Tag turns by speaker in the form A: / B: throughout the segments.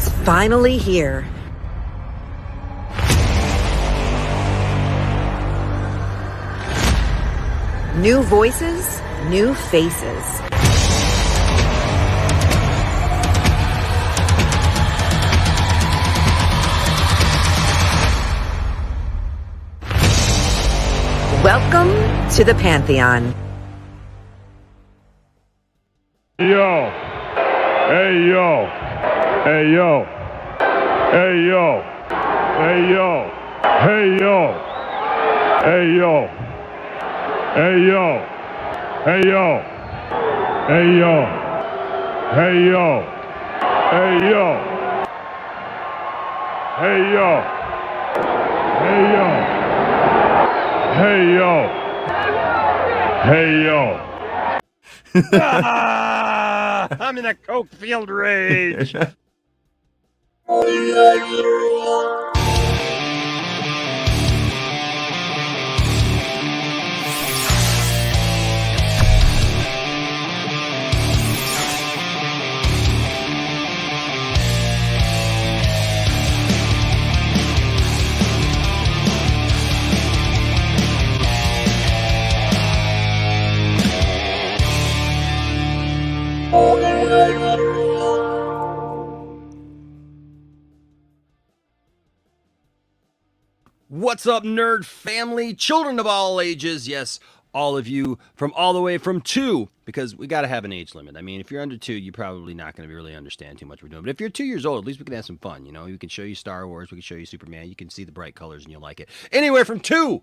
A: It's finally here. New voices, new faces. Welcome to the Pantheon.
B: Yo. Hey, yo. Hey, yo. Hey, yo. Hey, yo. Hey, yo. Hey, yo. Hey, yo. Hey, yo. Hey, yo. Hey, yo. Hey, yo. Hey, yo. Hey, yo. Hey, yo. Hey, yo. I'm in a coke field rage.
C: What's up, nerd family, children of all ages? Yes, all of you from all the way from 2, because we got to have an age limit. I mean, if you're under 2, you're probably not going to really understand too much we're doing. But if you're 2 years old, at least we can have some fun. You know, we can show you Star Wars, we can show you Superman, you can see the bright colors and you'll like it. Anywhere from 2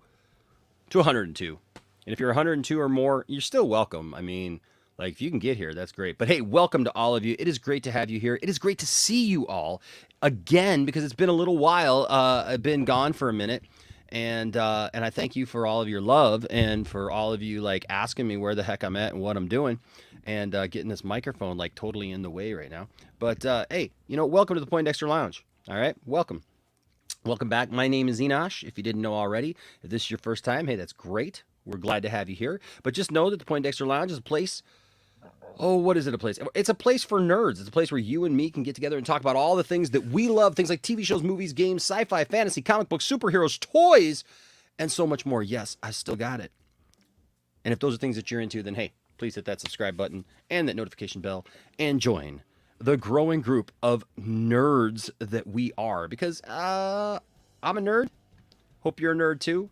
C: to 102. And if you're 102 or more, you're still welcome. I mean, like, if you can get here, that's great. But hey, welcome to all of you. It is great to have you here. It is great to see you all again, because it's been a little while. I've been gone for a minute. And I thank you for all of your love and for all of you like asking me where the heck I'm at and what I'm doing, and getting this microphone like totally in the way right now. But hey, you know, welcome to the Poindexter Lounge. All right, welcome back. My name is Enosh. If you didn't know already, if this is your first time, hey, that's great. We're glad to have you here. But just know that the Poindexter Lounge is a place. Oh, what is it a place? It's a place for nerds. It's a place where you and me can get together and talk about all the things that we love. Things like TV shows, movies, games, sci-fi, fantasy, comic books, superheroes, toys, and so much more. Yes, I still got it. And if those are things that you're into, then hey, please hit that subscribe button and that notification bell and join the growing group of nerds that we are. Because I'm a nerd. Hope you're a nerd too.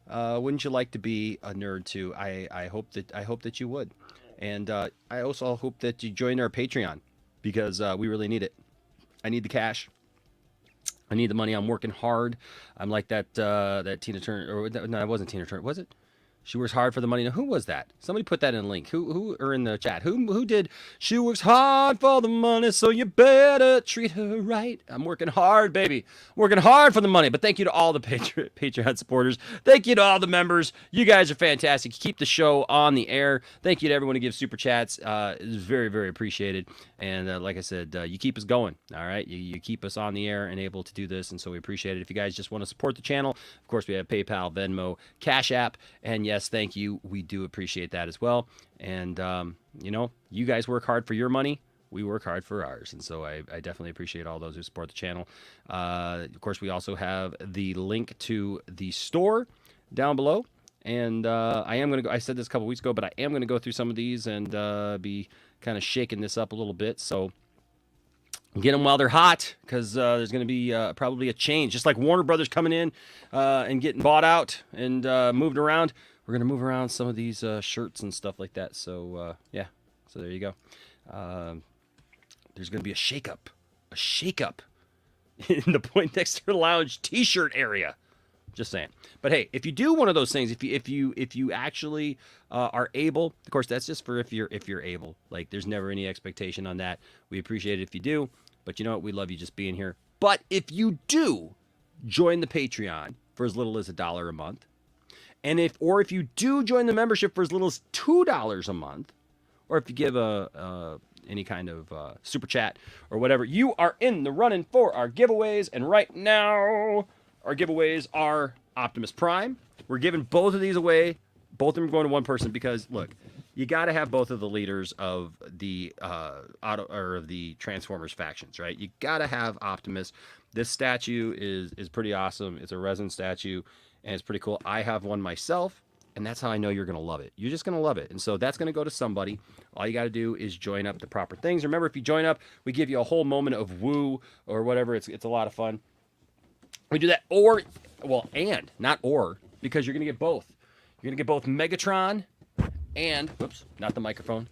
C: Wouldn't you like to be a nerd too? I hope that you would. And I also hope that you join our Patreon, because we really need it. I need the cash. I need the money. I'm working hard. I'm like that Tina Turner. Or no, it wasn't Tina Turner. Was it? She works hard for the money. Now, who was that? Somebody put that in a link. Who or in the chat? Who did? She works hard for the money, so you better treat her right. I'm working hard, baby. Working hard for the money. But thank you to all the Patreon supporters. Thank you to all the members. You guys are fantastic. Keep the show on the air. Thank you to everyone who gives super chats. It's very, very appreciated. And like I said, you keep us going. All right, you keep us on the air and able to do this, and so we appreciate it. If you guys just want to support the channel, of course, we have PayPal, Venmo, Cash App, and yes, thank you. We do appreciate that as well. And, you know, you guys work hard for your money. We work hard for ours. And so I definitely appreciate all those who support the channel. Of course, we also have the link to the store down below. And I am going to go, I said this a couple weeks ago, but I am going to go through some of these and be kind of shaking this up a little bit. So get them while they're hot, because there's going to be probably a change. Just like Warner Brothers coming in and getting bought out and moved around. We're going to move around some of these shirts and stuff like that. So, yeah. So there you go. There's going to be a shakeup in the Poindexter Lounge t-shirt area. Just saying. But hey, if you do one of those things, if you actually are able, of course, that's just for if you're able. Like, there's never any expectation on that. We appreciate it if you do, but you know what? We love you just being here. But if you do join the Patreon for as little as $1 a month, and if you do join the membership for as little as $2 a month, or if you give any kind of super chat or whatever, you are in the running for our giveaways. And right now, our giveaways are Optimus Prime. We're giving both of these away. Both of them are going to one person because, look, you got to have both of the leaders of the of the Transformers factions, right? You got to have Optimus. This statue is pretty awesome. It's a resin statue, and it's pretty cool. I have one myself, and that's how I know you're going to love it. You're just going to love it. And so that's going to go to somebody. All you got to do is join up the proper things. Remember, if you join up, we give you a whole moment of woo or whatever. It's a lot of fun. We do that, and not or, because you're going to get both. You're going to get both Megatron and, whoops, not the microphone,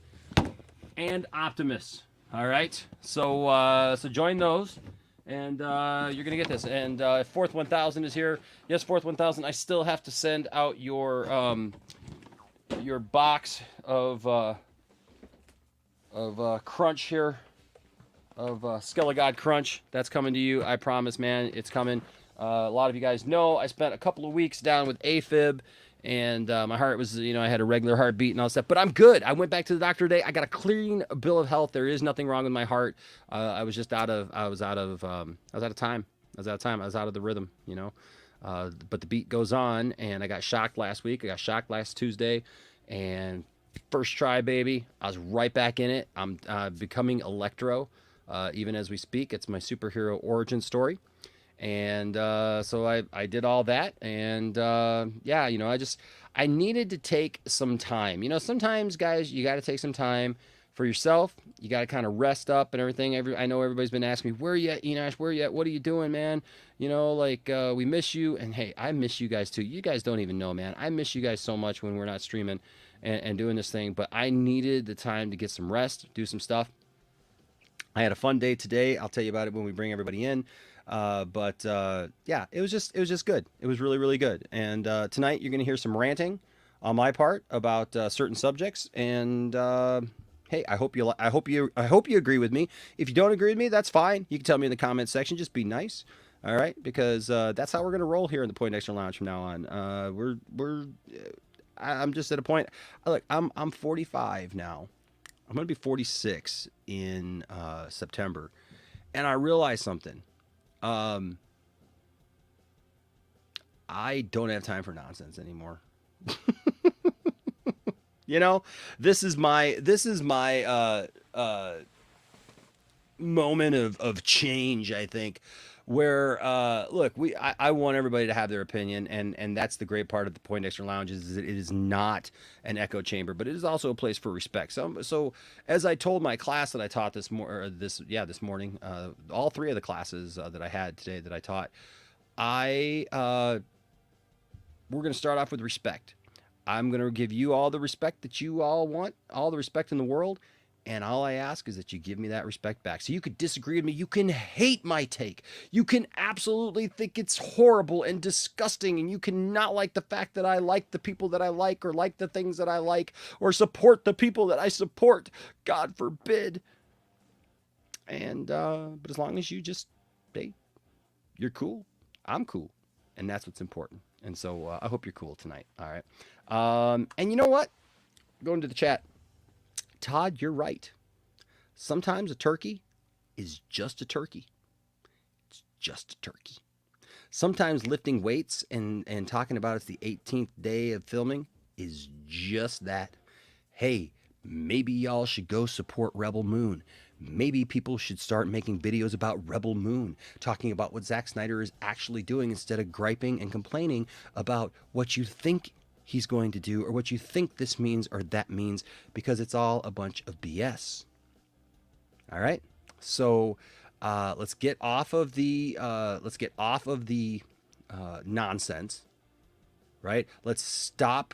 C: and Optimus. All right? So join those, and you're going to get this. And if Fourth 1000 is here, yes, Fourth 1000, I still have to send out your box of Crunch here, of Skelegod Crunch. That's coming to you. I promise, man. It's coming. A lot of you guys know I spent a couple of weeks down with AFib, and my heart was, I had a regular heartbeat and all that stuff, but I'm good. I went back to the doctor today. I got a clean bill of health. There is nothing wrong with my heart. I was just out of time. I was out of time. I was out of the rhythm, but the beat goes on, and I got shocked last week. I got shocked last Tuesday, and first try, baby, I was right back in it. I'm becoming Electro, even as we speak. It's my superhero origin story. And so I did all that, and I needed to take some time. Sometimes, guys, you got to take some time for yourself. You got to kind of rest up and everything. I know everybody's been asking me, where are you at, Enosh? Where are you at? What are you doing, man? We miss you, and hey, I miss you guys too. You guys don't even know, man. I miss you guys so much when we're not streaming and doing this thing, but I needed the time to get some rest, do some stuff. I had a fun day today. I'll tell you about it when we bring everybody in. It was just good. It was really, really good. And tonight you're going to hear some ranting on my part about certain subjects. And hey, I hope you agree with me. If you don't agree with me, that's fine. You can tell me in the comments section. Just be nice. All right, because that's how we're going to roll here in the Poindexter Lounge from now on. I'm just at a point. Look, I'm 45 now. I'm going to be 46 in September, and I realized something. I don't have time for nonsense anymore. This is my moment of change, I think, where look, I want everybody to have their opinion, and that's the great part of the Poindexter Lounge is that it is not an echo chamber, but it is also a place for respect. So as I told my class that I taught this morning, all three of the classes that I had today that I taught, we're going to start off with respect. I'm going to give you all the respect that you all want, all the respect in the world. And all I ask is that you give me that respect back. So you could disagree with me. You can hate my take. You can absolutely think it's horrible and disgusting. And you cannot like the fact that I like the people that I like, or like the things that I like, or support the people that I support. God forbid. And, but as long as you just, hey, you're cool. I'm cool. And that's what's important. And so I hope you're cool tonight. All right. And you know what? Going to the chat. Todd, you're right. Sometimes a turkey is just a turkey. It's just a turkey. Sometimes lifting weights and talking about it's the 18th day of filming is just that. Hey, maybe y'all should go support Rebel Moon. Maybe people should start making videos about Rebel Moon, talking about what Zack Snyder is actually doing instead of griping and complaining about what you think he's going to do or what you think this means or that means, because it's all a bunch of BS. All right. So let's get off of the nonsense. Right. Let's stop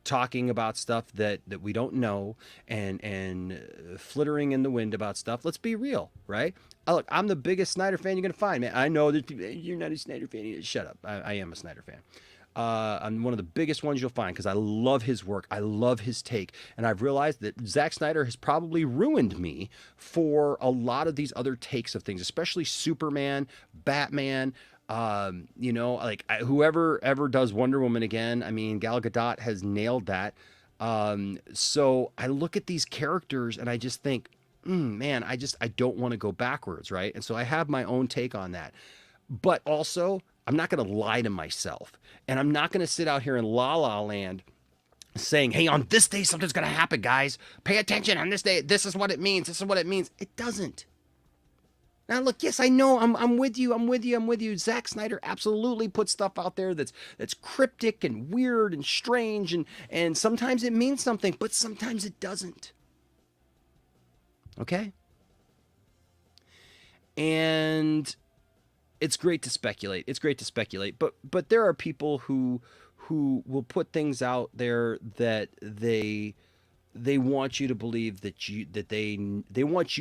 C: talking about stuff that we don't know and flittering in the wind about stuff. Let's be real, right? Look, I'm the biggest Snyder fan you're gonna find, man. I know that you're not a Snyder fan. Shut up. I am a Snyder fan. I'm one of the biggest ones you'll find because I love his work. I love his take. And I've realized that Zack Snyder has probably ruined me for a lot of these other takes of things, especially Superman, Batman, whoever ever does Wonder Woman again. I mean, Gal Gadot has nailed that. So I look at these characters and I just think, man, I don't want to go backwards, right? And so I have my own take on that. But also, I'm not going to lie to myself. And I'm not going to sit out here in La La Land saying, hey, on this day, something's going to happen, guys. Pay attention on this day. This is what it means. This is what it means. It doesn't. Now, look, yes, I know. I'm with you. I'm with you. I'm with you. Zack Snyder absolutely puts stuff out there that's cryptic and weird and strange, and sometimes it means something, but sometimes it doesn't. Okay? And it's great to speculate. It's great to speculate, but there are people who will put things out there that they want you to believe they want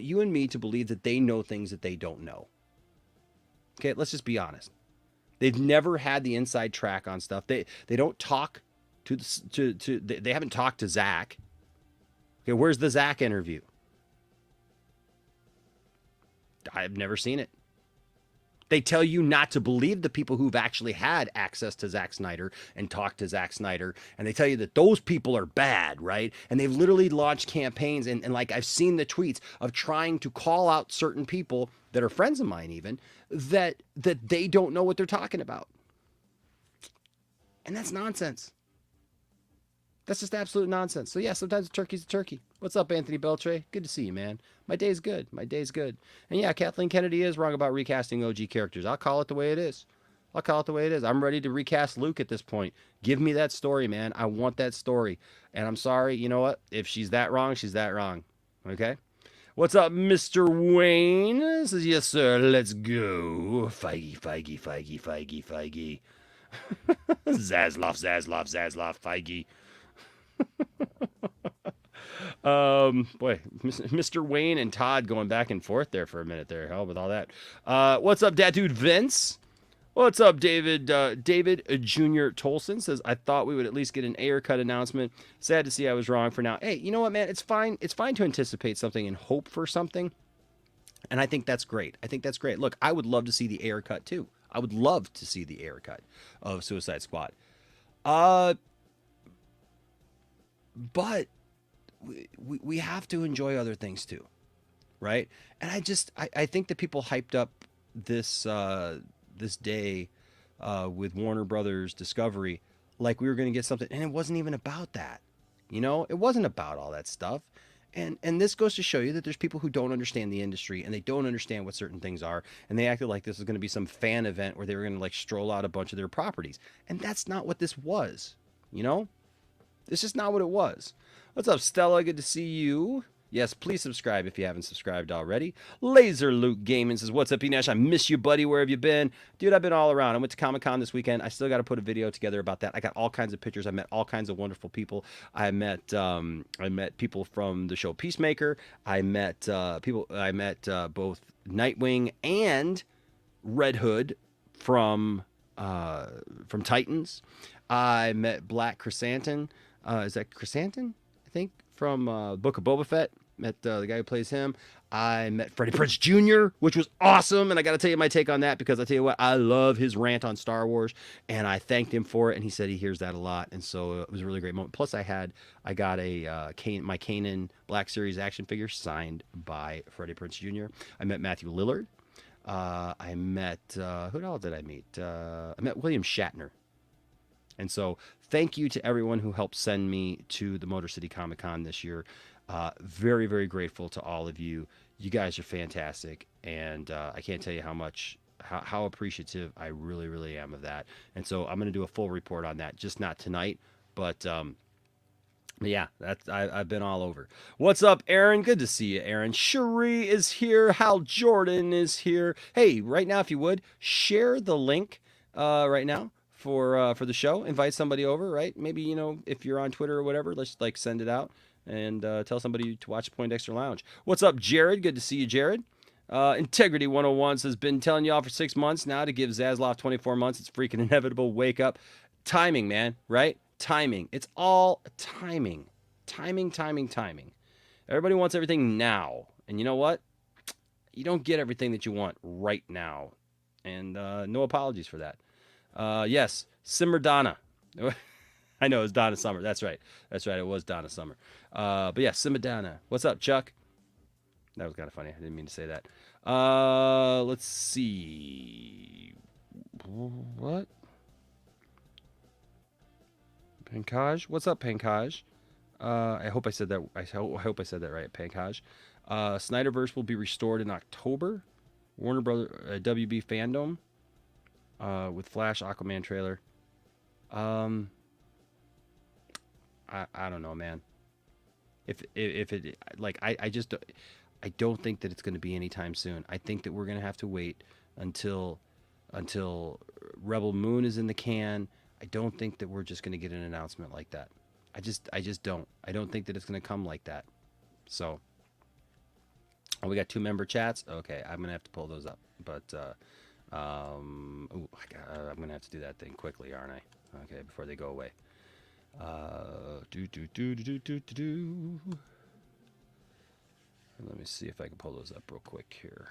C: you and me to believe that they know things that they don't know. Okay, let's just be honest. They've never had the inside track on stuff. They don't talk they haven't talked to Zach. Okay, where's the Zach interview? I've never seen it. They tell you not to believe the people who've actually had access to Zack Snyder and talked to Zack Snyder. And they tell you that those people are bad, right? And they've literally launched campaigns. And like I've seen the tweets of trying to call out certain people that are friends of mine even, that they don't know what they're talking about. And that's nonsense. That's just absolute nonsense. So yeah, sometimes a turkey's a turkey. What's up, Anthony Beltre? Good to see you, man. My day's good. My day's good. And yeah, Kathleen Kennedy is wrong about recasting OG characters. I'll call it the way it is. I'll call it the way it is. I'm ready to recast Luke at this point. Give me that story, man. I want that story. And I'm sorry, you know what? If she's that wrong, she's that wrong. Okay? What's up, Mr. Wayne? Says, yes, sir. Let's go. Feige, Feige, Feige, Feige, Feige. Zaslav, Zaslav, Zaslav, Feige. Boy, Mr. Wayne and Todd going back and forth there for a minute there. Hell with all that. What's up, Dad Dude Vince? What's up, David? David Jr. Tolson says, I thought we would at least get an Ayer cut announcement. Sad to see I was wrong for now. Hey, you know what, man? It's fine. It's fine to anticipate something and hope for something. And I think that's great. I think that's great. Look, I would love to see the Ayer cut too. I would love to see the Ayer cut of Suicide Squad. But we have to enjoy other things too, right? And I think that people hyped up this this day with Warner Brothers Discovery like we were going to get something, and it wasn't even about that. You know, it wasn't about all that stuff. And this goes to show you that there's people who don't understand the industry and they don't understand what certain things are, and they acted like this was going to be some fan event where they were going to like stroll out a bunch of their properties, and that's not what this was. You know, this is not what it was. What's up, Stella? Good to see you. Yes, please subscribe if you haven't subscribed already. Laser Luke Gaming says, what's up, E-Nash? I miss you, buddy. Where have you been? Dude, I've been all around. I went to Comic-Con this weekend. I still got to put a video together about that. I got all kinds of pictures. I met all kinds of wonderful people. I met people from the show Peacemaker. I met both Nightwing and Red Hood from Titans. I met Black Chrysanthemum. Is that Chrysanthemum? I think from Book of Boba Fett. Met the guy who plays him. I met Freddie Prinze Jr., which was awesome. And I got to tell you my take on that, because I tell you what, I love his rant on Star Wars, and I thanked him for it. And he said he hears that a lot. And so it was a really great moment. Plus I got my Kanan Black Series action figure signed by Freddie Prinze Jr. I met Matthew Lillard. I met, who else did I meet? I met William Shatner. And so thank you to everyone who helped send me to the Motor City Comic Con this year. Very, very grateful to all of you. You guys are fantastic. And I can't tell you how appreciative I really, really am of that. And so I'm going to do a full report on that, just not tonight, but yeah, I've been all over. What's up, Aaron? Good to see you, Aaron. Cherie is here. Hal Jordan is here. Hey, right now, if you would, share the link right now for the show. Invite somebody over, right? Maybe, you know, if you're on Twitter or whatever, let's like send it out and tell somebody to watch Poindexter Lounge. What's up, Jared? Good to see you, Jared. Integrity 101 says, been telling y'all for 6 months now to give Zaslav 24 months. It's freaking inevitable. Wake up. Timing, man, right? Timing. It's all timing. Timing. Everybody wants everything now. And you know what? You don't get everything that you want right now. And no apologies for that. Yes, Simmer Donna. I know, it was Donna Summer. That's right. It was Donna Summer. But yeah, Simmer Donna. What's up, Chuck? That was kind of funny. I didn't mean to say that. Let's see. What? Pankaj. What's up, Pankaj? I hope I said that. I hope I said that right, Pankaj. SNYDERVERSE will be restored in October. Warner Brother WB fandom with Flash Aquaman trailer. I don't know, man. If it like I just I don't think that it's going to be anytime soon. I think that we're going to have to wait until Rebel Moon is in the can. I don't think that we're just going to get an announcement like that. I just don't. I don't think that it's going to come like that. So, oh, we got 2 member chats. Okay, I'm going to have to pull those up. But I'm going to have to do that thing quickly, aren't I? Okay, before they go away. Let me see if I can pull those up real quick here.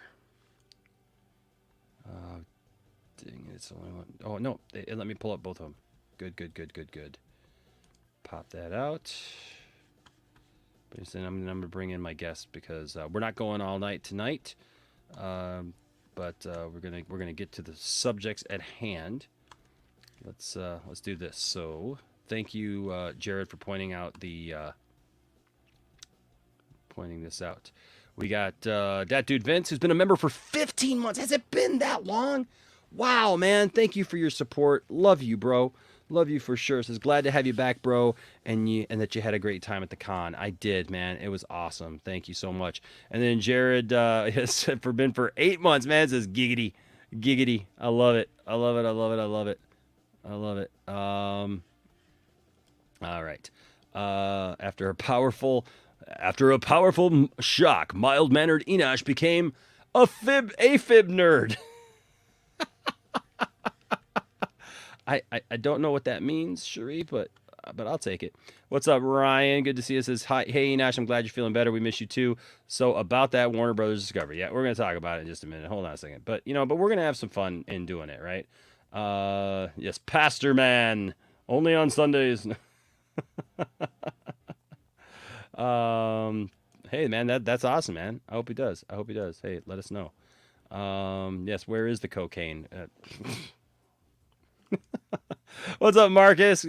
C: Dang, it's only one. Oh no, let me pull up both of them. Good. Pop that out. But then I'm gonna bring in my guest because we're not going all night tonight. But we're gonna get to the subjects at hand. Let's do this. So thank you, Jared, for pointing out the pointing this out. We got that dude Vince, who's been a member for 15 months. Has it been that long? Wow, man. Thank you for your support. Love you, bro. Love you for sure. Says glad to have you back, bro, and that you had a great time at the con. I did, man. It was awesome. Thank you so much. And then Jared has been for 8 months, man. Says giggity. I love it. All right. After a powerful shock, mild-mannered Enosh became a AFib nerd. I don't know what that means, Cherie, but I'll take it. What's up, Ryan? Good to see you. Says hi. Hey, Enosh, I'm glad you're feeling better. We miss you too. So about that Warner Brothers Discovery, yeah, we're gonna talk about it in just a minute. Hold on a second, but we're gonna have some fun in doing it, right? Yes, Pastor Man, only on Sundays. Hey, man, that's awesome, man. I hope he does. Hey, let us know. Yes, where is the cocaine? What's up, Marcus?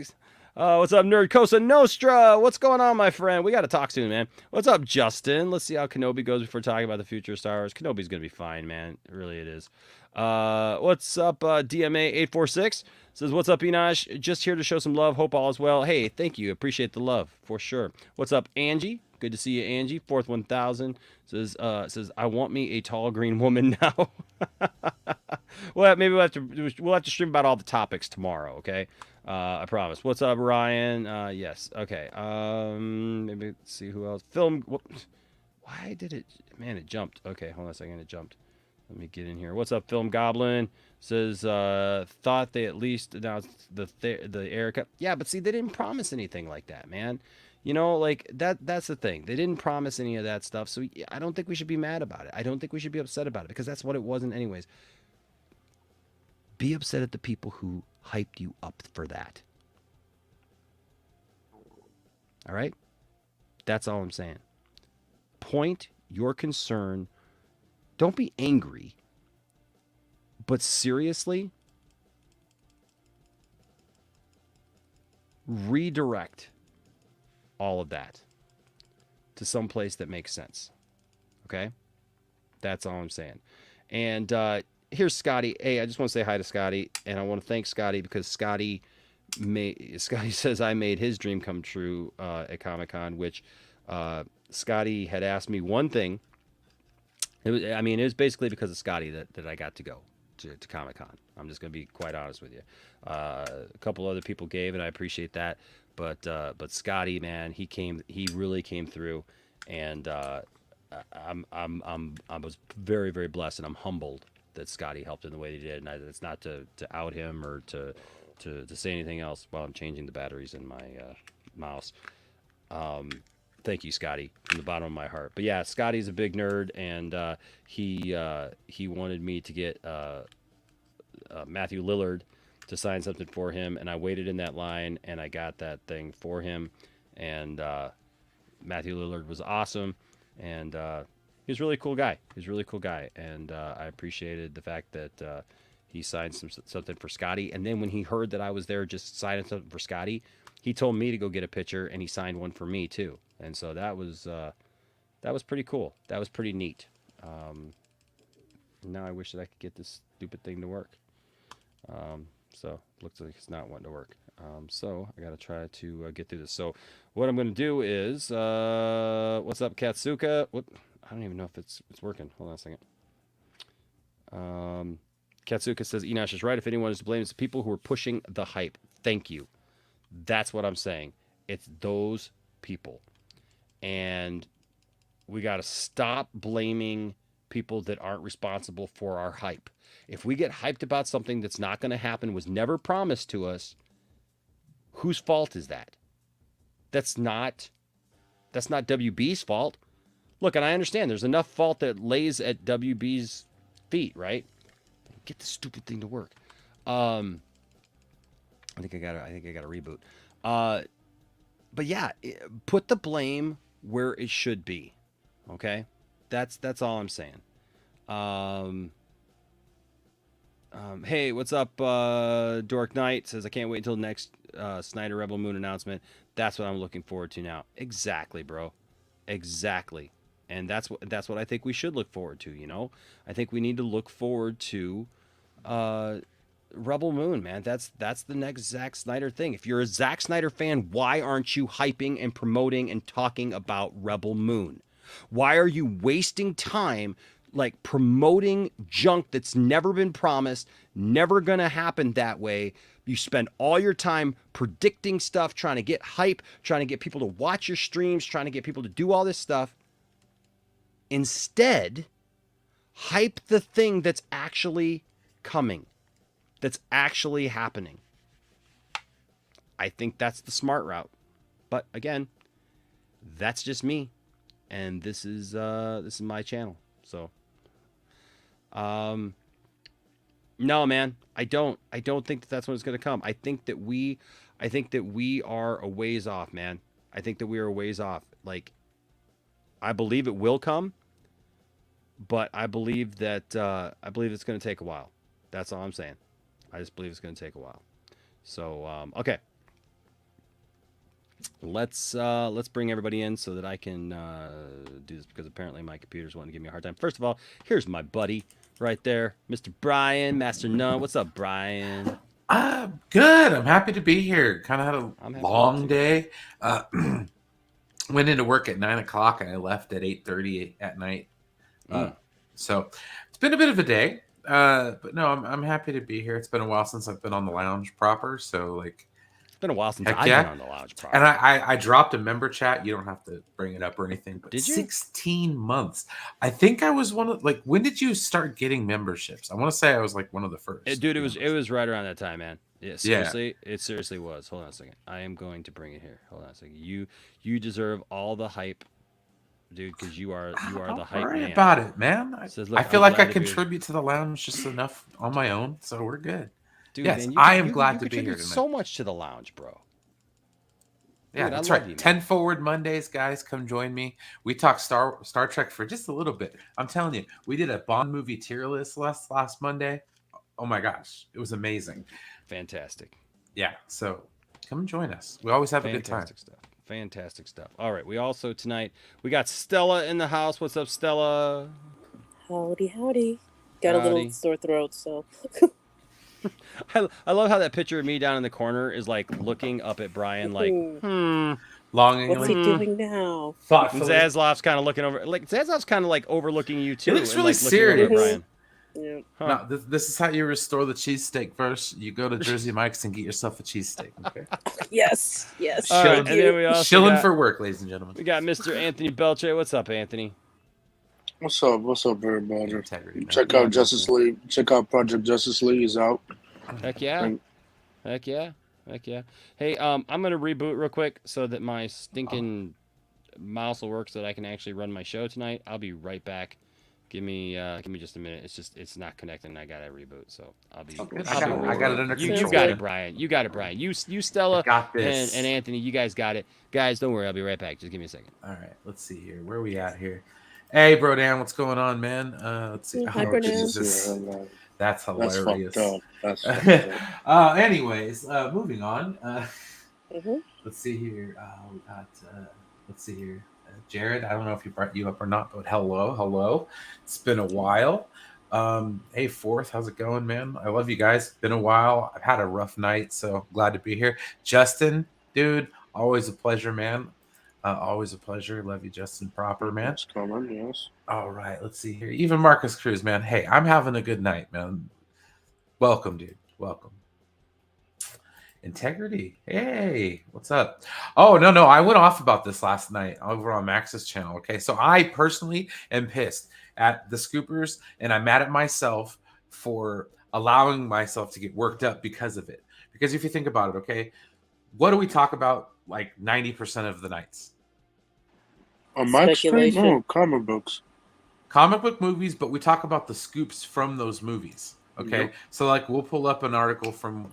C: What's up, Nerd Cosa Nostra? What's going on, my friend? We got to talk soon, man. What's up, Justin? Let's see how Kenobi goes before talking about the future of Star Wars. Kenobi's going to be fine, man. Really, it is. What's up, DMA846? Says, what's up, Enosh? Just here to show some love. Hope all is well. Hey, thank you. Appreciate the love, for sure. What's up, Angie? Good to see you, Angie. Fourth 1000 says, I want me a tall green woman now. Well, maybe we'll have to stream about all the topics tomorrow. Okay, I promise. What's up, Ryan? Yes. Okay. Maybe let's see who else. Why did it? Man, it jumped. Okay, hold on a second. It jumped. Let me get in here. What's up, Film Goblin? Says thought they at least announced the air cut. Yeah, but see, they didn't promise anything like that, man. Like that's the thing. They didn't promise any of that stuff. So I don't think we should be mad about it. I don't think we should be upset about it because that's what it wasn't anyways. Be upset at the people who hyped you up for that. All right? That's all I'm saying. Point your concern. Don't be angry. But seriously, redirect all of that to some place that makes sense. Okay? That's all I'm saying. And here's Scotty. Hey, I just want to say hi to Scotty, and I want to thank Scotty because Scotty says I made his dream come true at Comic-Con, which Scotty had asked me one thing. It was basically because of Scotty that I got to go to Comic-Con. I'm just going to be quite honest with you. A couple other people gave, and I appreciate that. But Scotty, man, he really came through, and I was very, very blessed, and I'm humbled that Scotty helped in the way he did. And it's not to out him or to say anything else while I'm changing the batteries in my mouse. Thank you, Scotty, from the bottom of my heart. But yeah, Scotty's a big nerd, and he wanted me to get Matthew Lillard to sign something for him, and I waited in that line, and I got that thing for him. And Matthew Lillard was awesome, and he's a really cool guy. And I appreciated the fact that he signed something for Scotty. And then when he heard that I was there just signing something for Scotty, he told me to go get a picture, and he signed one for me too. And so that was pretty cool. That was pretty neat. Now I wish that I could get this stupid thing to work. So looks like it's not wanting to work. So I gotta try to get through this. So what I'm gonna do is, what's up, Katsuka? What? I don't even know if it's working. Hold on a second. Katsuka says Enosh is right. If anyone is to blame, it's the people who are pushing the hype. Thank you. That's what I'm saying. It's those people, and we gotta stop blaming people that aren't responsible for our hype. If we get hyped about something that's not going to happen, was never promised to us, whose fault is that? That's not WB's fault. Look, and I understand there's enough fault that lays at WB's feet, right? Get this stupid thing to work. I think I got a reboot. But yeah, put the blame where it should be. Okay? That's all I'm saying. Hey, what's up, Dork Knight says, I can't wait until the next Snyder Rebel Moon announcement. That's what I'm looking forward to now. Exactly, bro. Exactly. And that's what I think we should look forward to, you know? I think we need to look forward to Rebel Moon, man. That's the next Zack Snyder thing. If you're a Zack Snyder fan, why aren't you hyping and promoting and talking about Rebel Moon? Why are you wasting time like promoting junk that's never been promised, never going to happen that way? You spend all your time predicting stuff, trying to get hype, trying to get people to watch your streams, trying to get people to do all this stuff. Instead, hype the thing that's actually coming, that's actually happening. I think that's the smart route. But again, that's just me. And this is my channel. So no, man, I don't think that's when it's going to come. I think that we are a ways off, man. I think that we are a ways off. Like, I believe it will come, but I believe it's going to take a while. That's all I'm saying. I just believe it's going to take a while. So, okay. Let's bring everybody in so that I can do this, because apparently my computer's wanting to give me a hard time. First of all, here's my buddy right there, Mr. Brian, Master None. What's up, Brian?
D: Good. I'm happy to be here. Kind of had a long day. Went into work at 9 o'clock and I left at 8:30 at night. So it's been a bit of a day. But no, I'm happy to be here. It's been a while since I've been on the lounge proper. So like,
C: it's been a while since I've been on the lounge proper.
D: And I dropped a member chat. You don't have to bring it up or anything. But
C: did you?
D: 16 months. I think I was one of, like, when did you start getting memberships? I want to say I was like one of the first.
C: Dude, it was right around that time, man. Yeah, seriously, it seriously was. Hold on a second. I am going to bring it here. Hold on a second. You deserve all the hype, dude, because you are the hype man.
D: About it, man.
C: Says,
D: I feel like I contribute to the lounge just enough on my own, so we're good.
C: Dude,
D: yes,
C: man,
D: I am glad to be here tonight.
C: So much to the lounge, bro.
D: Yeah,
C: dude,
D: that's right. 10 Forward Mondays, guys, come join me. We talked Star Trek for just a little bit. I'm telling you, we did a Bond movie tier list last Monday. Oh my gosh, it was amazing.
C: Fantastic.
D: Yeah, so come join us. We always have a good time.
C: Fantastic stuff. All right, we also tonight we got Stella in the house. What's up, Stella?
E: Howdy. Got a little sore throat, so.
C: I love how that picture of me down in the corner is like looking up at Brian like,
D: longingly.
E: What's he doing now?
C: Thoughtfully. Zaslav's kind of looking over, like Zaslav's kind of like overlooking you too.
D: It looks really
C: like,
D: serious.
C: Brian.
E: Yeah.
C: Huh.
D: No, this is how you restore the cheesesteak first. You go to Jersey Mike's and get yourself a cheesesteak. Okay.
E: Yes.
C: All right, and then we also
D: Shilling for work, ladies and gentlemen.
C: We got Mr. Anthony Belche. What's up, Anthony?
F: What's up, everybody? Check out Justice League. Check out Project Justice League is out.
C: Heck yeah. Hey, I'm gonna reboot real quick so that my stinking mouse will work so that I can actually run my show tonight. I'll be right back. Give me just a minute. It's not connecting. I gotta reboot, so I'll be.
D: I got it under control.
C: You got it, Brian. You got it, Brian. You Stella,
D: got this.
C: And Anthony, you guys got it. Guys, don't worry. I'll be right back. Just give me a second.
D: All right. Let's see here. Where are we at here? Hey, bro, Dan, what's going on, man? Let's see.
E: Hi,
D: Jesus. That's hilarious.
F: That's fucked up.
D: Anyways, moving on.
E: Mm-hmm.
D: Let's see here. We got. Let's see here. Jared, I don't know if he brought you up or not, but hello. It's been a while. Hey, Fourth, how's it going, man? I love you guys. Been a while. I've had a rough night, so glad to be here. Justin, dude, always a pleasure, man. Always a pleasure. Love you, Justin Proper, man.
F: That's common, yes.
D: All right, let's see here. Even Marcus Cruz, man. Hey, I'm having a good night, man. Welcome, dude. Welcome. Integrity. Hey, what's up? Oh, no. I went off about this last night over on Max's channel. Okay. So I personally am pissed at the scoopers, and I'm mad at myself for allowing myself to get worked up because of it. Because if you think about it, okay, what do we talk about like 90% of the nights?
F: On my stream? No, comic books.
D: Comic book movies, but we talk about the scoops from those movies. Okay,
F: Yep.
D: so like we'll pull up an article from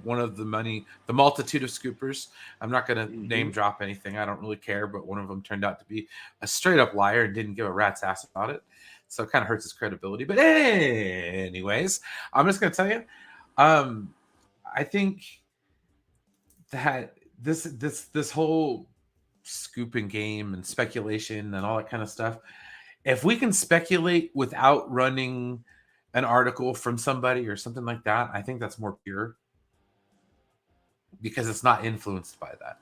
D: one of the multitude of scoopers. I'm not gonna name drop anything. I don't really care, but one of them turned out to be a straight up liar and didn't give a rat's ass about it. So it kind of hurts his credibility. But anyways, I'm just gonna tell you, I think that this whole scooping game and speculation and all that kind of stuff, if we can speculate without running an article from somebody or something like that, I think that's more pure because it's not influenced by that.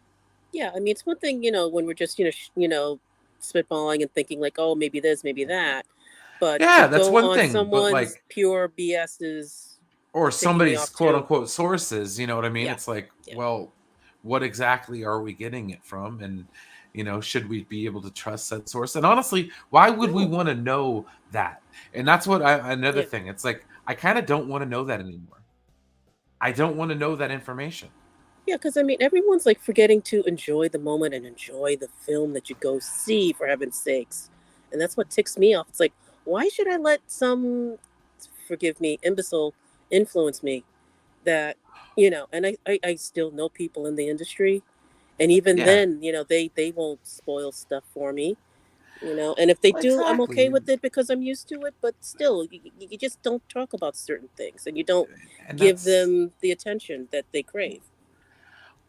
E: Yeah, I mean, it's one thing, when we're just, spitballing and thinking like, oh, maybe this, maybe that. But
D: yeah, that's one thing.
E: Someone's
D: but like
E: pure BS's
D: or somebody's quote unquote sources, you know what I mean?
E: Yeah.
D: It's like, well, what exactly are we getting it from? And should we be able to trust that source? And honestly, why would we want to know that? And that's what another thing. It's like, I kind of don't want to know that anymore. I don't want to know that information.
E: Yeah, because I mean, everyone's like forgetting to enjoy the moment and enjoy the film that you go see, for heaven's sakes. And that's what ticks me off. It's like, why should I let some, forgive me, imbecile influence me that, and I still know people in the industry. And even then, they won't spoil stuff for me, and if they do, I'm okay with it because I'm used to it. But still, you just don't talk about certain things and you don't give them the attention that they crave.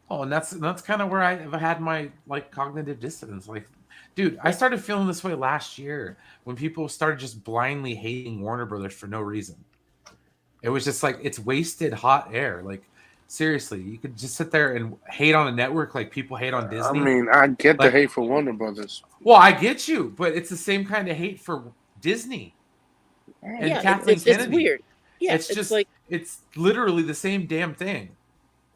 D: Oh, and that's kind of where I've had my like cognitive dissonance. Like, dude, I started feeling this way last year when people started just blindly hating Warner Brothers for no reason. It was just like, it's wasted hot air. Like, seriously, you could just sit there and hate on a network like people hate on Disney.
F: I mean, I get the hate for Warner Brothers.
D: Well, I get you, but it's the same kind of hate for Disney and Kathleen Kennedy.
E: It's weird. Yeah,
D: it's just like it's literally the same damn thing.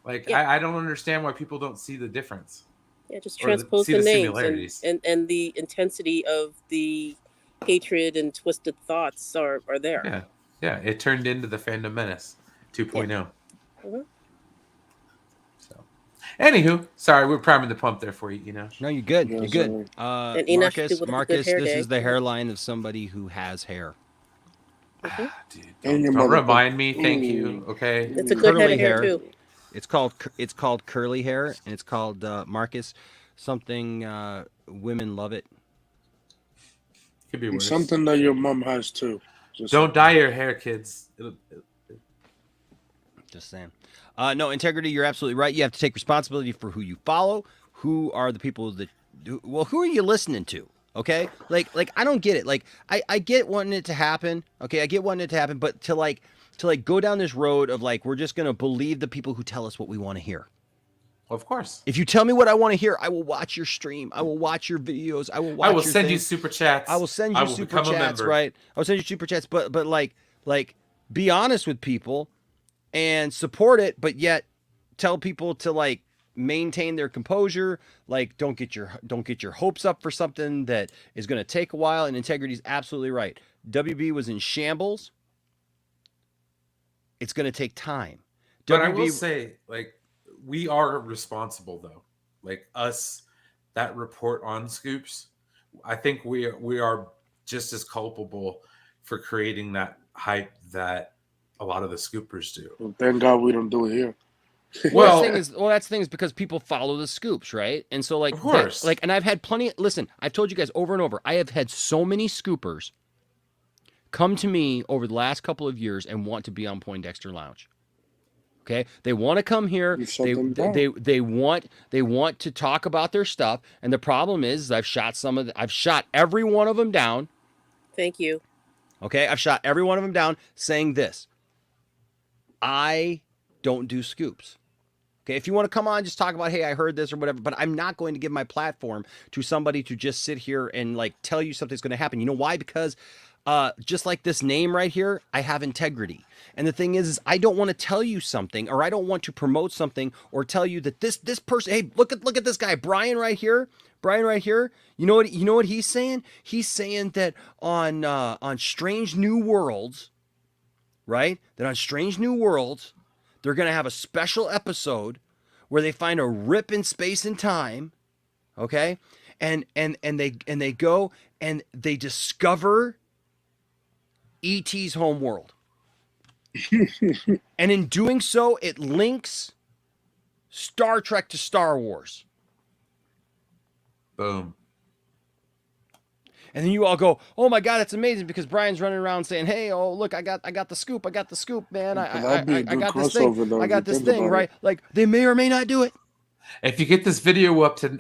D: Like I don't understand why people don't see the difference.
E: Yeah, just transpose the names and the intensity of the hatred and twisted thoughts are there.
D: Yeah, it turned into the Fandom Menace 2.0.
E: Yeah. Mm-hmm.
D: So, anywho, sorry, we're priming the pump there for you.
C: No, you're good. You're good. Marcus, this is the hairline of somebody who has hair.
D: Dude, don't remind me. Thank you. Okay,
E: it's a good head of hair too.
C: It's called curly hair, and it's called Marcus something. Women love it.
D: Could be worse.
F: Something that your mom has too.
D: Don't dye your hair, kids.
C: Just saying. No, integrity, you're absolutely right. You have to take responsibility for who you follow. Who are the people that... who are you listening to? Okay? Like I don't get it. Like, I get wanting it to happen. Okay, I get wanting it to happen. But to go down this road of, like, we're just going to believe the people who tell us what we want to hear.
D: Of course.
C: If you tell me what I want to hear, I will watch your stream. I will watch your videos. I will
D: send you super chats.
C: I will send you super chats, right? I will send you super chats, but like be honest with people and support it, but yet tell people to like maintain their composure. Like don't get your hopes up for something that is going to take a while. And integrity is absolutely right. WB was in shambles. It's going to take time.
D: But I will say, like, we are responsible though. Like us that report on scoops, I think we are just as culpable for creating that hype that a lot of the scoopers do.
F: Well, thank God we don't do it here.
C: Well, that's the thing is because people follow the scoops, right? And so like,
D: of course,
C: and I've had plenty. Listen, I've told you guys over and over. I have had so many scoopers come to me over the last couple of years and want to be on Poindexter Lounge. Okay, they want to come here. They want to talk about their stuff, and the problem is I've shot every one of them down.
E: Thank you.
C: Okay, I've shot every one of them down saying this. I don't do scoops. Okay, if you want to come on, just talk about, hey, I heard this or whatever, but I'm not going to give my platform to somebody to just sit here and like tell you something's going to happen. You know why? Because just like this name right here, I have integrity. And the thing is I don't want to tell you something, or I don't want to promote something or tell you that this person, hey, look at this guy, Brian right here. You know what he's saying? He's saying that on Strange New Worlds, right? That on Strange New Worlds, they're going to have a special episode where they find a rip in space and time, okay? And they go and they discover E.T.'s home world. And in doing so, it links Star Trek to Star Wars.
D: Boom.
C: And then you all go, "Oh my God, that's amazing!" Because Brian's running around saying, "Hey, oh look, I got the scoop, man. I got this thing, I got this thing, right?" Like they may or may not do it.
D: If you get this video up to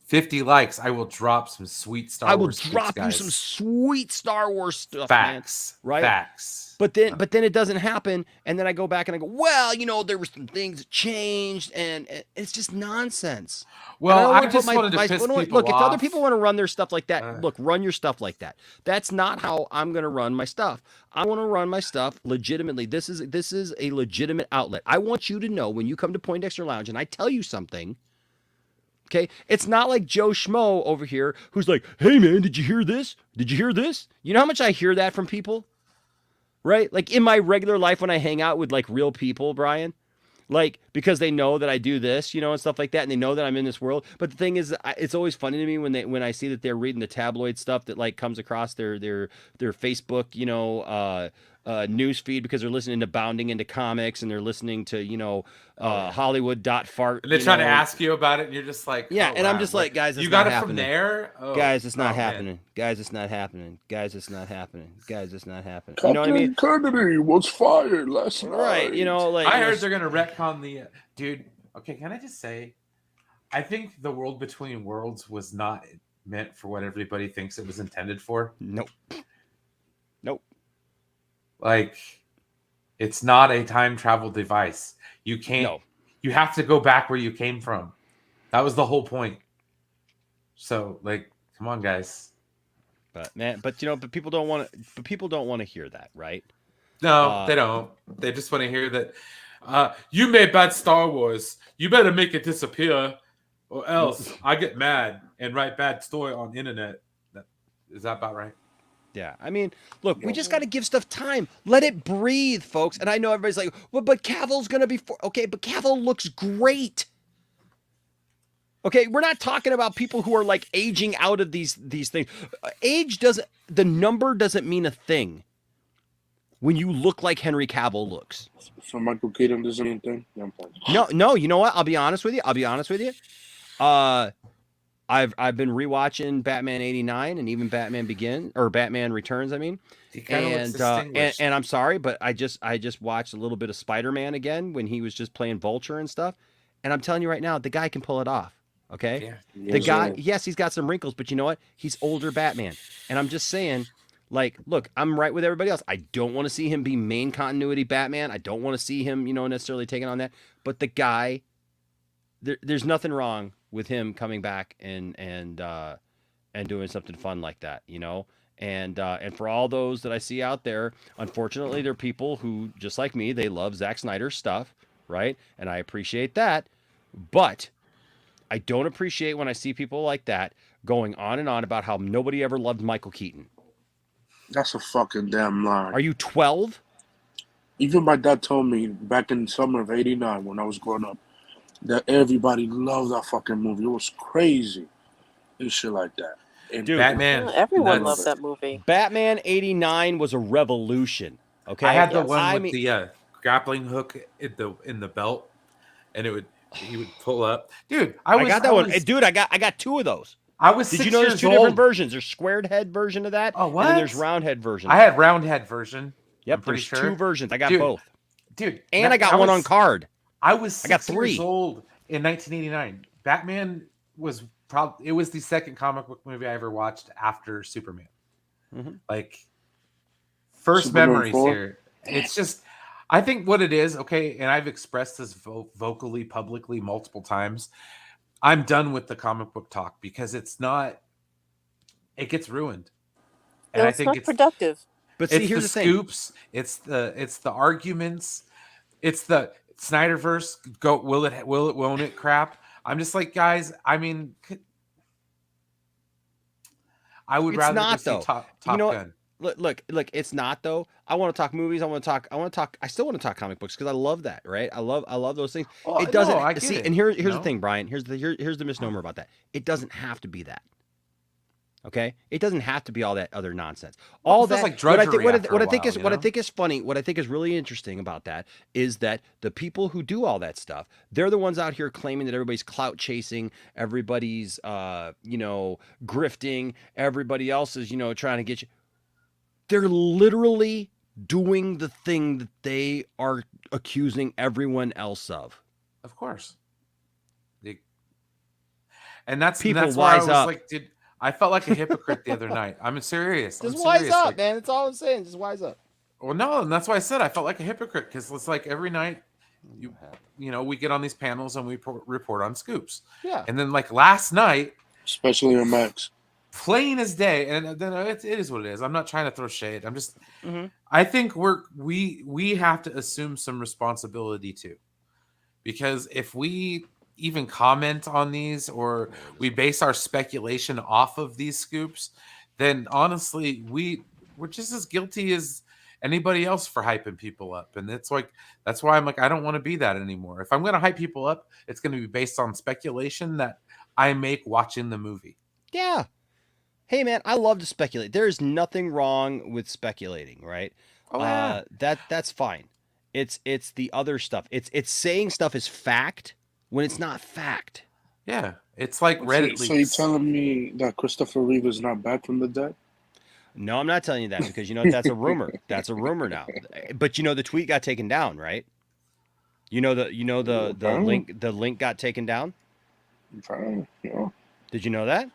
D: 50 likes, I will drop some sweet Star Wars.
C: I will drop you some sweet Star Wars stuff,
D: Facts,
C: man. Right?
D: Facts.
C: But then it doesn't happen, and then I go back and I go, well, there were some things that changed, and it's just nonsense.
D: Well, I just wanted to piss people off.
C: Look, if other people want to run their stuff like that, look, run your stuff like that. That's not how I'm going to run my stuff. I want to run my stuff legitimately. This is a legitimate outlet. I want you to know when you come to Poindexter Lounge and I tell you something. Okay, it's not like Joe Schmo over here who's like, "Hey man, did you hear this? Did you hear this?" You know how much I hear that from people? Right? Like in my regular life when I hang out with like real people, Brian, like because they know that I do this, and stuff like that, and they know that I'm in this world. But the thing is, it's always funny to me when I see that they're reading the tabloid stuff that like comes across their Facebook, news feed because they're listening to Bounding into Comics and they're listening to Hollywood.fart.
D: And they're trying to ask you about it, and you're just like,
C: yeah. And I'm just like, guys, it's
D: you got
C: not
D: it
C: happening.
D: From there,
C: guys, it's not happening. Guys, it's not happening. Guys, it's not happening. Guys, it's not happening. You know what I mean?
F: Kennedy was fired last night.
C: Right? Like
D: I heard they're gonna retcon the dude. Okay, can I just say, I think the World Between Worlds was not meant for what everybody thinks it was intended for.
C: Nope.
D: Like, it's not a time travel device. You can't.
C: No.
D: You have to go back where you came from. That was the whole point. So, like, come on, guys.
C: But people don't want to. But people don't want to hear that, right?
D: No, they don't. They just want to hear that. You made bad Star Wars. You better make it disappear, or else I get mad and write bad story on the internet. Is that about right?
C: Yeah, I mean, look, we just got to give stuff time. Let it breathe, folks. And I know everybody's like, well, but Cavill's going to be... Okay, but Cavill looks great. Okay, we're not talking about people who are like aging out of these things. Age doesn't... The number doesn't mean a thing when you look like Henry Cavill looks.
F: So Michael Keaton doesn't mean anything?
C: No, you know what? I'll be honest with you. I've been rewatching Batman 89 and even Batman Returns, I mean. And I'm sorry, but I just watched a little bit of Spider-Man again when he was just playing Vulture and stuff. And I'm telling you right now, the guy can pull it off. Okay? Yeah. The guy, yes, he's got some wrinkles, but you know what? He's older Batman. And I'm just saying, like, look, I'm right with everybody else. I don't want to see him be main continuity Batman. I don't want to see him, necessarily taking on that. But the guy, there's nothing wrong with him coming back and doing something fun like that, and for all those that I see out there, unfortunately, there are people who, just like me, they love Zack Snyder's stuff, right? And I appreciate that, but I don't appreciate when I see people like that going on and on about how nobody ever loved Michael Keaton.
F: That's a fucking damn lie.
C: Are you 12?
F: Even my dad told me back in the summer of '89 when I was growing up that everybody loved that fucking movie. It was crazy and shit like that. And
C: dude,
D: Batman.
E: Everyone loved that movie.
C: Batman 89 was a revolution. Okay,
D: I had the one with the grappling hook in the belt, and he would pull up. Dude, I got that one.
C: Dude, I got two of those.
D: I was.
C: Did you know there's two different versions? There's squared head version of that.
D: Oh, what?
C: And then there's round head version.
D: I had round head version.
C: Yep, there's two versions. I got both.
D: dude.
C: And I got one on card.
D: I was
C: I got
D: 6 years
C: 3.
D: old in 1989. Batman was probably, it was the second comic book movie I ever watched after Superman. Like, first
F: Superman
D: memories
F: 4?
D: here. It's just, I think what it is, okay, and I've expressed this vocally, publicly, multiple times. I'm done with the comic book talk because it's not, it gets ruined. And
E: No,
D: I
E: it's
D: think
E: not productive.
C: But see,
D: it's
C: here's
D: the
C: the thing.
D: scoops, it's the arguments, it's the Snyderverse go won't it crap. I'm just like, guys, I mean, I would
C: It's
D: rather go
C: not,
D: see
C: though.
D: Top
C: You know what?
D: Gun.
C: Look, it's not, though. I want to talk movies. I still want to talk comic books because I love that, right? I love those things.
D: Well,
C: It doesn't,
D: no, I get
C: see,
D: it,
C: and here's
D: you
C: the
D: know?
C: thing, Brian. Here's the misnomer about that. It doesn't have to be that. Okay, it doesn't have to be all that other nonsense. All
D: it feels
C: that.
D: like drudgery
C: What I
D: after a
C: think
D: while,
C: is
D: you
C: what I
D: know?
C: think is funny. What I think is really interesting about that is that the people who do all that stuff, they're the ones out here claiming that everybody's clout chasing, everybody's grifting, everybody else is trying to get you. They're literally doing the thing that they are accusing everyone else of.
D: Of course. And that's
C: People
D: why I
C: wise
D: was
C: up.
D: like, dude, I felt like a hypocrite the other night. I'm serious.
C: Just
D: I'm
C: wise
D: serious.
C: up,
D: Like,
C: man. That's all I'm saying. Just wise up.
D: well, no, and that's why I said I felt like a hypocrite because it's like every night, we get on these panels and we report on scoops.
C: Yeah.
D: And then like last night,
F: Especially on Max.
D: plain as day, and then it is what it is. I'm not trying to throw shade. I'm just,
C: Mm-hmm.
D: I think we have to assume some responsibility too, because if we even comment on these or we base our speculation off of these scoops, then honestly we're just as guilty as anybody else for hyping people up. And it's like, that's why I'm like, I don't want to be that anymore. If I'm going to hype people up, it's going to be based on speculation that I make watching the movie.
C: Yeah. Hey, man, I love to speculate. There's nothing wrong with speculating, right?
D: Oh, yeah.
C: That's fine. It's the other stuff. It's saying stuff is fact when it's not fact.
D: Yeah, it's like Reddit
F: So you're
D: leaks.
F: telling me that Christopher Reeve is not back from the dead?
C: No, I'm not telling you that because that's a rumor. That's a rumor now. But the tweet got taken down, right? The link got taken down.
F: Fine, yeah.
C: Did you know that?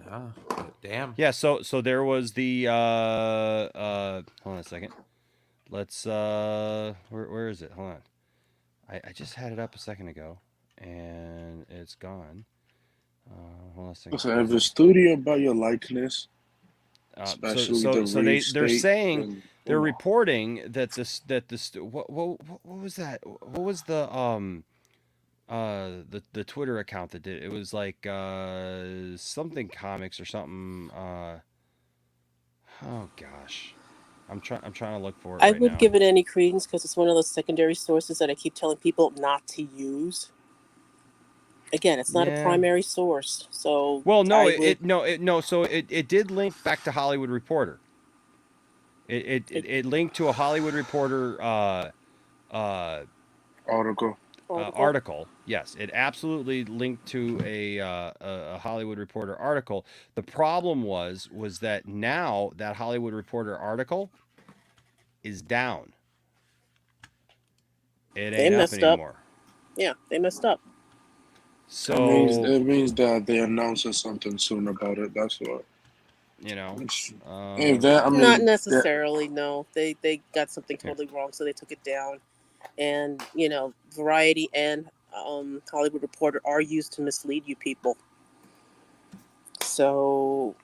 D: No, damn.
C: Yeah, so there was the hold on a second. Let's where is it? Hold on. I just had it up a second ago and it's gone. Hold on a second.
F: So if the studio about your likeness,
C: So they're saying they're reporting that what was that? What was the Twitter account that did it? It was like something comics or something. Oh gosh, I'm trying to look for it.
E: I
C: right
E: would
C: now.
E: give it any credence because it's one of those secondary sources that I keep telling people not to use. Again, it's not a primary source, so
C: well, no, So it did link back to Hollywood Reporter. It linked to a Hollywood Reporter article. Yes, it absolutely linked to a Hollywood Reporter article. The problem was that now that Hollywood Reporter article is down. It ain't up anymore.
E: Yeah, they messed up.
C: So
F: it means that they're announcing something soon about it. That's what.
E: Not necessarily. No, they got something totally wrong, so they took it down. And Variety and Hollywood Reporter are used to mislead you people. So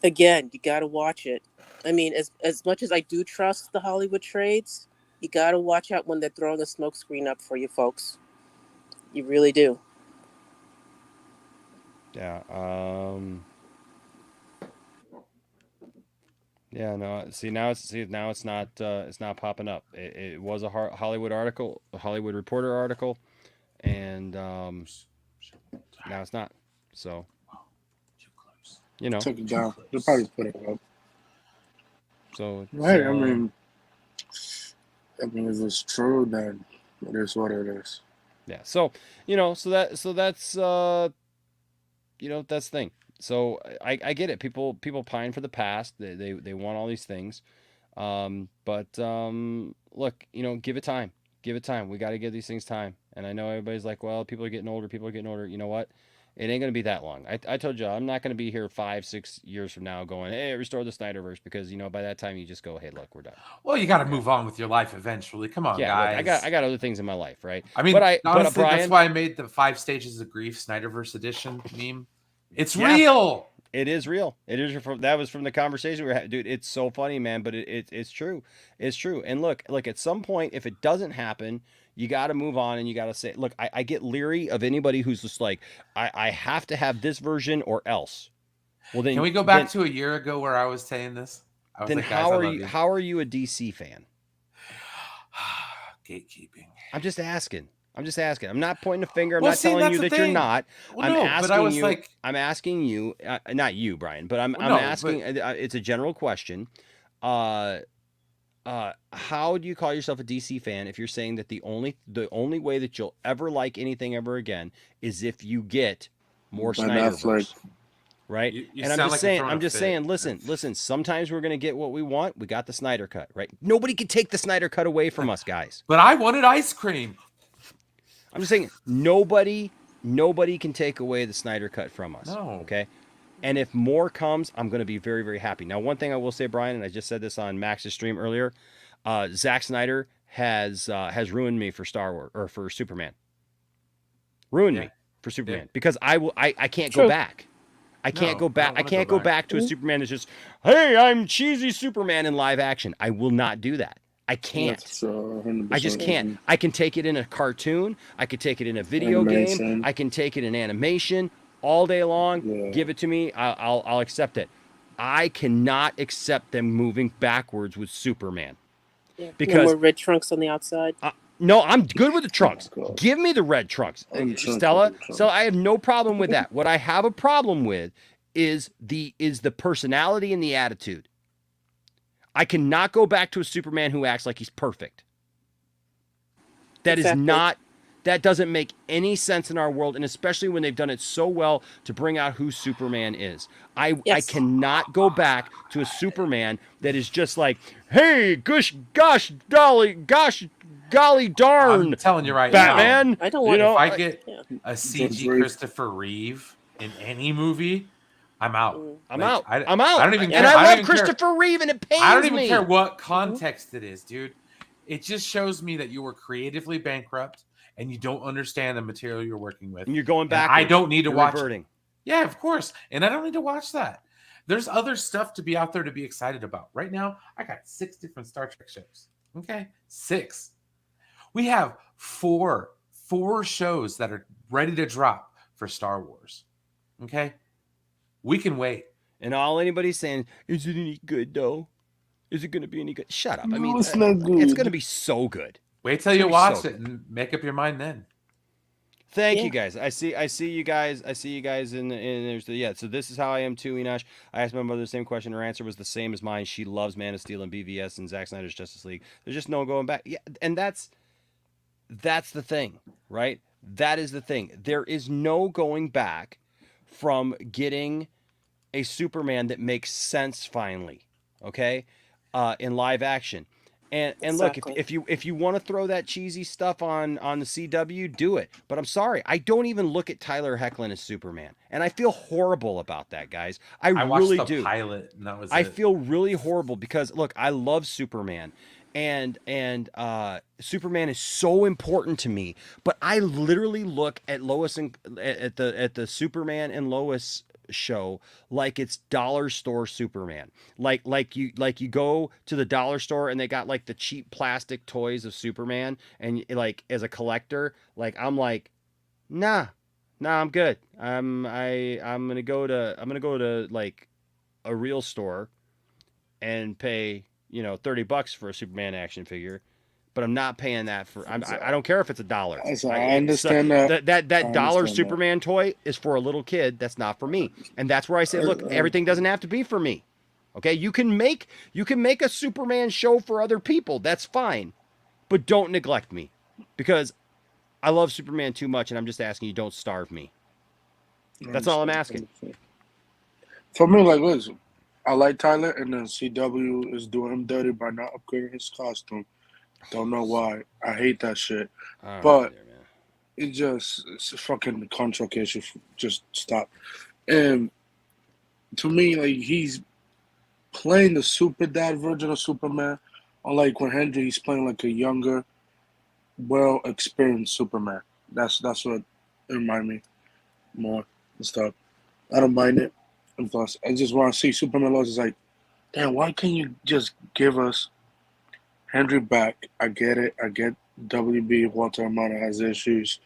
E: again, you got to watch it. I mean, as much as I do trust the Hollywood trades, you got to watch out when they're throwing a smokescreen up for you folks. You really do.
C: Yeah. Yeah. No. Now it's not popping up. It was a Hollywood article, a Hollywood Reporter article, and now it's not. So.
F: Took it down. They'll probably put it up.
C: So.
F: Right. I mean, if it's true, then it is what it is.
C: Yeah. So that's that's the thing. So I get it. People pine for the past. They want all these things. But look, give it time. Give it time. We got to give these things time. And I know everybody's like, well, people are getting older. People are getting older. You know what? It ain't going to be that long. I told you, I'm not going to be here 5-6 years from now going, hey, restore the Snyderverse, because, by that time you just go, hey, look, we're done.
D: Well, you got to move on with your life eventually. Come on,
C: Yeah,
D: guys.
C: look, I got other things in my life, right?
D: I mean,
C: but
D: honestly,
C: Brian,
D: that's why I made the 5 Stages of Grief Snyderverse edition meme. It's real.
C: It is real. It is that was from the conversation we were having. Dude, it's so funny, man, but it's true. It's true. And look, at some point, if it doesn't happen, you got to move on and you got to say, look, I get leery of anybody who's just like, I have to have this version or else. Well, then
D: can we go back to a year ago where I was saying this?
C: Then like, how are you a DC fan?
D: Gatekeeping.
C: I'm just asking. I'm not pointing a finger. I'm not telling you that you're not. I'm asking you. I'm asking you, not you, Brian, but I'm asking. It's a general question. How do you call yourself a DC fan if you're saying that the only way that you'll ever like anything ever again is if you get more Snyderverse? Right? And I'm just saying, listen, sometimes we're going to get what we want. We got the Snyder Cut, right? Nobody can take the Snyder Cut away from us, guys.
D: But I wanted ice cream.
C: I'm just saying, nobody can take away the Snyder Cut from us.
D: No.
C: Okay? And if more comes, I'm going to be very, very happy. Now, one thing I will say, Brian, and I just said this on Max's stream earlier, Zack Snyder has ruined me for Star Wars, or for Superman. Ruined me for Superman. Because I can't go back. I can't go back. I can't go back to a Superman that's just, hey, I'm cheesy Superman in live action. I will not do that. I can't. I just can't. I can take it in a cartoon. I can take it in a video game. I can take it in animation all day long. Yeah. Give it to me. I'll accept it. I cannot accept them moving backwards with Superman.
E: Yeah. Because more red trunks on the outside.
C: No, I'm good with the trunks. Give me the red trunks. Stella, I have no problem with that. What I have a problem with is the personality and the attitude. I cannot go back to a Superman who acts like he's perfect. That doesn't make any sense in our world, and especially when they've done it so well to bring out who Superman is. I cannot go back to a Superman that is just like, hey, golly darn.
D: I'm telling you right
C: Batman.
D: Now.
E: I don't want
D: if I get a CG Christopher Reeve in any movie, I'm out.
C: I'm out.
D: I don't even care.
C: And I love Christopher Reeve, and it pains me.
D: I don't even care what context it is, dude. It just shows me that you were creatively bankrupt and you don't understand the material you're working with.
C: And you're going back.
D: I don't need to watch
C: reverting.
D: Yeah, of course. And I don't need to watch that. There's other stuff to be out there to be excited about. Right now, I got 6 different Star Trek shows. Okay? 6. We have four shows that are ready to drop for Star Wars. Okay? We can wait.
C: And all anybody's saying, is it any good, though? Is it going to be any good? Shut up.
F: No,
C: I mean,
F: it's not good.
C: It's going to be so good.
D: Wait till you watch it and make up your mind then.
C: Thank you guys. I see you guys. In there's so this is how I am too, Enosh. I asked my mother the same question. Her answer was the same as mine. She loves Man of Steel and BVS and Zack Snyder's Justice League. There's just no going back. Yeah, and that's the thing, right? That is the thing. There is no going back from getting a Superman that makes sense finally, okay, in live action. And
E: Exactly.
C: Look, if you want to throw that cheesy stuff on the CW, do it. But I'm sorry, I don't even look at Tyler Hoechlin as Superman, and I feel horrible about that, guys. I really
D: watched the
C: do.
D: Pilot, and that was
C: I feel really horrible because look, I love Superman. And Superman is so important to me, but I literally look at Lois and at the Superman and Lois show like it's dollar store Superman. Like you go to the dollar store and they got like the cheap plastic toys of Superman, and like as a collector, like I'm like, nah, I'm good. I'm gonna go to like a real store and pay $30 for a Superman action figure, but I'm not paying that for. I don't care if it's $1.
F: I understand
C: that dollar Superman toy is for a little kid. That's not for me, and that's where I say, look, everything doesn't have to be for me. Okay, you can make a Superman show for other people. That's fine, but don't neglect me, because I love Superman too much, and I'm just asking you, don't starve me. That's all I'm asking.
F: For me, like, listen, I like Tyler, and then CW is doing him dirty by not upgrading his costume Don't know why. I hate that shit.
C: All
F: But
C: right, there, man.
F: it's a fucking contract issue. Just stop. And to me, like, he's playing the super dad version of Superman. Unlike when Henry, he's playing like a younger, well experienced Superman. That's what it remind me more and stuff. I don't mind it. And plus, I just want to see Superman Lois is like, damn, why can't you just give us Henry back? I get it. I get WB Walter Amado has issues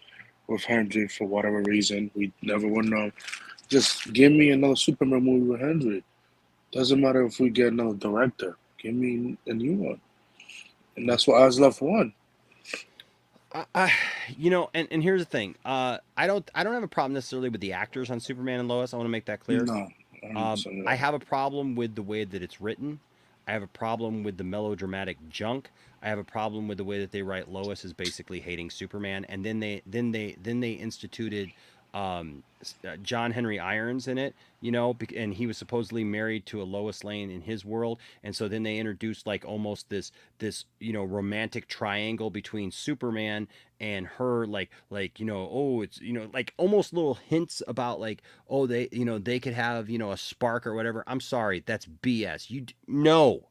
F: with Henry for whatever reason. We never will know. Just give me another Superman movie with Henry. Doesn't matter if we get another director. Give me a new one. And that's what Zaslav won.
C: You know, and here's the thing. I don't have a problem necessarily with the actors on Superman and Lois. I want to make that clear.
F: No.
C: I have a problem with the way that it's written. I have a problem with the melodramatic junk. I have a problem with the way that they write Lois as basically hating Superman, and then they instituted John Henry Irons in it, you know, and he was supposedly married to a Lois Lane in his world, and so then they introduced like almost this you know, romantic triangle between Superman and her, like you know, oh, it's, you know, like almost little hints about like, oh, they, you know, they could have, you know, a spark or whatever. I'm sorry, that's BS. No,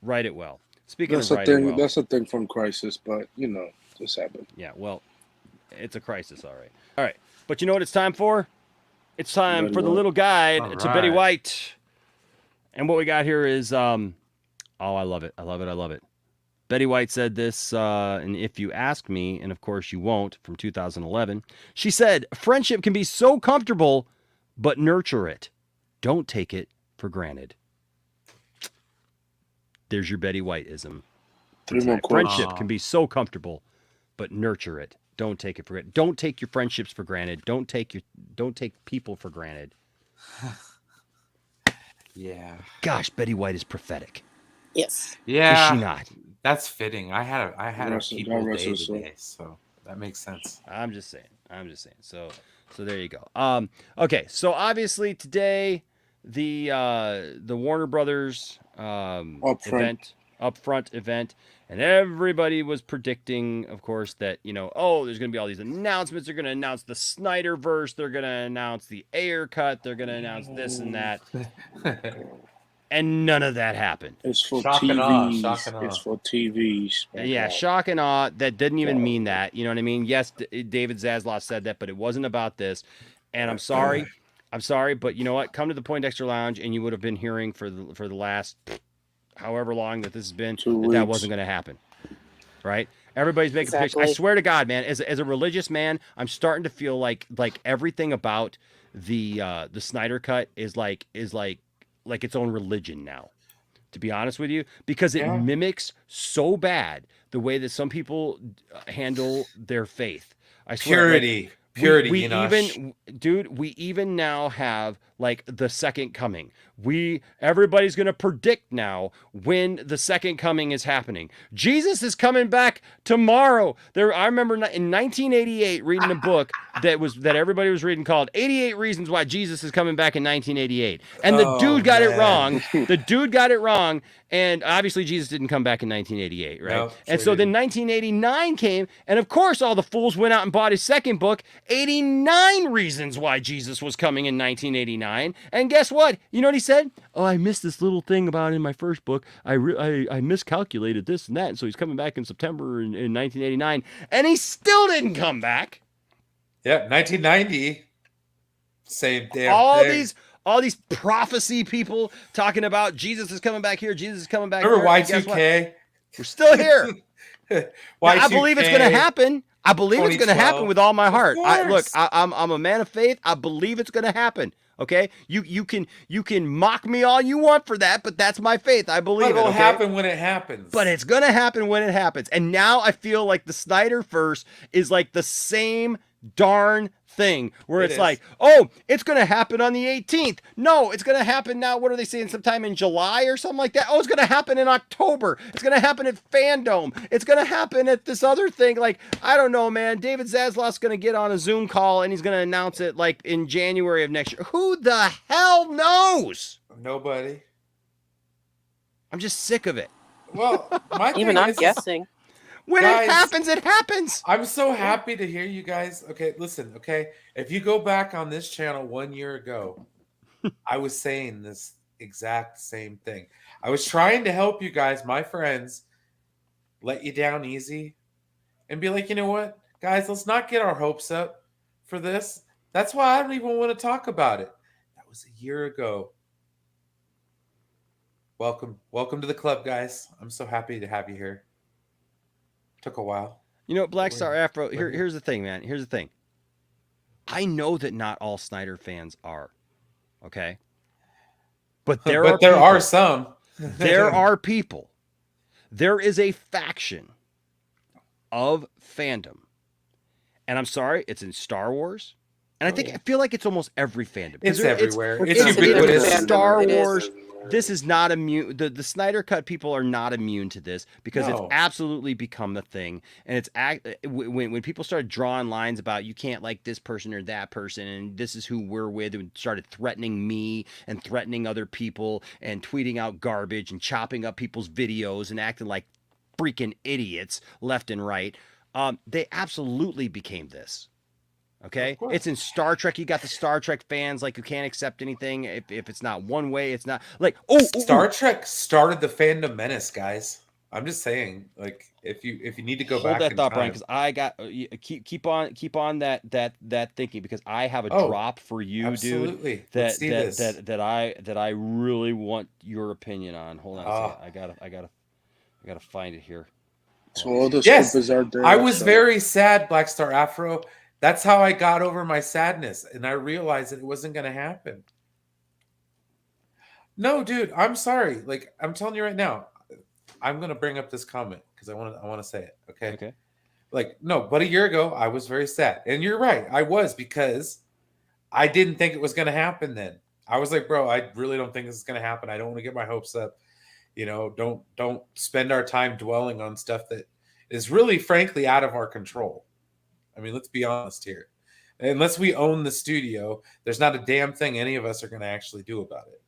C: write it well. Speaking
F: That's
C: of
F: a
C: writing
F: thing.
C: well,
F: That's a thing from Crisis, but you know, this happened.
C: yeah, well, it's a crisis, all right. All right, but you know what it's time for? It's time
F: Betty
C: for the
F: White.
C: little guide
D: All
C: to Betty
D: right.
C: White. And what we got here is, oh, I love it. Betty White said this, and if you ask me, and of course you won't, from 2011, she said, friendship can be so comfortable, but nurture it. Don't take it for granted. There's your Betty White-ism.
F: Three more quotes.
C: Friendship can be so comfortable, but nurture it. Don't take it for granted. Don't take your friendships for granted. Don't take people for granted.
D: Yeah.
C: Gosh, Betty White is prophetic.
E: Yes.
D: Yeah.
C: Is she not?
D: That's fitting. I had a
F: Rest-
D: people
F: God rest
D: day
F: her soul.
D: today, so that makes sense.
C: I'm just saying. So there you go. Okay. So obviously today, the Warner Brothers upfront event, and everybody was predicting, of course, that, you know, oh, there's going to be all these announcements. They're going to announce the SNYDERVERSE. They're going to announce the Ayer cut. They're going to announce this and that. And none of that happened.
F: It's for
D: Shock and awe,
F: TVs.
D: shock and awe.
F: It's for TVs.
C: Yeah, shock and awe. That didn't even mean that. You know what I mean? Yes, David Zaslav said that, but it wasn't about this. And I'm sorry, but you know what? Come to the Poindexter Lounge, and you would have been hearing for the last however long that this has been
F: 2
C: that
F: weeks.
C: wasn't going to happen. Right? Everybody's making pictures. I
E: Exactly.
C: swear to God, man, as a religious man, I'm starting to feel like everything about the Snyder Cut is like its own religion now. To be honest with you, because it mimics so bad the way that some people handle their faith. I swear, like,
D: Purity,
C: we
D: Enosh.
C: we even now have like the second coming. Everybody's going to predict now when the second coming is happening. Jesus is coming back tomorrow. I remember in 1988 reading a book that everybody was reading called 88 Reasons Why Jesus is Coming Back in 1988. And the dude got it wrong. The dude got it wrong. And obviously Jesus didn't come back in 1988, right?
D: No,
C: and
D: sure
C: so then
D: didn't.
C: 1989 came, and of course all the fools went out and bought his second book, 89 Reasons Why Jesus Was Coming in 1989. And guess what? You know what he said? Oh, I missed this little thing about in my first book. I miscalculated this and that, and so he's coming back in September in 1989, and he still didn't come back.
D: Yeah, 1990. Same damn
C: all
D: thing.
C: these prophecy people talking about Jesus is coming back here, Jesus is coming back
D: Remember
C: here. And guess what?
D: Y2K?
C: We're still here. Now, I
D: Y2K,
C: believe it's going to happen. I believe it's going to happen
D: 2012.
C: with all my heart.
D: course.
C: I'm a man of faith. I believe it's going to happen. Okay, you can mock me all you want for that, but that's my faith. I believe
D: It'll
C: it. Okay?
D: happen when it happens.
C: But it's gonna happen when it happens. And now I feel like the SNYDERVERSE is like the same darn thing, where
D: It
C: it's
D: is.
C: like, oh, it's gonna happen on the 18th. No, it's gonna happen now. What are they saying? Sometime in July or something like that. Oh, it's gonna happen in October. It's gonna happen at Fandom. It's gonna happen at this other thing. Like, I don't know, man. David Zaslav's gonna get on a Zoom call and he's gonna announce it like in January of next year. Who the hell knows?
D: Nobody.
C: I'm just sick of it.
D: Well, my
E: Even
D: thing
E: I'm
D: is,
E: guessing.
C: When
D: Guys,
C: it happens, it happens.
D: I'm so happy to hear you guys. Okay, listen, okay? If you go back on this channel 1 year ago, I was saying this exact same thing. I was trying to help you guys, my friends, let you down easy and be like, you know what, guys, let's not get our hopes up for this. That's why I don't even want to talk about it. That was a year ago. Welcome to the club, guys. I'm so happy to have you here. Took a while.
C: You know, Black Star Afro, here's the thing, man. Here's the thing. I know that not all Snyder fans are, okay? But there
D: are some.
C: There are people. There is a faction of fandom. And I'm sorry, it's in Star Wars. And I feel like it's almost every fandom.
D: It's everywhere. It's
E: It's
D: ubiquitous.
C: Star
E: It is.
C: Wars. This is not immune. The Snyder Cut people are not immune to this because it's absolutely become the thing. And it's when people started drawing lines about you can't like this person or that person, and this is who we're with, and started threatening me and threatening other people and tweeting out garbage and chopping up people's videos and acting like freaking idiots left and right. They absolutely became this. Okay, it's in Star Trek. You got the Star Trek fans like who can't accept anything if it's not one way. It's not like
D: Star Trek started the fandom menace, guys. I'm just saying, like if you need to go
C: hold
D: back
C: that
D: in
C: thought,
D: time.
C: Brian, because I got keep on that thinking because I have a drop for you,
D: absolutely.
C: dude.
D: Let's see this.
C: That I really want your opinion on. Hold on a second. I gotta find it here.
F: So all the
D: Yes,
F: scoopers out there.
D: I was very sad, Black Star Afro. That's how I got over my sadness, and I realized that it wasn't going to happen. No, dude, I'm sorry. Like I'm telling you right now, I'm going to bring up this comment because I want to say it. Okay.
C: Okay.
D: Like no, but a year ago I was very sad, and you're right, I was because I didn't think it was going to happen. Then I was like, bro, I really don't think this is going to happen. I don't want to get my hopes up. You know, don't spend our time dwelling on stuff that is really, frankly, out of our control. I mean, let's be honest here. Unless we own the studio, there's not a damn thing any of us are going to actually do about it.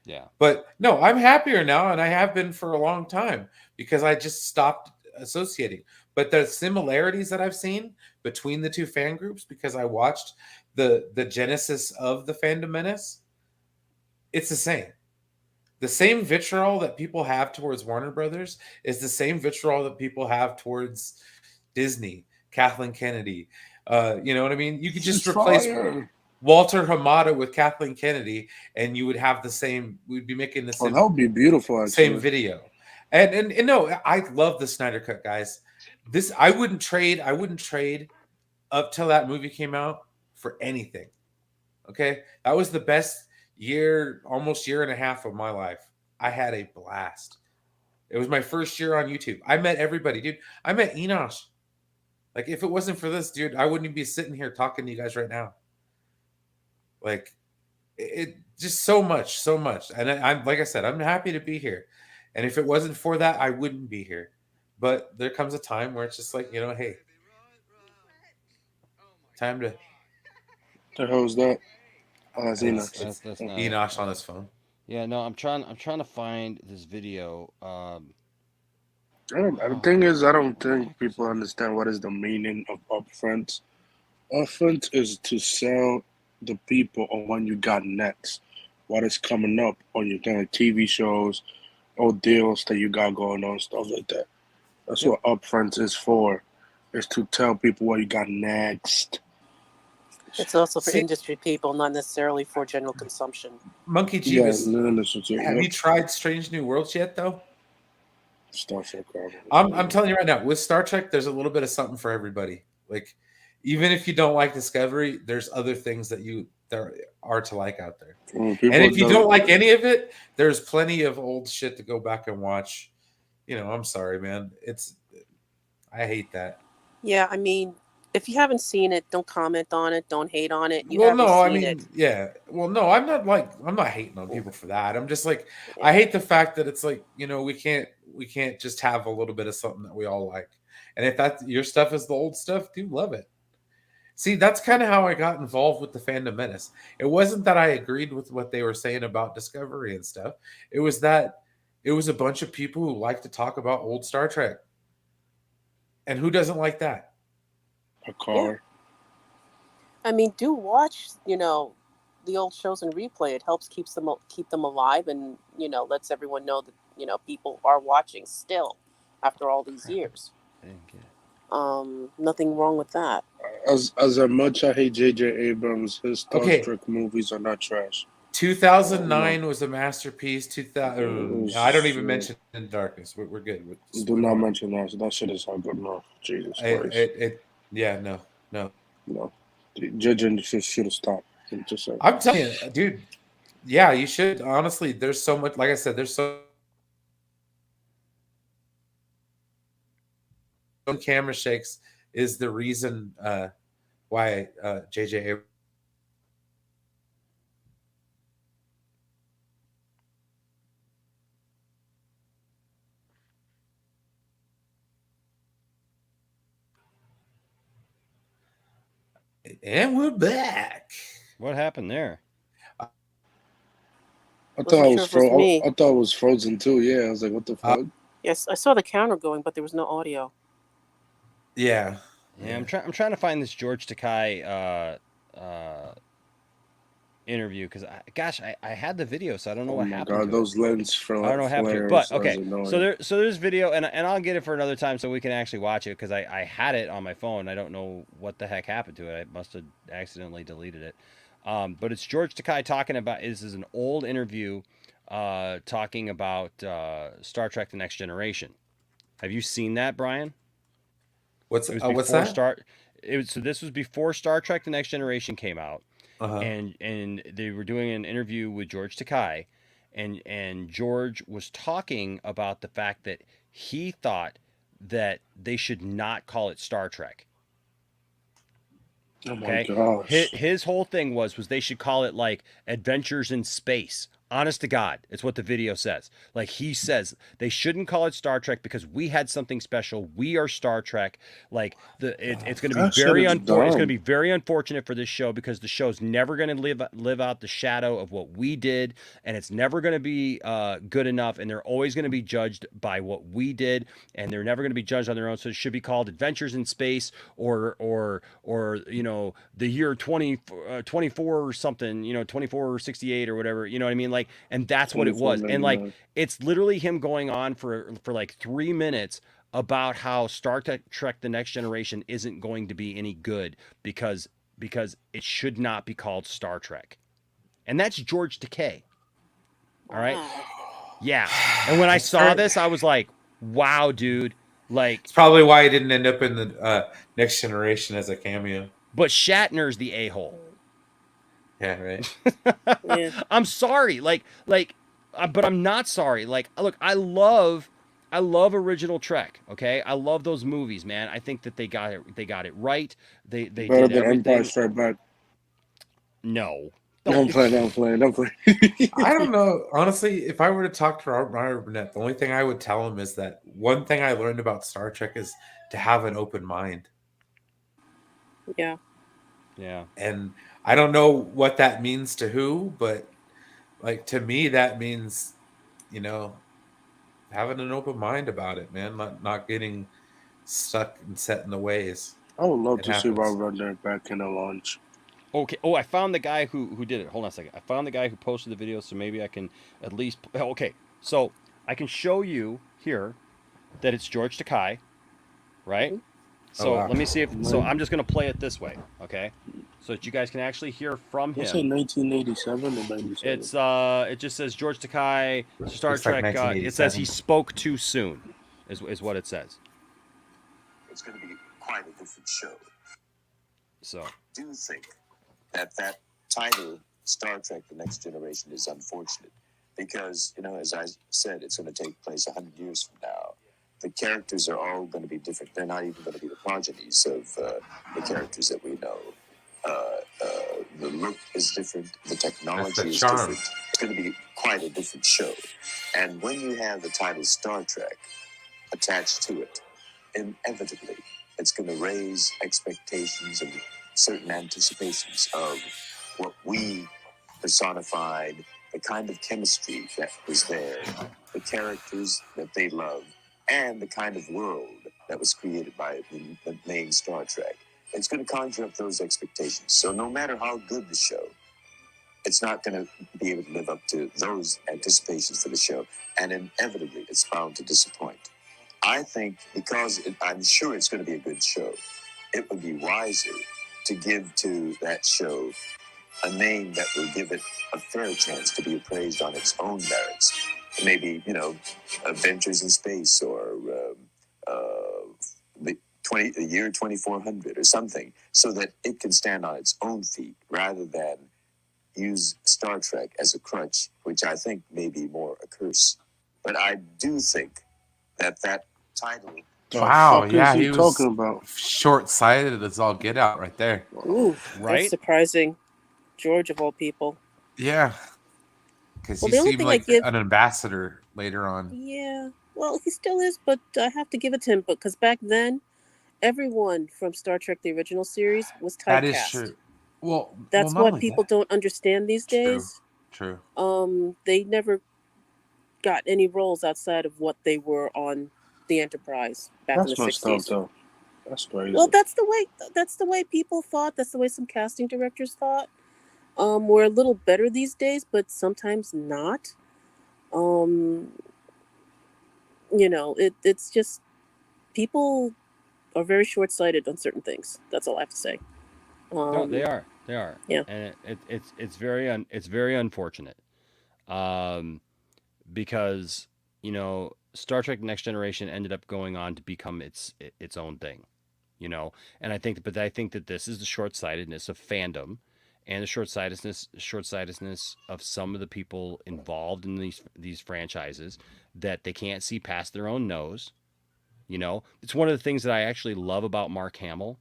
C: Yeah.
D: But no, I'm happier now, and I have been for a long time because I just stopped associating. But the similarities that I've seen between the two fan groups, because I watched the genesis of the fandom menace, it's the same. The same vitriol that people have towards Warner Brothers is the same vitriol that people have towards Disney, Kathleen Kennedy. You know what I mean? You could just replace Walter Hamada with Kathleen Kennedy, and you would have the same. We'd be making the same.
F: Oh, that would be beautiful. Actually.
D: Same video. And no, I love the Snyder Cut, guys. This I wouldn't trade up till that movie came out for anything. Okay, that was the best almost year and a half of my life. I had a blast. It was my first year on YouTube. I met everybody, dude. I met Enosh. Like, if it wasn't for this, dude, I wouldn't be sitting here talking to you guys right now. Like, it just so much. And I'm like I said, I'm happy to be here. And if it wasn't for that, I wouldn't be here. But there comes a time where it's just like, you know, hey, time to.
F: The hell's that? Oh, that's Enosh.
C: That's not
D: Enosh on his phone.
C: Yeah, no, I'm trying to find this video.
F: The thing is, I don't think people understand what is the meaning of upfront. Upfront is to sell the people on when you got next, what is coming up on your thing, like TV shows or deals that you got going on, stuff like that. That's what upfront is for. Is to tell people what you got next.
E: It's also for industry people, not necessarily for general consumption.
D: Monkey Jeebus.
F: Yeah,
D: have you tried Strange New Worlds yet, though?
F: Star Trek.
D: I'm telling you right now, with Star Trek, there's a little bit of something for everybody. Like, even if you don't like Discovery, there's other things that there are to like out there. And if you don't like any of it, there's plenty of old shit to go back and watch. You know, I'm sorry, man. I hate that.
E: Yeah, I mean, if you haven't seen it, don't comment on it. Don't hate on it.
D: Yeah. Well, no, I'm not hating on people for that. I'm just like, I hate the fact that it's like, you know, we can't just have a little bit of something that we all like. And if your stuff is the old stuff, do love it. See, that's kind of how I got involved with the Fandom Menace. It wasn't that I agreed with what they were saying about Discovery and stuff. It was that It was a bunch of people who like to talk about old Star Trek. And who doesn't like that?
F: A car.
E: I mean, do watch, the old shows and replay. It helps keep them alive, and lets everyone know that people are watching still after all these years.
C: I didn't get it.
E: Nothing wrong with that.
F: As much I hate J.J. Abrams, his Star Trek movies are not trash.
D: 2009 was a masterpiece. 2000. I don't even mention In Darkness. We're good.
F: Do not mention that. That shit is not good enough. Jesus Christ.
D: No.
F: JJ should have stopped. Just saying.
D: I'm telling you, dude. Yeah, you should. Honestly, there's so much. Like I said, there's so camera shakes is the reason why JJ Abrams. And we're back.
C: What happened there?
F: I thought it was frozen too. Yeah, I was like, what the fuck?
E: Yes, I saw the counter going, but there was no audio.
C: Yeah. I'm trying to find this George Takei interview because I had the video, so I don't know what happened.
F: God, those lens flares.
C: I don't know what happened to it, but okay. So there's video, and I'll get it for another time so we can actually watch it because I had it on my phone. I don't know what the heck happened to it. I must have accidentally deleted it. But it's George Takei talking about. This is an old interview, talking about Star Trek: The Next Generation. Have you seen that, Brian?
D: What's that?
C: So this was before Star Trek: The Next Generation came out.
D: Uh-huh.
C: And they were doing an interview with George Takei, and George was talking about the fact that he thought that they should not call it Star Trek.
F: Oh my gosh.
C: His whole thing was they should call it like Adventures in Space. Honest to God, it's what the video says. Like he says, they shouldn't call it Star Trek because we had something special. We are Star Trek. Like it's going to be very unfortunate. It's going to be very unfortunate for this show because the show's never going to live out the shadow of what we did, and it's never going to be good enough. And they're always going to be judged by what we did, and they're never going to be judged on their own. So it should be called Adventures in Space or the year 2024 or something. 2468 or whatever. You know what I mean? Like. And that's what it was. And like, it's literally him going on for like 3 minutes about how Star Trek: The Next Generation isn't going to be any good because it should not be called Star Trek. And that's George Takei. All right. Yeah. And when I saw this, I was like, wow, dude. Like,
D: it's probably why he didn't end up in the Next Generation as a cameo.
C: But Shatner's the a-hole.
D: Yeah, right.
E: Yeah.
C: I'm sorry, but I'm not sorry. Like, look, I love original Trek. Okay, I love those movies, man. I think that they got it right. They
F: better
C: did
F: than
C: everything.
F: Empire Strikes Back.
C: No.
F: Don't play.
D: I don't know. Honestly, if I were to talk to Robert Burnett, the only thing I would tell him is that one thing I learned about Star Trek is to have an open mind.
E: Yeah.
C: Yeah.
D: And I don't know what that means to who, but like to me, that means, having an open mind about it, man. Not getting stuck and set in the ways.
F: I would love to see Robert Burnett back in a launch.
C: Okay. Oh, I found the guy who did it. Hold on a second. I found the guy who posted the video, so maybe I can at least. Okay. So I can show you here that it's George Takei, right? So let me see if. So I'm just gonna play it this way, okay? So that you guys can actually hear from him.
F: It's in 1987 or 97.
C: It's it just says George Takei, Star Trek. It says he spoke too soon, is what it says.
G: It's going to be quite a different show.
C: So.
G: I do think that title, Star Trek: The Next Generation, is unfortunate because as I said, it's going to take place 100 years from now. The characters are all going to be different. They're not even going to be the progenies of the characters that we know. The look is different. The technology is different. It's going to be quite a different show. And when you have the title Star Trek attached to it, inevitably, it's going to raise expectations and certain anticipations of what we personified the kind of chemistry that was there, the characters that they love, and the kind of world that was created by the main Star Trek. It's going to conjure up those expectations. So no matter how good the show, it's not going to be able to live up to those anticipations for the show. And inevitably, it's bound to disappoint. I think because I'm sure it's going to be a good show, it would be wiser to give to that show a name that will give it a fair chance to be appraised on its own merits. Maybe, Adventures in Space or the year 2400 or something, so that it can stand on its own feet rather than use Star Trek as a crutch, which I think may be more a curse. But I do think that title...
D: Wow, yeah, he was
F: talking about
D: short-sighted as all get out right there.
E: Ooh,
C: Right?
E: that's surprising. George of all people.
D: Yeah, because
E: Well,
D: he
E: the only
D: seemed
E: thing
D: like
E: I give-
D: an ambassador later on.
E: Yeah, well, he still is, but I have to give it to him because back then, everyone from Star Trek the original series was typecast.
D: That is true. Well,
E: That's
D: not
E: what
D: only
E: people
D: that.
E: don't understand these days.
D: True.
E: They never got any roles outside of what they were on the Enterprise back in
F: that's
E: the
F: messed up,
E: 60s.
F: though. That's crazy.
E: Well, that's the way people thought. That's the way some casting directors thought. We're a little better these days, but sometimes not. It's just people are very short-sighted on certain things. That's all I have to say.
C: No, they are.
E: Yeah.
C: And it's very unfortunate. Because Star Trek Next Generation ended up going on to become its own thing, and I think that this is the short-sightedness of fandom and the short-sightedness of some of the people involved in these franchises, that they can't see past their own nose. It's one of the things that I actually love about Mark Hamill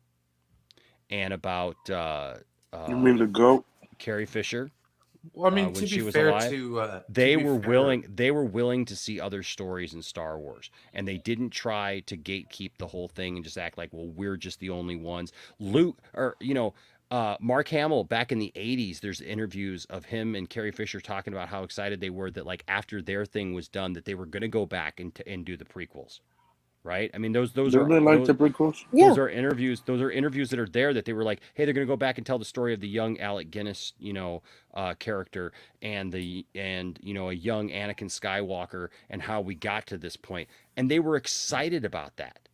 C: and about
F: you mean the GOAT?
C: Carrie Fisher.
D: Well, I mean,
C: when
D: to
C: she
D: be
C: was
D: fair
C: alive,
D: to
C: they
D: to be
C: were
D: fair-
C: willing to see other stories in Star Wars, and they didn't try to gatekeep the whole thing and just act like, well, we're just the only ones. Mark Hamill back in the 80s, there's interviews of him and Carrie Fisher talking about how excited they were that, like, after their thing was done, that they were going to go back and do the prequels. Right? I mean, those
F: Didn't
C: are
F: they like the prequels?
E: Yeah.
C: those are interviews. Those are interviews that are there that they were like, hey, they're going to go back and tell the story of the young Alec Guinness, character and a young Anakin Skywalker and how we got to this point. And they were excited about that.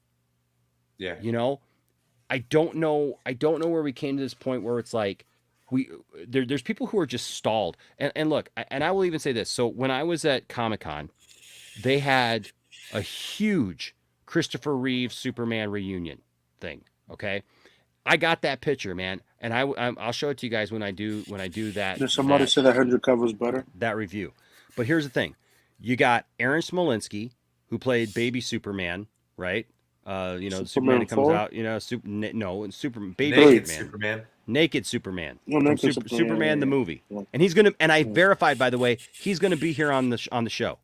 D: Yeah.
C: I don't know where we came to this point where it's like there's people who are just stalled. And look, and I will even say this. So when I was at Comic-Con, they had a huge Christopher Reeve Superman reunion thing. Okay, I got that picture, man, and I'll show it to you guys when I do that.
F: Did somebody say that Henry Cavill's better?
C: That review? But here's the thing: you got Aaron Smolinski, who played Baby Superman, right? The Superman that comes
F: 4?
C: out, Baby
D: Naked
C: Superman. Naked Superman.
F: No,
C: From
F: Naked Superman,
C: Superman the
F: yeah.
C: movie.
F: Yeah.
C: And I verified, by the way, he's gonna be here on the show.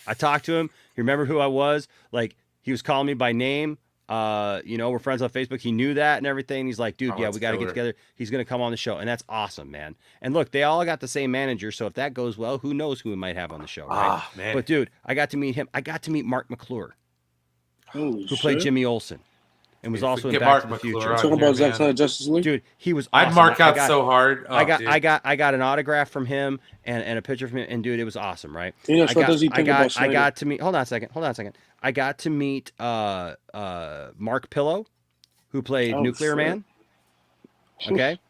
C: I talked to him. He remembered who I was. Like, he was calling me by name. We're friends on Facebook. He knew that and everything. He's like, dude,
D: that's
C: we got to get
D: killer.
C: together. He's going to come on the show. And that's awesome, man. And look, they all got the same manager. So if that goes well, who knows who we might have on the show, right?
D: Ah, man.
C: But dude, I got to meet him. I got to meet Mark McClure,
F: Holy
C: who played
F: shit.
C: Jimmy Olsen and was
D: Hey,
C: also in
D: get
C: Back
D: Mark
C: to the
D: McClure
C: Future.
D: on.
F: Talking
D: here,
F: about Zack
D: man.
F: Snyder Justice League?
C: Dude, he was awesome.
D: I'd mark out
C: got-
D: so hard. Oh,
C: I got
D: dude.
C: I got an autograph from him and a picture from him, and dude, it was awesome, right?
F: Yeah, so
C: I got,
F: does he think about
C: I
F: Snyder?
C: got to meet. Hold on a second. I got to meet Mark Pillow, who played
F: Oh,
C: Nuclear
F: shit.
C: Man. Okay,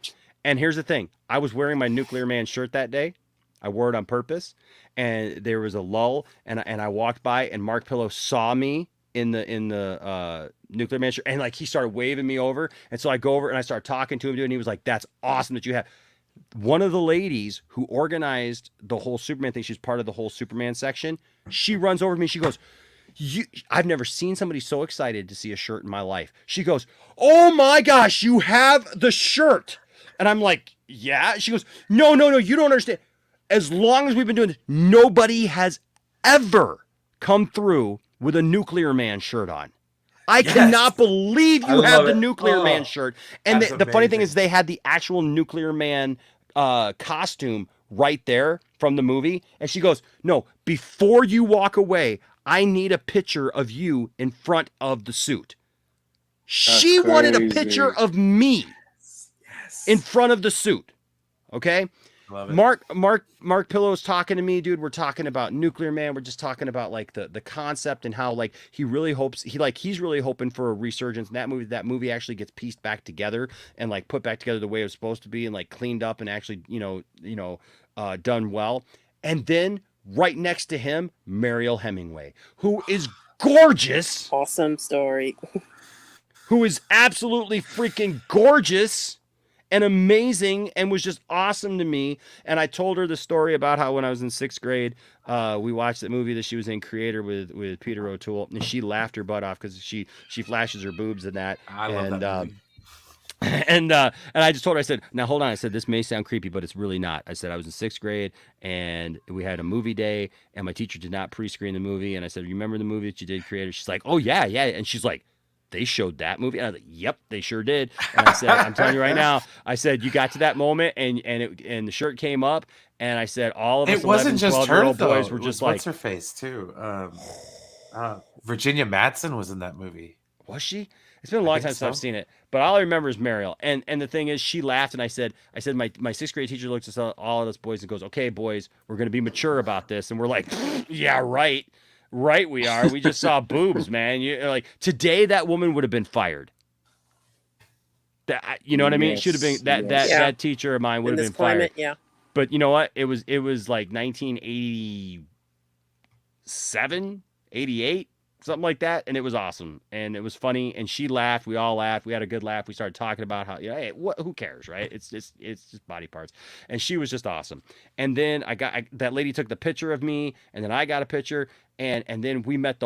C: and here's the thing: I was wearing my Nuclear Man shirt that day. I wore it on purpose, and there was a lull, and I walked by, and Mark Pillow saw me in the Nuclear Man shirt, and like he started waving me over, and so I go over and I start talking to him, dude, and he was like, "That's awesome that you have." One of the ladies who organized the whole Superman thing, she's part of the whole Superman section. She runs over to me. She goes, I've never seen somebody so excited to see a shirt in my life. She goes, oh my gosh, you have the shirt. And I'm like, yeah. She goes, no, you don't understand. As long as we've been doing this, nobody has ever come through with a Nuclear Man shirt on. I cannot believe
D: I
C: you have
D: love
C: the
D: it.
C: Nuclear Man shirt. And
D: that's
C: the funny thing
D: amazing.
C: is they had the actual Nuclear Man costume right there from the movie, and she goes, "No, before you walk away, I need a picture of you in front of the suit." She wanted a picture of me in front of the suit. Okay.
D: Love it.
C: Mark Pillow's talking to me, dude. We're talking about Nuclear Man. We're just talking about like the concept and how like he really hopes he's really hoping for a resurgence. And that movie actually gets pieced back together and like put back together the way it was supposed to be and like cleaned up and actually, done well. And then right next to him, Mariel Hemingway, who is gorgeous.
E: Awesome story.
C: Who is absolutely freaking gorgeous and amazing and was just awesome to me. And I told her the story about how when I was in 6th grade, we watched that movie that she was in, Creator, with Peter O'Toole, and she laughed her butt off because she flashes her boobs in that.
D: I love that movie.
C: And I just told her, I said, now hold on. I said, this may sound creepy, but it's really not. I said, I was in 6th grade and we had a movie day and my teacher did not pre-screen the movie. And I said, you remember the movie that you did, Creator? She's like, oh yeah. And she's like, they showed that movie? And I was like, yep, they sure did. And I said, I'm telling you right now, I said, you got to that moment and the shirt came up and I said, all of us
D: It wasn't
C: 11,
D: just her,
C: 12-year-old
D: though.
C: boys were
D: It
C: just
D: was
C: like,
D: what's her face too. Virginia Madsen was in that movie.
C: was she? It's been a long time since I've seen it, but all I remember is Mariel. And the thing is, she laughed, and I said, my 6th grade teacher looks at all of us boys and goes, okay, boys, we're going to be mature about this. And we're like, yeah, right. Right, we are. We just saw boobs, man. You're like, today that woman would have been fired. That, you know what I mean? It should have been that teacher of mine would have been fired.
E: Yeah.
C: But you know what? It was like 1987, 88. Something like that, and it was awesome, and it was funny, and she laughed. We all laughed. We had a good laugh. We started talking about how, hey, who cares, right? It's just body parts, and she was just awesome. And then that lady took the picture of me, and then I got a picture, and then we met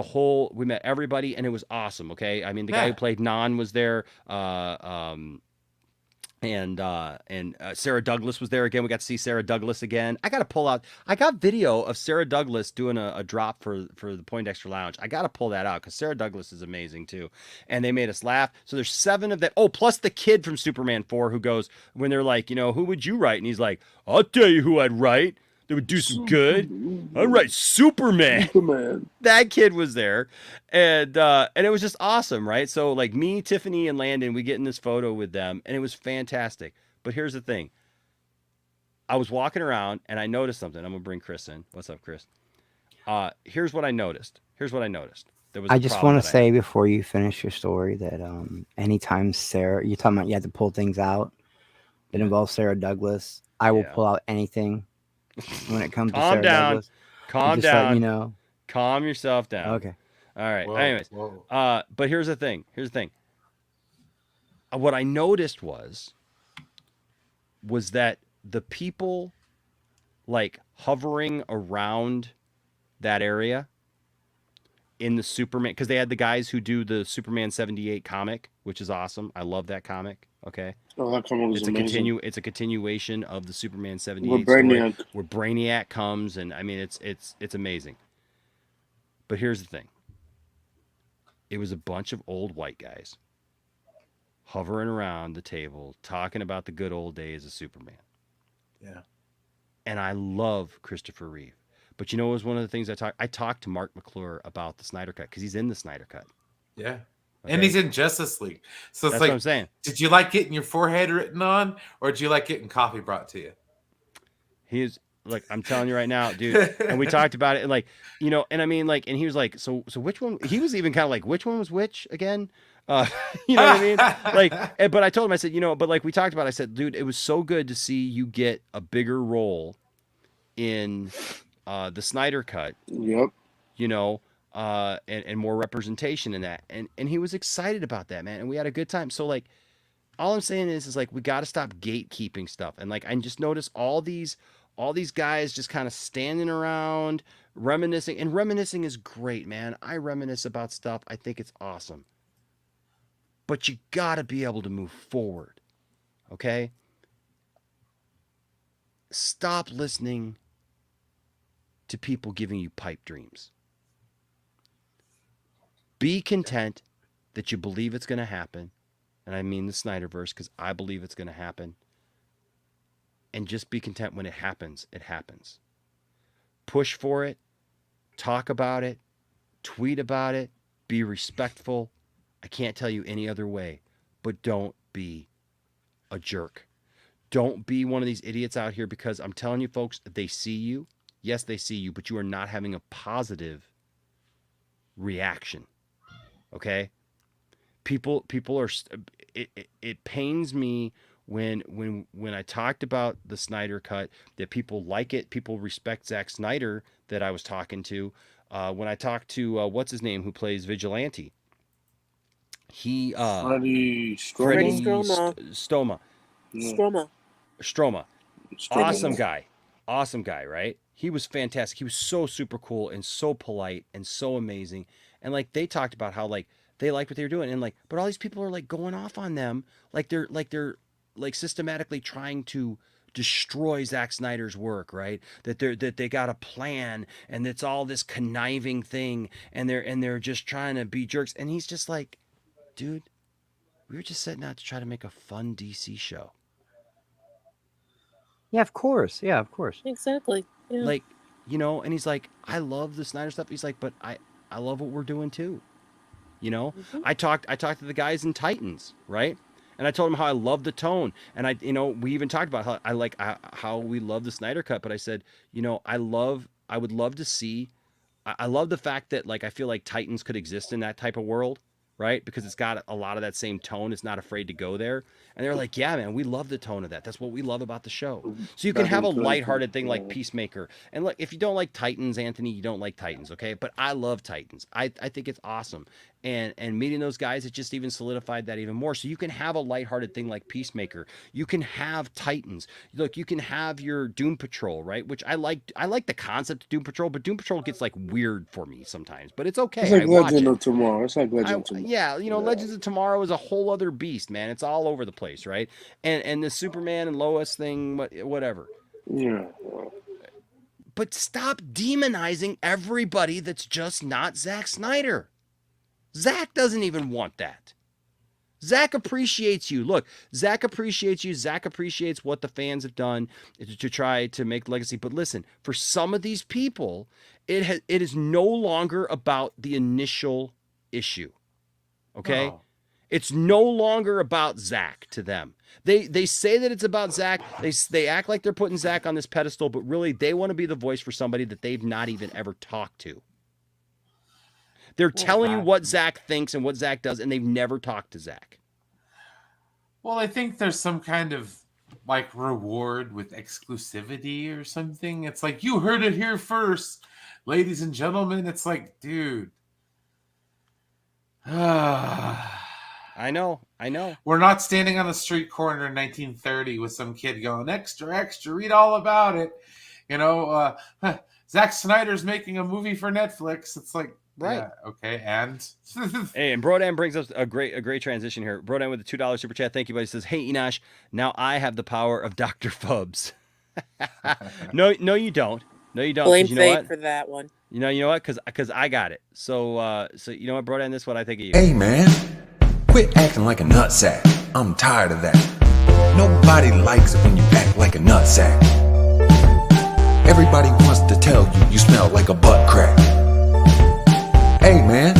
C: everybody, and it was awesome. Okay, I mean the guy who played Nan was there. And Sarah Douglas was there again. We got to see Sarah Douglas again. I got video of Sarah Douglas doing a drop for the Poindexter Lounge. I got to pull that out because Sarah Douglas is amazing too. And they made us laugh. So there's 7 of them. Oh, plus the kid from Superman 4 who goes, when they're like, who would you write? And he's like, I'll tell you who I'd write. That would do some good. I'd write Superman. That kid was there. And it was just awesome, right? So like me, Tiffany, and Landon, we get in this photo with them, and it was fantastic. But here's the thing. I was walking around, and I noticed something. I'm going to bring Chris in. What's up, Chris? Here's what I noticed. There was
H: I just want to say before you finish your story that anytime Sarah, you're talking about you have to pull things out that involves Sarah Douglas, I will pull out anything. When it comes to Sarah Douglas,
C: calm down.
H: Let
C: Calm yourself down.
H: Okay.
C: All right.
D: Whoa,
C: Anyways,
D: whoa.
C: But here's the thing. What I noticed was that the people like hovering around that area in the Superman, because they had the guys who do the Superman 78 comic, which is awesome. I love that comic. Okay.
F: Oh, that comic was amazing.
C: It's a continuation of the Superman 78 story where Brainiac comes, and I mean it's amazing. But here's the thing. It was a bunch of old white guys hovering around the table talking about the good old days of Superman.
D: Yeah.
C: And I love Christopher Reeve. But it was one of the things I talked to Mark McClure about the Snyder Cut because he's in the Snyder Cut.
D: Yeah.
C: Okay.
D: And he's in Justice League. So it's
C: That's
D: like,
C: what I'm saying.
D: Did you like getting your forehead written on, or did you like getting coffee brought to you?
C: He's like, I'm telling you right now, dude. And we talked about it, and like, and I mean, like, and he was like, so which one? He was even kind of like, which one was which again? You know what I mean? Like, but I told him, I said, but like we talked about, I said, dude, it was so good to see you get a bigger role in the Snyder Cut.
F: Yep.
C: And more representation in that. And he was excited about that, man. And we had a good time. So like, all I'm saying is like, we got to stop gatekeeping stuff. And like, I just noticed all these guys just kind of standing around reminiscing, and reminiscing is great, man. I reminisce about stuff. I think it's awesome, but you got to be able to move forward. Okay. Stop listening to people giving you pipe dreams. Be content that you believe it's going to happen. And I mean the Snyderverse, because I believe it's going to happen. And just be content when it happens, it happens. push for it, talk about it, tweet about it, be respectful. I can't tell you any other way, but don't be a jerk. Don't be one of these idiots out here, because I'm telling you, folks, they see you. Yes, they see you, but you are not having a positive reaction. Okay? People are. It pains me when I talked about the Snyder Cut, that people like it, people respect Zack Snyder that I was talking to. When I talked to what's his name, who plays Vigilante, he
F: Freddie
E: Freddie
F: Stroma.
E: Stroma.
C: Stroma.
E: Stroma.
C: Awesome guy, right? He was fantastic. He was so super cool and so polite and so amazing. And like they talked about how like they liked what they were doing, and like, but all these people are like going off on them, like they're systematically trying to destroy Zack Snyder's work, right? That they got a plan, and it's all this conniving thing, and they're just trying to be jerks. And he's just like, dude, we were just setting out to try to make a fun DC show.
H: Yeah, of course. Yeah, of course.
E: Exactly. Yeah.
C: Like, you know, and he's like, I love the Snyder stuff. He's like, but I love what we're doing too. You know, I talked to the guys in Titans, right? And I told them how I love the tone. And we even talked about how I like how we love the Snyder Cut. But I said, you know, I would love to see, I love the fact that like, I feel like Titans could exist in that type of world, right? Because it's got a lot of that same tone. It's not afraid to go there. And they're like, yeah, man, we love the tone of that. That's what we love about the show. So you can have a lighthearted thing like Peacemaker. And look, if you don't like Titans, Anthony, you don't like Titans, okay? But I love Titans. I think it's awesome. And meeting those guys, it just even solidified that even more. So you can have a lighthearted thing like Peacemaker. You can have Titans. Look, you can have your Doom Patrol, right? Which I like the concept of Doom Patrol, but Doom Patrol gets like weird for me sometimes. But it's okay.
F: It's like Legend of Tomorrow. It's like Legend of Tomorrow.
C: Yeah, you know, Legends of Tomorrow is a whole other beast, man. It's all over the place, right? And the Superman and Lois thing, whatever.
F: Yeah.
C: But stop demonizing everybody that's just not Zack Snyder. Zack doesn't even want that. Zack appreciates you. Look, Zack appreciates you. Zack appreciates what the fans have done to try to make legacy. But listen, for some of these people, it is no longer about the initial issue. Okay? Oh. It's no longer about Zack to them. They say that it's about Zack. They act like they're putting Zack on this pedestal, but really they want to be the voice for somebody that they've not even ever talked to. They're telling you what Zack thinks and what Zack does, and they've never talked to Zack.
D: Well, I think there's some kind of like reward with exclusivity or something. It's like, you heard it here first, ladies and gentlemen. It's like, dude.
C: I know.
D: We're not standing on the street corner in 1930 with some kid going, extra, extra, read all about it. You know, Zack Snyder's making a movie for Netflix. It's like, right. Yeah, okay, and
C: hey, and Brodan brings us a great transition here. Brodan with a $2 super chat. Thank you, buddy. Says, hey Enosh, now I have the power of Dr. Phubs. No, you don't. No, you don't.
E: Blame
C: you know
E: Fate
C: what?
E: for that one.
C: You know what? Because I got it. So you know what, Brodan, this is what I think of you.
I: Hey man, quit acting like a nutsack. I'm tired of that. Nobody likes it when you act like a nutsack. Everybody wants to tell you smell like a butt crack. Hey man,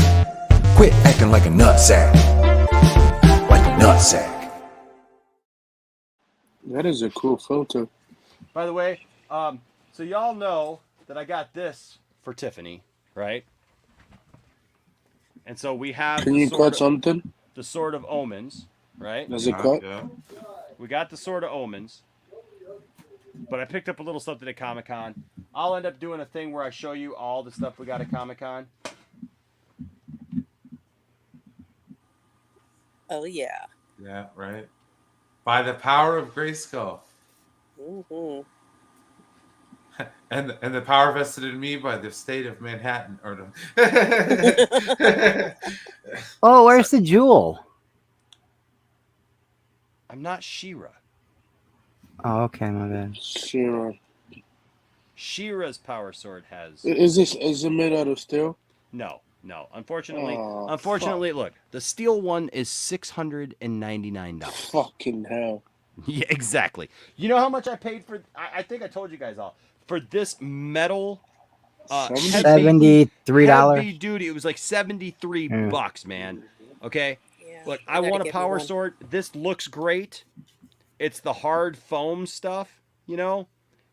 I: quit acting like a nutsack. Like a nutsack.
F: That is a cool photo.
C: By the way, so y'all know that I got this for Tiffany, right? And so we have.
F: Can you cut something?
C: The Sword of Omens, right?
F: Does it cut?
D: Yeah.
C: We got the Sword of Omens, but I picked up a little something at Comic-Con. I'll end up doing a thing where I show you all the stuff we got at Comic-Con.
E: Oh yeah.
D: Yeah, right. By the power of Grayskull.
E: Mm-hmm.
D: And the power vested in me by the state of Manhattan. Or no.
H: Oh, where's the jewel?
C: I'm not She-Ra.
H: Oh, okay, my bad.
F: Sure.
C: She-Ra's power sword has.
F: Is it made out of steel?
C: No. Unfortunately,
F: fuck.
C: Look, the steel one is $699.
F: Fucking hell.
C: Yeah, exactly. You know how much I paid for? I think I told you guys all for this metal
H: $73.
C: Heavy duty. It was like 73 bucks, man. Okay.
E: Yeah,
C: Look,
E: you
C: I
E: gotta
C: want a
E: get me
C: power
E: one.
C: sword. This looks great. It's the hard foam stuff, you know,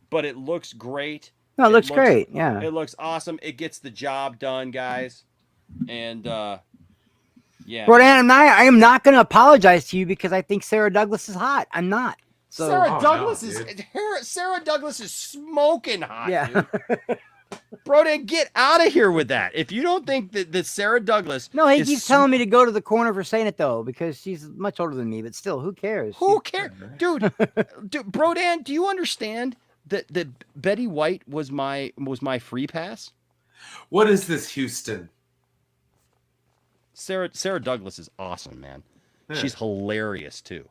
C: but it looks great.
H: No, it looks great. Yeah.
C: It looks awesome. It gets the job done, guys. And yeah.
H: Jordan, I am not going to apologize to you because I think Sarah Douglas is hot. I'm not. So,
C: Sarah Douglas is smoking hot,
H: yeah.
C: dude. Bro, then get out of here with that. If you don't think that Sarah Douglas
H: No, he keeps telling me to go to the corner for saying it though, because she's much older than me, but still, who cares?
C: Who cares? Dude, Bro Dan, do you understand that Betty White was my free pass?
D: What is this, Houston?
C: Sarah Douglas is awesome, man. Yeah. She's hilarious too.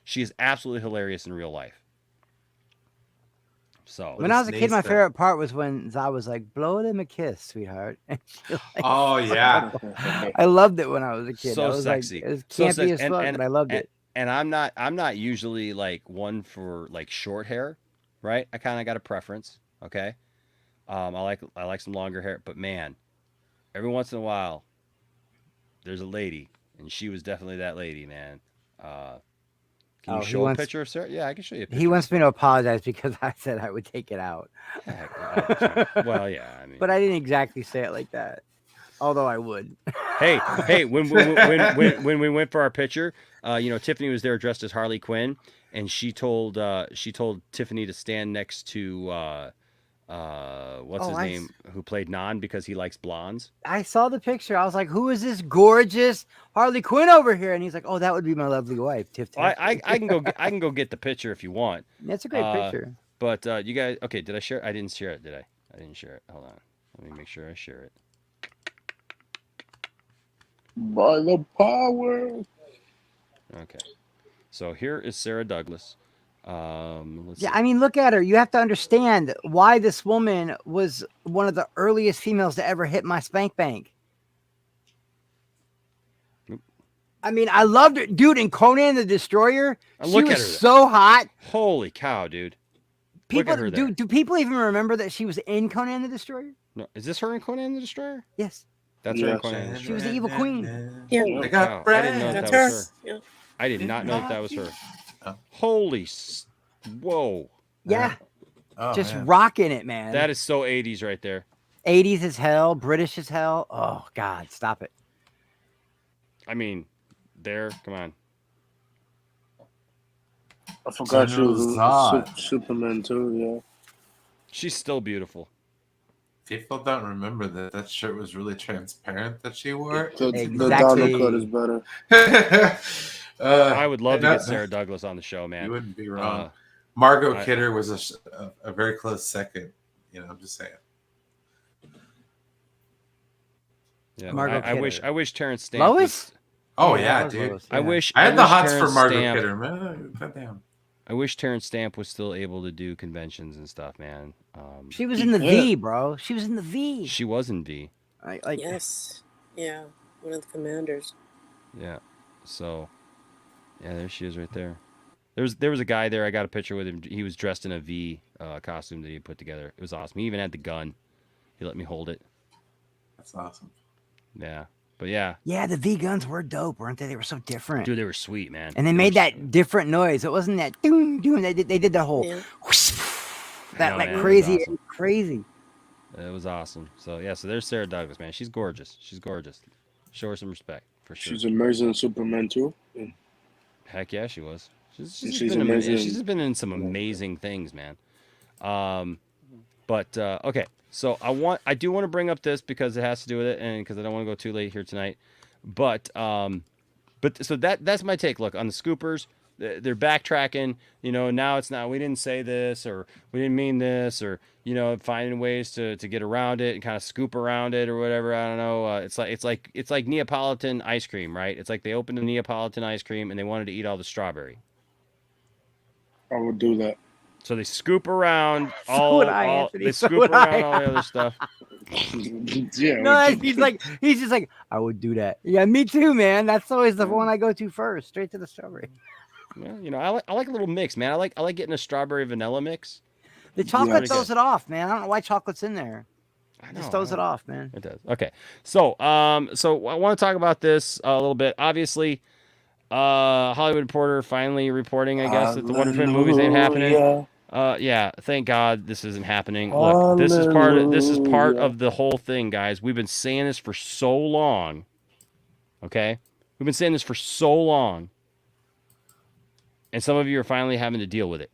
C: She is absolutely hilarious in real life. So
H: when I was a kid, my favorite part was when Za was like, "Blow them a kiss, sweetheart." And like,
D: oh yeah,
H: I loved it when I was a kid.
C: So
H: was
C: sexy,
H: like, it was campy as fuck, but I loved it.
C: And I'm not usually like one for like short hair, right? I kind of got a preference. Okay, I like some longer hair, but man, every once in a while, there's a lady, and she was definitely that lady, man. Can you show a picture of Sarah? Yeah, I can show you a picture.
H: He wants me to apologize because I said I would take it out.
C: Well, yeah, I mean,
H: but I didn't exactly say it like that. Although I would.
C: Hey, when we went for our picture, Tiffany was there dressed as Harley Quinn, and she told Tiffany to stand next to what's his name, who played Nan, because he likes blondes.
H: I saw the picture. I was like, who is this gorgeous Harley Quinn over here? And he's like, oh, that would be my lovely wife, Tiffany.
C: I can go get the picture if you want.
H: That's a great picture.
C: But you guys, okay, did I share it? I didn't share it, did I? I didn't share it. Hold on. Let me make sure I share it.
F: By the power.
C: Okay. So here is Sarah Douglas. Let's see.
H: I mean, look at her. You have to understand why this woman was one of the earliest females to ever hit my spank bank.
C: Nope.
H: I mean, I loved her, dude. In Conan the Destroyer, she was so hot.
C: Holy cow, dude!
H: People, do people even remember that she was in Conan the Destroyer?
C: No, is this her in Conan the Destroyer?
H: Yes,
C: that's her in Conan the Destroyer.
H: She was the evil queen.
E: Yeah,
C: I didn't know that was her. Yeah. I did not know that was her. Holy, whoa!
H: Yeah, just rocking it, man.
C: That is so 80s right there.
H: 80s as hell, British as hell. Oh God, stop it!
C: I mean, come on.
F: I forgot she was Superman too. Yeah,
C: she's still beautiful.
D: People don't remember that shirt was really transparent that she wore.
F: The Donald cut is better.
C: I would love to get Sarah Douglas on the show, man.
D: You wouldn't be wrong. Margot Kidder was a very close second. I'm just saying.
C: Yeah, I wish Terrence Stamp.
H: Lois?
D: Oh yeah, dude.
H: Lois, yeah.
D: I had the hots for Margot Kidder, man. Goddamn.
C: I wish Terrence Stamp was still able to do conventions and stuff, man.
H: She was in the V, bro. She was in the V.
C: She was in V.
E: Yes. Yeah. One of the commanders.
C: Yeah. So, yeah, there she is right there. There was a guy there. I got a picture with him. He was dressed in a V costume that he put together. It was awesome. He even had the gun. He let me hold it.
D: That's awesome.
C: Yeah. But yeah.
H: Yeah, the V guns were dope, weren't they? They were so different.
C: Dude, they were sweet, man.
H: And they made that different noise. It wasn't that doom doom. They did the whole whoosh, that crazy. It was crazy.
C: It was awesome. So yeah, so there's Sarah Douglas, man. She's gorgeous. She's gorgeous. Show her some respect for sure.
F: She's amazing in Superman too.
C: Heck yeah, she was. She's been amazing. She's been in some amazing things, man. But okay. So I do want to bring up this because it has to do with it, and because I don't want to go too late here tonight. But so that's my take. Look, on the scoopers, they're backtracking. Now it's not. We didn't say this, or we didn't mean this, or finding ways to get around it and kind of scoop around it or whatever. I don't know. It's like Neapolitan ice cream, right? It's like they opened the Neapolitan ice cream and they wanted to eat all the strawberry.
F: I would do that.
C: So they scoop around all the other stuff.
F: Yeah.
H: No, he's just like, I would do that. Yeah, me too, man. That's always the one I go to first, straight to the strawberry.
C: Yeah, I like a little mix, man. I like getting a strawberry vanilla mix.
H: The chocolate throws it off, man. I don't know why chocolate's in there. Just throws it off, man.
C: It does. Okay. So I want to talk about this a little bit. Obviously, Hollywood Reporter finally reporting, I guess, that the Wonder Twin movies ain't happening. Yeah, thank God this isn't happening. Look, this is part of the whole thing, guys. We've been saying this for so long. Okay? We've been saying this for so long. And some of you are finally having to deal with it.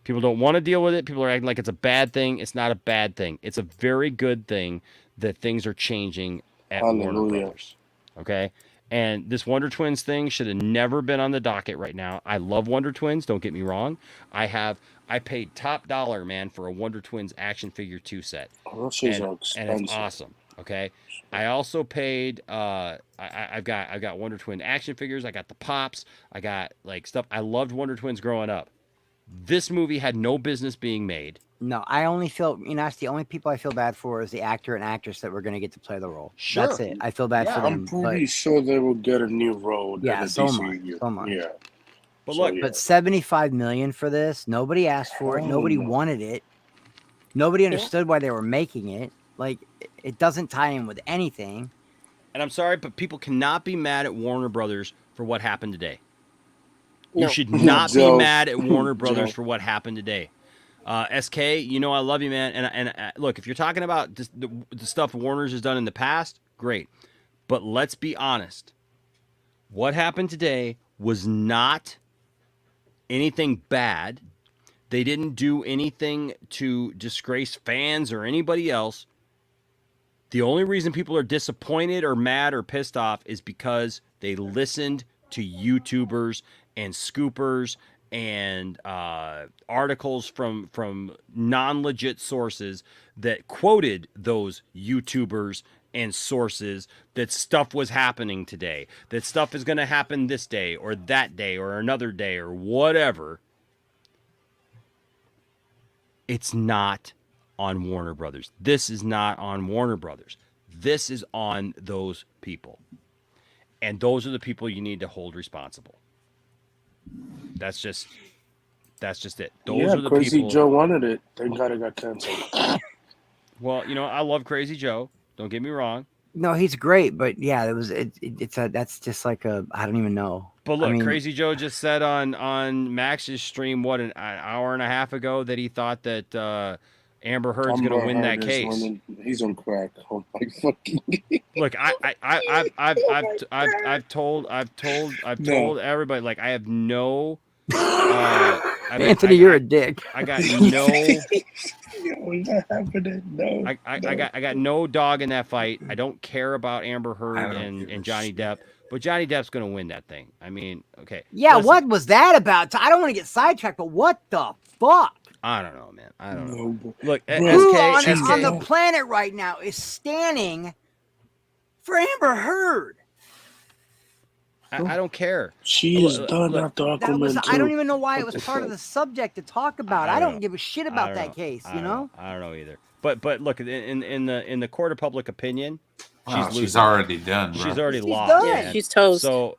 C: People don't want to deal with it. People are acting like it's a bad thing. It's not a bad thing. It's a very good thing that things are changing at Warner Brothers. Okay? And this Wonder Twins thing should have never been on the docket right now. I love Wonder Twins, don't get me wrong. I paid top dollar, man, for a Wonder Twins action figure 2 set.
F: And
C: it's awesome. Okay. I also paid I've got Wonder Twin action figures, I got the pops, I got like stuff. I loved Wonder Twins growing up. This movie had no business being made.
H: No, I only feel, that's the only people I feel bad for is the actor and actress that were going to get to play the role.
C: Sure.
H: That's it. I feel bad for them.
F: I'm pretty sure they will get a new role.
H: Yeah, so much.
F: Yeah.
C: But look,
H: but $75 million for this, nobody asked for it. Nobody wanted it. Nobody understood why they were making it. Like, it doesn't tie in with anything.
C: And I'm sorry, but people cannot be mad at Warner Brothers for what happened today. You should not be mad at Warner Brothers for what happened today. SK, I love you, man. And look, if you're talking about the stuff Warner's has done in the past, great. But let's be honest. What happened today was not anything bad. They didn't do anything to disgrace fans or anybody else. The only reason people are disappointed or mad or pissed off is because they listened to YouTubers and scoopers and articles from non-legit sources that quoted those YouTubers and sources that stuff was happening today, that stuff is going to happen this day or that day or another day or whatever. It's not on Warner Brothers. This is not on Warner Brothers. This is on those people. And those are the people you need to hold responsible. That's just it. Those are the
F: Crazy
C: people.
F: Joe wanted it. Thank God it got canceled.
C: Well, I love Crazy Joe. Don't get me wrong.
H: No, he's great, but yeah, that's just like I don't even know.
C: But look, Crazy Joe just said on Max's stream an hour and a half ago that he thought that Amber Heard's going to win that case.
F: He's on crack. Oh my fucking.
C: Look, I've told everybody, like, I have no.
H: Anthony, you're a dick.
C: I got no.
F: That happening? No.
C: I got no dog in that fight. I don't care about Amber Heard and Johnny Depp, but Johnny Depp's going to win that thing. I mean, okay.
H: Yeah, listen, what was that about? I don't want to get sidetracked, but what the fuck?
C: I don't know, man. I don't know. Look,
H: who on the planet right now is standing for Amber Heard?
C: I don't care.
F: She is done after Aquaman 2.
H: I don't even know why it was part of the subject to talk about. I don't give a shit about that case, I don't know
C: either. But look, in the court of public opinion,
D: she's already done. Bro.
C: She's already lost.
E: Yeah, she's toast.
C: So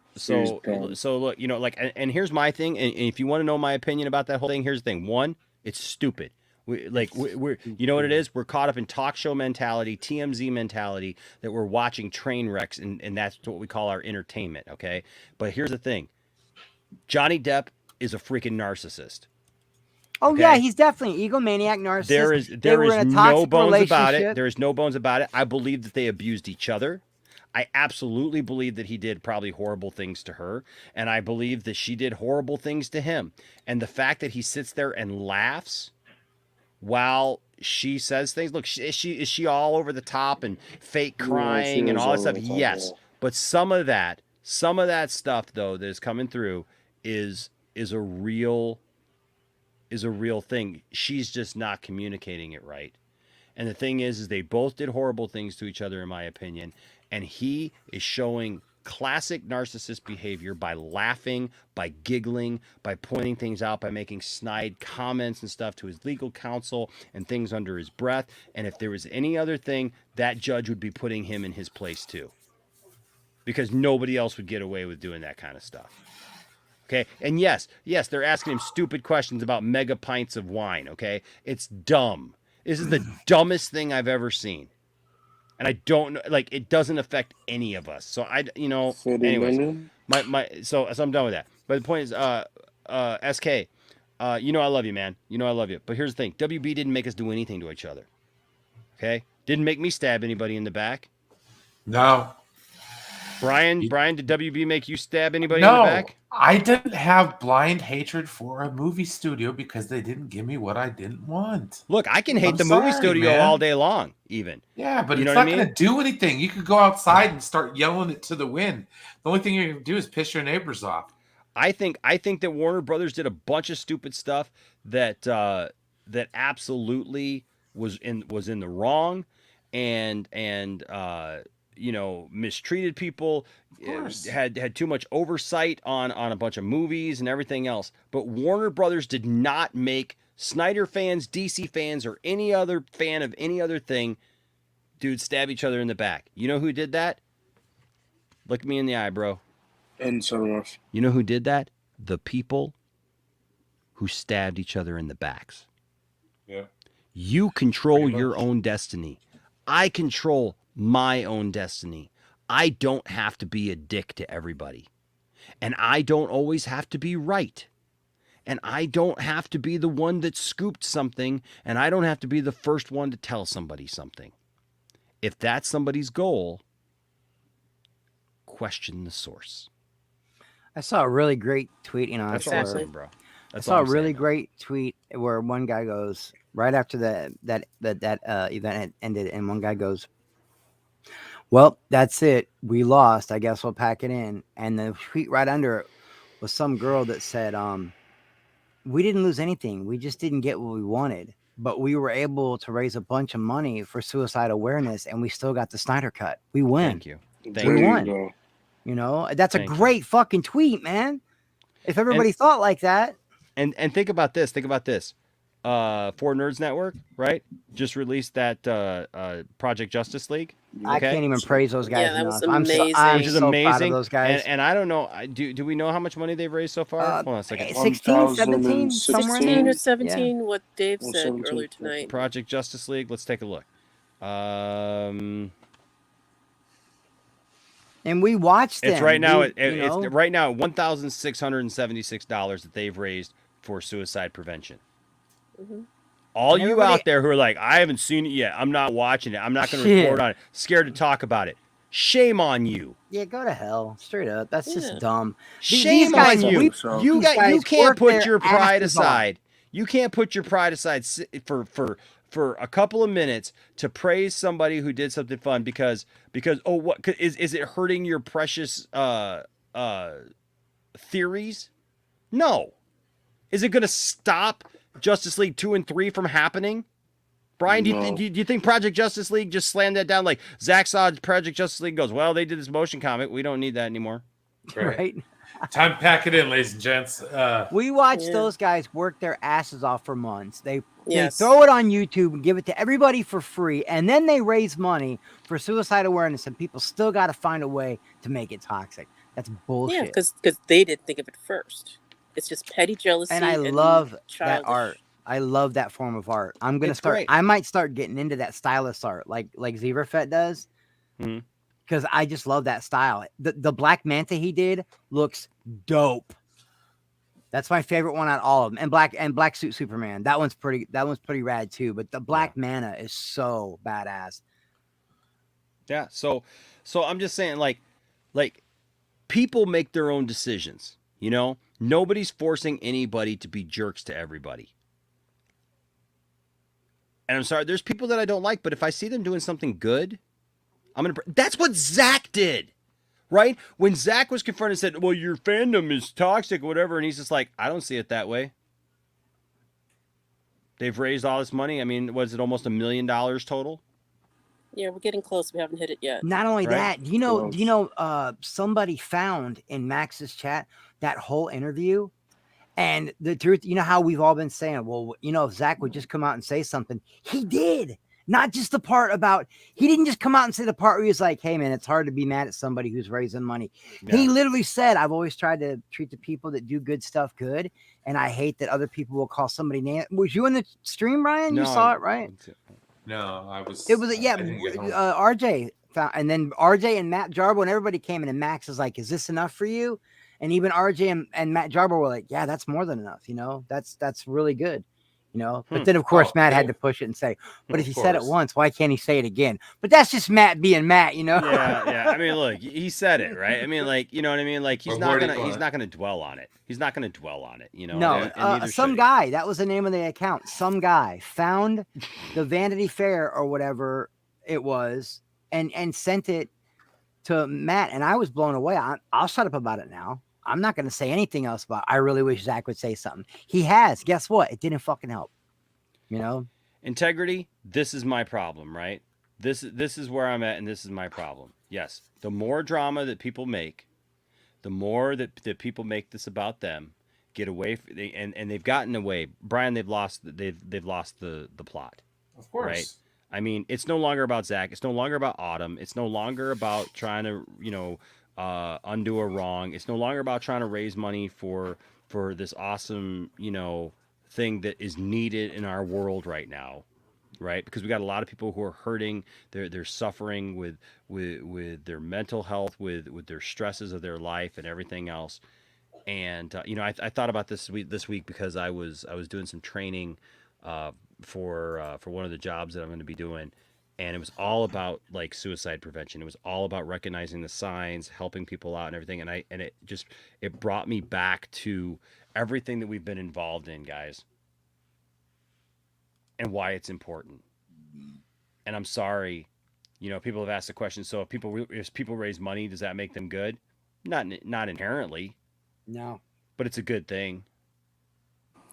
C: look, and here's my thing. And if you want to know my opinion about that whole thing, here's the thing. One, it's stupid. We're you know what it is? We're caught up in talk show mentality, TMZ mentality, that we're watching train wrecks, and that's what we call our entertainment, okay? But here's the thing. Johnny Depp is a freaking narcissist.
H: Oh, okay? Yeah, he's definitely an egomaniac narcissist.
C: There is no bones about it. There is no bones about it. I believe that they abused each other. I absolutely believe that he did probably horrible things to her, and I believe that she did horrible things to him. And the fact that he sits there and laughs while she says things, look, is she all over the top and fake crying and all that stuff? Yes, but some of that stuff though that is coming through is a real thing. She's just not communicating it right. And the thing is they both did horrible things to each other, in my opinion. And he is showing classic narcissist behavior by laughing, by giggling, by pointing things out, by making snide comments and stuff to his legal counsel and things under his breath. And if there was any other thing, that judge would be putting him in his place too. Because nobody else would get away with doing that kind of stuff. Okay? And yes, they're asking him stupid questions about mega pints of wine, okay? It's dumb. This is the dumbest thing I've ever seen. And I don't know, like, it doesn't affect any of us. So anyways, so I'm done with that. But the point is, SK, I love you, man. I love you. But here's the thing. WB didn't make us do anything to each other. Okay? Didn't make me stab anybody in the back.
D: No.
C: Brian, did WB make you stab anybody in the back?
D: I didn't have blind hatred for a movie studio because they didn't give me what I didn't want.
C: Look, I can hate movie studio all day long, even.
D: Yeah, but it's not going to do anything. You could go outside and start yelling it to the wind. The only thing you're going to do is piss your neighbors off.
C: I think that Warner Brothers did a bunch of stupid stuff that absolutely was in the wrong, and mistreated people, had too much oversight on a bunch of movies and everything else. But Warner Brothers did not make Snyder fans, DC fans, or any other fan of any other thing, dude, stab each other in the back. You know who did that? Look me in the eye, bro.
F: And Sunrush.
C: You know who did that? The people who stabbed each other in the backs.
D: Yeah.
C: You control your own destiny. I control my own destiny. I don't have to be a dick to everybody. And I don't always have to be right. And I don't have to be the one that scooped something, and I don't have to be the first one to tell somebody something. If that's somebody's goal, question the source.
H: I saw a really great tweet,
C: That's all I'm saying, bro.
H: I saw a really great tweet where one guy goes, right after that event had ended, and one guy goes, "Well, that's it. We lost. I guess we'll pack it in." And the tweet right under it was some girl that said, "We didn't lose anything. We just didn't get what we wanted. But we were able to raise a bunch of money for suicide awareness, and we still got the Snyder Cut. We win."
C: Thank you.
H: We won. That's a great fucking tweet, man. If everybody thought like that.
C: And think about this. For Nerds Network, right? Just released that Project Justice League. Okay?
H: I can't even praise those guys.
E: Yeah, that
H: enough.
E: was amazing.
H: I'm
C: which is
H: so
C: amazing.
H: proud of those guys.
C: And I don't know. Do we know how much money they've raised so far? Hold on a second.
H: 16, 17, somewhere in
E: 16
H: there.
E: or 17, what Dave said
F: 17.
E: earlier tonight.
C: Project Justice League. Let's take a look.
H: And we watched them.
C: It's right now. It's right now $1,676 that they've raised for suicide prevention.
E: Mm-hmm.
C: All you out there who are like, I haven't seen it yet. I'm not watching it. I'm not going to report on it. Scared to talk about it. Shame on you.
H: Yeah, go to hell. Straight up. That's just dumb.
C: Shame on you. You can't put your pride aside. You can't put your pride aside for a couple of minutes to praise somebody who did something fun because what is it hurting your precious theories? No. Is it going to stop Justice League 2 and 3 from happening? Brian, do you think Project Justice League just slammed that down? Like Zach saw Project Justice League goes, well, they did this motion comic. We don't need that anymore.
H: Right?
D: Time to pack it in, ladies and gents.
H: We watched those guys work their asses off for months. They throw it on YouTube and give it to everybody for free, and then they raise money for suicide awareness, and people still got to find a way to make it toxic. That's bullshit.
E: Yeah, because they didn't think of it first. It's just petty jealousy.
H: And I love that art. I love that form of art. I'm gonna start. Great. I might start getting into that stylus art, like Zeverfett does, because I just love that style. The Black Manta he did looks dope. That's my favorite one out of all of them. And Black Suit Superman. That one's pretty rad too. But the Black Manta is so badass.
C: Yeah. So I'm just saying, like people make their own decisions. Nobody's forcing anybody to be jerks to everybody. And I'm sorry, there's people that I don't like, but if I see them doing something good, that's what Zach did, right? When Zach was confronted and said, well, your fandom is toxic or whatever, and he's just like, I don't see it that way. They've raised all this money. I mean, was it almost $1 million total?
E: Yeah, we're getting close. We haven't hit it yet.
H: Not only that, somebody found in Max's chat that whole interview. And the truth, how we've all been saying, well, if Zach would just come out and say something, he did. Not just the part about, he didn't just come out and say the part where he was like, hey man, it's hard to be mad at somebody who's raising money. Yeah. He literally said, I've always tried to treat the people that do good stuff good. And I hate that other people will call somebody name. Was you in the stream, Ryan? No, you saw it, right?
D: No, I was.
H: It was, RJ found, and then RJ and Matt Jarbo and everybody came in, and Max was like, is this enough for you? And even RJ and Matt Jarbo were like, yeah, that's more than enough. You know, that's really good. You know, but then of course Matt had to push it and say, but if he said it once, why can't he say it again? But that's just Matt being Matt, you know?
C: Yeah. I mean, look, he said it, right? I mean, like, you know what I mean? Like, he's not gonna dwell on it. He's not gonna dwell on it, you know?
H: No, some guy, that was the name of the account. Some guy found the Vanity Fair or whatever it was and sent it to Matt, and I was blown away. I'll shut up about it now. I'm not going to say anything else about it. I really wish Zach would say something. He has. Guess what? It didn't fucking help. You know?
C: Integrity, this is my problem, right? This is where I'm at, and this is my problem. Yes, the more drama that people make, the more that people make this about them, get away, and they've gotten away. Brian, they've lost the plot.
D: Of course.
C: Right? I mean, it's no longer about Zach. It's no longer about Autumn. It's no longer about trying to, undo a wrong. It's no longer about trying to raise money for this awesome, thing that is needed in our world right now, right? Because we got a lot of people who are hurting. They're suffering with their mental health, with their stresses of their life and everything else. And I thought about this week because I was doing some training for one of the jobs that I'm going to be doing. And it was all about like suicide prevention. It was all about recognizing the signs, helping people out and everything. And it brought me back to everything that we've been involved in, guys, and why it's important. And I'm sorry, people have asked the question. So if people raise money, does that make them good? Not inherently.
H: No,
C: but it's a good thing.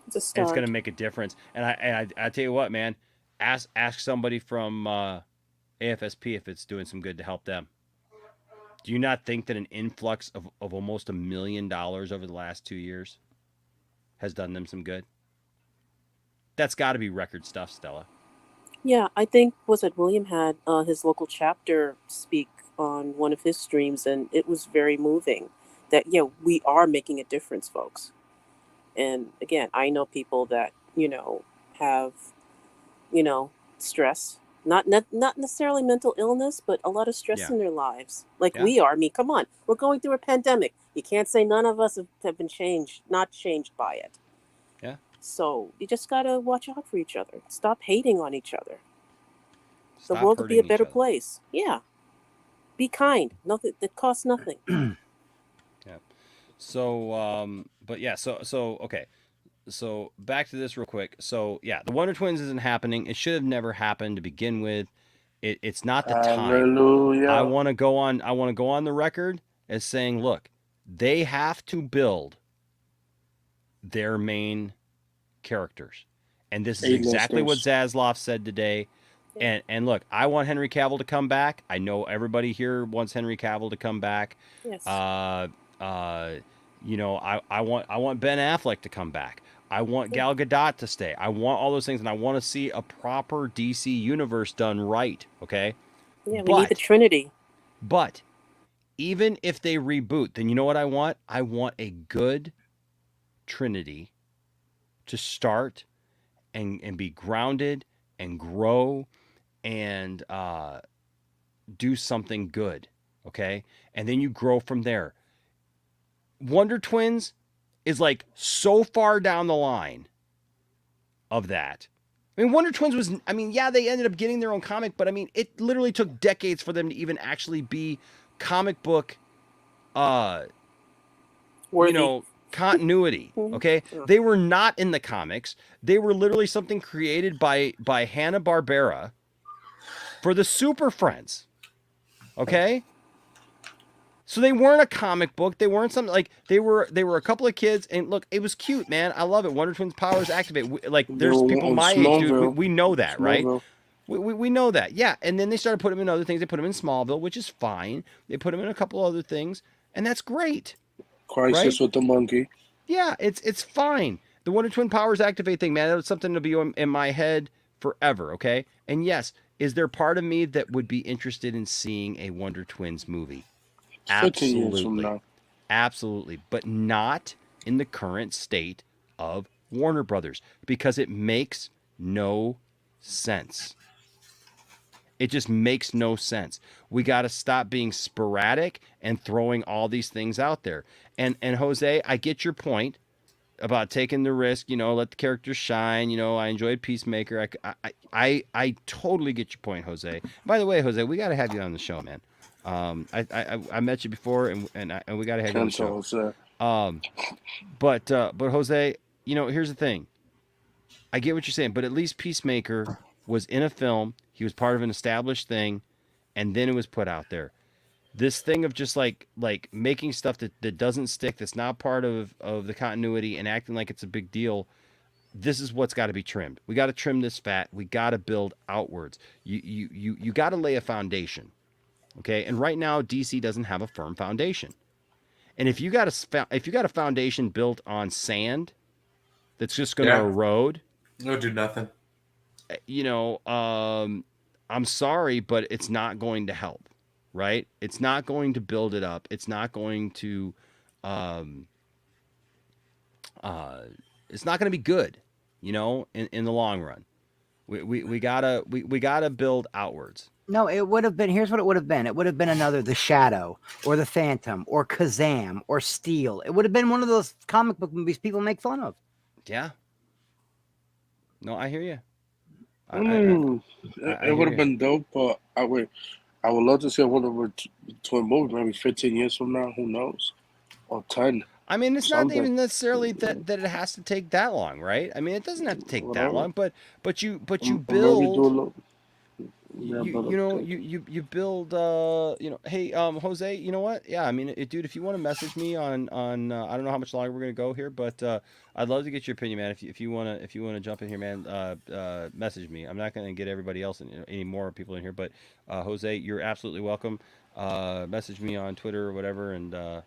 E: It's a start.
C: It's going to make a difference. And I tell you what, man. Ask somebody from AFSP if it's doing some good to help them. Do you not think that an influx of almost $1 million over the last 2 years has done them some good? That's got to be record stuff, Stella.
E: Yeah, I think, William had his local chapter speak on one of his streams, and it was very moving that, we are making a difference, folks. And again, I know people that, have stress, not necessarily mental illness, but a lot of stress in their lives. Like we are. I mean, come on, we're going through a pandemic. You can't say none of us have been not changed by it.
C: Yeah.
E: So you just got to watch out for each other. Stop hating on each other. The world will be a better place. Yeah. Be kind. Nothing that costs nothing.
C: Yeah. So, but yeah, so okay. So back to this real quick. So yeah, the Wonder Twins isn't happening. It should have never happened to begin with. It's not the time.
F: Hallelujah.
C: I want to go on the record as saying, look, they have to build their main characters, and this is exactly what Zaslav said today. And look, I want Henry Cavill to come back. I know everybody here wants Henry Cavill to come back.
E: Yes.
C: I want Ben Affleck to come back. I want Gal Gadot to stay. I want all those things, and I want to see a proper DC universe done right, okay?
E: Yeah, we need the Trinity.
C: But even if they reboot, then you know what I want? I want a good Trinity to start and be grounded and grow and do something good, okay? And then you grow from there. Wonder Twins is like so far down the line of that. I mean, Wonder Twins was, they ended up getting their own comic, but it literally took decades for them to even actually be comic book, continuity. Okay. They were not in the comics. They were literally something created by Hanna-Barbera for the Super Friends. Okay. So they weren't a comic book. They weren't something like they were a couple of kids, and look, it was cute, man. I love it. Wonder Twins powers activate. There's people my age, dude. We know that, right? We know that. Yeah. And then they started putting them in other things. They put them in Smallville, which is fine. They put them in a couple other things, and that's great.
F: Crisis with the Monkey.
C: Yeah, it's fine. The Wonder Twin powers activate thing, man. That was something to be in my head forever, okay? And yes, is there part of me that would be interested in seeing a Wonder Twins movie?
F: 15 years from
C: Absolutely.
F: now.
C: Absolutely. But not in the current state of Warner Brothers because it makes no sense. It just makes no sense. We got to stop being sporadic and throwing all these things out there. And Jose, I get your point about taking the risk, let the characters shine. I enjoyed Peacemaker. I totally get your point, Jose. By the way, Jose, we got to have you on the show, man. I met you before, and we got to have you on the show.
F: Jose.
C: But Jose, here's the thing. I get what you're saying, but at least Peacemaker was in a film. He was part of an established thing, and then it was put out there. This thing of just like making stuff that doesn't stick, that's not part of the continuity, and acting like it's a big deal. This is what's got to be trimmed. We got to trim this fat. We got to build outwards. You got to lay a foundation, okay? And right now, DC doesn't have a firm foundation. And if you got a foundation built on sand, that's just going to erode.
D: No, do nothing.
C: I'm sorry, but it's not going to help, right? It's not going to build it up. It's not going to, it's not going to be good, in the long run. We gotta build outwards.
H: No, it would have been. Here's what it would have been. It would have been another The Shadow or The Phantom or Kazam or Steel. It would have been one of those comic book movies people make fun of.
C: Yeah. No, I hear you.
F: It would have been dope, but I would love to see a Wonder Twin movie maybe 15 years from now. Who knows? Or 10.
C: I mean, it's not even necessarily that it has to take that long, right? I mean, it doesn't have to take that long, but you build. You build. Hey, Jose, you know what? Yeah, I mean, dude, if you want to message me on I don't know how much longer we're gonna go here, but I'd love to get your opinion, man. If you wanna jump in here, man, message me. I'm not gonna get everybody else any more people in here, but Jose, you're absolutely welcome. Message me on Twitter or whatever, and I'll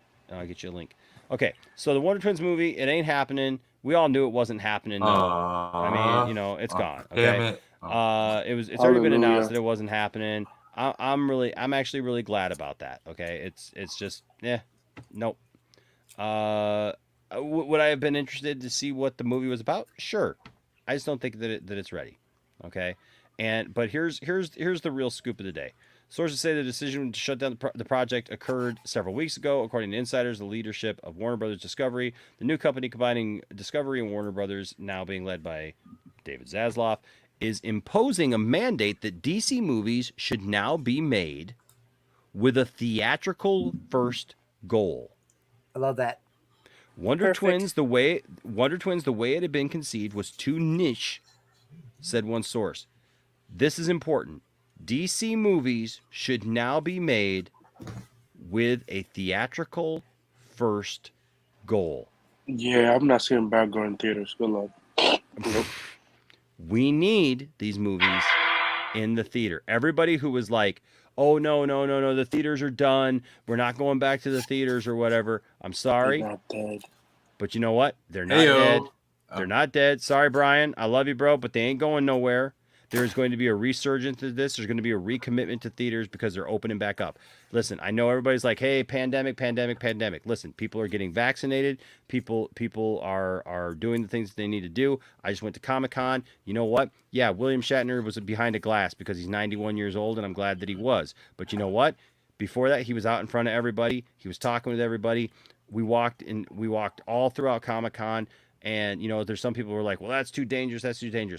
C: get you a link. Okay, so the Wonder Twins movie, it ain't happening. We all knew it wasn't happening. No. I mean, it's gone. Okay.
D: Damn it.
C: It's already been announced that it wasn't happening. I'm actually really glad about that. Okay. It's just, nope. Would I have been interested to see what the movie was about? Sure. I just don't think that it's ready. Okay. But here's the real scoop of the day. Sources say the decision to shut down the project occurred several weeks ago. According to insiders, the leadership of Warner Brothers Discovery, the new company combining Discovery and Warner Brothers, now being led by David Zaslav, is imposing a mandate that DC movies should now be made with a theatrical first goal.
H: I love that.
C: Wonder Twins, the way it had been conceived, was too niche, said one source. This is important. DC movies should now be made with a theatrical first goal.
F: Yeah, I'm not seeing bad going theaters. Good luck.
C: We need these movies in the theater. Everybody who was like, oh, no, the theaters are done. We're not going back to the theaters or whatever. I'm sorry.
F: They're not dead.
C: But you know what? They're not dead. They're not dead. Sorry, Brian. I love you, bro, but they ain't going nowhere. There's going to be a resurgence of this. There's going to be a recommitment to theaters because they're opening back up. Listen, I know everybody's like, hey, pandemic. Listen, people are getting vaccinated. People are doing the things that they need to do. I just went to Comic-Con. You know what? Yeah, William Shatner was behind a glass because he's 91 years old, and I'm glad that he was. But you know what? Before that, he was out in front of everybody. He was talking with everybody. We walked all throughout Comic-Con. And, there's some people who are like, well, that's too dangerous.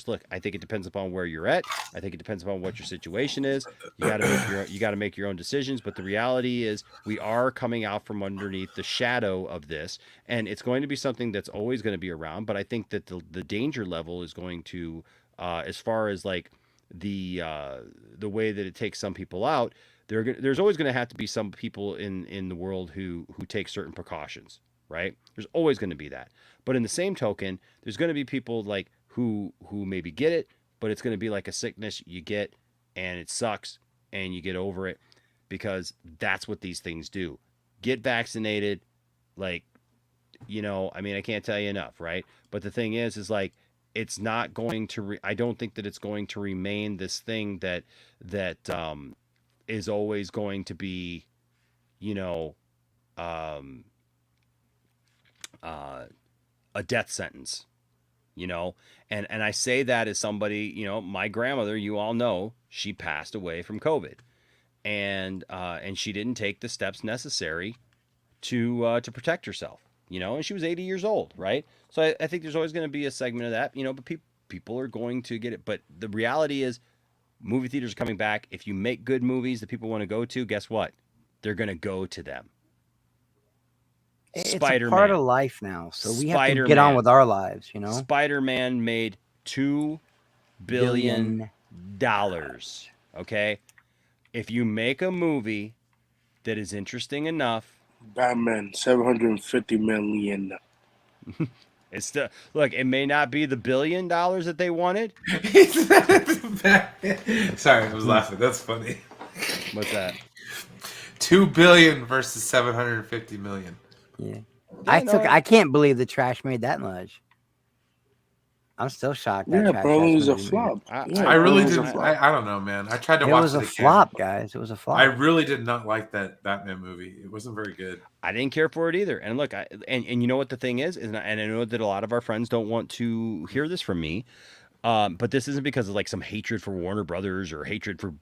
C: Look, I think it depends upon where you're at. I think it depends upon what your situation is. You got to make your own decisions. But the reality is we are coming out from underneath the shadow of this. And it's going to be something that's always going to be around. But I think that the danger level is going to, as far as like the way that it takes some people out, there's always going to have to be some people in the world who take certain precautions. Right? There's always going to be that. But in the same token, there's going to be people like who maybe get it, but it's going to be like a sickness you get and it sucks and you get over it because that's what these things do. Get vaccinated. Like, I mean, I can't tell you enough, right? But the thing is like it's not going to. I don't think that it's going to remain this thing that is always going to be, you know, um, a death sentence. You know, and I say that as somebody, you know, my grandmother, you all know, she passed away from COVID, and she didn't take the steps necessary to protect herself, you know, and she was 80 years old, right? So I think there's always going to be a segment of that, you know, but people are going to get it. But the reality is, movie theaters are coming back. If you make good movies that people want to go to, guess what? They're going to go to them.
H: It's
C: Spider-Man.
H: a part of life now, so we have to get on with our lives, you know.
C: Spider-Man made $2 billion. Okay, if you make a movie that is interesting enough,
F: Batman, 750 million.
C: it's still, look. It may not be the $1 billion that they wanted.
D: Sorry, I was laughing. That's funny.
C: What's that?
D: 2 billion versus 750 million.
H: Yeah, I can't believe the trash made that much. I'm still shocked.
F: Yeah, probably was a flop.
D: I really didn't. I don't know, man. I tried to watch it.
H: It was a flop, guys. It was a flop.
D: I really did not like that Batman movie. It wasn't very good.
C: I didn't care for it either. And look, and you know what the thing is, and I know that a lot of our friends don't want to hear this from me. But this isn't because of like some hatred for Warner Brothers or hatred for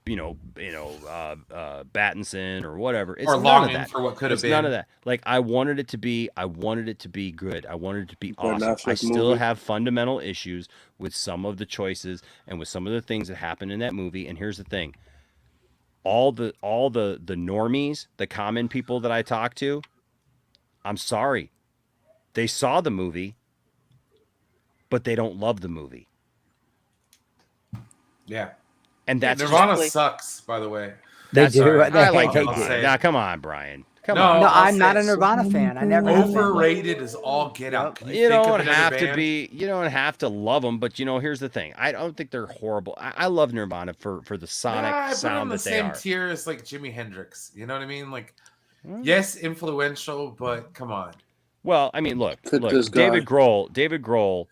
C: Battinson or whatever. It's
D: or longing for what could have been.
C: None of that. Like I wanted it to be good. I wanted it to be awesome. I still have fundamental issues with some of the choices and with some of the things that happened in that movie. And here's the thing: all the normies, the common people that I talk to, I'm sorry, they saw the movie, but they don't love the movie.
D: Yeah,
C: and that's
D: Nirvana sucks. By the way,
H: they do.
C: I like Nirvana. Now, come on, Brian. Come on.
H: No, I'm not a Nirvana fan. I never.
D: Overrated is all get out.
C: You don't have to be. You don't have to love them. But here's the thing. I don't think they're horrible. I love Nirvana for the sonic sound that they are.
D: I put them in the same tier as like Jimi Hendrix. You know what I mean? Like, yes, influential, but come on.
C: Well, I mean, look. David Grohl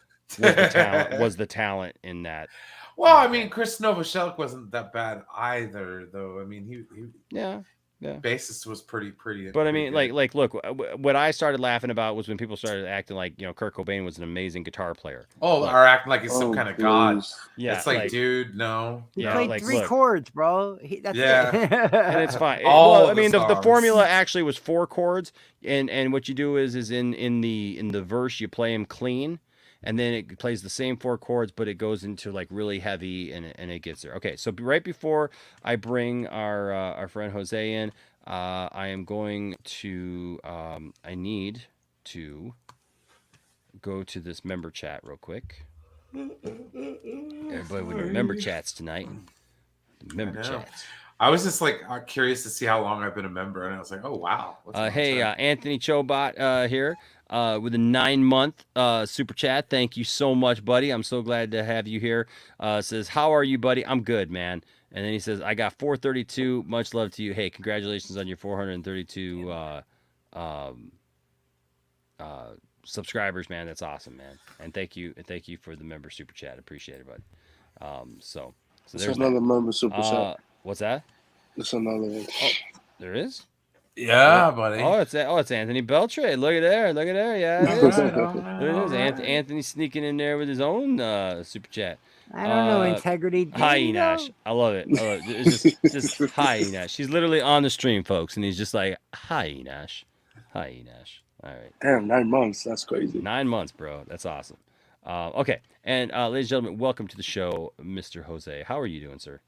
C: was the talent in that.
D: Well, I mean, Chris Novoselic wasn't that bad either, though. I mean, he
C: yeah.
D: Bassist was pretty.
C: But I mean, like, look, what I started laughing about was when people started acting like Kurt Cobain was an amazing guitar player.
D: Oh, or acting like he's some kind of god.
C: Yeah,
D: it's like, dude, no.
H: He played 3 chords, bro. That's it.
C: And it's fine. Well, I mean, the formula actually was 4 chords, and what you do is in the verse you play them clean. And then it plays the same 4 chords, but it goes into like really heavy, and it gets there. Okay, so right before I bring our friend Jose in, I am going to I need to go to this member chat real quick. Everybody with member chats tonight. Member chats.
D: I was just like curious to see how long I've been a member, and I was like, oh wow.
C: Hey, Anthony Chobot here. With a 9-month super chat. Thank you so much, buddy. I'm so glad to have you here. Says, how are you, buddy? I'm good, man. And then he says, I got 432. Much love to you. Hey, congratulations on your 432 subscribers, man. That's awesome, man. And thank you for the member super chat. Appreciate it, bud. So there's
F: another member super chat.
C: What's that?
F: It's another one.
C: Oh, there is?
D: Yeah, buddy.
C: It's Anthony Beltre. Look at there. Yeah, it is. There it is. Anthony sneaking in there with his own super chat.
H: I don't know integrity.
C: Hi, Enash. I love it. It's just hi, Enash. He's literally on the stream, folks, and he's just like, hi, Enash. Hi, Enash. All right.
F: Damn, 9 months. That's crazy.
C: 9 months, bro. That's awesome. Okay, and ladies and gentlemen, welcome to the show, Mr. Jose. How are you doing, sir?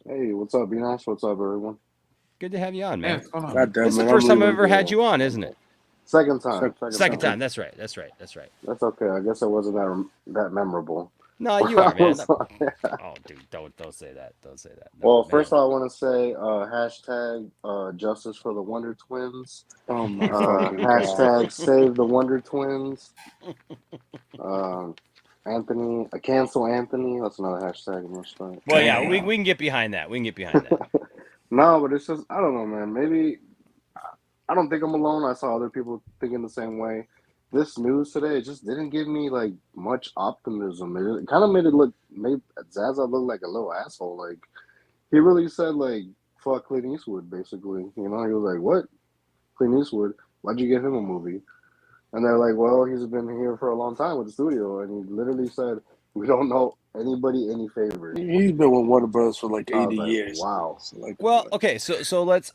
J: Hey, what's up, Enash? What's up, everyone?
C: Good to have you on, man.
D: What's going on?
C: It's the first time I've ever had you on, isn't it?
J: Second time.
C: Second time. That's right.
J: That's okay. I guess it wasn't that memorable.
C: No, you are, man. Oh, dude, don't say that. Don't say that. No,
J: well, first of all, I want to say hashtag justice for the Wonder Twins.
F: Oh my
J: hashtag save the Wonder Twins. Anthony, cancel Anthony. That's another hashtag.
C: Well, yeah, we can get behind that.
J: No, but it's just, I don't know, man. Maybe, I don't think I'm alone. I saw other people thinking the same way. this news today, it just didn't give me like much optimism. It kind of made Zaza look like a little asshole. Like he really said like fuck Clint Eastwood, basically. You know, he was like, "What? Clint Eastwood? Why'd you give him a movie?" And they're like, "Well, he's been here for a long time with the studio," and he literally said, "We don't know anybody any favors."
F: He's been with Warner Bros. For like 80
J: like,
F: years.
J: Wow.
F: So like,
C: Well, okay, so let's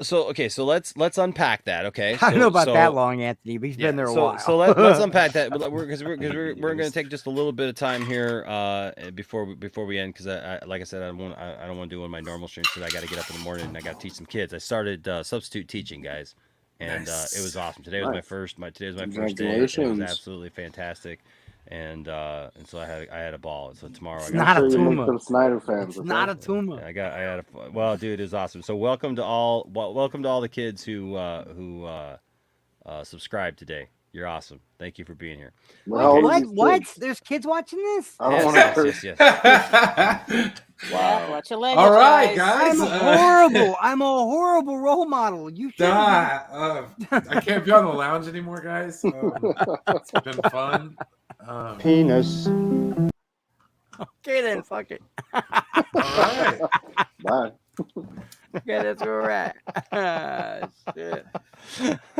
C: unpack that. Okay,
H: I don't know about that long, Anthony, but he's been there a while.
C: So let's unpack that because we're going to take just a little bit of time here before we end, because I like I said, I don't want to do one of my normal streams because I got to get up in the morning and I got to teach some kids. I started substitute teaching, guys, and it was awesome. Today was my first day. It was absolutely fantastic. And so I had a ball. So tomorrow
H: it's not a tumor.
J: Them Snyder fans.
H: It's not a tumor.
C: Well, dude, it was awesome. So welcome to all the kids who subscribed today. You're awesome. Thank you for being here.
J: Well,
H: what? There's kids watching this?
J: I don't want to.
C: Yes.
E: Wow. Watch your language.
D: All right, guys.
H: I'm a horrible role model. You should.
D: I can't be on the lounge anymore, guys. It's been fun.
B: Penis.
H: Okay, then, fuck it.
D: All right.
J: Bye.
H: Okay, that's where we're at. Shit.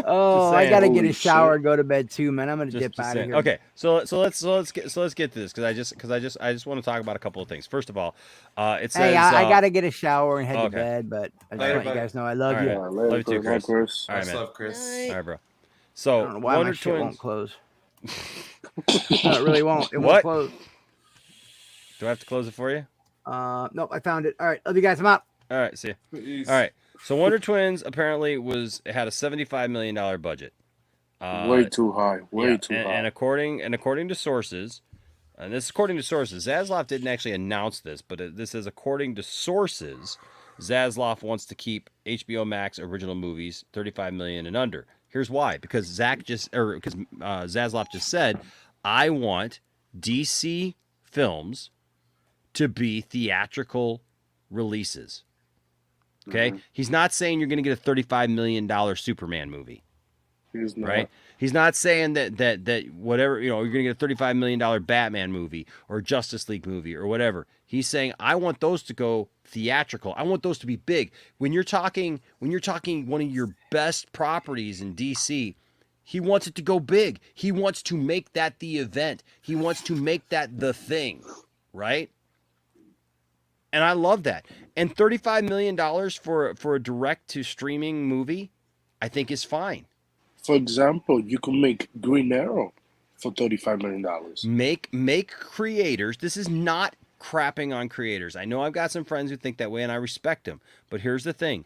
H: Oh, I gotta get a shower and go to bed too, man. I'm gonna dip out of here.
C: Okay, so let's get to this because I just want to talk about a couple of things. First of all, it says
H: I gotta get a shower and head to bed, but I just want you guys to know I love you.
C: Love you too, Chris. All right, man.
D: Love Chris.
C: All right, bro. So
H: I don't know why
C: Wonder
H: my shit
C: Twins
H: won't close. No, it really won't. It
C: What?
H: won't close.
C: Do I have to close it for you?
H: Nope, I found it. All right, love you guys. I'm out.
C: All right, see you. All right. So Wonder Twins apparently had a $75 million budget.
F: way too high. Way too high.
C: And according to sources, and this is according to sources, Zaslav didn't actually announce this, but this is according to sources. Zaslav wants to keep HBO Max original movies $35 million and under. Here's why: because Zaslav just said, I want DC films to be theatrical releases. Okay, he's not saying you're going to get a $35 million Superman movie.
F: He's not.
C: Right? He's not saying that whatever, you're going to get a $35 million Batman movie or Justice League movie or whatever. He's saying, I want those to go theatrical. I want those to be big. When you're talking one of your best properties in DC, he wants it to go big. He wants to make that the event. He wants to make that the thing, right? And I love that. And $35 million for a direct to streaming movie, I think is fine.
F: For example, you can make Green Arrow for $35 million.
C: Make creators. This is not crapping on creators. I know I've got some friends who think that way, and I respect them. But here's the thing.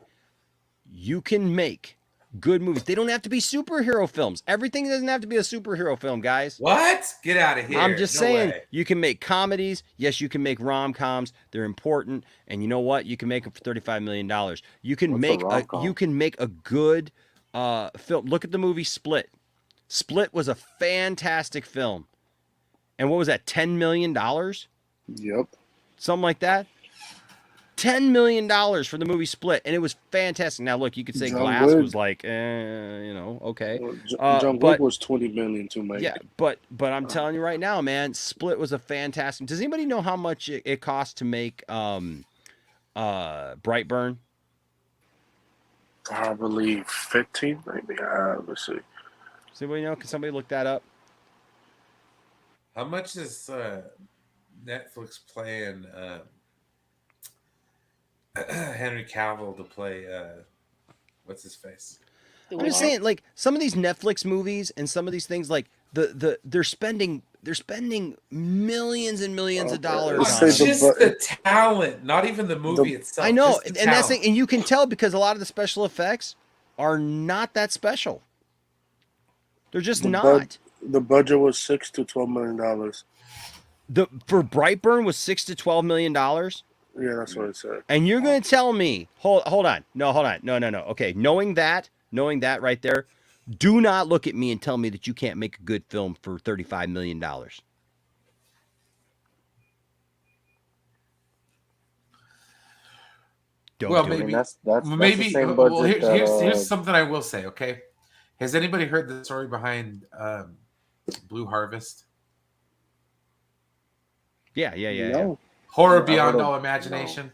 C: You can make good movies. They don't have to be superhero films. Everything doesn't have to be a superhero film, guys.
D: What? Get out of here.
C: I'm just saying,
D: way.
C: You can make comedies. Yes, you can make rom-coms. They're important. And you know what? You can make them for $35 million. You can make a good film. Look at the movie Split. Split was a fantastic film. And what was that, $10 million?
F: Yep.
C: Something like that. $10 million for the movie Split, and it was fantastic. Now, look, you could say Glass was like, okay.
F: John Wick was $20 million to make.
C: Yeah, but I'm telling you right now, man, Split was a fantastic. Does anybody know how much it cost to make Brightburn?
F: Probably 15, maybe. Let's see.
C: Does anybody know? Can somebody look that up?
D: How much is Netflix playing Henry Cavill to play what's his face?
C: I'm just saying, like, some of these Netflix movies and some of these things, like they're spending millions and millions of dollars on
D: It's just the talent, not even the movie itself.
C: I know,
D: and
C: that's the, and you can tell because a lot of the special effects are not that special. They're just not.
F: The budget was $6 to $12 million.
C: For Brightburn was $6 to $12 million.
F: Yeah, that's what it said.
C: And you're going to tell me, hold on. No. Okay, knowing that right there, do not look at me and tell me that you can't make a good film for $35 million.
D: Well, maybe that's the same budget. Well, here's something I will say. Okay, has anybody heard the story behind Blue Harvest.
C: Yeah.
J: No.
D: Horror
J: No,
D: beyond
J: no.
D: all imagination.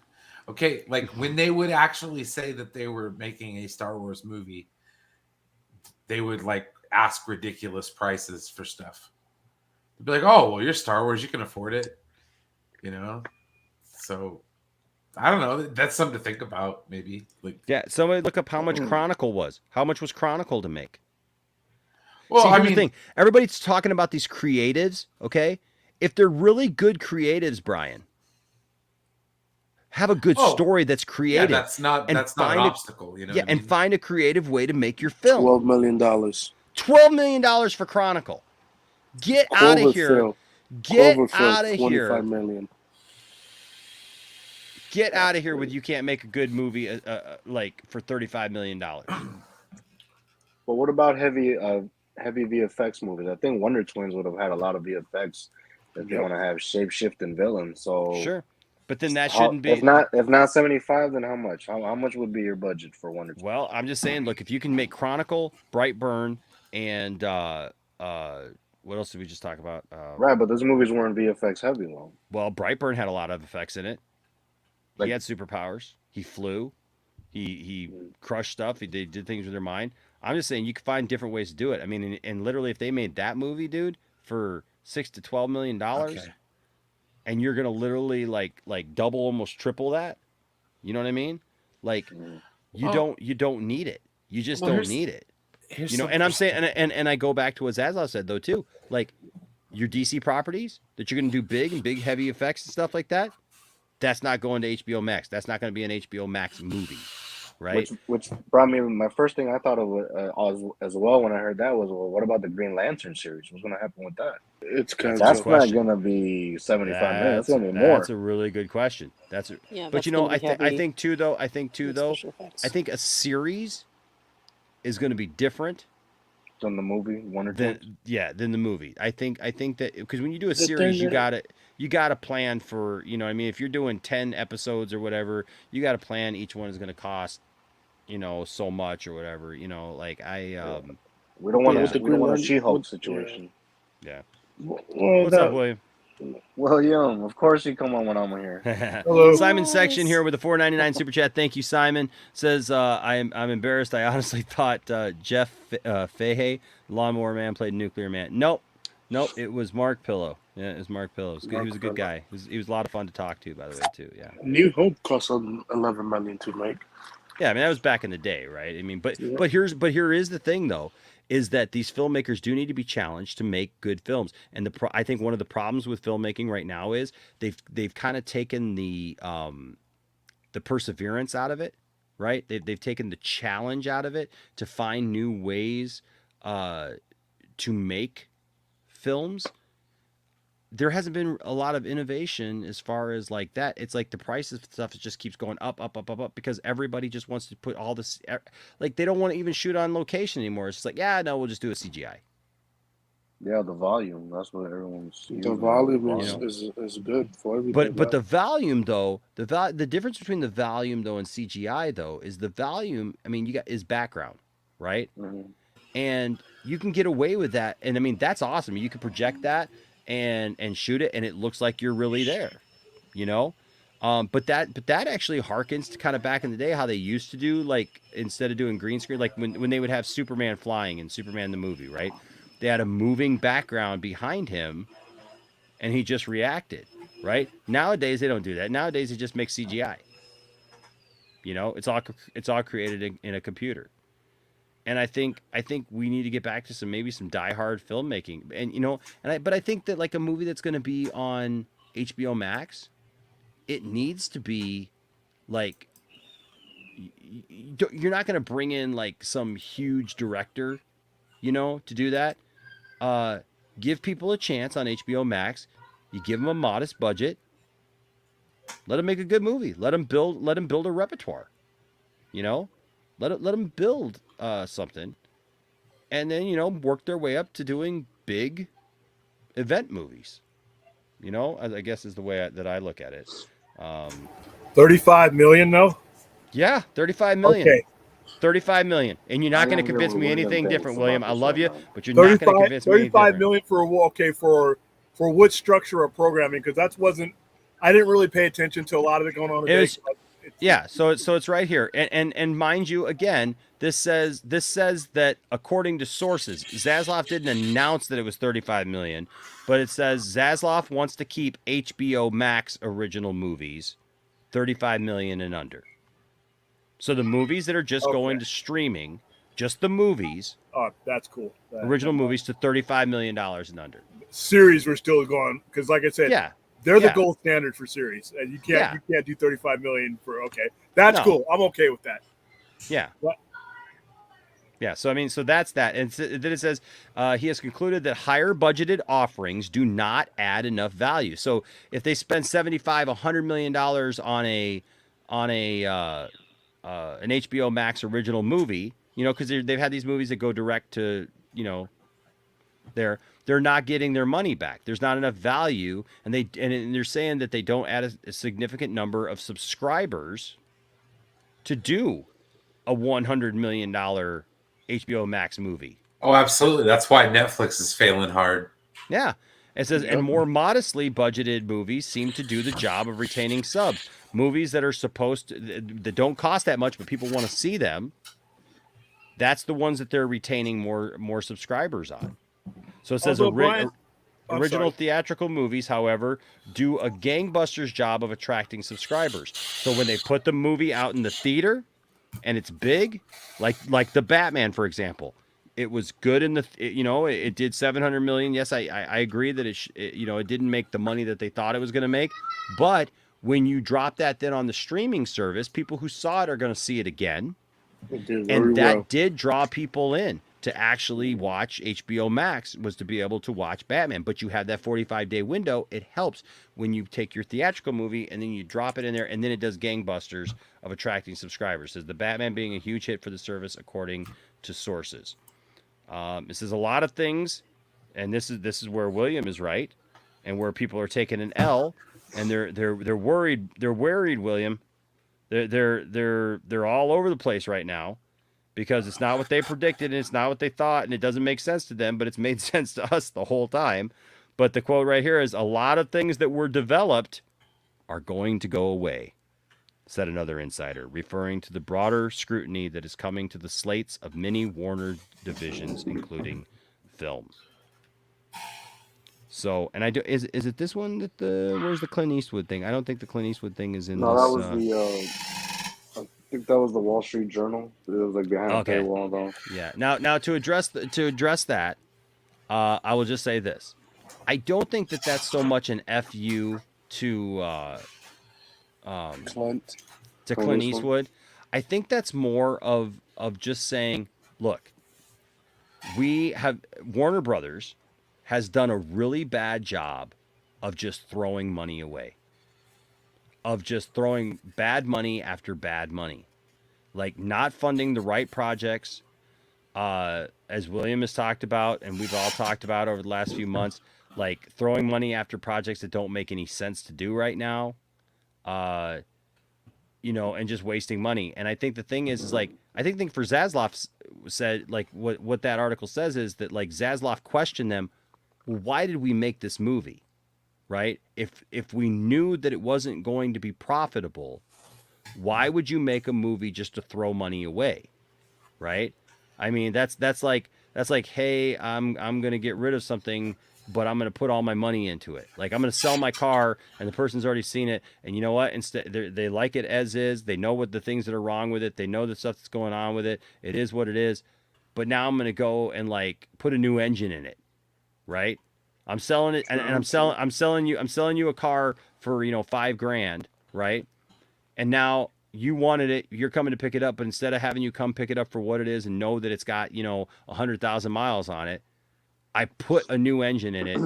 D: Okay, like when they would actually say that they were making a Star Wars movie, they would like ask ridiculous prices for stuff. They'd be like, "Oh, well, you're Star Wars, you can afford it," you know. So I don't know. That's something to think about, maybe. Like,
C: Yeah, somebody look up how much Chronicle was. How much was Chronicle to make?
D: well,
C: See, here's
D: I mean,
C: the thing. Everybody's talking about these creatives, okay? If they're really good creatives, Brian, have a good story that's creative.
D: yeah, that's not an obstacle, you know.
C: Yeah, and find a creative way to make your film.
F: $12 million.
C: $12 million for Chronicle. Get out of here. Get out of here.
F: $25 million.
C: Get out of here with you can't make a good movie like for $35 million.
J: But what about heavy VFX movies? I think Wonder Twins would have had a lot of VFX if they want to have shape-shifting villains. So
C: sure, but then that shouldn't be.
J: If not 75, then how much? How much would be your budget for Wonder Twins?
C: Well, I'm just saying. Look, if you can make Chronicle, Brightburn, and what else did we just talk about?
J: Right, but those movies weren't VFX heavy, though.
C: Well, Brightburn had a lot of effects in it. He had superpowers. He flew. He crushed stuff. They did things with their mind. I'm just saying you can find different ways to do it. I mean, and literally, if they made that movie, dude, for $6 to $12 million, and you're gonna literally like double, almost triple that, you know what I mean? Like, you don't need it. You just don't need it. You know, and I'm saying, and I go back to what Zaslav said though too. Like, your DC properties that you're gonna do big heavy effects and stuff like that. That's not going to HBO Max. That's not going to be an HBO Max movie, right?
J: Which brought me, my first thing I thought of as well when I heard that was, well, what about the Green Lantern series? What's going to happen with that?
F: It's kind of
J: that's not going to be 75 million. That's going to be more.
C: That's a really good question. But you know, I think too though. I think a series is going to be different
J: than the movie.
C: Than the movie. I think that because when you do a series, you got to plan for, you know, I mean, if you're doing 10 episodes or whatever, you got to plan each one is going to cost, you know, so much or whatever, you know, like
J: we don't want a She-Hulk situation.
C: Yeah.
F: What's
C: up, William?
J: William, of course you come on when I'm here.
C: Hello. Simon Section here with a $4.99 super chat. Thank you, Simon. Says I'm embarrassed. I honestly thought Jeff Fahey, Lawnmower Man, played Nuclear Man. Nope, it was Mark Pillow. Yeah, it was Mark Pillow. He was a good guy. He was a lot of fun to talk to, by the way, too. Yeah.
F: New Hope cost $11 million to make.
C: Yeah, I mean that was back in the day, right? I mean, but here is the thing though, is that these filmmakers do need to be challenged to make good films. And I think one of the problems with filmmaking right now is they've kind of taken the perseverance out of it, right? They've taken the challenge out of it to find new ways to make films. There hasn't been a lot of innovation as far as like that. It's like the price of stuff just keeps going up because everybody just wants to put all this, like they don't want to even shoot on location anymore. It's just like, yeah, no, we'll just do a CGI.
J: Yeah, the volume. That's what everyone's.
F: The volume is good for everybody.
C: But the volume though, the difference between the volume though and CGI though is the volume. I mean, is background, right? Mm-hmm. And you can get away with that, and I mean that's awesome. You can project that and shoot it, and it looks like you're really there, you know. But that actually harkens to kind of back in the day how they used to do, like instead of doing green screen, like when they would have Superman flying in Superman the movie, right? They had a moving background behind him, and he just reacted, right? Nowadays they don't do that. Nowadays they just make CGI. You know, it's all created in a computer. And I think we need to get back to some diehard filmmaking, and you know, but I think that like a movie that's going to be on HBO Max, it needs to be like you're not going to bring in like some huge director, you know, to do that. Give people a chance on HBO Max. You give them a modest budget. Let them make a good movie. Let them build a repertoire. You know, let them build something, and then, you know, work their way up to doing big event movies. You know, I guess is the way that I look at it.
K: 35 million though.
C: Yeah, 35 million.
K: Okay,
C: $35 million, and you're not going to
J: didn't hear
C: convince
J: what
C: me
J: William
C: anything
J: thinks
C: different, William.
J: about
C: I
J: this
C: love
J: right
C: you,
J: now.
C: but you're not going to convince me anything
K: 35
C: different.
K: million for what structure of programming? Because I didn't really pay attention to a lot of it going on today.
C: Yeah, so it's right here, and mind you, again, this says that according to sources, Zaslav didn't announce that it was 35 million, but it says Zaslav wants to keep HBO Max original movies 35 million and under. So the movies that are just going to streaming, just the movies.
K: Oh, that's cool.
C: Original movies to $35 million and under.
K: Series we're still going because, like I said, they're the gold standard for series. And you can't do 35 million for That's cool. I'm okay with that.
C: Yeah. Yeah. So I mean, so that's that. And then it says he has concluded that higher budgeted offerings do not add enough value. So if they spend $100 million on an HBO Max original movie, because they've had these movies that go direct to, they're not getting their money back. There's not enough value, and they're saying that they don't add a significant number of subscribers to do a $100 million HBO Max movie.
D: Oh, absolutely. That's why Netflix is failing hard.
C: Yeah. It says, and more modestly budgeted movies seem to do the job of retaining subs. Movies that are that don't cost that much, but people want to see them. That's the ones that they're retaining more subscribers on. So it says original theatrical movies, however, do a gangbusters job of attracting subscribers. So when they put the movie out in the theater and it's big, like the Batman, for example, it was good it did 700 million. Yes, I agree that it didn't make the money that they thought it was going to make, but when you drop that then on the streaming service, people who saw it are going to see it again. That did draw people in to actually watch HBO Max, was to be able to watch Batman. But you have that 45-day window. It helps when you take your theatrical movie and then you drop it in there, and then it does gangbusters of attracting subscribers. It says the Batman being a huge hit for the service, according to sources. It says a lot of things, and this is where William is right, and where people are taking an L, and they're worried. They're worried, William. They're all over the place right now, because it's not what they predicted and it's not what they thought, and it doesn't make sense to them, but it's made sense to us the whole time. But the quote right here is, a lot of things that were developed are going to go away, said another insider, referring to the broader scrutiny that is coming to the slates of many Warner divisions, including film. So, and is it this one that where's the Clint Eastwood thing? I don't think the Clint Eastwood thing is in this.
J: No, that was I think that was the Wall Street Journal. It was like behind a paywall though.
C: Yeah. Now to address that, I will just say this: I don't think that that's so much an FU to Clint Eastwood. I think that's more of just saying, look, Warner Brothers has done a really bad job of just throwing money away, of just throwing bad money after bad money, like not funding the right projects, as William has talked about, and we've all talked about over the last few months, like throwing money after projects that don't make any sense to do right now, and just wasting money. And I think the thing is like, I think for Zaslav said, like what that article says is that, like, Zaslav questioned them, well, why did we make this movie, right? If we knew that it wasn't going to be profitable, why would you make a movie just to throw money away, right? I mean, that's like, hey, I'm going to get rid of something, but I'm going to put all my money into it. Like, I'm going to sell my car, and the person's already seen it, and you know what? Instead, they like it as is. They know what the things that are wrong with it. They know the stuff that's going on with it. It is what it is. But now I'm going to go and like put a new engine in it, right? I'm selling it, and I'm selling you a car for $5,000, right? And now you wanted it, you're coming to pick it up, but instead of having you come pick it up for what it is and know that it's got 100,000 miles on it, I put a new engine in it,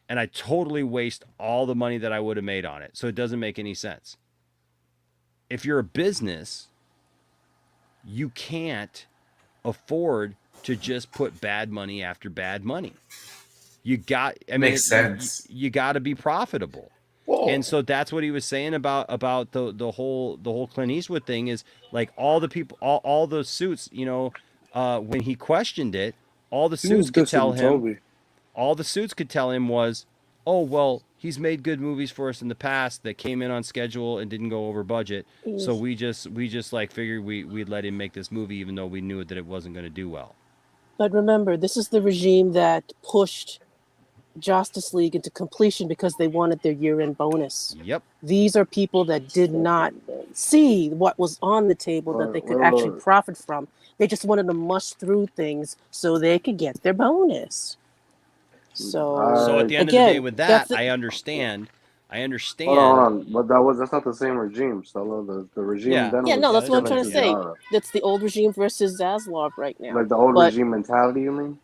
C: and I totally waste all the money that I would have made on it. So it doesn't make any sense. If you're a business, you can't afford to just put bad money after bad money. Makes sense. You got to be profitable. And so that's what he was saying about the whole Clint Eastwood thing is like all the people, all the suits, you know, when he questioned it, all the suits could tell him, all the suits could tell him was, oh, well, he's made good movies for us in the past that came in on schedule and didn't go over budget. So we just like figured we'd let him make this movie even though we knew that it wasn't going to do well.
E: But remember, this is the regime that pushed Justice League into completion because they wanted their year-end bonus.
C: Yep.
E: These are people that did not see what was on the table that they could actually profit from. They just wanted to mush through things so they could get their bonus.
C: So at the end of the day with that, I understand.
J: Hold on. But that's not the same regime, Stella. The regime then
E: no, that's what I'm trying to say. That's the old regime versus Zaslav right now.
J: Like the old regime mentality, you mean?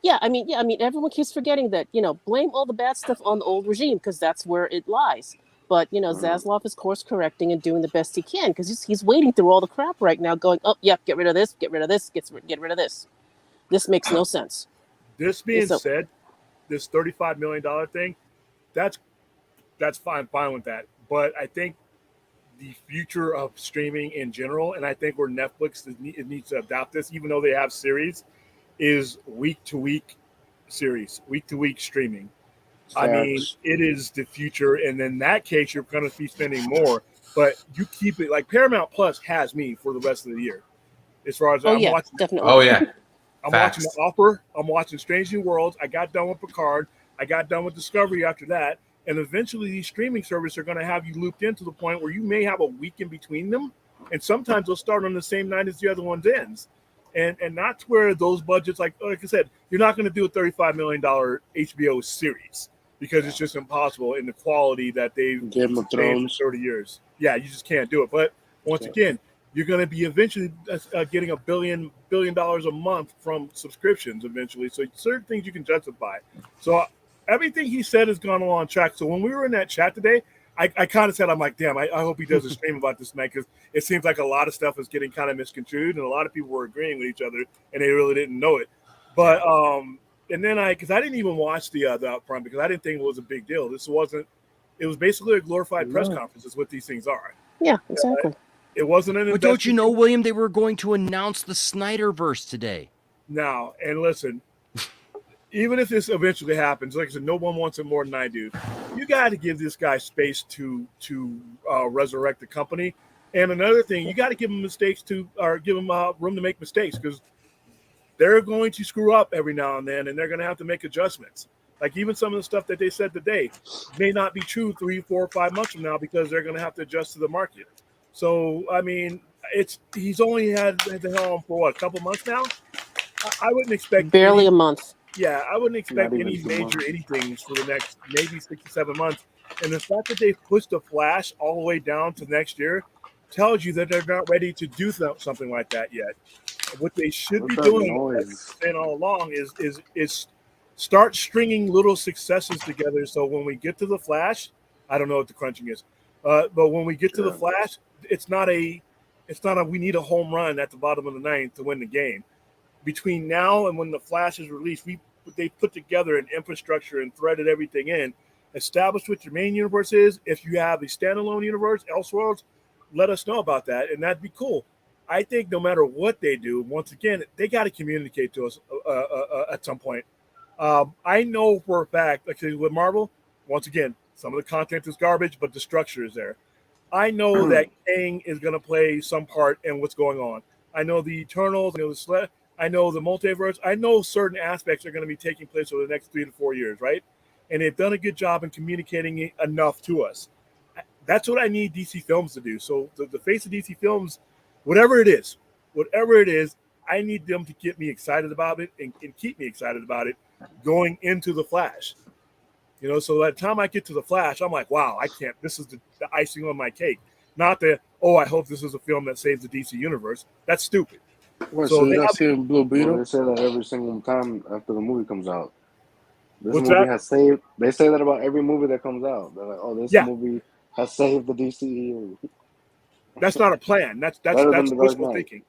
E: Yeah, I mean, everyone keeps forgetting that, you know, blame all the bad stuff on the old regime because that's where it lies. But, you know, Zaslav is course correcting and doing the best he can because he's wading through all the crap right now going, oh, yeah, get rid of this, get rid of this, get rid of this. This makes no sense.
K: This being said, this $35 million thing, that's fine with that. But I think the future of streaming in general, and I think where Netflix needs to adopt this, even though they have series, is week-to-week series, week-to-week streaming. I mean, it is the future, and in that case, you're going to be spending more, but you keep it, like Paramount Plus has me for the rest of the year. As far as I'm watching.
E: Definitely.
D: Oh, yeah.
K: I'm watching The Offer. I'm watching Strange New Worlds. I got done with Picard. I got done with Discovery after that, and eventually these streaming services are going to have you looped in to the point where you may have a week in between them, and sometimes they'll start on the same night as the other one's ends. And that's where those budgets, like I said, you're not going to do a $35 million HBO series because it's just impossible in the quality that they've
F: Game of Thrones
K: 30 years. Yeah, you just can't do it. But once again, you're going to be eventually getting $1 billion a month from subscriptions eventually. So certain things you can justify. So everything he said has gone along track. So when we were in that chat today, I kind of said, I'm like, damn, I hope he does a stream about this tonight because it seems like a lot of stuff is getting kind of misconstrued and a lot of people were agreeing with each other and they really didn't know it. But and then because I didn't even watch the upfront because I didn't think it was a big deal. It was basically a glorified press conference is what these things are.
E: Yeah, exactly.
K: It wasn't an
C: But don't you know, William, they were going to announce the SNYDERVERSE today.
K: Now, and listen, even if this eventually happens, like I said, no one wants it more than I do. You got to give this guy space to resurrect the company. And another thing, you got to give him give him room to make mistakes because they're going to screw up every now and then, and they're going to have to make adjustments. Like even some of the stuff that they said today may not be true 3, 4, 5 months from now because they're going to have to adjust to the market. So I mean, he's only had the helm for what, a couple months now. I wouldn't expect
E: barely a month.
K: Yeah, I wouldn't expect any major anything for the next maybe 6 to 7 months. And the fact that they pushed the Flash all the way down to next year tells you that they're not ready to do something like that yet. What they should be doing, as we've been all along, is start stringing little successes together. So when we get to the Flash, I don't know what the crunching is, but when we get to the Flash, it's not a we need a home run at the bottom of the ninth to win the game. Between now and when the Flash is released, they put together an infrastructure and threaded everything in, established what your main universe is. If you have a standalone universe, Elseworlds, let us know about that, and that'd be cool. I think no matter what they do, once again, they got to communicate to us at some point. I know for a fact, like with Marvel, once again, some of the content is garbage, but the structure is there. I know that Kang is going to play some part in what's going on. I know the Eternals, I know the multiverse. I know certain aspects are going to be taking place over the next 3 to 4 years, right? And they've done a good job in communicating it enough to us. That's what I need DC Films to do. So the face of DC Films, whatever it is, I need them to get me excited about it and keep me excited about it going into the Flash. You know, so by the time I get to the Flash, I'm like, wow, I can't. This is the icing on my cake. Not the, I hope this is a film that saves the DC universe. That's stupid.
F: What, so you're not seeing Blue Beetle?
J: They say that every single time after the movie comes out. This movie has saved. They say that about every movie that comes out. They're like, this movie has saved the DCEU.
K: That's not a plan. That's wishful thinking.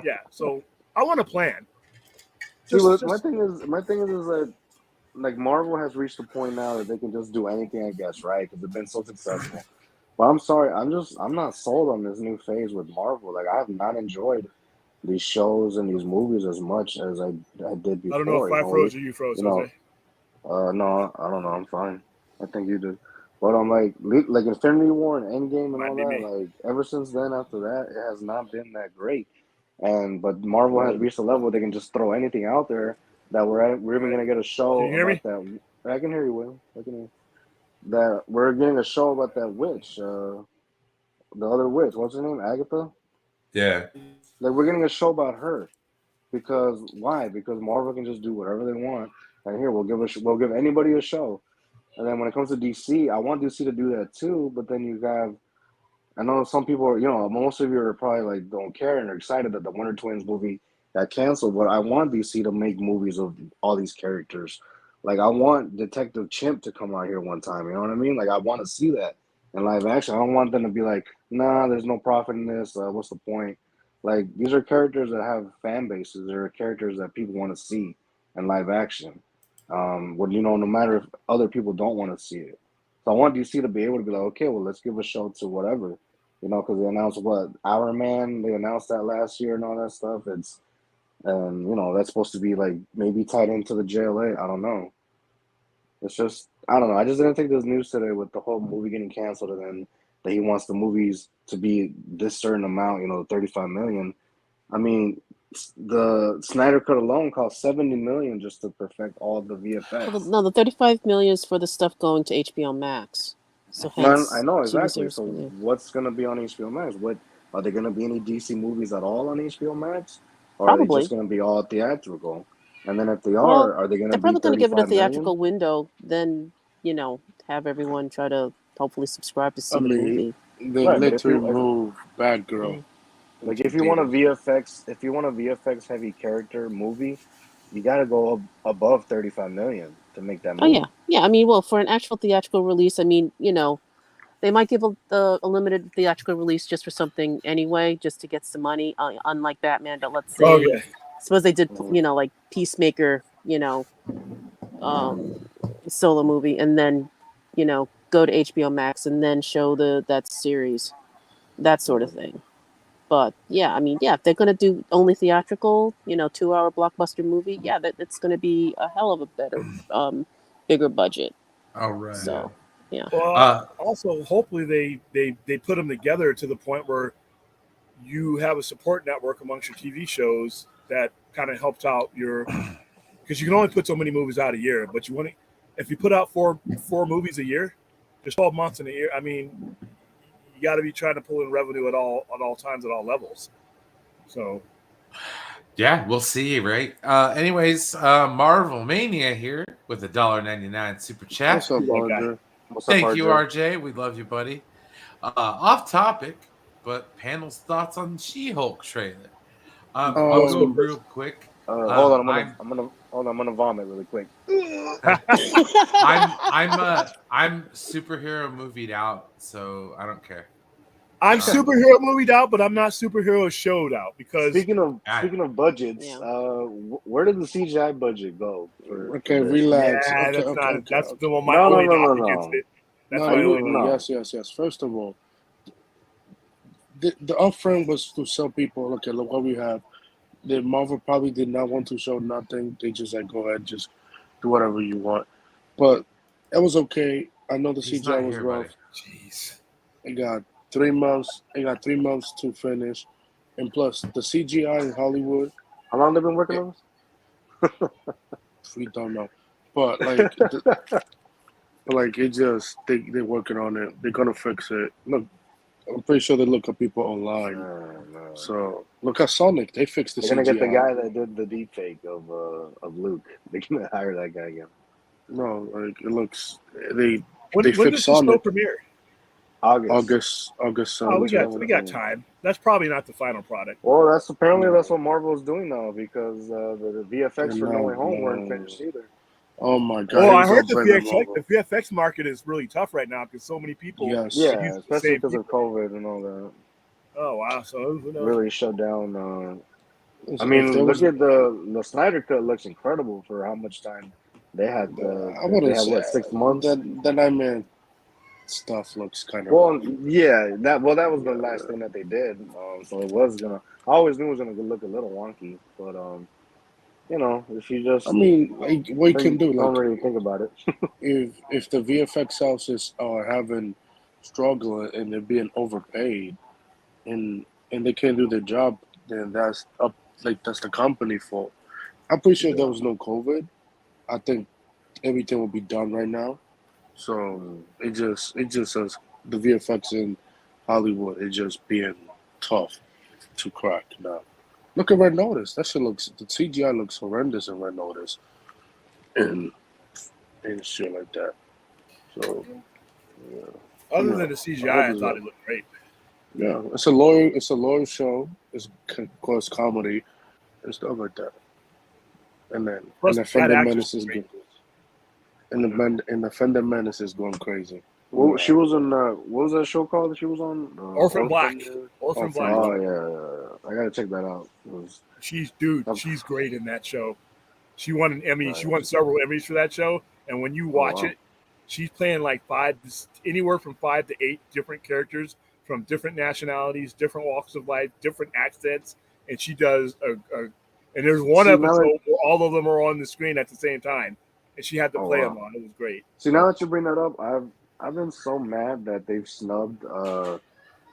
K: Yeah. So I want a plan.
J: My thing is that like Marvel has reached a point now that they can just do anything, I guess, right? Because they've been so successful. But I'm sorry, I'm not sold on this new phase with Marvel. Like I have not enjoyed these shows and these movies as much as I did before.
K: I don't know if I froze or you froze, Jose.
J: No, I don't know. I'm fine. I think you did. But I'm like Infinity War and Endgame and all that. Like ever since then, after that, it has not been that great. But Marvel has reached a level they can just throw anything out there that we're even gonna get a show about that. I can hear you, Will. I can hear you. That we're getting a show about that witch, the other witch. What's her name? Agatha.
D: Yeah.
J: Like we're getting a show about her. Because why? Because Marvel can just do whatever they want. And here we'll give anybody a show. And then when it comes to DC, I want DC to do that too. But then you have, I know some people are, most of you are probably like don't care and are excited that the Wonder Twins movie got canceled. But I want DC to make movies of all these characters. Like I want Detective Chimp to come out here one time. You know what I mean? Like I want to see that in live action. I don't want them to be like, nah, there's no profit in this. What's the point? Like these are characters that have fan bases. They're characters that people want to see in live action. No matter if other people don't want to see it. So I want DC to be able to be like, okay, well, let's give a show to whatever, because they announced Our Man. They announced that last year and all that stuff. That's supposed to be like maybe tied into the JLA. I don't know. It's just I don't know. I just didn't think there's news today with the whole movie getting canceled and then that he wants the movies to be this certain amount, 35 million. I mean, the Snyder Cut alone cost 70 million just to perfect all the VFX.
E: Well, no, the 35 million is for the stuff going to HBO Max. So hence,
J: I know exactly. So what's going to be on HBO Max? What are there going to be any DC movies at all on HBO Max, or
E: probably.
J: are they just going to be all theatrical? And then if they are they going to be? They're
E: probably going to give it a theatrical
J: million?
E: window. Then have everyone try to hopefully subscribe to see the movie.
F: They literally move Bad Girl.
J: Like if you want a VFX heavy character movie, you got to go above 35 million to make that movie.
E: Oh yeah. I mean, well, for an actual theatrical release, I mean, they might give a limited theatrical release just for something anyway, just to get some money. Unlike Batman, but let's say, suppose they did, like Peacemaker, solo movie, and then, go to HBO Max and then show that series, that sort of thing. But yeah, I mean, if they're gonna do only theatrical, 2-hour blockbuster movie, it's gonna be a hell of a better, bigger budget.
D: All right.
E: So yeah.
K: Well, also hopefully they put them together to the point where you have a support network amongst your TV shows that kind of helps out because you can only put so many movies out a year, but if you put out four movies a year, there's 12 months in a year. I mean, you got to be trying to pull in revenue at all times at all levels. So,
D: yeah, we'll see, right? Anyways, Marvel Mania here with $1.99 super chat.
J: What's up, RJ?
D: Thank you, RJ. We love you, buddy. Off topic, but panel's thoughts on She-Hulk trailer. I'll go real quick.
J: Hold on, I'm gonna vomit really quick.
D: I'm superhero movied out, so I don't care.
K: I'm superhero movied out, but I'm not superhero showed out because
J: speaking of budgets, where did the CGI budget go?
F: Okay, relax.
K: Yeah,
F: okay,
K: that's the one. No.
F: Yes. First of all, the upfront was to sell people. Okay, look what we have. The Marvel probably did not want to show nothing. They just like go ahead, just do whatever you want. But it was okay. I know the CGI was rough.
D: Jeez.
F: It got 3 months. It got 3 months to finish, and plus the CGI in Hollywood.
J: How long they been working on this?
F: We don't know, but like it just they're working on it. They're gonna fix it. Look, I'm pretty sure they look at people online.
J: No.
F: So look at Sonic. They fixed the CGI.
J: They're gonna get the guy that did the deep fake of Luke. They're gonna hire that guy again.
F: No, like it looks. They
K: when
F: fixed
K: does the show premiere?
F: August.
K: Oh, we got time. That's probably not the final product.
J: Well, that's what Marvel is doing now because the VFX for No Way Home weren't finished either.
F: Oh my god!
K: Well, I heard the VFX market is really tough right now because so many people.
F: Yes.
J: Yeah, especially because of COVID and all that.
K: Oh wow! So who knows?
J: Really shut down. I mean, look at the Snyder Cut. Looks incredible for how much time They had
F: I wouldn't
J: they had
F: say
J: what 6 months.
F: that I mean stuff looks kind of.
J: Well, yeah, that was the last thing that they did. So it was gonna. I always knew it was gonna look a little wonky, but if you just,
F: I mean, like, what you can do,
J: don't
F: like,
J: really think about it.
F: if the VFX houses are having struggle and they're being overpaid, and they can't do their job, then that's up. Like, that's the company fault. I'm pretty sure if there was no COVID, I think everything would be done right now. So it just says the VFX in Hollywood is just being tough to crack now. Look at Red Notice. The CGI looks horrendous in Red Notice, and shit like that. So yeah.
K: Other than the CGI, I thought it looked great.
F: Yeah, it's a lawyer show. It's of course comedy and stuff like that. And then Fender Menace is good. And the Fender Menace is going crazy.
J: Well, she was on. What was that show called that she was on?
K: Orphan Black. Orphan Black.
J: Oh yeah. I gotta check that out.
K: She's great in that show. She won an Emmy. She won several Emmys for that show. And when you watch it, she's playing like anywhere from 5 to 8 different characters from different nationalities, different walks of life, different accents, and she does and there's one episode where all of them are on the screen at the same time, and she had to play them on. It was great.
J: See, now that you bring that up, I've been so mad that they've snubbed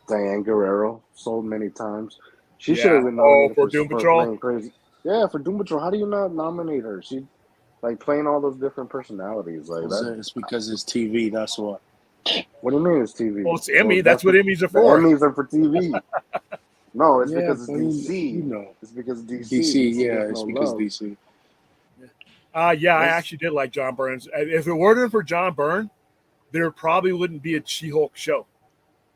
J: Diane Guerrero so many times. She should have been nominated
K: for Doom Patrol.
J: Crazy. Yeah, for Doom Patrol. How do you not nominate her? She like playing all those different personalities. Like that.
F: It's because it's TV. That's what.
J: What do you mean it's TV?
K: Well, it's Emmy. That's what Emmys are for.
J: Emmys are for TV. No, it's because it's DC. It's because DC.
F: It's because DC.
K: I actually did like John Byrne's. If it weren't for John Byrne, there probably wouldn't be a She-Hulk show.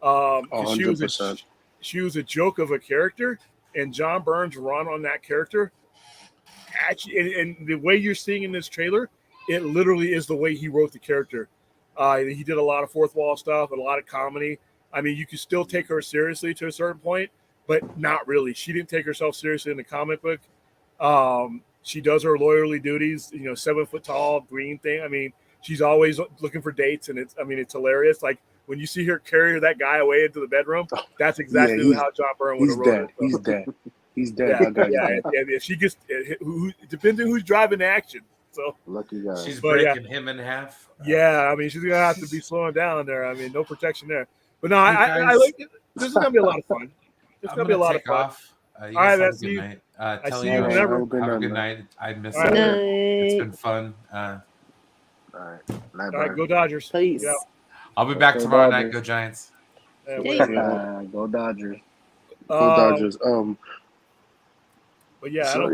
F: 100%.
K: She was a joke of a character, and John Byrne's run on that character, actually, and the way you're seeing in this trailer, it literally is the way he wrote the character. He did a lot of fourth wall stuff, and a lot of comedy. I mean, you could still take her seriously to a certain point, but not really. She didn't take herself seriously in the comic book. She does her lawyerly duties, 7 foot tall, green thing. I mean, she's always looking for dates, and it's hilarious. Like when you see her carry that guy away into the bedroom, that's exactly how John Byrne would have wrote it.
F: He's dead. He's dead.
K: And if she gets, depending on who's driving the action. So
J: lucky guy.
D: She's breaking him in half.
K: Yeah, I mean, she's gonna have to be slowing down there. I mean, no protection there. But no, I like it. This is gonna be a lot of fun. It's gonna be a lot of fun.
D: All right, that's you. I see you whenever. Have a good night. I miss it. It's been fun.
J: All right.
K: All right, go Dodgers.
E: Please.
K: Yeah.
D: I'll be back tomorrow night. Go Giants.
J: Go Dodgers.
F: Go Dodgers.
K: But yeah,
F: so,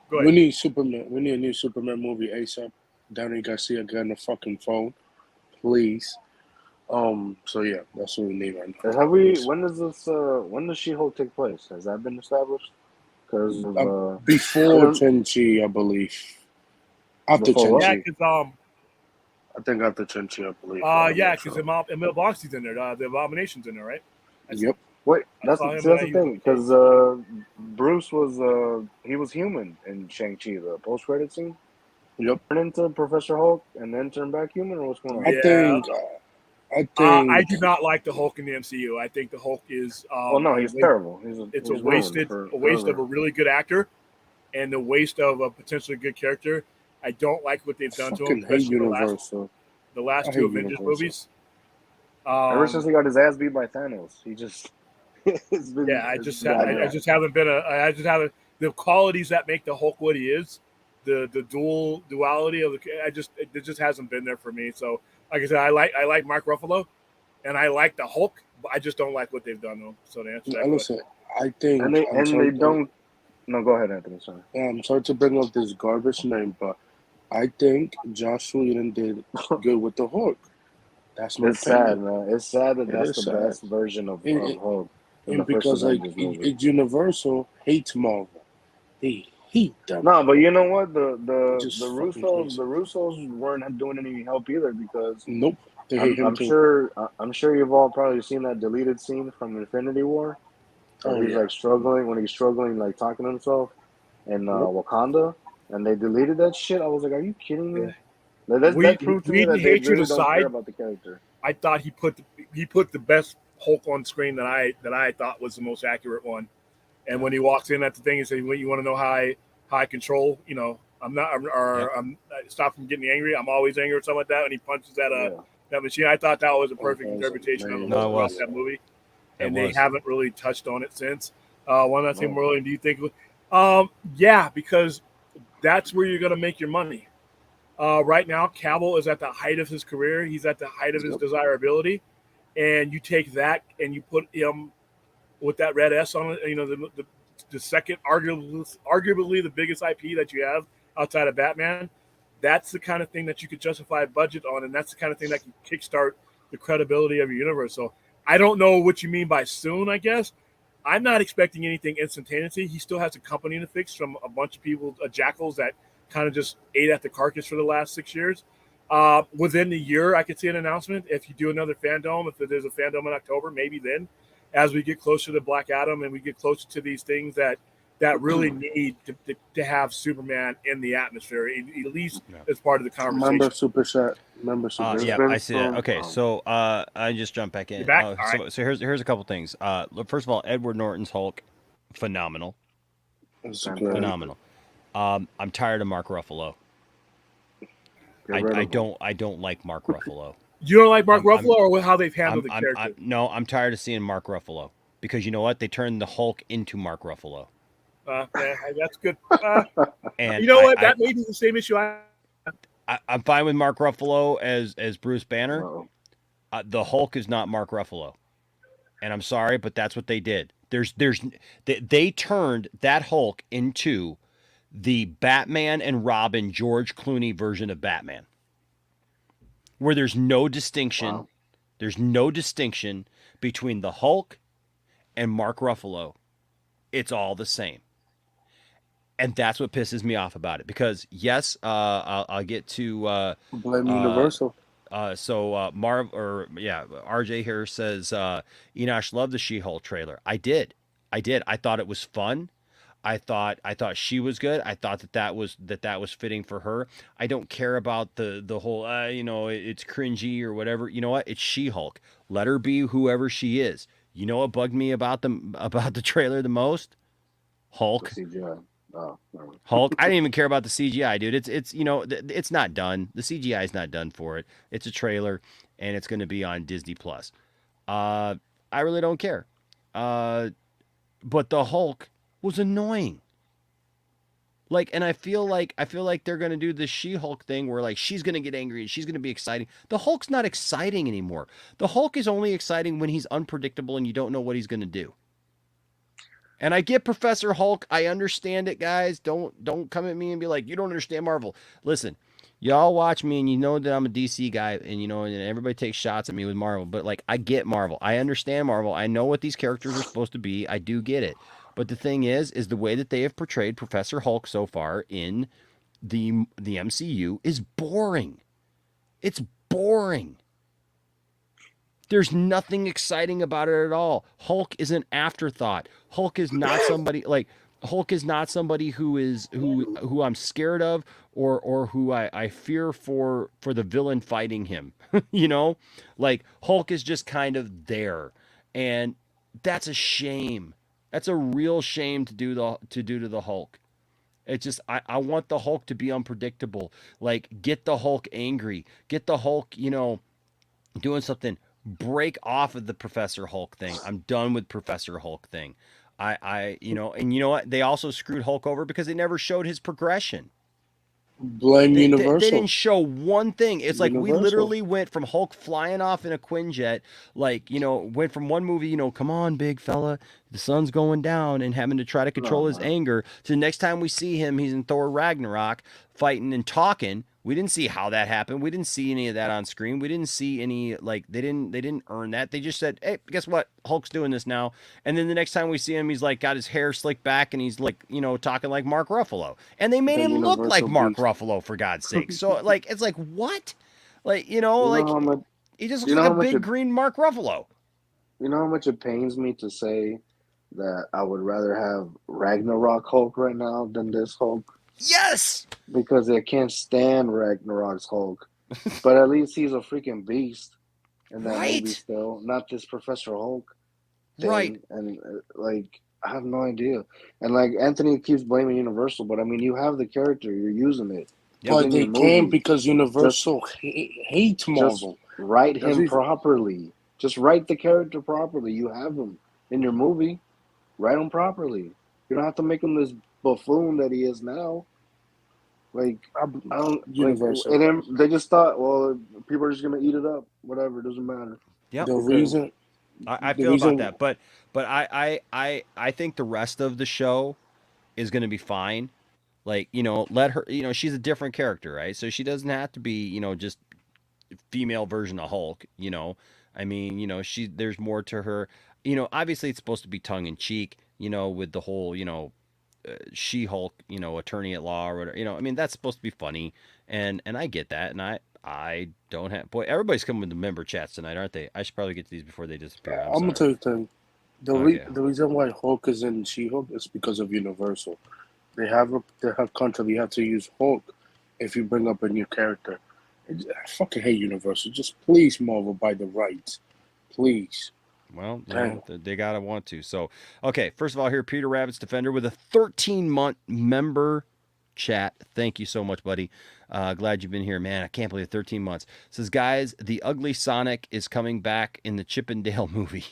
F: we need Superman. We need a new Superman movie ASAP. Danny Garcia got on the fucking phone, please. So yeah, that's what we need right now.
J: Have we? When does this? When does She-Hulk take place? Has that been established? Because
F: before Chen-Chi, I believe. After Chen-Chi.
K: Yeah, because
F: I think after Chen-Chi, I believe.
K: Yeah, because Emil Boxy's in there. The Abomination's in there, right?
F: Yep.
J: Wait, that's the thing. Because Bruce was he was human in Shang-Chi, the post-credit scene.
F: Yep.
J: Turn into Professor Hulk and then turn back human, or what's going on?
F: I think.
K: I do not like the Hulk in the MCU. I think the Hulk is.
J: Well, no, he's terrible.
K: It's a waste of a really good actor, and the waste of a potentially good character. I don't like what they've done to him.
F: Hate Universal.
K: The last two Avengers movies.
J: Ever since he got his ass beat by Thanos, he just.
K: I just haven't the qualities that make the Hulk what he is, the duality of it just hasn't been there for me. So like I said, I like Mark Ruffalo, and I like the Hulk, but I just don't like what they've done though. So to answer that
F: listen, I think
J: they don't. No, go ahead, Anthony. Sorry.
F: I'm sorry to bring up this garbage name, but I think Joss Whedon did good with the Hulk. That's my
J: opinion. Sad, man. It's sad that that's the best version of Hulk.
F: And because it's Universal hates Marvel, they hate them.
J: No, but you know what? The Russos weren't doing any help either because
F: nope.
J: I'm sure you've all probably seen that deleted scene from Infinity War. He's like struggling like talking to himself in Wakanda, and they deleted that shit. I was like, are you kidding me?
K: Yeah.
J: That proved to me that they really don't care about the character.
K: I thought he put the best Hulk on screen that I thought was the most accurate one. And when he walks in at the thing and says, "You want to know how I control? You know, I'm stop from getting angry. I'm always angry," or something like that. And he punches that machine. I thought that was a perfect interpretation of the Hulk throughout that movie. And they haven't really touched on it since. One last thing, Merlin, do you think? Yeah, because that's where you're going to make your money. Right now, Cavill is at the height of his career. He's at the height of his desirability. And you take that and you put him with that red S on it, you know, the second, arguably the biggest IP that you have outside of Batman. That's the kind of thing that you could justify a budget on, and that's the kind of thing that can kickstart the credibility of your universe. So I don't know what you mean by soon, I guess. I'm not expecting anything instantaneously. He still has a company to fix from a bunch of people, jackals that kind of just ate at the carcass for the last 6 years. Within the year, I could see an announcement. If you do another fandom, if there's a fandom in October, maybe then, as we get closer to Black Adam and we get closer to these things that really need to have Superman in the atmosphere, at least as part of the conversation.
F: Remember Super Chat.
C: Yeah, I see that. Okay, so I just jumped back in.
K: Back?
C: So here's a couple things. First of all, Edward Norton's Hulk, phenomenal. Phenomenal. I'm tired of Mark Ruffalo. I don't like Mark Ruffalo.
K: You don't like Mark Ruffalo or how they've handled the character?
C: No, I'm tired of seeing Mark Ruffalo because you know what? They turned the Hulk into Mark Ruffalo.
K: That's good.
C: And
K: you know what? That may be the same issue.
C: I'm fine with Mark Ruffalo as Bruce Banner. The Hulk is not Mark Ruffalo, and I'm sorry, but that's what they did. They turned that Hulk into the Batman and Robin George Clooney version of Batman, where there's no distinction. Wow. There's no distinction between the Hulk and Mark Ruffalo. It's all the same. And that's what pisses me off about it. Because, yes, I'll get to...
F: Blame Universal.
C: RJ here says, Enosh loved the She-Hulk trailer. I did. I thought it was fun. I thought she was good. I thought that was fitting for her. I don't care about the whole, it's cringy or whatever. You know what? It's She-Hulk. Let her be whoever she is. You know what bugged me about the trailer the most? Hulk.
J: The CGI.
C: Hulk. I didn't even care about the CGI, dude. It's not done. The CGI is not done for it. It's a trailer, and it's going to be on Disney Plus. I really don't care. But the Hulk was annoying. And I feel like they're gonna do the She-Hulk thing where she's gonna get angry and she's gonna be exciting. The Hulk's not exciting anymore. The Hulk is only exciting when he's unpredictable and you don't know what he's gonna do. And I get Professor Hulk. I understand it, guys. Don't come at me and be like, you don't understand Marvel. Listen, y'all watch me and you know that I'm a DC guy and and everybody takes shots at me with Marvel. But I get Marvel. I understand Marvel. I know what these characters are supposed to be. I do get it. But the thing is the way that they have portrayed Professor Hulk so far in the MCU is boring. It's boring. There's nothing exciting about it at all. Hulk is an afterthought. Hulk is not somebody who I'm scared of or who I fear for the villain fighting him. Hulk is just kind of there. And that's a shame. That's a real shame to do to the Hulk. It's just I want the Hulk to be unpredictable. Get the Hulk angry. Get the Hulk, doing something. Break off of the Professor Hulk thing. I'm done with Professor Hulk thing. And you know what? They also screwed Hulk over because they never showed his progression.
F: Blame Universal.
C: They didn't show one thing. It's Universal. We literally went from Hulk flying off in a Quinjet, went from one movie, come on, big fella, the sun's going down, and having to try to control his anger, to the next time we see him, he's in Thor Ragnarok, fighting and talking. We didn't see how that happened. We didn't see any of that on screen. We didn't see any, they didn't earn that. They just said, hey, guess what? Hulk's doing this now. And then the next time we see him, he's got his hair slicked back and he's talking like Mark Ruffalo. And they made him look like Mark Ruffalo, for God's sake. So it's what? He just looks like a big green Mark Ruffalo.
J: You know how much it pains me to say that I would rather have Ragnarok Hulk right now than this Hulk?
C: Yes.
J: Because they can't stand Ragnarok's Hulk. But at least he's a freaking beast in that movie still, not this Professor Hulk thing.
C: Right.
J: And like, I have no idea. And like Anthony keeps blaming Universal, but I mean, you have the character, you're using it.
F: But they can't because Universal hates Marvel.
J: Just write him properly. Just write the character properly. You have him in your movie. Write him properly. You don't have to make him this buffoon that he is now. Like, I don't.
F: Universal.
J: Like, and then they just thought, well, people are just gonna eat it up. Whatever, it doesn't matter.
C: Yep.
F: The reason
C: I feel about that, but I think the rest of the show is going to be fine. Like, you know, let her. You know, she's a different character, right? So she doesn't have to be, you know, just female version of Hulk. You know, I mean, you know, there's more to her. You know, obviously it's supposed to be tongue in cheek. You know, with the whole, you know, She-Hulk, you know, attorney at law or whatever. You know, I mean, that's supposed to be funny, and I get that, and I don't have. Boy, everybody's coming with the member chats tonight, aren't they? I should probably get to these before they disappear.
F: I'm gonna tell you something. The reason why Hulk is in She-Hulk is because of Universal. They have contract. You have to use Hulk if you bring up a new character. I fucking hate Universal. Just please, Marvel, buy the rights, please.
C: Well, you know, they gotta want to. So, okay. First of all, here Peter Rabbit's Defender with a 13-month member chat. Thank you so much, buddy. Glad you've been here, man. I can't believe 13 months. Says, guys, the ugly Sonic is coming back in the Chip and Dale movie.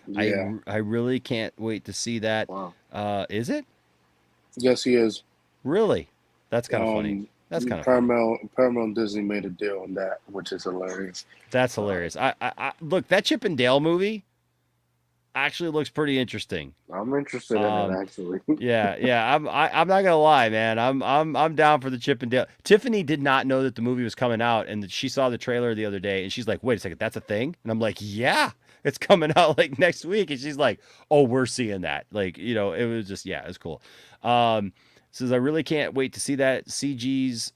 F: Yeah.
C: I really can't wait to see that.
J: Wow.
C: Is it?
F: Yes, he is.
C: Really? That's kind of funny. That's kind of
F: Paramount and Disney made a deal on that, which is hilarious.
C: That's hilarious. I look, that Chip and Dale movie actually looks pretty interesting.
J: I'm interested in it, actually.
C: yeah. I'm not gonna lie, man. I'm down for the Chip and Dale. Tiffany did not know that the movie was coming out, and that she saw the trailer the other day, and she's like, "Wait a second, that's a thing?" And I'm like, "Yeah, it's coming out like next week." And she's like, "Oh, we're seeing that." Like, you know, it was just, it was cool. Says, I really can't wait to see that. CG's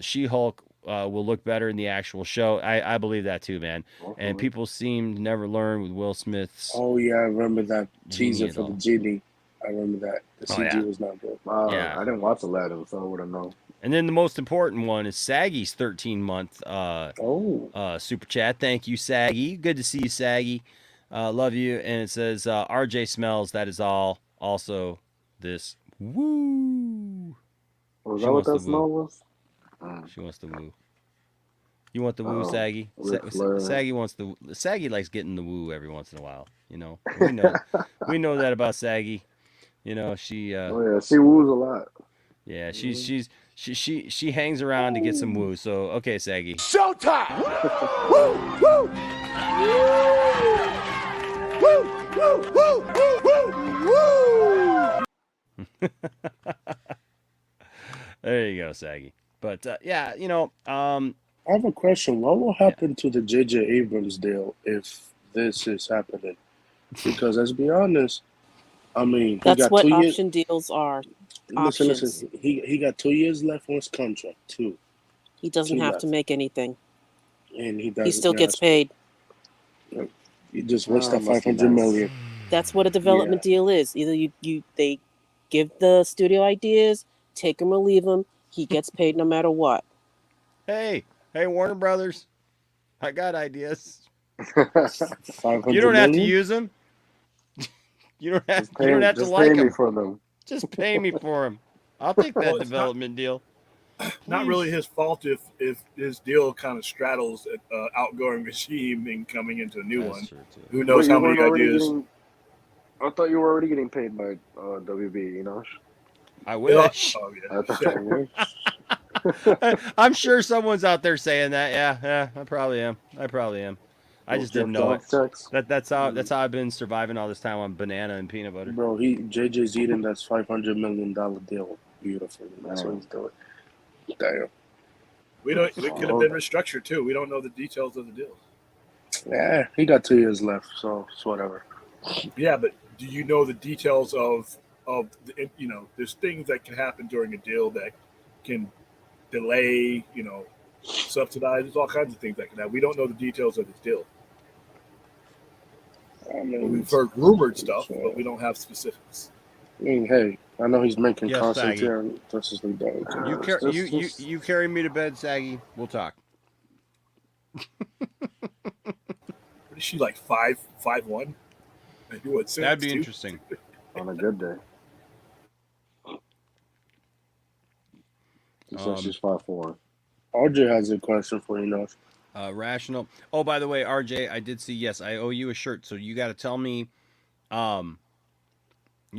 C: She-Hulk will look better in the actual show. I believe that too, man. And people seem to never learn with Will Smith's.
F: Oh yeah, I remember that teaser for the genie. I remember that. The CG was not good.
J: I didn't watch Aladdin, so I wouldn't know.
C: And then the most important one is Saggy's 13-month super chat. Thank you, Saggy. Good to see you, Saggy. Love you. And it says, RJ smells. That is all. Also, this woo.
J: Was that what that smell was?
C: She wants the woo. You want the woo, Saggy? Saggy wants the. Saggy likes getting the woo every once in a while. You know, we know that about Saggy. You know, she.
J: Oh yeah, she woos a lot.
C: Yeah, she hangs around to get some woo. So okay, Saggy.
I: Showtime! Woo! Woo! Woo! Woo! Woo! Woo! Woo!
C: There you go, Saggy. But yeah, you know,
F: I have a question. What will happen to the J.J. Abrams deal if this is happening? Because let's be honest, I mean,
E: that's what option deals are.
F: Listen. He got 2 years left on his contract too.
E: He doesn't have to make anything,
F: and
E: he still gets paid.
F: You just waste that $500 million.
E: That's what a development deal is. Either they give the studio ideas, take them or leave them. He gets paid no matter what.
C: Hey, Warner Brothers, I got ideas.
F: You
C: don't have to use them. You don't have to like them.
J: For them.
C: Just pay me for them. I'll take that development deal.
K: Not really his fault if his deal kind of straddles an outgoing regime and coming into a new one. Who knows how many ideas?
J: I thought you were already getting paid by WB, you know?
C: I wish.
K: Oh, yeah.
C: I'm sure someone's out there saying that. Yeah, I probably am. I just didn't know it. That's how I've been surviving all this time on banana and peanut butter.
F: Bro, JJ's eating that $500 million deal. Beautiful. That's what he's doing. Damn.
K: It could have been restructured too. We don't know the details of the deal.
F: Yeah, he got 2 years left, so it's whatever.
K: Yeah, but do you know the details of the, you know, there's things that can happen during a deal that can delay, you know, subsidize. There's all kinds of things that can happen. We don't know the details of this deal.
F: I mean,
K: we've heard rumored stuff, but we don't have specifics.
F: I mean, hey, I know he's making
C: Yes,
F: content
C: Saggy.
F: here on Justice League Day.
C: You carry me to bed, Saggy. We'll talk.
K: What is she like 5'1"? Maybe what?
C: That'd be
K: 6'2"?
C: interesting.
J: On a good day. She said she's 5'4".
F: RJ has a question for you, North.
C: Rational. Oh, by the way, RJ, I did see. Yes, I owe you a shirt. So you got to tell me. You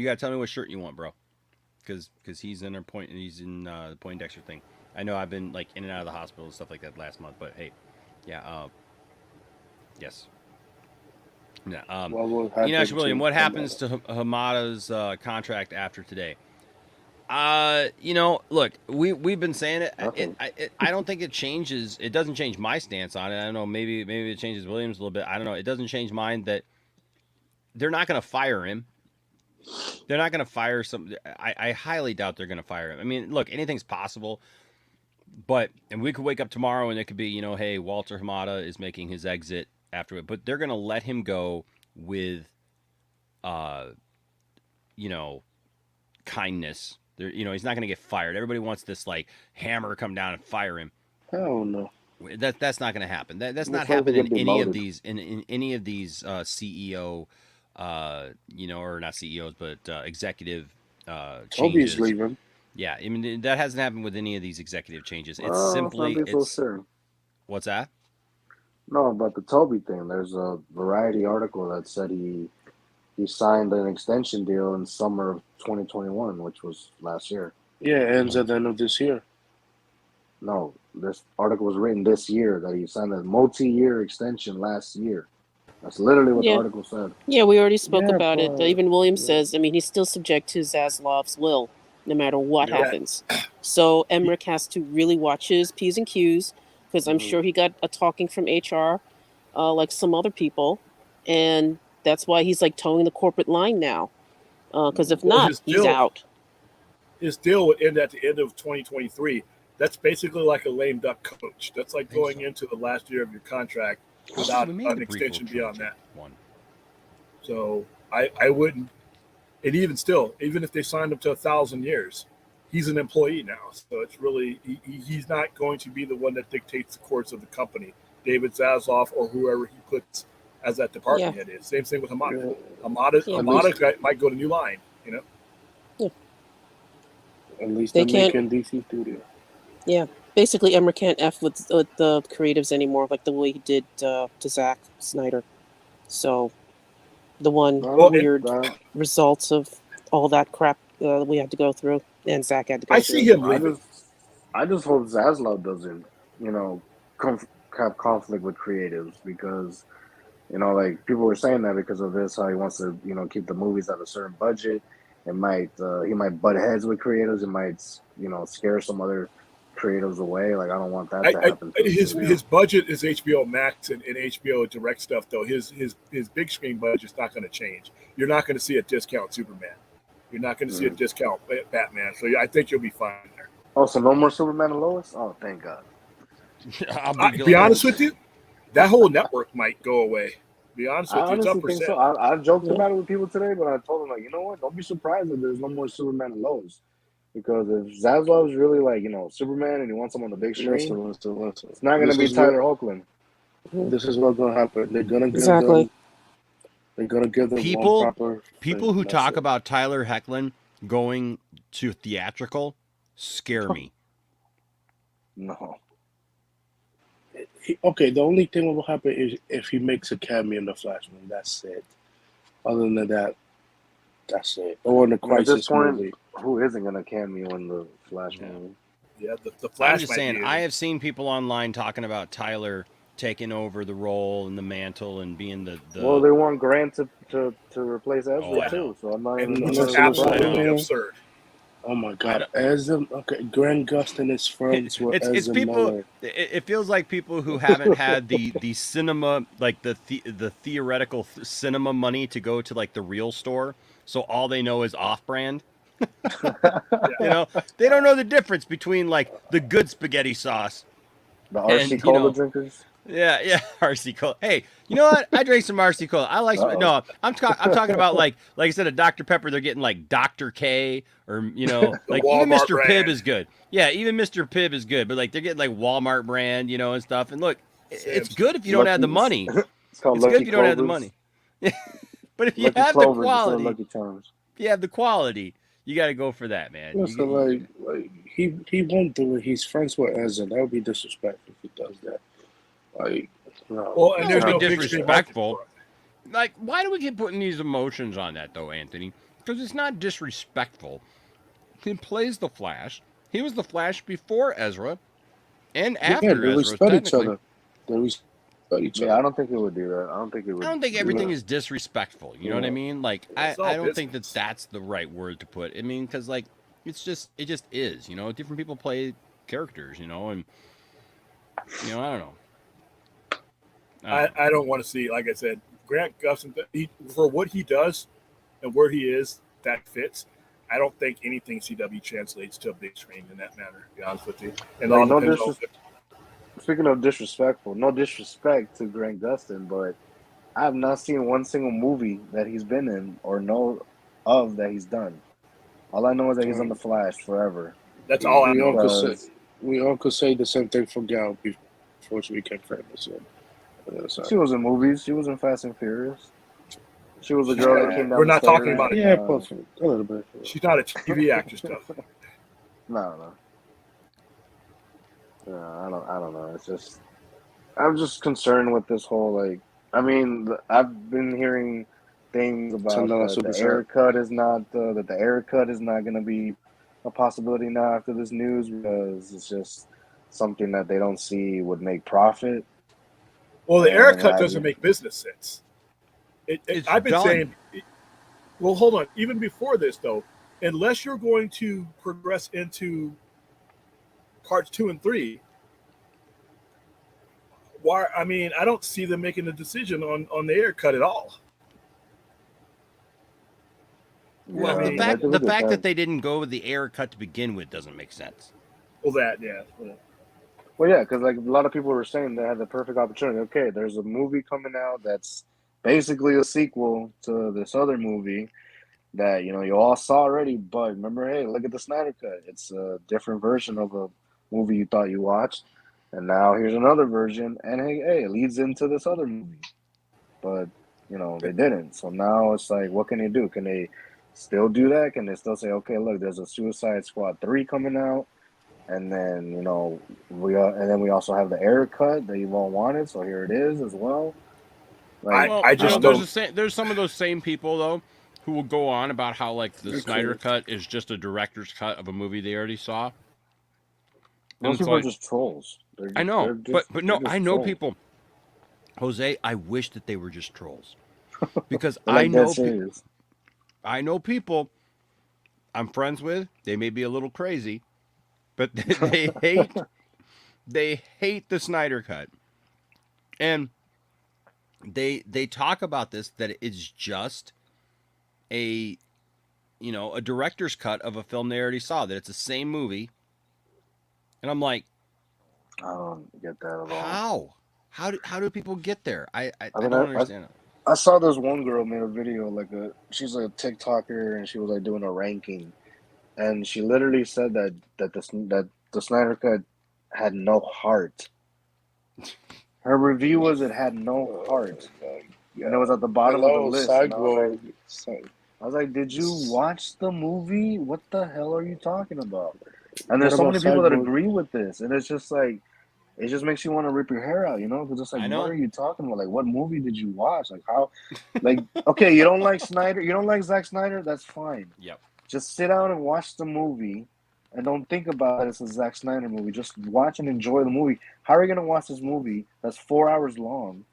C: got to tell me what shirt you want, bro. Because he's in the Poindexter thing. I know I've been like in and out of the hospital and stuff like that last month, but hey, yeah. Yes. Yeah. Enosh William, what happens to Hamada's contract after today? Look, we've been saying it. I don't think it changes. It doesn't change my stance on it. I don't know. Maybe it changes Williams a little bit. I don't know. It doesn't change mine that they're not going to fire him. They're not going to fire some. I highly doubt they're going to fire him. I mean, look, anything's possible. And we could wake up tomorrow and it could be, hey, Walter Hamada is making his exit after it. But they're going to let him go with, kindness. He's not going to get fired. Everybody wants this like hammer come down and fire him.
F: Hell no.
C: That's not going to happen. That's not happening in any of these in any of these CEO, or not CEOs, but executive changes.
F: Toby's leaving.
C: Yeah, I mean that hasn't happened with any of these executive changes. It's simply What's that?
J: No, about the Toby thing. There's a Variety article that said he signed an extension deal in summer of 2021, which was last year.
F: Yeah, it ends at the end of this year.
J: No, this article was written this year that he signed a multi-year extension last year. That's literally what the article said.
E: Yeah, we already spoke about it. Even Williams says, he's still subject to Zaslav's will, no matter what happens. So Emmerich has to really watch his P's and Q's, because I'm sure he got a talking from HR, like some other people, and that's why he's like towing the corporate line now. Because if not, he's out.
K: His deal would end at the end of 2023. That's basically like a lame duck coach. That's like going into the last year of your contract without an extension beyond that. So I wouldn't. And even still, even if they signed him to 1,000 years, he's an employee now. So it's really, he's not going to be the one that dictates the course of the company. David Zaslav or whoever he puts as that department head is. Same thing with Hamada. Hamada might go to New Line,
E: Yeah.
F: At least they're making DC Studio.
E: Yeah. Basically, Emmer can't F with the creatives anymore, like the way he did to Zack Snyder. So the weird results of all that crap we had to go through, and Zack had to go through.
K: See him leaving.
J: I just hope Zaslav doesn't, have conflict with creatives, because, like people were saying that because of this, how he wants to, keep the movies at a certain budget. It might he might butt heads with creatives. It might, scare some other creatives away. Like, I don't want that to happen.
K: His budget is HBO Max and HBO direct stuff, though. His big screen budget is not going to change. You're not going to see a discount Superman. You're not going to see a discount Batman. So I think you'll be fine there.
J: Oh, so no more Superman and Lois? Oh, thank God.
K: To be honest with you, that whole network might go away. Be honest with you, it's up for sale.
J: So. I joked about it with people today, but I told them, like, you know what? Don't be surprised if there's no more Superman and Lois. Because if Zaslav is really like, Superman and he wants him on the big screen,
F: listen.
J: It's not going to be Tyler Hoechlin.
F: This is what's going to happen. They're going to give them. They're going to give them
C: people.
F: One proper
C: people who talk about Tyler Hoechlin going to theatrical scare me.
J: No.
F: Okay, the only thing that will happen is if he makes a cameo in the Flash movie. That's it. Other than that, that's it. Or in the Crisis movie.
J: Who isn't going to cameo in the Flash movie?
K: Yeah, the Flash.
C: I'm just saying, I have seen people online talking about Tyler taking over the role and the mantle and being the
J: Well, they want Grant to replace Ezra too, so I'm not even.
K: It's absolutely absurd.
F: Oh my God, Ezra. Okay, Grant Gustin is friends with Ezra
C: it's people.
F: Miller.
C: It feels like people who haven't had the cinema, like the theoretical cinema money to go to like the real store, so all they know is off-brand. They don't know the difference between like the good spaghetti sauce,
J: the RC Cola drinkers.
C: Yeah, RC Cola. Hey, you know what? I drank some RC Cola. I like some. No, I'm talking about like I said, a Dr Pepper. They're getting like Dr K or like even
K: Walmart
C: Mr Pibb
K: brand.
C: is good. Yeah, even Mr Pibb is good. But like they're getting like Walmart brand, and stuff. And look, it's good if you don't have the money.
J: It's called
C: It's good
J: Lucky
C: if you don't have the
J: Clovers.
C: money. But if you
J: Lucky
C: have the
J: Clovers instead of
C: quality,
J: Lucky Charms.
C: if you have the quality, you got to go for that, man.
F: Yeah, so like he won't do it. He's friends with Ezra. That would be disrespectful if he does that. Like, no.
K: Well, and there's
C: That
K: no
C: would be
K: big screen
C: disrespectful.
K: market for it.
C: Like, why do we keep putting these emotions on that, though, Anthony? Because it's not disrespectful. He plays the Flash. He was the Flash before Ezra and after
F: they
C: Ezra,
F: respect each
C: technically.
F: other. They respect each other.
J: Yeah, I don't think it would do that. I don't think it would.
C: I don't think everything is disrespectful. You know what I mean? Like,
K: It's all
C: I don't think
K: business.
C: that's the right word to put. I mean, because, like, it just is. Different people play characters, and, I don't know.
K: I don't want to see, like I said, Grant Gustin, for what he does and where he is, that fits. I don't think anything CW translates to a big screen in that manner, to be honest with you. And
J: Like,
K: all
J: no
K: depends on
J: Speaking of disrespectful, no disrespect to Grant Gustin, but I have not seen one single movie that he's been in or know of that he's done. All I know is that he's on The Flash forever.
K: That's all I
F: we
K: know.
F: all could say the same thing for Gal before she became famous.
J: She was in movies. She was in Fast and Furious. She was a girl that came down.
K: We're
J: the
K: not
J: stairs.
K: talking about it.
F: Yeah, a little bit.
K: She's not a TV actress, though.
J: No. I don't know. It's just, I'm just concerned with this whole, like, I mean, I've been hearing things about that the air cut is not going to be a possibility now after this news because it's just something that they don't see would make profit.
K: Well, the air cut doesn't make business sense. I've been saying, well, hold on. Even before this, though, unless you're going to progress into parts 2 and 3, why? I mean, I don't see them making a decision on the air cut at all.
C: Well,
K: I mean,
C: the fact that they didn't go with the air cut to begin with doesn't make sense.
K: Well, that, yeah.
J: Well, yeah, because like a lot of people were saying they had the perfect opportunity. Okay, there's a movie coming out that's basically a sequel to this other movie that you all saw already. But remember, hey, look at the Snyder Cut. It's a different version of a movie you thought you watched, and now here's another version. And hey, it leads into this other movie. But they didn't. So now it's like, what can they do? Can they still do that? Can they still say, okay, look, there's a Suicide Squad 3 coming out? And then we also have the air cut that you all wanted, so here it is as well. Like,
K: I just
C: there's some of those same people though who will go on about how like the Snyder cut is just a director's cut of a movie they already saw.
J: Most people are just trolls.
C: I know, but no, I know
J: trolls.
C: people. Jose, I wish that they were just trolls because
J: like
C: I know people I'm friends with. They may be a little crazy. But they hate the Snyder Cut, and they talk about this that it's just a director's cut of a film they already saw, that it's the same movie, and I'm like,
J: I don't get that at all.
C: How do people get there? I
J: mean,
C: don't understand it.
J: I saw this one girl made a video she's a TikToker and she was like doing a ranking. And she literally said that the Snyder Cut had no heart. Her review was it had no heart, and it was at the bottom of the list. I was like, "Did you watch the movie? What the hell are you talking about?" And there's so many people that agree with this, and it's just like, it just makes you want to rip your hair out, Because it's like, what are you talking about? Like, what movie did you watch? Like, how? Like, okay, you don't like Snyder, you don't like Zack Snyder. That's fine.
C: Yep.
J: Just sit down and watch the movie and don't think about it as a Zack Snyder movie. Just watch and enjoy the movie. How are you going to watch this movie that's 4 hours long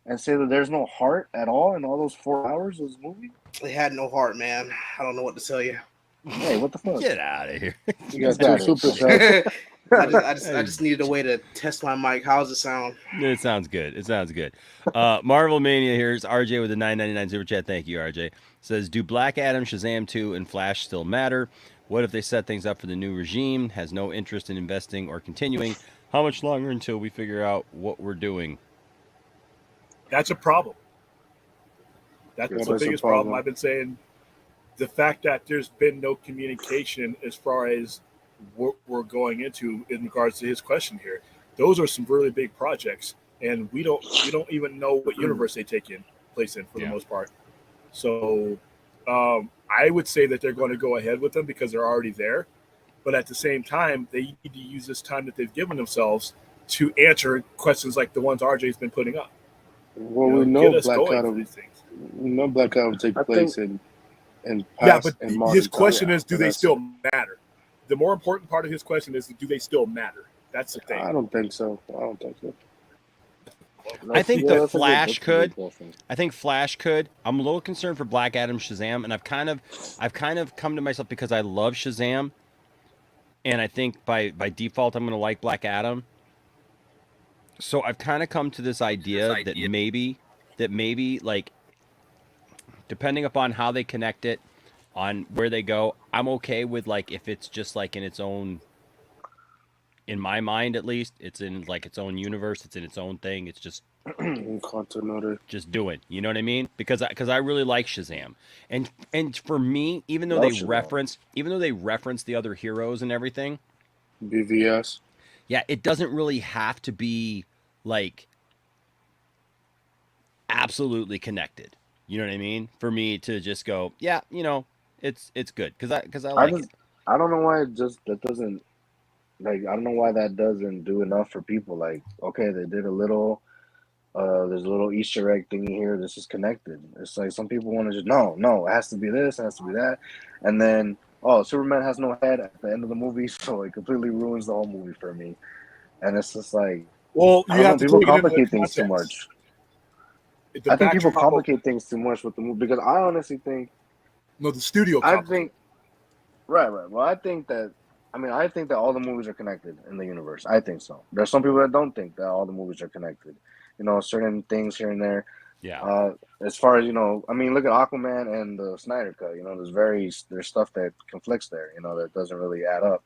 J: and say that there's no heart at all in all those 4 hours of this movie?
L: They had no heart, man. I don't know what to tell you.
J: Hey, what the fuck?
C: Get out of here.
F: You got two super chats.
L: I just needed a way to test my mic. How's it sound?
C: It sounds good. Marvel Mania, here's RJ with a $9.99 super chat. Thank you, RJ. Says, do Black Adam, Shazam 2, and Flash still matter? What if they set things up for the new regime, has no interest in investing or continuing? How much longer until we figure out what we're doing?
K: That's a problem. That's the biggest problem. I've been saying. The fact that there's been no communication as far as what we're going into in regards to his question here. Those are some really big projects, and we don't even know what universe they take place in for the most part. So I would say that they're going to go ahead with them because they're already there. But at the same time, they need to use this time that they've given themselves to answer questions like the ones RJ's been putting up.
F: Well, we know Black Adam. We know Black Adam take place in past.
K: Yeah, but his question is, do they still matter? The more important part of his question is, do they still matter? That's the thing.
F: I don't think so.
C: I think the Flash could. I think Flash could. I'm a little concerned for Black Adam, Shazam, and I've kind of come to myself because I love Shazam, and I think by default I'm going to like Black Adam. So I've kind of come to this idea that maybe like, depending upon how they connect it, on where they go, I'm okay with, like, if it's just like in its own. In my mind, at least, it's in like its own universe. It's in its own thing. It's just just do it. You know what I mean? Because I really like Shazam, and for me, even though they reference the other heroes and everything,
F: BVS.
C: Yeah, it doesn't really have to be like absolutely connected. You know what I mean? For me to just go, yeah, you know, it's good because I like it.
J: I don't know why that doesn't. Like, I don't know why that doesn't do enough for people. Like, okay, they did a little, there's a little Easter egg thing here. This is connected. It's like some people want to just, no, it has to be this, it has to be that. And then, Superman has no head at the end of the movie, so it completely ruins the whole movie for me. And it's just like,
K: well, you have to
J: people complicate things too much. I think people complicate things too much with the movie because I honestly think.
K: No, the studio.
J: I think. Right. Well, I think that all the movies are connected in the universe. I think so. There's some people that don't think that all the movies are connected. You know, certain things here and there.
C: Yeah.
J: As far as, you know, I mean, look at Aquaman and the Snyder Cut. You know, there's stuff that conflicts there. You know, that doesn't really add up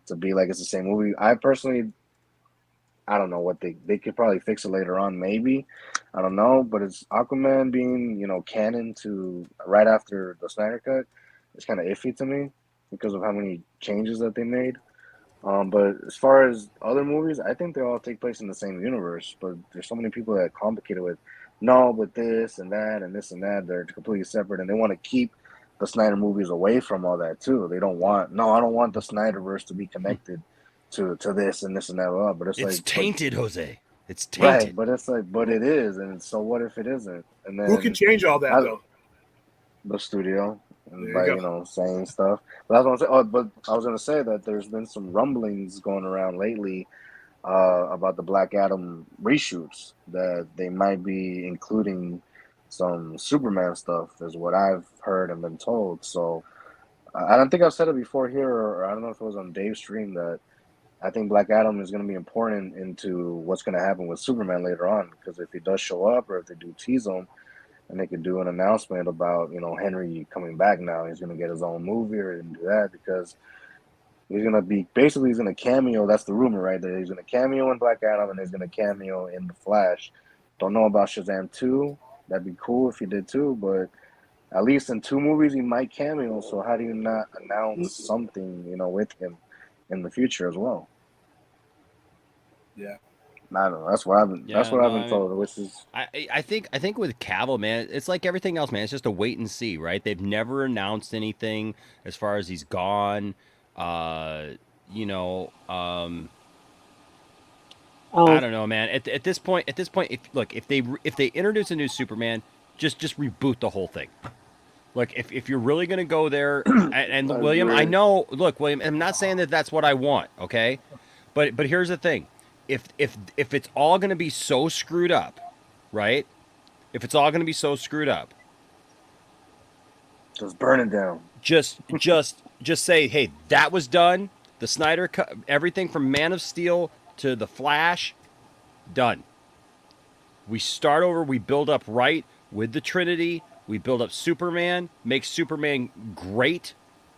J: to be like it's the same movie. I personally, I don't know what they could probably fix it later on. Maybe, I don't know. But it's Aquaman being, you know, canon to right after the Snyder Cut. It's kind of iffy to me, because of how many changes that they made. But as far as other movies, I think they all take place in the same universe. But there's so many people that complicate it with, no, but this and that and this and that. They're completely separate, and they want to keep the Snyder movies away from all that too. They don't want, I don't want the Snyderverse to be connected to this and this and that. But it's like
C: tainted, Jose. It's tainted.
J: Right, but it's like, but it is, and so what if it isn't? And then
K: who can change all that though?
J: The studio. And by, you know, saying stuff. But I was going to say that there's been some rumblings going around lately about the Black Adam reshoots, that they might be including some Superman stuff, is what I've heard and been told. So I don't think I've said it before here, or I don't know if it was on Dave's stream, that I think Black Adam is going to be important into what's going to happen with Superman later on, because if he does show up, or if they do tease him, and they could do an announcement about, you know, Henry coming back now. He's going to get his own movie or do that, because he's going to be, basically he's going to cameo. That's the rumor, right? That he's going to cameo in Black Adam and he's going to cameo in The Flash. Don't know about Shazam 2. That'd be cool if he did too, but at least in 2 movies he might cameo. So how do you not announce something, you know, with him in the future as well?
K: Yeah.
J: I don't know. That's what I've been told. Which is,
C: I think with Cavill, man, it's like everything else, man. It's just a wait and see, right? They've never announced anything as far as he's gone. You know, I don't know, man. At this point, if they introduce a new Superman, just reboot the whole thing. Look, if you're really gonna go there, and William, I know. Look, William, I'm not saying that that's what I want, okay? But here's the thing. If it's all going to be so screwed up, right? If it's all going to be so screwed up,
J: just burn it down.
C: Just say, hey, that was done. The Snyder Cut, everything from Man of Steel to The Flash, done. We start over. We build up right with the Trinity. We build up Superman, make Superman great,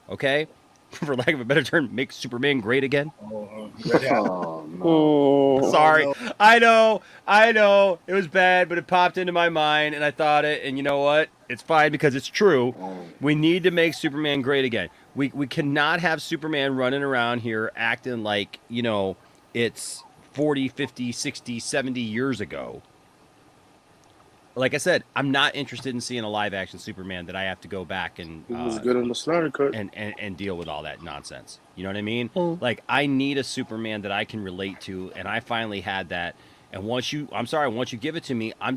C: okay? for lack of a better term, make Superman great again.
J: Oh, no.
C: Sorry.
L: no.
C: I know. It was bad, but it popped into my mind, and I thought it, and you know what? It's fine because it's true. We need to make Superman great again. We cannot have Superman running around here acting like, it's 40, 50, 60, 70 years ago. Like I said, I'm not interested in seeing a live-action Superman that I have to go back and
F: He was good in the Snyder Cut.
C: and deal with all that nonsense. You know what I mean? Like, I need a Superman that I can relate to, and I finally had that. And once you give it to me, I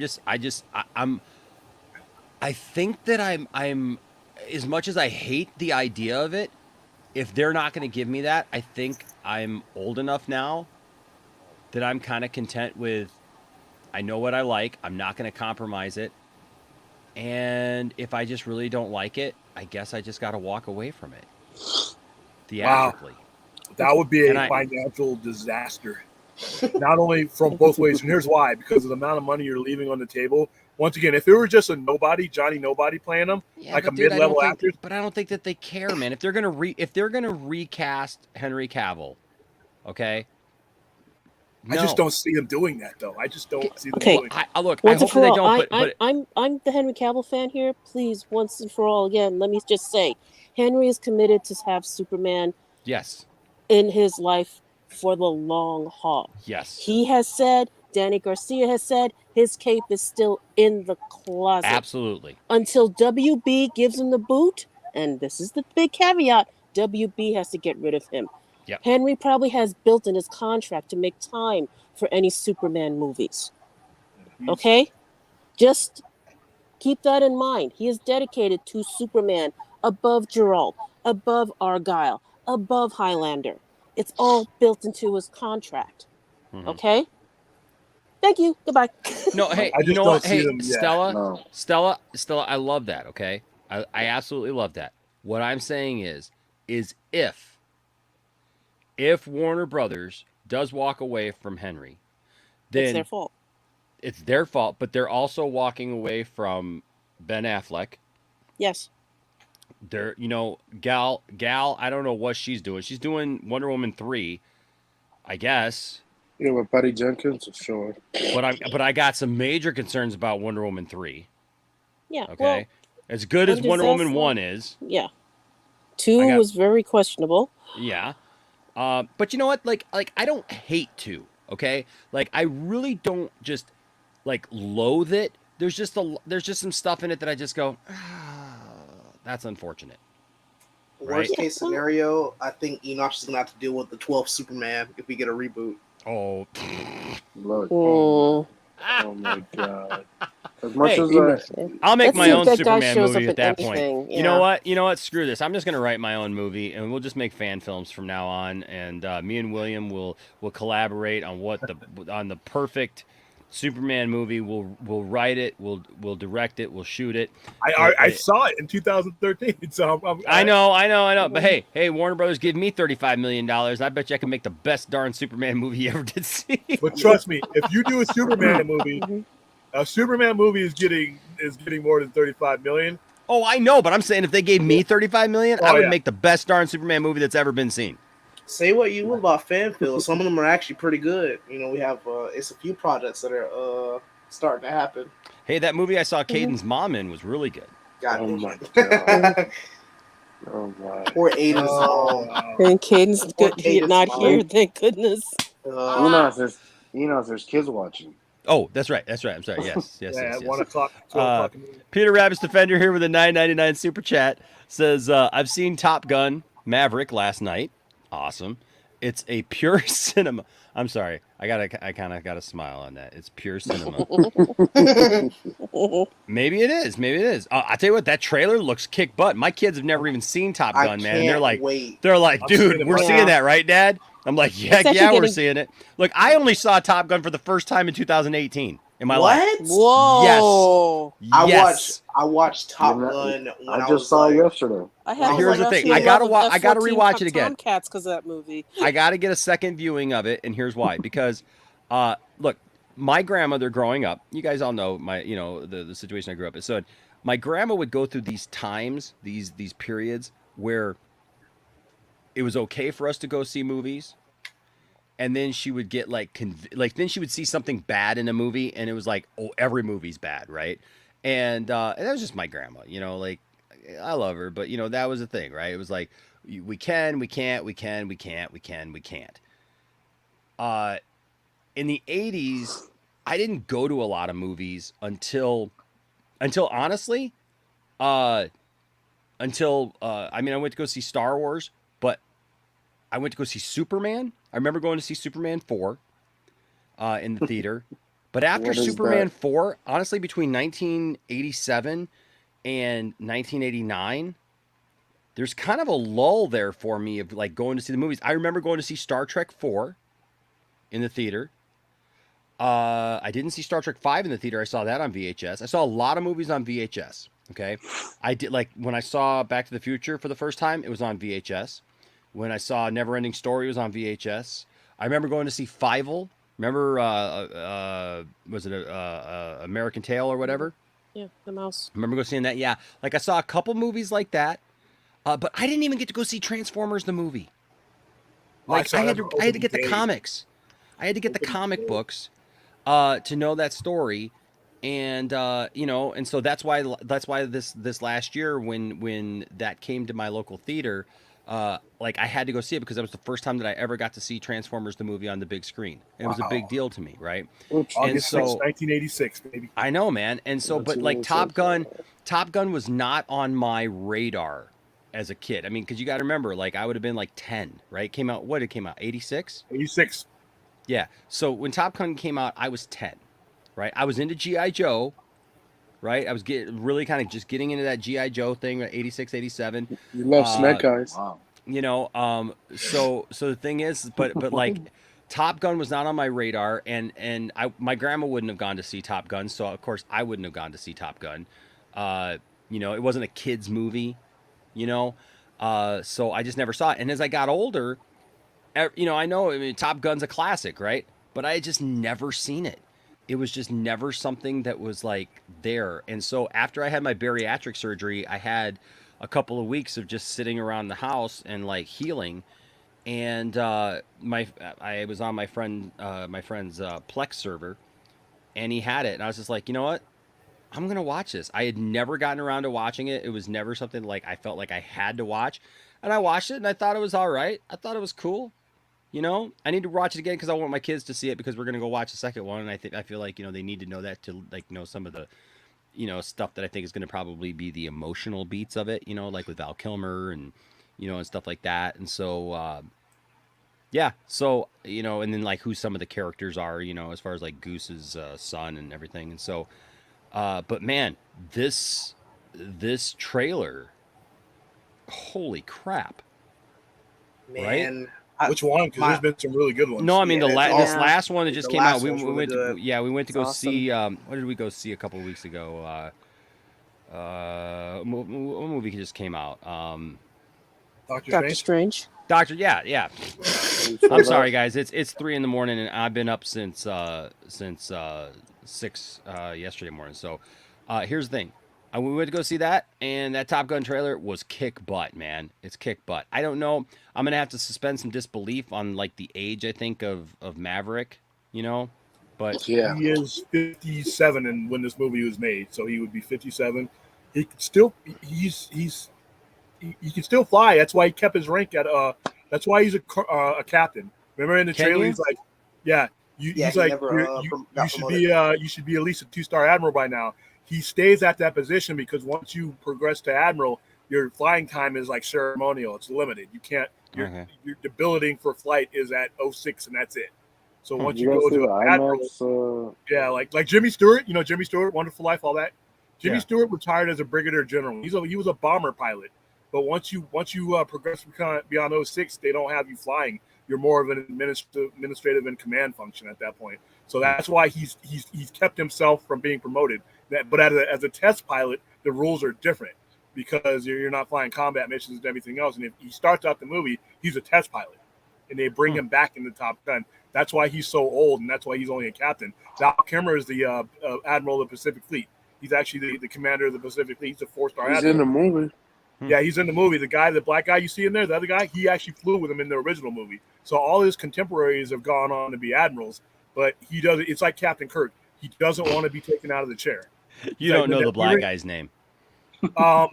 C: think that I'm as much as I hate the idea of it, if they're not going to give me that, I think I'm old enough now that I'm kind of content with, I know what I like. I'm not going to compromise it. And if I just really don't like it, I guess I just got to walk away from it. Theatrically.
K: Wow. That would be a financial disaster. Not only from both ways. And here's why. Because of the amount of money you're leaving on the table. Once again, if it were just a nobody, Johnny Nobody playing them, like a mid-level actor.
C: But I don't think that they care, man. If they're gonna recast Henry Cavill, okay?
K: I just don't see them doing that, though. I just don't see them doing it.
C: I hope they don't. But
E: I'm the Henry Cavill fan here. Please, once and for all, again, let me just say, Henry is committed to have Superman.
C: Yes.
E: In his life for the long haul.
C: Yes.
E: He has said. Danny Garcia has said his cape is still in the closet.
C: Absolutely.
E: Until WB gives him the boot, and this is the big caveat, WB has to get rid of him.
C: Yep.
E: Henry probably has built in his contract to make time for any Superman movies. Okay? Just keep that in mind. He is dedicated to Superman above Geralt, above Argyle, above Highlander. It's all built into his contract. Mm-hmm. Okay? Thank you. Goodbye.
C: No, hey, you know what? Hey, Stella, I love that, okay? I absolutely love that. What I'm saying is if Warner Brothers does walk away from Henry, then
E: it's their fault.
C: It's their fault, but they're also walking away from Ben Affleck.
E: Yes.
C: They're, Gal, I don't know what she's doing. She's doing Wonder Woman 3, I guess.
F: Yeah, with Patty Jenkins, sure.
C: But I got some major concerns about Wonder Woman 3.
E: Yeah.
C: Okay.
E: Well,
C: as good as Wonder Woman 1 is.
E: Yeah. 2 was very questionable.
C: Yeah. But you know what? Like I don't hate 2, okay? Like I really don't just loathe it. There's just some stuff in it that I just go, that's unfortunate.
L: Worst case scenario, I think Enoch is gonna have to deal with the 12th Superman if we get a reboot.
C: Oh,
J: look!
F: Oh my God!
J: As much
C: I'll make my own Superman movie at that point.
E: Yeah.
C: You know what? Screw this. I'm just gonna write my own movie, and we'll just make fan films from now on. And me and William will collaborate on on the perfect Superman movie. We'll write it. We'll direct it. We'll shoot it.
K: I saw it in 2013. So
C: I know. But hey, Warner Brothers give me $35 million. I bet you I can make the best darn Superman movie you ever did see.
K: But trust me, if you do a Superman movie, a Superman movie is getting more than $35 million.
C: Oh, I know, but I'm saying if they gave me $35 million, I would make the best darn Superman movie that's ever been seen.
L: Say what you will about fan films. Some of them are actually pretty good. We have it's a few projects that are starting to happen.
C: Hey, that movie I saw Caden's mom in was really good.
F: Oh my God. Oh my.
L: Poor Aiden's mom.
E: And Caden's not here. Thank goodness.
J: There's kids watching.
C: Oh, that's right. I'm sorry. Yes.
K: At 1 o'clock, 12 o'clock.
C: Peter Rabbit's Defender here with a $9.99 super chat says, I've seen Top Gun Maverick last night. Awesome. It's a pure cinema. I'm sorry. I kind of got a smile on that. It's pure cinema. Maybe it is. I'll tell you what, that trailer looks kick butt. My kids have never even seen Top Gun, man. And they're like, dude, we're seeing that, right, Dad? I'm like, yeah, we're seeing it. Look, I only saw Top Gun for the first time in 2018 in my life.
E: Whoa.
C: Yes.
L: I watched Top Gun when I
J: just saw it yesterday.
C: Here's the thing. I gotta rewatch it again.
E: Cats because of that movie.
C: I gotta get a second viewing of it, and here's why. Because, look, my grandmother growing up, you guys all know the situation I grew up in. So my grandma would go through these times, these periods where it was okay for us to go see movies. And then she would get like then she would see something bad in a movie, and it was like, oh, every movie's bad, right? And that was just my grandma, you know, like I love her, but you know, that was the thing, right? It was like we can't. In the 80s, I didn't go to a lot of movies until honestly, I mean, I went to go see Star Wars, but I went to go see Superman. I remember going to see Superman 4 in the theater. But after Superman 4, honestly, between 1987 and 1989, there's kind of a lull there for me of like going to see the movies. I remember going to see Star Trek 4 in the theater. I didn't see Star Trek 5 in the theater. I saw that on VHS. I saw a lot of movies on VHS. Okay. I did, like, when I saw Back to the Future for the first time, it was on VHS. When I saw Neverending Story, it was on VHS. I remember going to see Fievel. Remember, was it American Tail or whatever?
E: Yeah, the mouse.
C: I remember going seeing that. Yeah. Like, I saw a couple movies like that. But I didn't even get to go see Transformers the movie. Like, I had to get the comics. I had to get the comic books to know that story. And you know, and so that's why this last year when that came to my local theater, like I had to go see it because that was the first time that I ever got to see Transformers the movie on the big screen. And it was a big deal to me, right?
K: August 6, 1986, baby.
C: I know, man. And so, but like Top Gun was not on my radar as a kid. I mean, because you got to remember, like I would have been like 10, right? It came out 86?
K: 86.
C: Yeah. So when Top Gun came out, I was 10. Right, I was into G.I. Joe, right? I was really kind of just getting into that G.I. Joe thing, 86, 87.
F: You love Snake Eyes.
J: Wow.
C: You know, so the thing is, but like Top Gun was not on my radar, and my grandma wouldn't have gone to see Top Gun, so of course I wouldn't have gone to see Top Gun. You know, it wasn't a kids movie, you know, so I just never saw it. And as I got older, you know, I mean, Top Gun's a classic, right? But I had just never seen it. It was just never something that was like there. And so after I had my bariatric surgery, I had a couple of weeks of just sitting around the house and like healing. And I was on my friend's Plex server, and he had it. And I was just like, you know what? I'm going to watch this. I had never gotten around to watching it. It was never something like I felt like I had to watch. And I watched it and I thought it was all right. I thought it was cool. You know, I need to watch it again because I want my kids to see it because we're going to go watch the second one. And I feel like, you know, they need to know that to like know some of the, you know, stuff that I think is going to probably be the emotional beats of it, you know, like with Val Kilmer and, you know, and stuff like that. And so, yeah. So, you know, and then like who some of the characters are, you know, as far as like Goose's son and everything. And so, but man, this trailer, holy crap.
L: Man.
C: Right?
K: Which one? Because there's been some really good ones.
C: No, I mean
L: Yeah,
C: this last one that just came out. We went to go
L: awesome.
C: see. What did we go see a couple of weeks ago? What movie just came out?
E: Doctor Strange.
C: Yeah. I'm sorry, guys. It's 3 a.m, and I've been up since 6 yesterday morning. So here's the thing. We went to go see that, and that Top Gun trailer was kick butt, man. It's kick butt. I don't know. I'm gonna have to suspend some disbelief on like the age, I think, of Maverick, you know. But
F: Yeah.
K: He is 57 and when this movie was made, so he would be 57. He could still he can still fly. That's why he kept his rank at that's why he's a captain. Remember in the trailer he's like, yeah, he's like you should be at least a 2-star admiral by now. He stays at that position because once you progress to admiral, your flying time is like ceremonial. It's limited. You can't. Your billeting for flight is at 06 and that's it. So once you go to admiral, yeah, like Jimmy Stewart, you know Jimmy Stewart, Wonderful Life, all that. Jimmy Stewart retired as a brigadier general. He was a bomber pilot, but once you progress beyond 06, they don't have you flying. You're more of an administrative and command function at that point. So that's why he's kept himself from being promoted. But as a test pilot, the rules are different because you're not flying combat missions and everything else. And if he starts out the movie, he's a test pilot, and they bring him back in the Top Gun. That's why he's so old, and that's why he's only a captain. Val Kilmer is the admiral of the Pacific Fleet. He's actually the commander of the Pacific Fleet. He's a 4-star admiral.
F: He's in the movie.
K: Yeah, he's in the movie. The black guy you see in there, the other guy, he actually flew with him in the original movie. So all his contemporaries have gone on to be admirals, but he doesn't. It's like Captain Kirk. He doesn't want to be taken out of the chair.
C: You don't know the black guy's name.
J: Wow.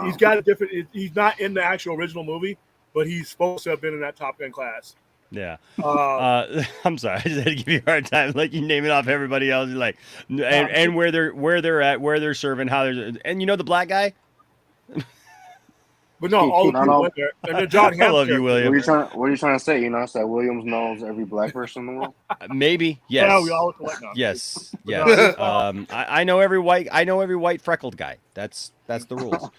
K: He's got a different. He's not in the actual original movie, but he's supposed to have been in that Top Gun class.
C: Yeah. I'm sorry. I just had to give you a hard time. Like, you name it off everybody else. You're like, and where they're at, where they're serving, how they're, and you know the black guy.
K: But no, all the people went there. And then John
C: I love you, William.
J: What are you trying to say? You know, that Williams knows every black person in the world.
C: Maybe. Yes.
K: Yeah, we all look alike now.
C: Yes. Yes. I know every white freckled guy. That's the rules.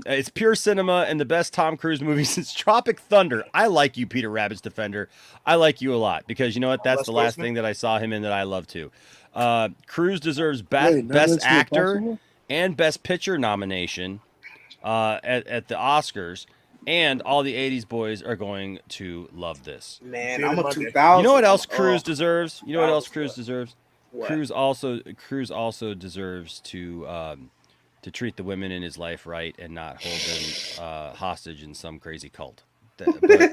C: It's pure cinema and the best Tom Cruise movie since Tropic Thunder. I like you, Peter Rabbit's Defender. I like you a lot because you know what? That's the last thing that I saw him in that I love too. Cruise deserves best actor and best picture nomination at the Oscars. And all the 80s boys are going to love this.
L: Man, I'm a 2000.
C: You know what else Cruise deserves? You know what else Cruise deserves?
L: What?
C: Cruz also deserves to treat the women in his life right and not hold them hostage in some crazy cult.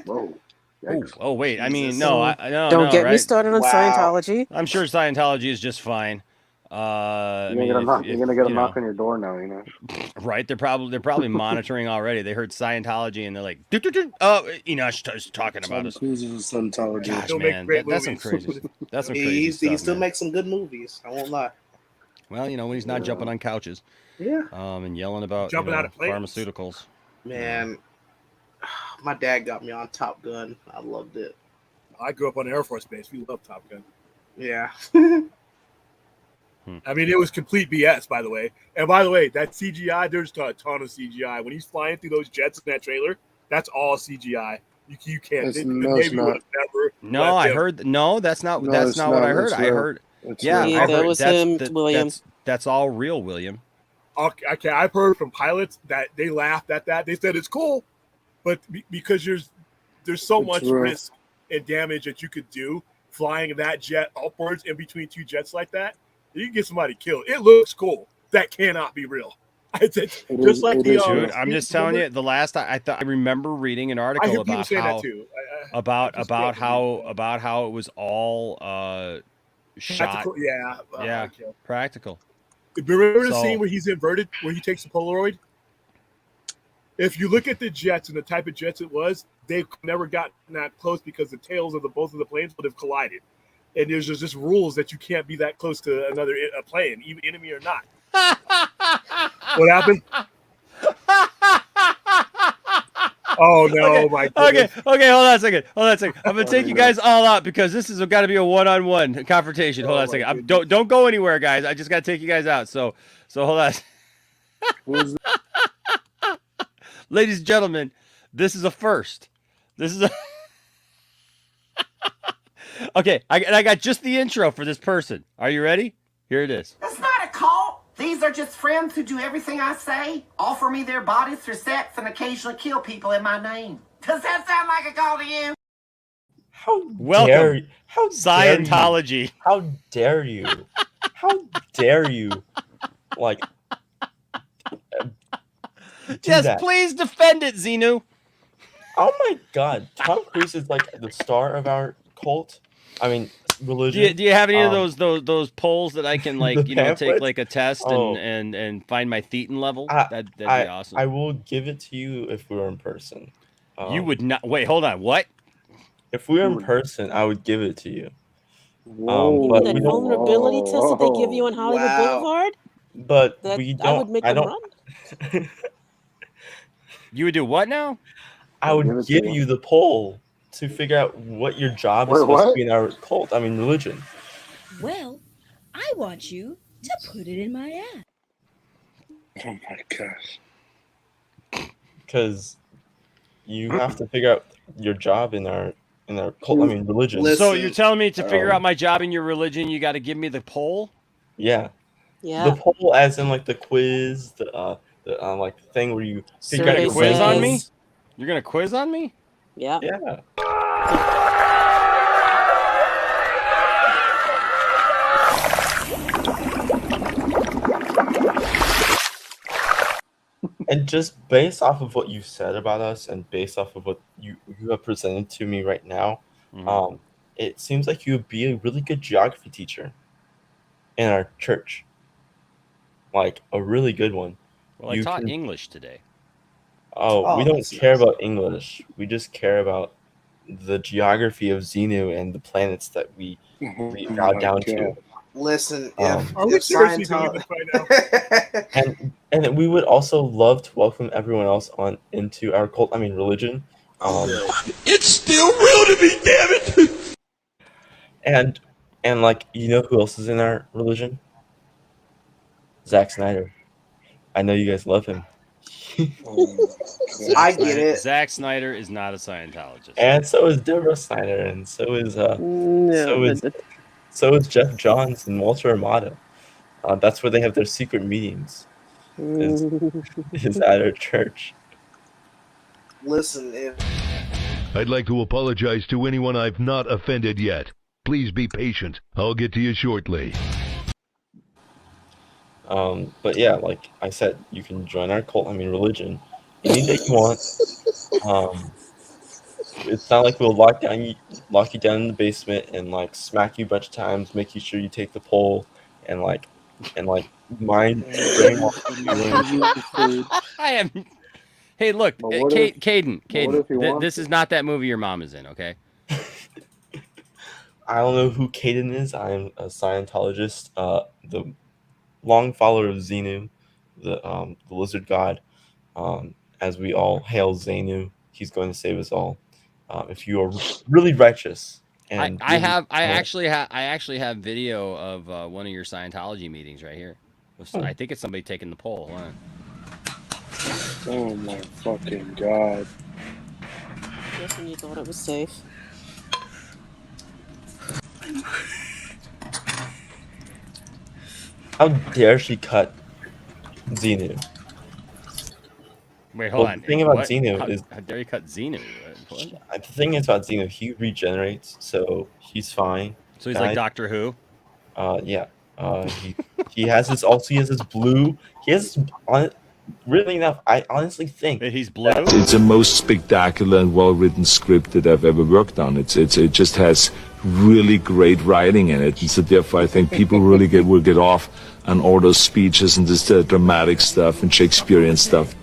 J: Whoa.
C: Oh wait, I mean no,
E: Don't get
C: right?
E: me started on Scientology.
C: I'm sure Scientology is just fine.
J: You're gonna get a knock on your door now, you know.
C: Right? They're probably monitoring already. They heard Scientology and they're like, Enosh is talking about us.
J: Scientology.
C: Gosh, man, that's some crazy. That's some crazy stuff.
L: He still
C: man.
L: makes some good movies. I won't lie.
C: Well, when he's not jumping on couches.
L: Yeah.
C: And yelling about
K: Jumping out of planes.
C: pharmaceuticals.
L: Man, my dad got me on Top Gun. I loved it.
K: I grew up on Air Force Base. We love Top Gun.
L: Yeah.
K: I mean, it was complete BS, by the way. And by the way, that CGI, there's a ton of CGI. When he's flying through those jets in that trailer, that's all CGI. You can't. The Navy would have never.
C: No, I heard. No, that's not. That's not what I heard. I heard. Yeah, I heard.
E: That was him, William.
C: That's all real, William.
K: Okay, I've heard from pilots that they laughed at that. They said it's cool, but because there's so much risk and damage that you could do flying that jet upwards in between two jets like that, you can get somebody killed. It looks cool. That cannot be real.
C: Dude, I'm just telling you. The last I remember reading an article about how it was all shot.
K: Practical.
C: Practical.
K: Remember the scene where he's inverted, where he takes a Polaroid? If you look at the jets and the type of jets it was, they've never gotten that close because the tails of both of the planes would have collided. And there's just rules that you can't be that close to another plane, even enemy or not. What happened? Oh no, my goodness.
C: Okay, hold on a second. I'm gonna take you guys all out because this is got to be a one-on-one confrontation. Hold on a second. Don't go anywhere, guys. I just gotta take you guys out. So hold on. Ladies and gentlemen, this is a first. This is a okay. I got just the intro for this person. Are you ready? Here it is.
M: It's not a cult. These are just friends who do everything I say, offer me their bodies for sex, and occasionally kill people in my name. Does that sound like a call to you?
C: Welcome. How Scientology.
N: How dare you? How dare you? Like,
C: yes, that. Please defend it, Xenu.
N: Oh my God, Tom Cruise is like the star of our cult. I mean, religion.
C: Do you have any of those polls that I can take like a test and find my thetan level? That'd be awesome.
N: I will give it to you if we were in person.
C: You would not. Wait, hold on. What?
N: If we were in person, I would give it to you.
E: But that vulnerability test that they give you on Hollywood Boulevard.
N: But we don't.
E: I would make them run.
C: You would do what now?
N: I would give you the poll to figure out what your job is supposed to be in our cult. I mean, religion.
O: Well, I want you to put it in my ass.
F: Oh my gosh.
N: Because you have to figure out your job in our cult. I mean, religion.
C: So you're telling me to figure out my job in your religion, you got to give me the poll?
N: Yeah.
E: Yeah.
N: The poll, as in like the quiz, the like thing where you figure out your
C: quiz on me. You're gonna quiz on me?
E: Yeah.
N: Yeah. And just based off of what you said about us, and based off of what you have presented to me right now, it seems like you would be a really good geography teacher in our church, like a really good one.
C: Well, I taught English today.
N: We don't care about English. We just care about the geography of Xenu and the planets that we bow down to.
L: Listen,
K: Are we seriously doing this right now?
N: And we would also love to welcome everyone else on into our cult. I mean, religion.
I: It's still real to me, damn it!
N: And like, you know who else is in our religion? Zack Snyder. I know you guys love him.
L: I get it.
C: Zack Snyder is not a Scientologist,
N: and so is Deborah Snyder, and so is Jeff Johns and Walter Amato. That's where they have their secret meetings. Is at our church.
L: Listen,
P: I'd like to apologize to anyone I've not offended yet. Please be patient. I'll get to you shortly.
N: But yeah, like I said, you can join our cult. I mean, religion, any day you want. It's not like we'll lock you down in the basement and like smack you a bunch of times, make you sure you take the poll, and mind brainwash.
C: I am. Hey, look, Caden. This is not that movie your mom is in, okay?
N: I don't know who Caden is. I'm a Scientologist, the long follower of Xenu, the lizard god. As we all hail Xenu, he's going to save us all. If you are really righteous, and
C: I actually have video of one of your Scientology meetings right here. I think it's somebody taking the poll. Hold on.
F: Oh my fucking god!
E: Just when you thought it was safe.
N: How dare she cut Xenu?
C: Wait, hold on.
N: The thing about Xenu is...
C: How dare you cut Xenu?
N: The thing is about Xenu, he regenerates, so he's fine.
C: So he's like Doctor Who?
N: Yeah. He has this... Also, he has this blue... He has... Really enough, I honestly think...
C: That he's blue?
P: It's the most spectacular and well-written script that I've ever worked on. It just has really great writing in it. And so therefore, I think people really will get off on all those speeches and this dramatic stuff and Shakespearean stuff.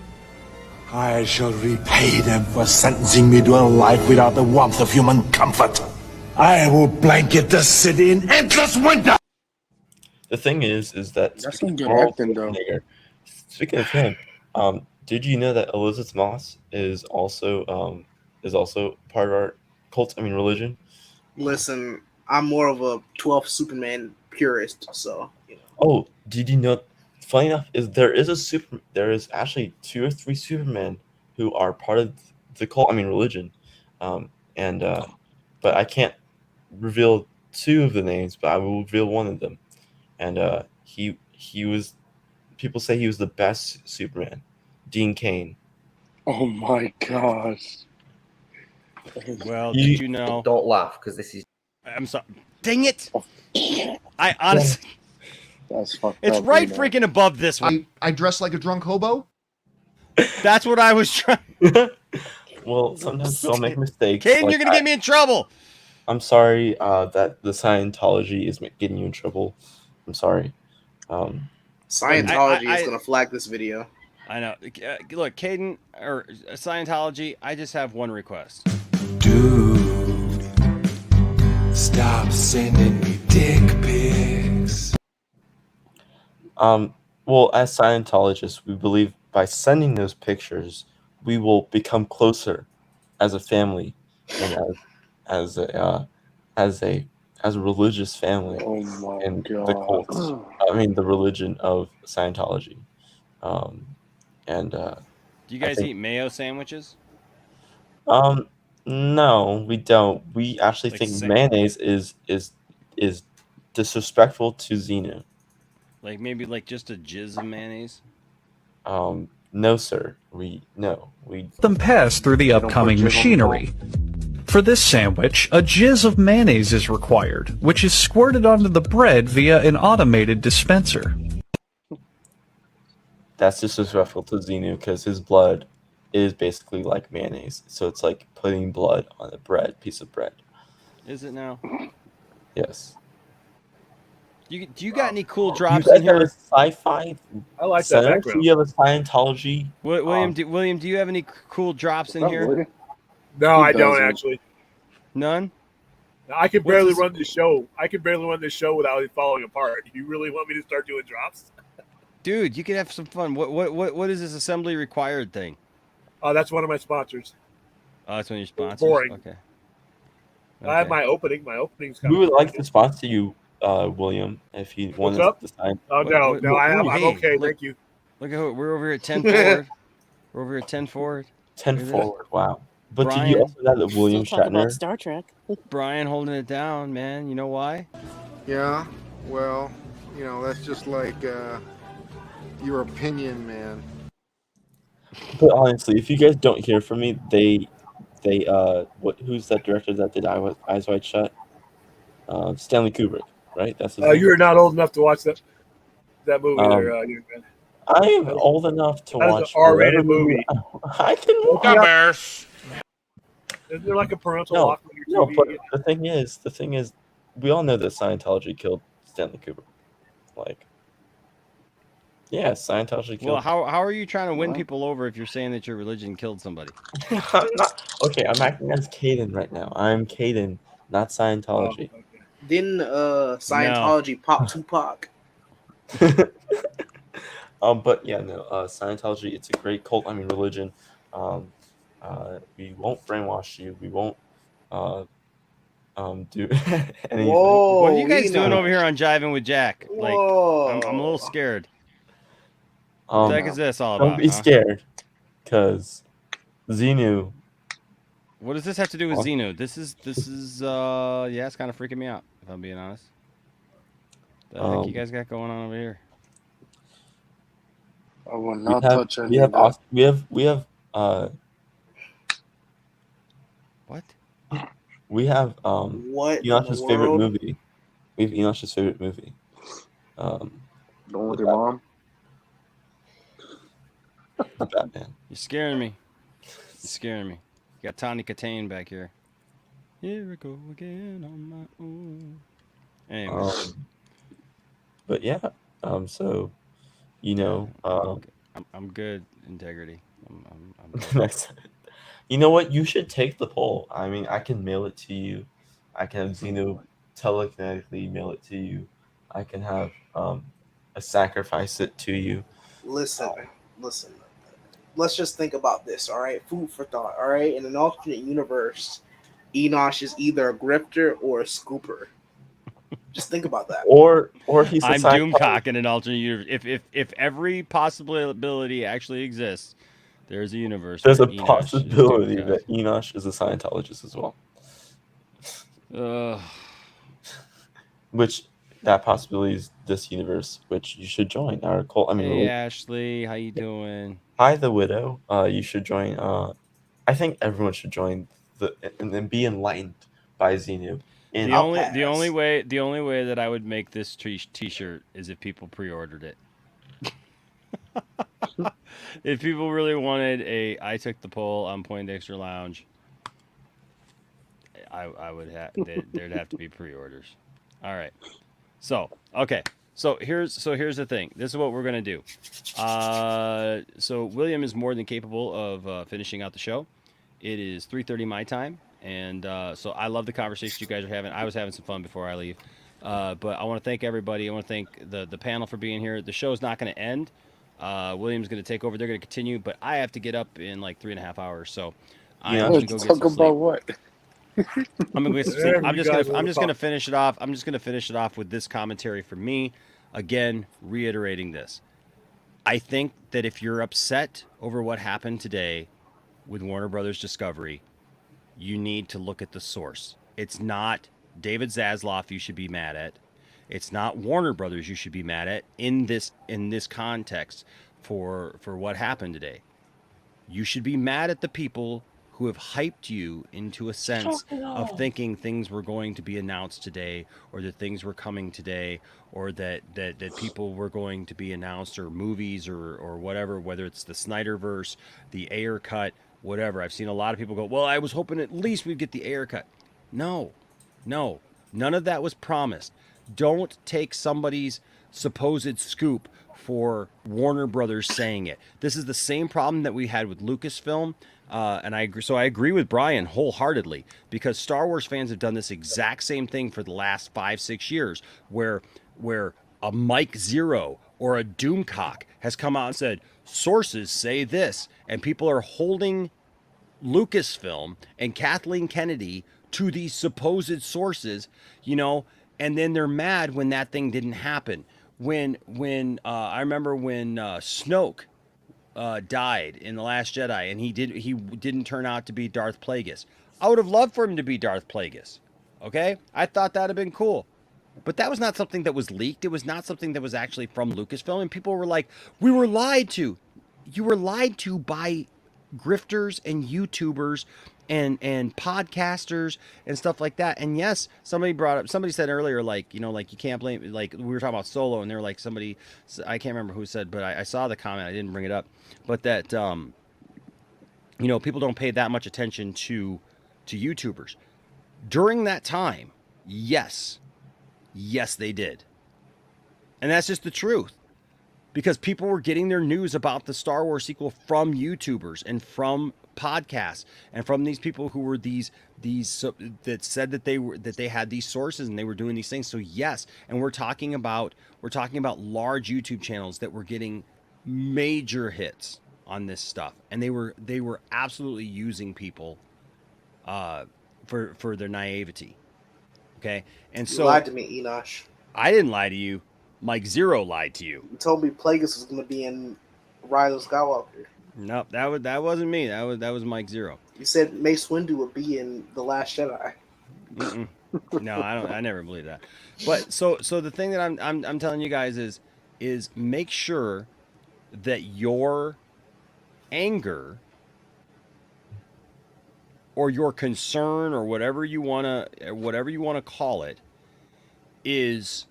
I: I shall repay them for sentencing me to a life without the warmth of human comfort. I will blanket the city in endless winter.
N: The thing is that...
F: That's some good acting, though.
N: Speaking of him, did you know that Elizabeth Moss is also part of our cult? I mean, religion.
L: Listen, I'm more of a 12th Superman purist, so you know.
N: Oh, did you know? Funny enough, there is actually 2 or 3 Supermen who are part of the cult. I mean, religion, but I can't reveal 2 of the names, but I will reveal one of them, and he was. People say he was the best Superman, Dean Cain.
F: Oh my gosh.
C: Well, did you know?
Q: Don't laugh, because this is...
C: I'm sorry. Dang it! I honestly...
F: That's fucked
C: It's
F: up,
C: right
F: man.
C: freaking above this one.
R: I dress like a drunk hobo?
C: That's what I was trying...
N: Well, sometimes they'll make mistakes.
C: Caden, you're going to get me in trouble!
N: I'm sorry that the Scientology is getting you in trouble. I'm sorry.
L: Scientology is going to flag this video.
C: I know. Look, Caden, or Scientology, I just have one request.
I: Dude, stop sending me dick pics.
N: Well, as Scientologists, we believe by sending those pictures, we will become closer as a family and as a religious family in the cult. I mean, the religion of Scientology.
C: Do you guys eat mayo sandwiches?
N: No, we don't. We actually think mayonnaise is disrespectful to Xenu.
C: Like maybe like just a jizz of mayonnaise?
N: No, sir. No.
S: Them pass through the upcoming machinery. For this sandwich, a jizz of mayonnaise is required, which is squirted onto the bread via an automated dispenser.
N: that's disrespectful to Xenu because his blood is basically like mayonnaise. So it's like putting blood on a piece of bread.
C: Is it now?
N: Yes.
C: Do you got any cool
N: You
C: drops
N: guys
C: in
N: have a
C: here?
N: sci-fi
K: I like that
N: center? So
K: background.
N: you have a Scientology?
C: William, do you have any cool drops in
J: What's up,
C: here?
J: Woody?
K: No,
J: He
K: I don't
J: doesn't.
K: actually.
C: None.
K: I can
C: What's
K: barely
C: this-
K: run this show. I can barely run this show without it falling apart. You really want me to start doing drops?
C: Dude, you could have some fun. What is this assembly required thing?
K: Oh, that's one of my sponsors.
C: Oh, that's one of your sponsors.
K: Boring.
C: Okay.
K: I have my opening. My opening's
N: We
K: coming.
N: would like to sponsor you, William, if you want
K: What's
N: us
K: up?
N: to sign.
K: Oh no, I'm
C: Hey,
K: okay.
C: look-
K: Thank you.
C: Look at we're over here at 10 forward. We're over here at 10 forward.
N: 10
C: Look at this.
N: forward. Wow. But did
C: Brian.
N: you also have the William
E: Still talk about
N: Shatner?
E: Star Trek.
C: Brian holding it down, man. You know why?
B: Yeah, well, that's just like your opinion, man.
N: But honestly, if you guys don't hear from me, who's that director that did Eyes Wide Shut? Stanley Kubrick, right? That's his name.
K: You're not old enough to watch that movie. There, young man.
N: I am old enough to
K: That is
N: watch
K: an R-rated
N: whatever
K: movie.
N: I can watch.
K: Bears. Is there like a parental lock on your
N: No,
K: TV?
N: but the thing is, we all know that Scientology killed Stanley Kubrick. Like, yeah, Scientology killed.
C: Well, how are you trying to win people over if you're saying that your religion killed somebody?
N: I'm not okay. I'm acting as Caden right now. I'm Caden, not Scientology.
L: Didn't Scientology pop Tupac?
N: But yeah, no. Scientology. It's a great cult. I mean, religion. We won't brainwash you. We won't do anything.
L: Whoa,
C: What are you guys doing over here on Jiving with Jack? Like,
L: Whoa.
C: I'm a little scared. What the heck is this all about?
N: Don't be scared, because Xenu.
C: What does this have to do with Xenu? This is yeah, it's kind of freaking me out, if I'm being honest. The heck you guys got going on over here?
F: I will not touch any of that.
N: We have
C: what?
N: We have
L: what
N: Enosh's
L: in the
N: favorite
L: world?
N: movie. We have Enosh's favorite movie.
J: The one with your mom?
N: The Batman.
C: You're scaring me. You're scaring me. You got Tawny Katane back here. Here we go again on my own. Anyway.
N: But yeah, so
C: I'm good. Integrity. I'm
N: next. You know what? You should take the poll. I mean, I can mail it to you. I can have Xenu telekinetically mail it to you. I can have a sacrifice it to you.
L: Listen. Let's just think about this, all right? Food for thought, all right? In an alternate universe, Enosh is either a grifter or a scooper. Just think about that.
N: Or he's a
C: I'm
N: Scientology.
C: Doomcock in an alternate universe. If every possibility actually exists, there's a universe.
N: There's a
C: where Enosh is
N: possibility
C: Doomcock.
N: that Enosh is a Scientologist as well. Which that possibility is this universe, which you should join our cult. I mean,
C: Hey Ashley, how you doing?
N: Hi, the widow. You should join. I think everyone should join and then be enlightened by Xenu.
C: The only way that I would make this t-shirt is if people pre-ordered it. If people really wanted I took the poll on Poindexter Lounge, I would have there'd have to be pre-orders. All right. So here's the thing. This is what we're gonna do. So William is more than capable of finishing out the show. It is 3:30 my time, and so I love the conversation you guys are having. I was having some fun before I leave, but I want to thank everybody. I want to thank the panel for being here. The show's not going to end. William's going to take over. They're going to continue, but I have to get up in like 3.5 hours. So I'm going to go get some
F: Talk
C: sleep.
F: about what?
C: I'm gonna get some sleep. I'm just gonna finish it off. I'm just gonna finish it off with this commentary for me. Again, reiterating this. I think that if you're upset over what happened today with Warner Brothers Discovery, you need to look at the source. It's not David Zaslav you should be mad at. It's not Warner Brothers you should be mad at in this context for what happened today. You should be mad at the people who have hyped you into a sense of thinking things were going to be announced today, or that things were coming today, or that people were going to be announced, or movies, or whatever, whether it's the Snyderverse, the Ayer cut, whatever. I've seen a lot of people go, well, I was hoping at least we'd get the Ayer cut. No, none of that was promised. Don't take somebody's supposed scoop for Warner Brothers saying it. This is the same problem that we had with Lucasfilm. And I agree. So I agree with Brian wholeheartedly, because Star Wars fans have done this exact same thing for the last 5-6 years, where a Mike Zero or a Doomcock has come out and said, sources say this, and people are holding Lucasfilm and Kathleen Kennedy to these supposed sources, and then they're mad when that thing didn't happen. When I remember when Snoke died in The Last Jedi, and he didn't turn out to be Darth Plagueis. I would have loved for him to be Darth Plagueis. Okay? I thought that'd have been cool. But that was not something that was leaked. It was not something that was actually from Lucasfilm. And people were like, we were lied to. You were lied to by grifters and YouTubers and podcasters and stuff like that. And yes, somebody said earlier, like you can't blame, like we were talking about Solo, and they were like, I can't remember who said, but I saw the comment, I didn't bring it up, but that people don't pay that much attention to YouTubers. During that time, yes they did. And that's just the truth. Because people were getting their news about the Star Wars sequel from YouTubers and from podcasts and from these people who were these that said that they had these sources and they were doing these things. So yes, and we're talking about large YouTube channels that were getting major hits on this stuff, and they were absolutely using people for their naivety. Okay, and so
L: you lied to me, Enosh.
C: I didn't lie to you. Mike Zero lied to you.
L: You told me Plagueis was going to be in Rise of Skywalker.
C: No, that wasn't me. That was Mike Zero.
L: You said Mace Windu would be in The Last Jedi.
C: No, I never believed that. But so the thing that I'm telling you guys is make sure that your anger or your concern or whatever you want to call it is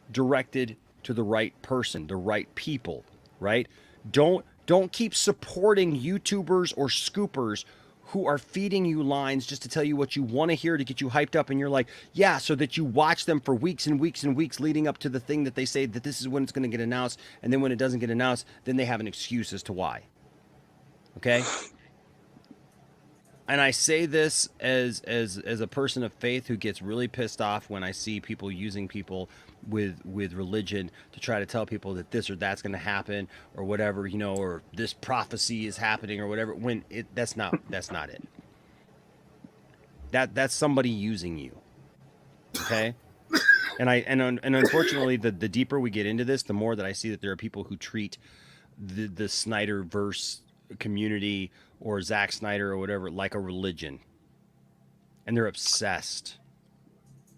C: directed to the right person, the right people, right? Don't keep supporting YouTubers or scoopers who are feeding you lines just to tell you what you want to hear to get you hyped up, and you're like, yeah, so that you watch them for weeks and weeks and weeks leading up to the thing that they say that this is when it's going to get announced, and then when it doesn't get announced, then they have an excuse as to why. Okay? And I say this as a person of faith who gets really pissed off when I see people using people with religion to try to tell people that this or that's going to happen or whatever, or this prophecy is happening or whatever, when that's not it. That's somebody using you. Okay? And unfortunately the deeper we get into this, the more that I see that there are people who treat the Snyderverse community or Zack Snyder or whatever like a religion, and they're obsessed.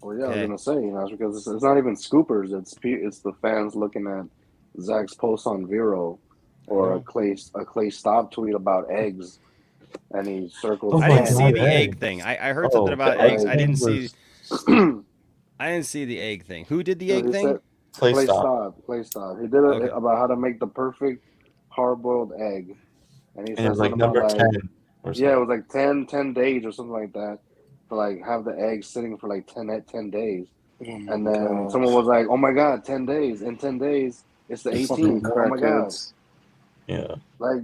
J: Well, yeah, okay. I was gonna say, because it's not even scoopers; it's the fans looking at Zach's post on Vero or a Clay Stop tweet about eggs, and he circles.
C: I didn't see the egg thing. I heard something about eggs. I didn't see. I didn't see the egg thing. Who did the egg thing?
J: Clay Stop. He did it about how to make the perfect hard-boiled egg. And he said
N: it was like number 10.
J: Yeah, it was like 10 days or something like that. To like have the eggs sitting for like 10 days. And then someone was like, oh my God, 10 days. In 10 days, it's the 18th. Oh my God.
N: Yeah.
J: Like,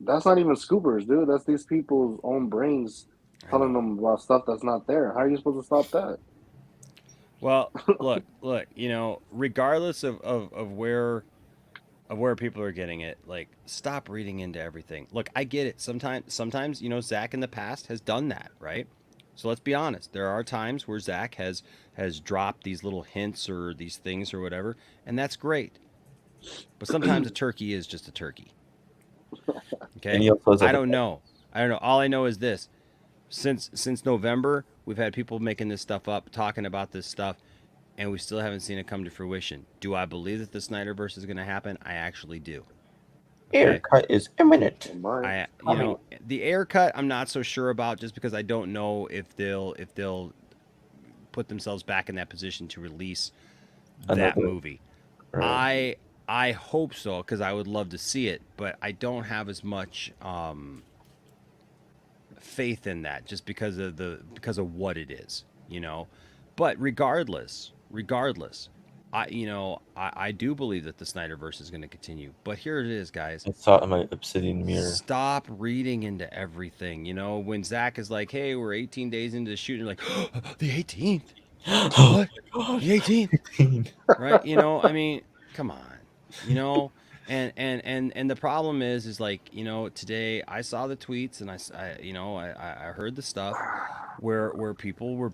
J: that's not even scoopers, dude. That's these people's own brains telling them about stuff that's not there. How are you supposed to stop that?
C: Well, look, regardless of where people are getting it, like, stop reading into everything. Look, I get it. Sometimes, Zach in the past has done that, right? So let's be honest. There are times where Zach has dropped these little hints or these things or whatever, and that's great. But sometimes a turkey is just a turkey. Okay? I don't know. All I know is this. Since November, we've had people making this stuff up, talking about this stuff, and we still haven't seen it come to fruition. Do I believe that the Snyderverse is going to happen? I actually do.
N: Aircut is imminent.
C: The aircut I'm not so sure about, just because I don't know if they'll put themselves back in that position to release that movie.
N: Right.
C: I hope so, because I would love to see it, but I don't have as much faith in that, just because of what it is, But regardless, I do believe that the Snyderverse is going to continue. But here it is, guys.
N: I saw it in my obsidian mirror.
C: Stop reading into everything. When Zach is like, "Hey, we're 18 days into the shoot," you're like, oh, "The 18th? What? The 18th?" Right? I mean, come on. And the problem is like, today I saw the tweets, and I heard the stuff where people were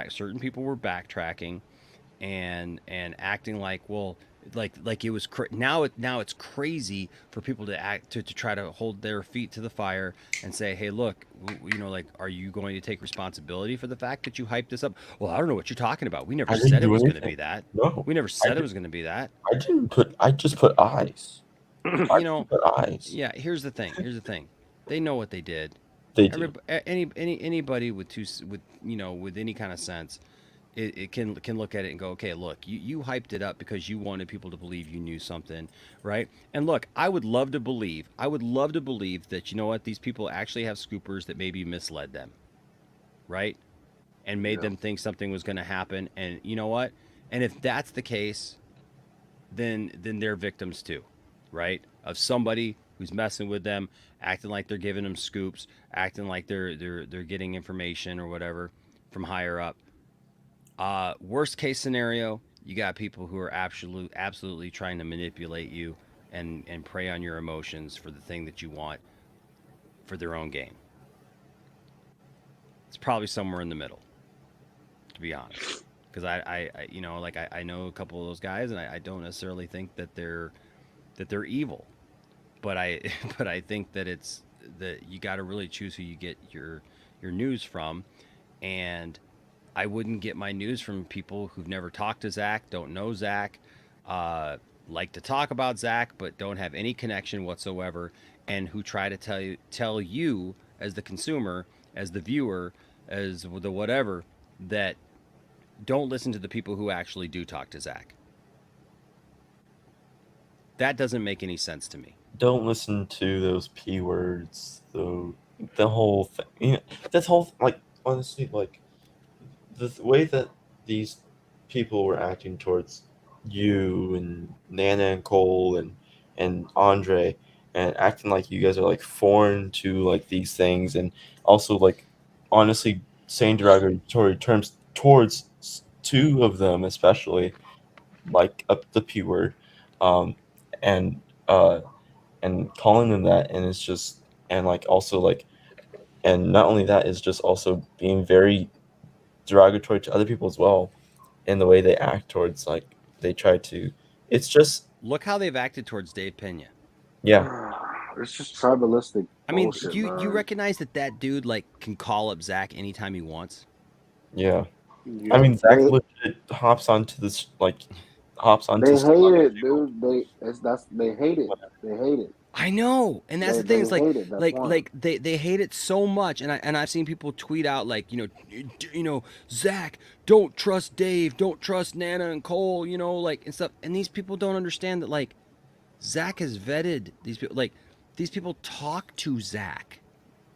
C: certain people were backtracking and acting like, well, like it was now it's crazy for people to act to try to hold their feet to the fire and say, hey, look, like, are you going to take responsibility for the fact that you hyped this up? Well, I don't know what you're talking about. We never said it was going to be that.
N: No,
C: we never said it was going to be that.
N: I just put eyes. Eyes.
C: Yeah, here's the thing. They know what they did.
N: They do.
C: Anybody with any kind of sense, it can look at it and go, okay, look, you hyped it up because you wanted people to believe you knew something, right? And look, I would love to believe that, these people actually have scoopers that maybe misled them, right? And made them think something was going to happen. And you know what? And if that's the case, then they're victims too, right? Of somebody who's messing with them, acting like they're giving them scoops, acting like they're getting information or whatever from higher up. Worst case scenario, you got people who are absolutely trying to manipulate you and prey on your emotions for the thing that you want for their own gain. It's probably somewhere in the middle, to be honest. Because I know a couple of those guys, and I don't necessarily think that they're evil, but I think that it's that you got to really choose who you get your news from, and I wouldn't get my news from people who've never talked to Zach, don't know Zach, like to talk about Zach, but don't have any connection whatsoever, and who try to tell you as the consumer, as the viewer, as the whatever, that don't listen to the people who actually do talk to Zach. That doesn't make any sense to me.
N: Don't listen to those P words, though. The whole thing, this whole, honestly, the way that these people were acting towards you and Nana and Cole and Andre, and acting like you guys are foreign to these things, and also honestly saying derogatory terms towards two of them, especially the P word, and calling them that, and it's just, and also and not only that, is just also being very derogatory to other people as well, in the way they act towards they try to. It's just,
C: look how they've acted towards Dave Pena.
N: Yeah,
J: it's just tribalistic.
C: I mean,
J: bullshit,
C: you
J: man.
C: recognize that dude can call up Zach anytime he wants.
N: Yeah. I mean, Zach legit hops onto this hops onto.
J: They hate it, dude. They hate it. They hate it.
C: I know, and that's the thing. It's
J: hate it.
C: They hate it so much, and I've seen people tweet out Zach, don't trust Dave, don't trust Nana and Cole, and stuff. And these people don't understand that Zach has vetted these people. These people talk to Zach.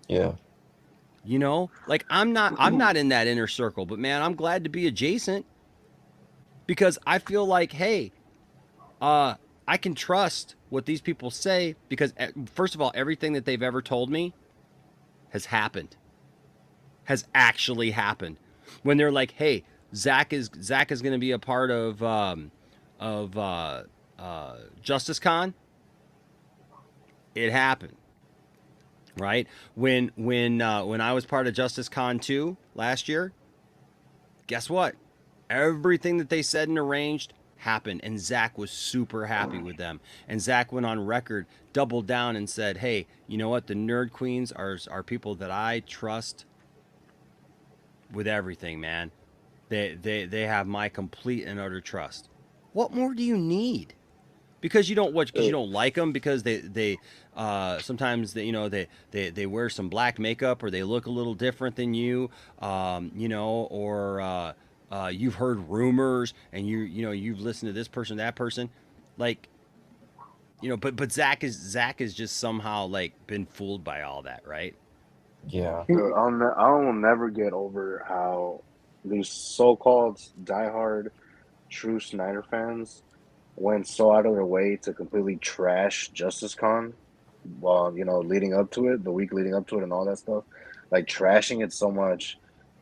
N: Yeah.
C: I'm not in that inner circle, but man, I'm glad to be adjacent, because I feel like, hey, I can trust what these people say, because first of all, everything that they've ever told me has actually happened. When they're like, hey, Zach is going to be a part of Justice Con, it happened. Right? When I was part of Justice Con 2 last year, guess what? Everything that they said and arranged happened, and Zach was super happy with them. And Zach went on record, doubled down, and said, hey, you know what? The Nerd Queens are people that I trust with everything, man. They have my complete and utter trust. What more do you need? because you don't watch, because you don't like them, because they sometimes they wear some black makeup, or they look a little different than you, or you've heard rumors, and you've listened to this person, that person, like, but Zach is just somehow like been fooled by all that, right?
N: Yeah.
J: Dude, I'll never get over how these so-called diehard true Snyder fans went so out of their way to completely trash Justice Con while, leading up to it, the week leading up to it and all that stuff, like trashing it so much.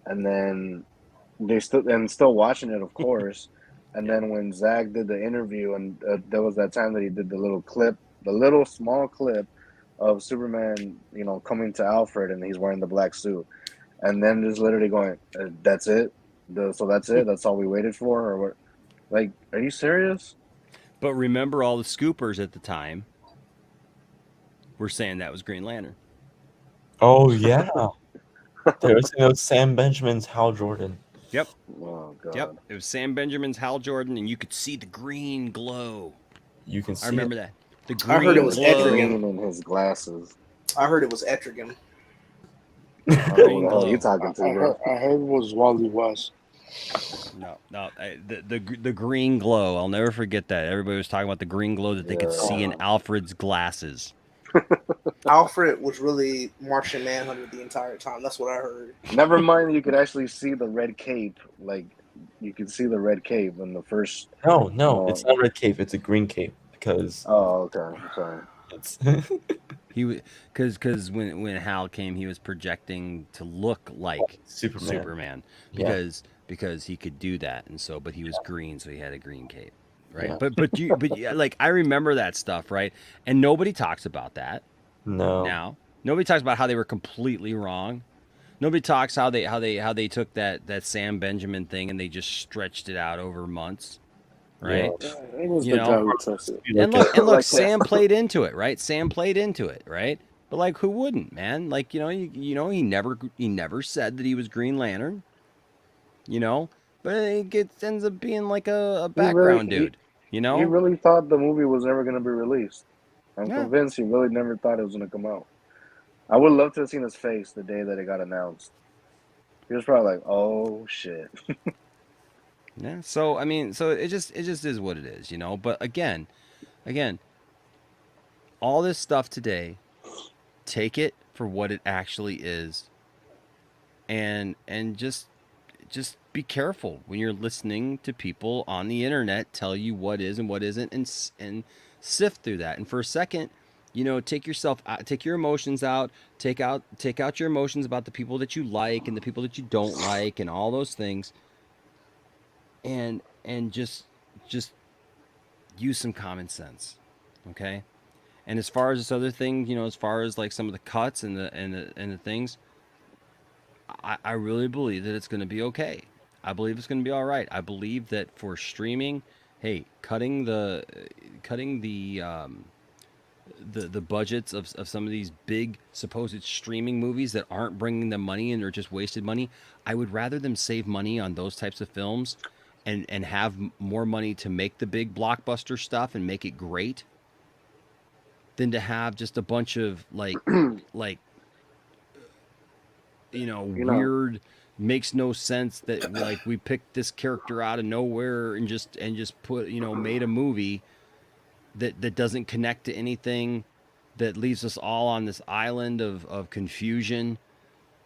J: And then still watching it, of course. And then when Zach did the interview, and there was that time that he did the little small clip of Superman, coming to Alfred, and he's wearing the black suit, and then just literally going, "That's it. So that's it. That's all we waited for." Or what? Like, are you serious?
C: But remember, all the scoopers at the time were saying that was Green Lantern.
N: Oh yeah. They were saying it was Sam Benjamin's Hal Jordan.
C: Yep.
J: Oh god.
C: Yep. It was Sam Benjamin's Hal Jordan, and you could see the green glow.
N: You can see.
C: I remember
N: it.
C: that. The green
L: I heard it was
C: glow.
L: Etrigan
J: in his glasses.
L: I heard it was Etrigan.
C: Green
J: Who
C: glow.
J: you talking to, bro?
F: I heard it was Wally West.
C: No. The green glow. I'll never forget that. Everybody was talking about the green glow that they could see in Alfred's glasses.
L: Alfred was really Martian Manhunter the entire time. That's what I heard.
J: Never mind, you could actually see the red cape. Like, you could see the red cape in the first.
N: No, it's not red cape. It's a green cape because.
J: Oh, okay. I'm sorry.
N: It's
C: because when Hal came, he was projecting to look like Superman because he could do that, and so but he was green, so he had a green cape, right?
N: Yeah.
C: But like I remember that stuff, right? And nobody talks about that.
N: No.
C: Now nobody talks about how they were completely wrong. Nobody talks how they took that Sam Benjamin thing and they just stretched it out over months. Right,
F: It was the guy who trusted.
C: and look, Sam played into it, right? Sam played into it, right? But like, who wouldn't, man? Like, he never said that he was Green Lantern, but it ends up being like a background dude,
J: He really thought the movie was never going to be released. I'm convinced he really never thought it was going to come out. I would love to have seen his face the day that it got announced. He was probably like, "Oh shit."
C: Yeah. So I mean, it just is what it is, But again, all this stuff today, take it for what it actually is, and just be careful when you're listening to people on the internet tell you what is and what isn't, and sift through that. And for a second, take your emotions out, take out your emotions about the people that you like and the people that you don't like, and all those things. And just use some common sense, okay? And as far as this other thing, as far as like some of the cuts and the things, I really believe that it's going to be okay. I believe it's going to be all right. I believe that for streaming, hey, cutting the budgets of some of these big supposed streaming movies that aren't bringing them money and are just wasted money, I would rather them save money on those types of films and have more money to make the big blockbuster stuff and make it great than to have just a bunch of weird, makes no sense that like we picked this character out of nowhere and just put, made a movie that doesn't connect to anything, that leaves us all on this island of confusion,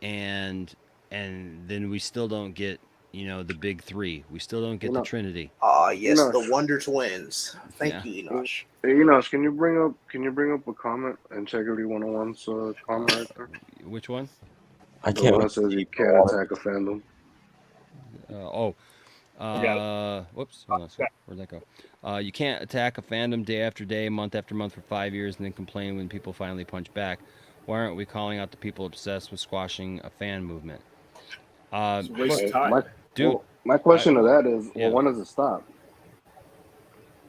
C: and then we still don't get the big three. We still don't get the Trinity.
L: Yes, the Wonder Twins. Thank you, Enosh.
J: Hey, Enosh, can you bring up a comment, Integrity 101's comment right there?
C: Which one?
N: I can't.
J: The one that says you can't attack a fandom.
C: Whoops. Hold on. Where'd that go? You can't attack a fandom day after day, month after month for 5 years, and then complain when people finally punch back. Why aren't we calling out the people obsessed with squashing a fan movement?
J: My question to that is, when does it stop?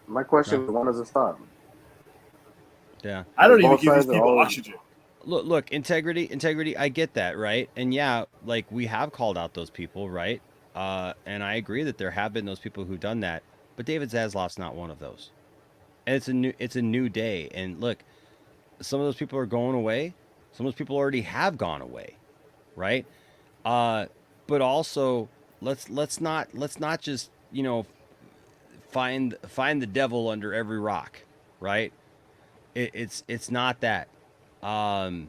J: My question is, when does it stop?
C: Yeah,
K: I don't even give these people oxygen.
C: Look, integrity. I get that, right? And yeah, like we have called out those people, right? And I agree that there have been those people who've done that. But David Zaslav's not one of those. and it's a new day. And look, some of those people are going away. Some of those people already have gone away, right? But also let's not just find the devil under every rock, right? It's not that. Some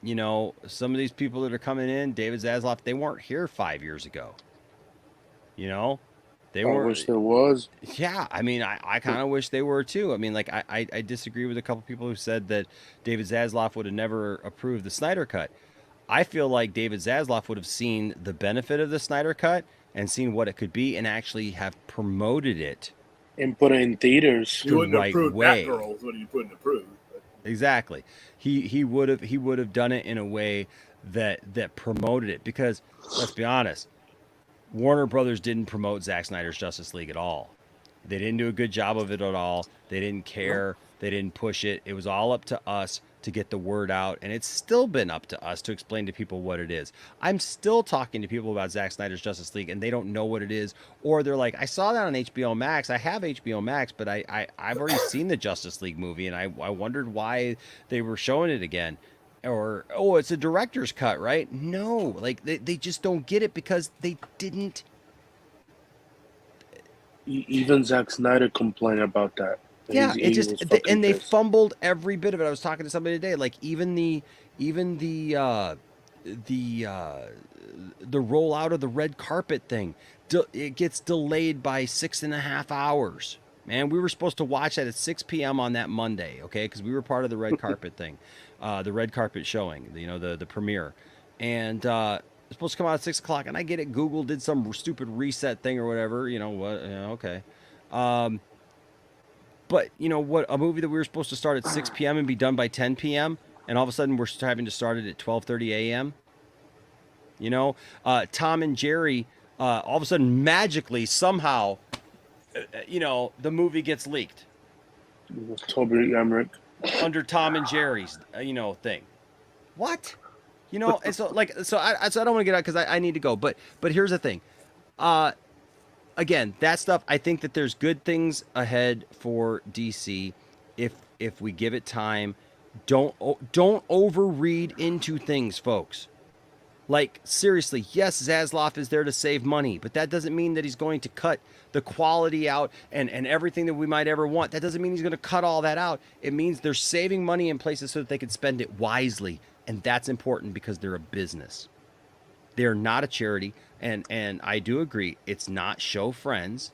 C: of these people that are coming in, David Zaslav, they weren't here 5 years ago. They weren't.
F: I wish there was.
C: Yeah, I mean, I kind of wish they were too. I mean, like, I disagree with a couple people who said that David Zaslav would have never approved the Snyder Cut. I feel like David Zaslav would have seen the benefit of the Snyder Cut and seen what it could be and actually have promoted it
F: and put it in theaters
K: the right way. Batgirl is what he wouldn't approve.
C: Exactly. He would have done it in a way that promoted it, because let's be honest, Warner Brothers didn't promote Zack Snyder's Justice League at all. They didn't do a good job of it at all. They didn't care. They didn't push it. It was all up to us to get the word out, and it's still been up to us to explain to people what it is. I'm still talking to people about Zack Snyder's Justice League, and they don't know what it is, or they're like, I saw that on HBO Max. I have HBO Max, but I've already seen the Justice League movie, and I wondered why they were showing it again. Or, oh, it's a director's cut, right? No, like they just don't get it because they didn't.
F: Even Zack Snyder complained about that.
C: Yeah, they fumbled every bit of it. I was talking to somebody today, like even the rollout of the red carpet thing, it gets delayed by 6.5 hours. Man, we were supposed to watch that at 6 p.m. on that Monday, okay? Because we were part of the red carpet thing, the red carpet showing, the premiere, and it's supposed to come out at 6 o'clock. And I get it, Google did some stupid reset thing or whatever. Okay. But you know what? A movie that we were supposed to start at 6 p.m. and be done by 10 p.m. and all of a sudden we're having to start it at 12:30 a.m. Tom and Jerry, all of a sudden magically somehow, the movie gets leaked.
F: Toby Emmerich
C: under Tom and Jerry's, thing. What? And so I don't want to get out because I need to go. But here's the thing. Again, that stuff, I think that there's good things ahead for DC if we give it time. Don't overread into things, folks. Like, seriously, yes, Zaslav is there to save money, but that doesn't mean that he's going to cut the quality out and everything that we might ever want. That doesn't mean he's going to cut all that out. It means they're saving money in places so that they can spend it wisely, and that's important because they're a business. They're not a charity. And I do agree, it's not show friends,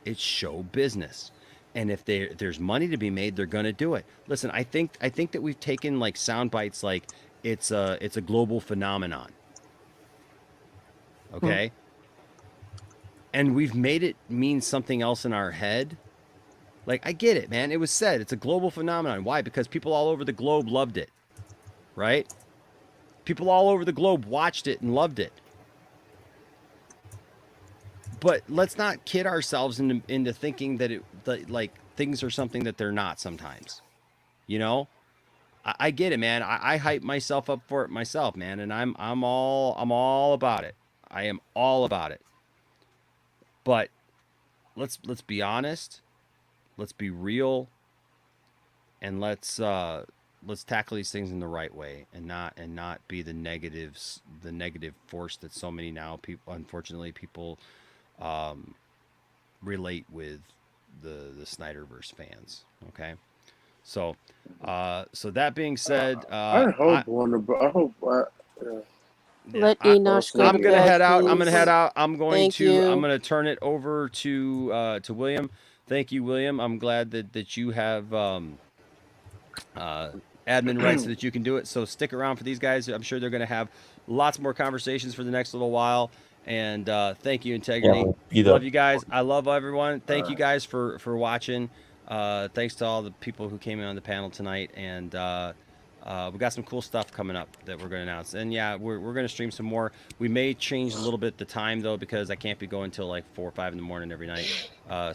C: it's show business. And if there's money to be made, they're going to do it. Listen, I think that we've taken like sound bites like it's a global phenomenon. Okay? And we've made it mean something else in our head. Like, I get it, man. It was said it's a global phenomenon. Why? Because people all over the globe loved it. Right? People all over the globe watched it and loved it. But let's not kid ourselves into thinking that like things are something that they're not sometimes. I get it, man. I hype myself up for it myself, man, and I'm all about it. I am all about it. But let's be honest. Let's be real. And let's tackle these things in the right way and not be the negative force that so many now unfortunately people relate with the Snyderverse fans. Okay, so that being said,
F: I hope
E: let Enosh go.
C: I'm gonna head out. I'm
E: Thank you.
C: I'm gonna turn it over to William. Thank you, William. I'm glad that you have admin rights so that you can do it. So stick around for these guys. I'm sure they're gonna have lots more conversations for the next little while. And thank you, Integrity.
N: Yeah,
C: love you guys. I love everyone. Thank you guys for watching. Thanks to all the people who came in on the panel tonight. And we got some cool stuff coming up that we're going to announce. And yeah, we're going to stream some more. We may change a little bit the time though, because I can't be going till like 4 or 5 in the morning every night. Yeah.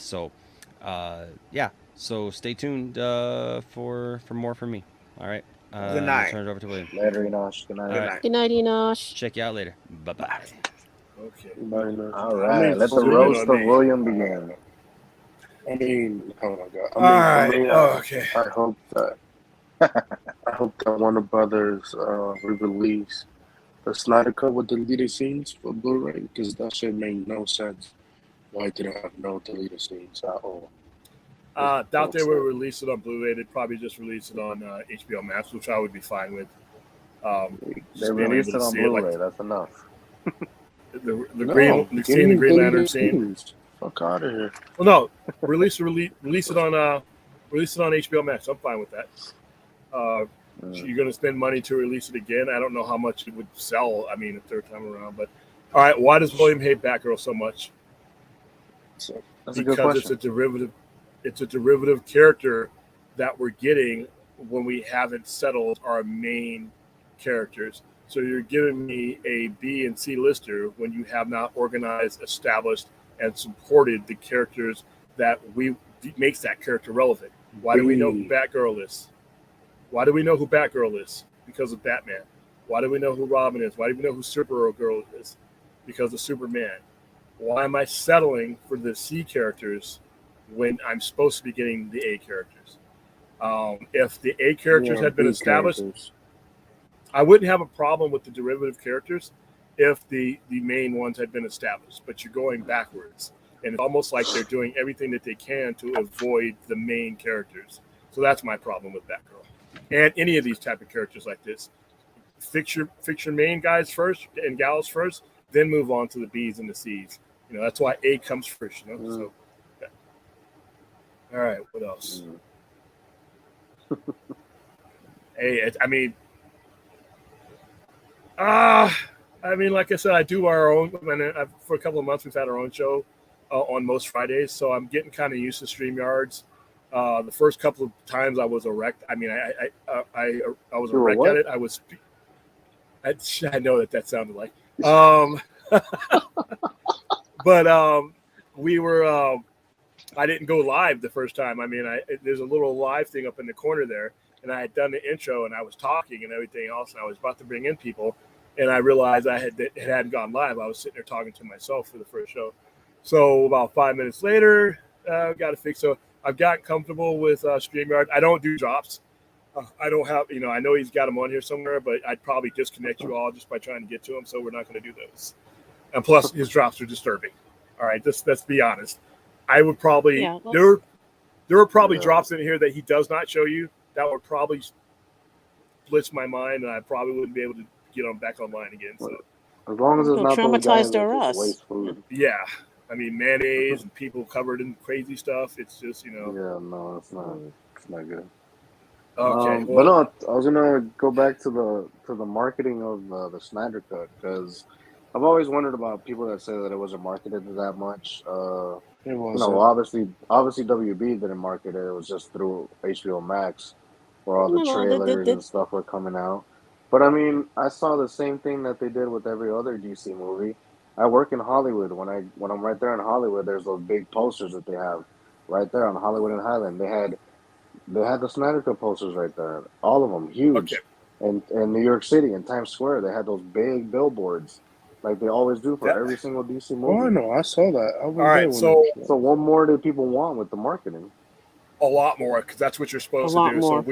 C: So stay tuned for more from me. All right.
L: Good night.
C: I'll turn it over to William.
J: Later, Enosh. Good night.
C: All right.
E: Good night, Enosh.
C: Check you out later. Bye-bye.
K: Okay.
J: All right. Let the roast of William begin.
F: I mean, oh my god.
K: All right. Okay.
F: I hope that Warner Brothers re-release the Snyder Cut with deleted scenes for Blu-ray, because that shit made no sense. Why did it have no deleted scenes at all?
K: Doubt they would release it on Blu-ray. They'd probably just release it on HBO Max, which I would be fine with.
J: They released it on Blu-ray. That's enough.
K: The Green Lantern scene.
F: Fuck out of here.
K: Well, no, release it on HBO Max. I'm fine with that. So you're going to spend money to release it again. I don't know how much it would sell. I mean, a third time around. But all right, why does William hate Batgirl so much?
J: That's a good question.
K: It's a derivative. It's a derivative character that we're getting when we haven't settled our main characters. So you're giving me a B and C lister when you have not organized, established, and supported the characters that makes that character relevant. Why do we know who Batgirl is? Why do we know who Batgirl is? Because of Batman. Why do we know who Robin is? Why do we know who Supergirl is? Because of Superman. Why am I settling for the C characters when I'm supposed to be getting the A characters? If the A characters had been established, I wouldn't have a problem with the derivative characters if the main ones had been established. But you're going backwards. And it's almost like they're doing everything that they can to avoid the main characters. So that's my problem with Batgirl. And any of these type of characters like this. Fix your main guys first and gals first, then move on to the B's and the C's. You know, that's why A comes first, you know. So yeah. All right, what else? Hey, like I said, I do our own. For a couple of months, we've had our own show on most Fridays, so I'm getting kind of used to StreamYards. The first couple of times I was erect. I mean, I was erect at it. I know that sounded like. But we were. I didn't go live the first time. I mean, there's a little live thing up in the corner there, and I had done the intro and I was talking and everything else, and I was about to bring in people, and I realized it hadn't gone live. I was sitting there talking to myself for the first show. So about 5 minutes later, got to fix. So I've gotten comfortable with StreamYard. I don't do drops. I don't have, I know he's got them on here somewhere, but I'd probably disconnect you all just by trying to get to him. So we're not going to do those. And plus, his drops are disturbing. All right, let's be honest. I would probably there are probably drops in here that he does not show you that would probably blitz my mind, and I probably wouldn't be able to get on back online again. So
J: as long as it's not
E: traumatized or us.
J: Waste food.
K: Yeah. I mean, mayonnaise and people covered in crazy stuff. It's just,
J: Yeah, no, it's not good.
K: Okay.
J: But no, I was gonna go back to the marketing of the Snyder Cut, because I've always wondered about people that say that it wasn't marketed that much.
F: It wasn't.
J: Obviously WB didn't market it. It was just through HBO Max, where all the trailers and stuff were coming out. But I mean, I saw the same thing that they did with every other DC movie. I work in Hollywood. When I'm right there in Hollywood, there's those big posters that they have right there on Hollywood and Highland. They had the Snyder Cut posters right there, all of them huge.
K: Okay.
J: And in New York City, in Times Square, they had those big billboards, like they always do for every single DC movie.
F: Oh, I know. I saw that.
K: All right, so
J: what more do people want with the marketing?
K: A lot more, because that's what you're supposed to do. So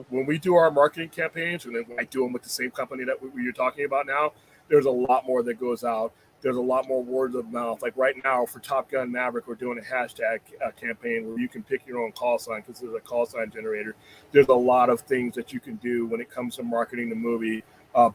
K: when we do our marketing campaigns, and then I do them with the same company that you're talking about now, there's a lot more that goes out. There's a lot more word of mouth. Like right now for Top Gun Maverick, we're doing a hashtag campaign where you can pick your own call sign, because there's a call sign generator. There's a lot of things that you can do when it comes to marketing the movie.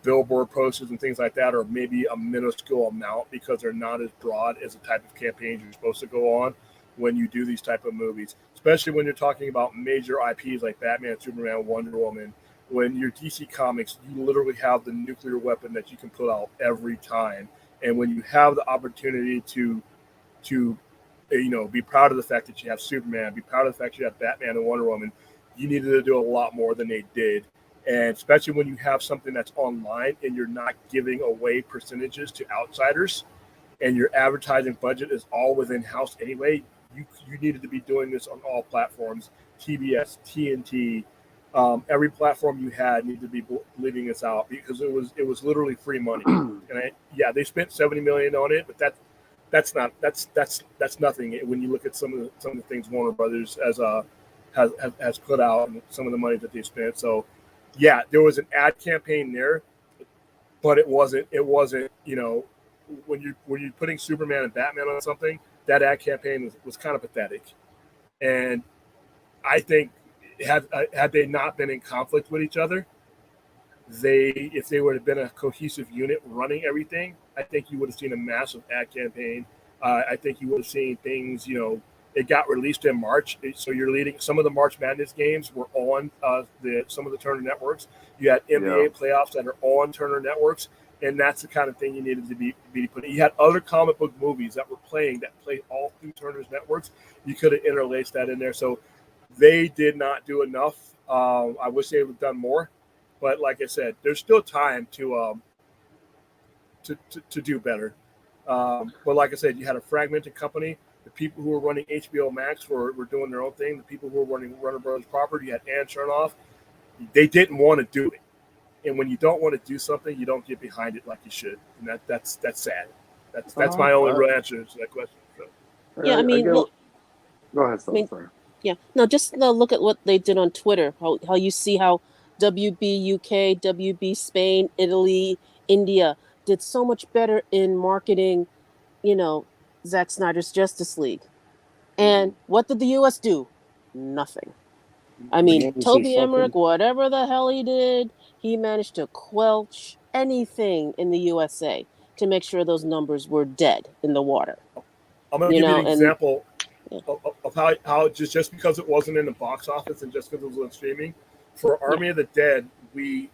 K: Billboard posters and things like that are maybe a minuscule amount, because they're not as broad as the type of campaigns you're supposed to go on when you do these type of movies, especially when you're talking about major IPs like Batman, Superman, Wonder Woman. When you're DC Comics, you literally have the nuclear weapon that you can put out every time. And when you have the opportunity to be proud of the fact that you have Superman, be proud of the fact you have Batman and Wonder Woman, you needed to do a lot more than they did. And especially when you have something that's online and you're not giving away percentages to outsiders, and your advertising budget is all within house anyway, you needed to be doing this on all platforms, TBS, TNT, every platform you had needed to be leaving this out, because it was literally free money. And they spent $70 million on it, but that's nothing when you look at some of the things Warner Brothers has put out and some of the money that they spent. So yeah, there was an ad campaign there, but it wasn't when you're putting Superman and Batman on something, that ad campaign was kind of pathetic. And I think had they not been in conflict with each other, if they would have been a cohesive unit running everything, I think you would have seen a massive ad campaign. I think you would have seen things, it got released in March. So you're leading some of the March Madness games were on some of the Turner networks. You had NBA playoffs that are on Turner networks. And that's the kind of thing you needed to be put in. You had other comic book movies that played all through Turner's networks. You could have interlaced that in there. So they did not do enough. I wish they would have done more. But like I said, there's still time to do better. But like I said, you had a fragmented company. The people who were running HBO Max were doing their own thing. The people who were running Warner Brothers property, you had Ann Chernoff. They didn't want to do it. And when you don't want to do something, you don't get behind it like you should. And that's sad. That's my only real answer to that question. So.
E: Yeah, I mean,
J: go ahead, sorry.
E: Yeah, no, just look at what they did on Twitter. How you see how WB UK, WB Spain, Italy, India did so much better in marketing, Zack Snyder's Justice League. And what did the US do? Nothing. I mean, Toby Emmerich, whatever the hell he did, he managed to quelch anything in the USA to make sure those numbers were dead in the water.
K: I'm going to give you an example of how just because it wasn't in the box office and just because it was on streaming, for Army of the Dead, we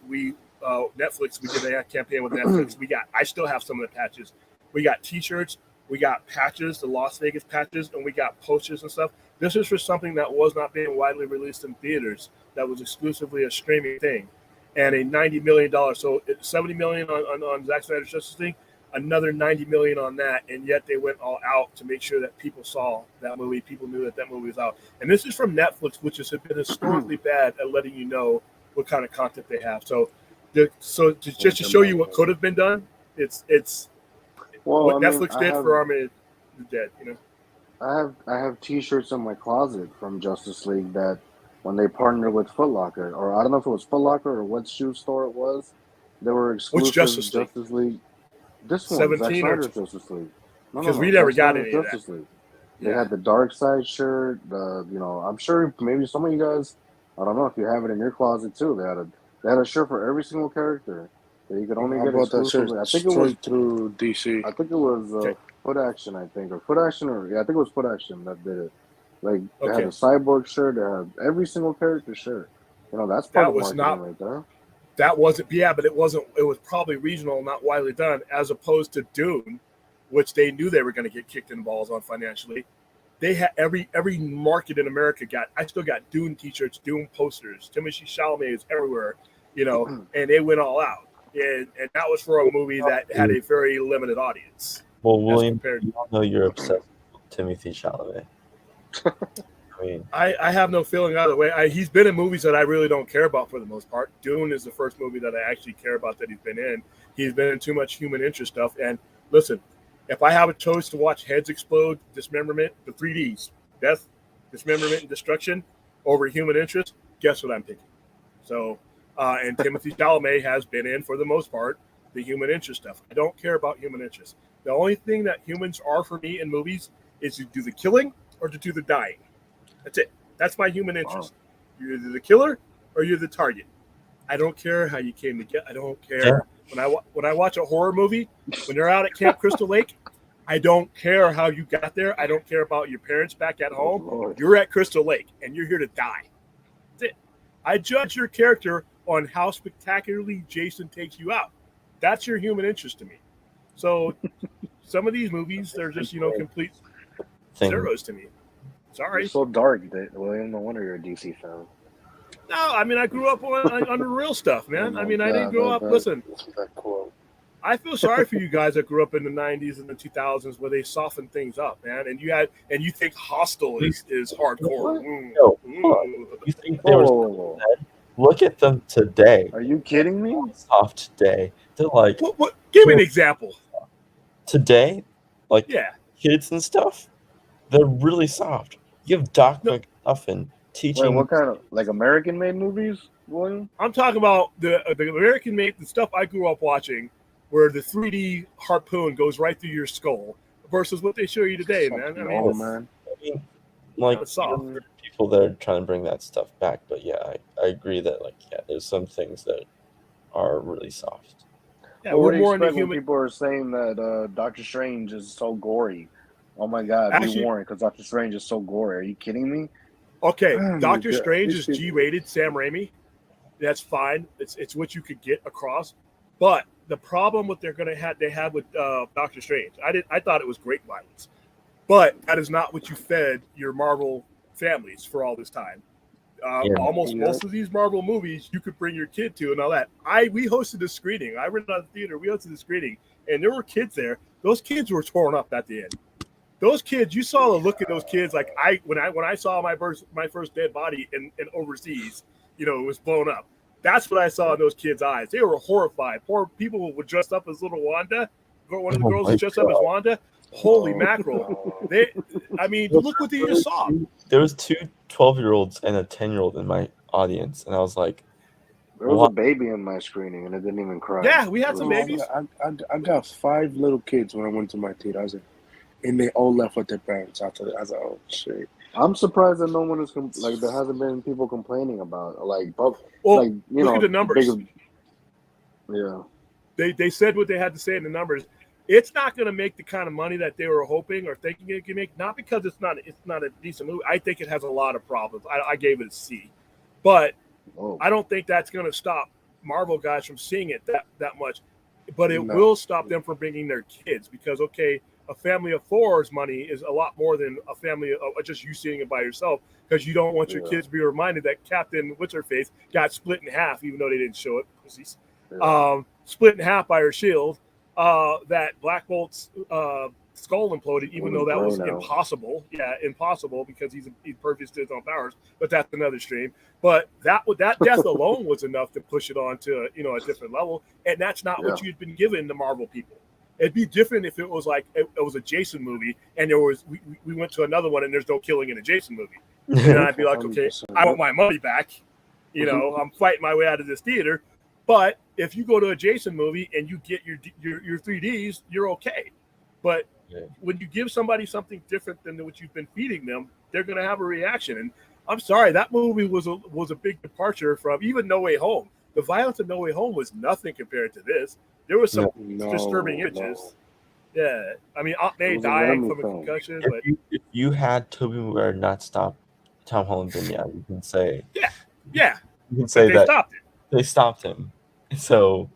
K: Netflix, we did a campaign with Netflix. I still have some of the patches. We got T-shirts, we got patches, the Las Vegas patches, and we got posters and stuff. This is for something that was not being widely released in theaters. That was exclusively a streaming thing, and a $90 million. So it's $70 million on Zack Snyder's Justice League, another $90 million on that, and yet they went all out to make sure that people saw that movie. People knew that movie was out, and this is from Netflix, which has been historically bad at letting you know what kind of content they have. So just to show you what could have been done, it's what Netflix did for Army of the Dead.
J: I have T-shirts in my closet from Justice League that when they partnered with Foot Locker, or I don't know if it was Foot Locker or what shoe store it was, they were exclusive.
K: Which Justice
J: League? This one, Zack Snyder's Justice League.
K: Because we never got any of that.
J: League. They had the Dark Side shirt. I'm sure maybe some of you guys, I don't know if you have it in your closet too. They had a shirt for every single character that you could only get exclusively. I think it was
F: through DC.
J: I think it was Foot Action. I think I think it was Foot Action that did it. Like they had a Cyborg shirt. They had every single character shirt. That's part of marketing right there.
K: That wasn't, but it wasn't. It was probably regional, not widely done, as opposed to Dune, which they knew they were going to get kicked in the balls on financially. They had every market in America I still got Dune T-shirts, Dune posters. Timothée Chalamet is everywhere, and they went all out. And that was for a movie that had a very limited audience.
N: Well, William, you know you're obsessed with Timothée Chalamet.
K: I have no feeling either way. He's been in movies that I really don't care about for the most part. Dune is the first movie that I actually care about that he's been in. He's been in too much human interest stuff. And listen, if I have a choice to watch heads explode, dismemberment, the 3Ds, death, dismemberment, and destruction over human interest, guess what I'm picking? So, and Timothée Chalamet has been in, for the most part, the human interest stuff. I don't care about human interest. The only thing that humans are for me in movies is to do the killing or to do the dying. That's it. That's my human interest. You're either the killer or you're the target. I don't care how you came to get. I don't care. When I watch a horror movie, when they're out at Camp Crystal Lake, I don't care how you got there. I don't care about your parents back at home. You're at Crystal Lake and you're here to die. That's it. I judge your character on how spectacularly Jason takes you out. That's your human interest to me. So some of these movies, they're just, complete zeros to me. Sorry.
J: You're so dark, William. No wonder you're a DC fan.
K: No, I mean, I grew up on the real stuff, man. I didn't grow up. Listen, I feel sorry for you guys that grew up in the 90s and the 2000s where they softened things up, man. And you think Hostel is hardcore.
N: You think they were look at them today.
J: Are you kidding me?
N: Soft today. They're like,
K: what? Give me an example.
N: Today, kids and stuff, they're really soft. You have Doc McGuffin teaching.
J: Wait, what kind of like American-made movies, William?
K: I'm talking about the American-made, the stuff I grew up watching, where the 3D harpoon goes right through your skull, versus what they show you today, man. I mean,
J: man.
N: Like
K: it's soft.
N: people that are trying to bring that stuff back, but yeah, I agree that there's some things that are really soft.
K: Yeah,
J: Well, what
K: we're
J: do you
K: more into
J: expect when
K: human.
J: people are saying that Doctor Strange is so gory? Oh my God,
K: Actually-
J: be warned, because Doctor Strange is so gory. Are you kidding me?
K: Okay,
J: Oh my
K: Doctor
J: God,
K: Strange
J: these
K: is
J: people-
K: G-rated. Sam Raimi, that's fine. It's what you could get across. But the problem what they have with Doctor Strange, I thought it was great violence, but that is not what you fed your Marvel families for all this time. Most of these Marvel movies you could bring your kid to and all that. We hosted a screening. I rented out the theater. We hosted a screening, and there were kids there. Those kids were torn up at the end. Those kids, you saw the look of those kids. Like when I saw my first dead body in overseas, it was blown up. That's what I saw in those kids' eyes. They were horrified. Poor people were dressed up as little Wanda. One of the girls was dressed up as Wanda. Holy mackerel! Look what they just saw.
N: There was two 12-year-olds and a 10-year-old in my audience, and I was like,
J: There was a baby in my screening, and it didn't even cry.
K: Yeah, we had some babies.
F: I got 5 little kids when I went to my theater. I was like, and they all left with their parents after that. I was like, oh shit.
J: I'm surprised that no one is there hasn't been people complaining about
K: look at the numbers.
J: Yeah,
K: they said what they had to say in the numbers. It's not going to make the kind of money that they were hoping or thinking it could make. Not because it's not a decent movie. I think it has a lot of problems. I gave it a C, but I don't think that's going to stop Marvel guys from seeing it that much. But it will stop them from bringing their kids because a family of 4's money is a lot more than a family of just you seeing it by yourself because you don't want your kids to be reminded that Captain What's-Her-Face got split in half, even though they didn't show it. Split in half by her shield. That Black Bolt's skull imploded, even though that was impossible. Yeah, impossible because he's perfect to his own powers. But that's another stream. But that death alone was enough to push it on to a different level, and that's not what you'd been given the Marvel people. It'd be different if it was like it was a Jason movie and we went to another one and there's no killing in a Jason movie. And then I'd be like, okay, I want my money back. I'm fighting my way out of this theater. But if you go to a Jason movie and you get your 3Ds, you're okay. But when you give somebody something different than what you've been feeding them, they're going to have a reaction. And I'm sorry, that movie was a big departure from even No Way Home. The violence of No Way Home was nothing compared to this. There was some disturbing images. Yeah, I mean, Aunt May dying from a concussion. But
N: if you had Tobey Maguire not stop Tom Holland, then you can say
K: yeah,
N: you can say
K: they
N: that
K: stopped it.
N: They stopped him. So,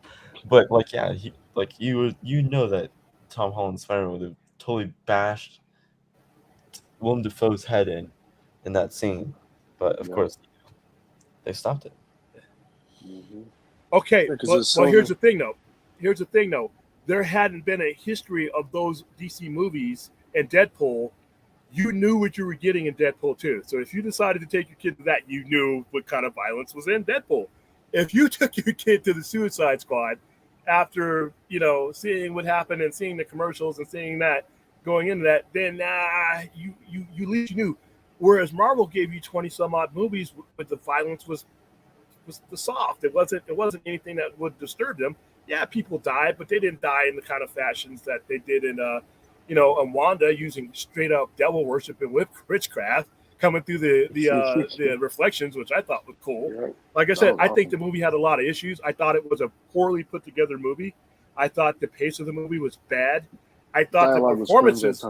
N: but you know that Tom Holland's Spider-Man would have totally bashed Willem Dafoe's head in that scene, but of course they stopped it.
K: Okay, well, here's the thing though. There hadn't been a history of those DC movies and Deadpool. You knew what you were getting in Deadpool 2. So if you decided to take your kid to that, you knew what kind of violence was in Deadpool. If you took your kid to the Suicide Squad after, seeing what happened and seeing the commercials and seeing that going into that, then you at least knew. Whereas Marvel gave you 20 some odd movies, but the violence was the soft. It wasn't anything that would disturb them. Yeah, people died, but they didn't die in the kind of fashions that they did in Wanda using straight up devil worship and witchcraft coming through the reflections, which I thought was cool. Like I said, I think the movie had a lot of issues. I thought it was a poorly put together movie. I thought the pace of the movie was bad. I thought the performances,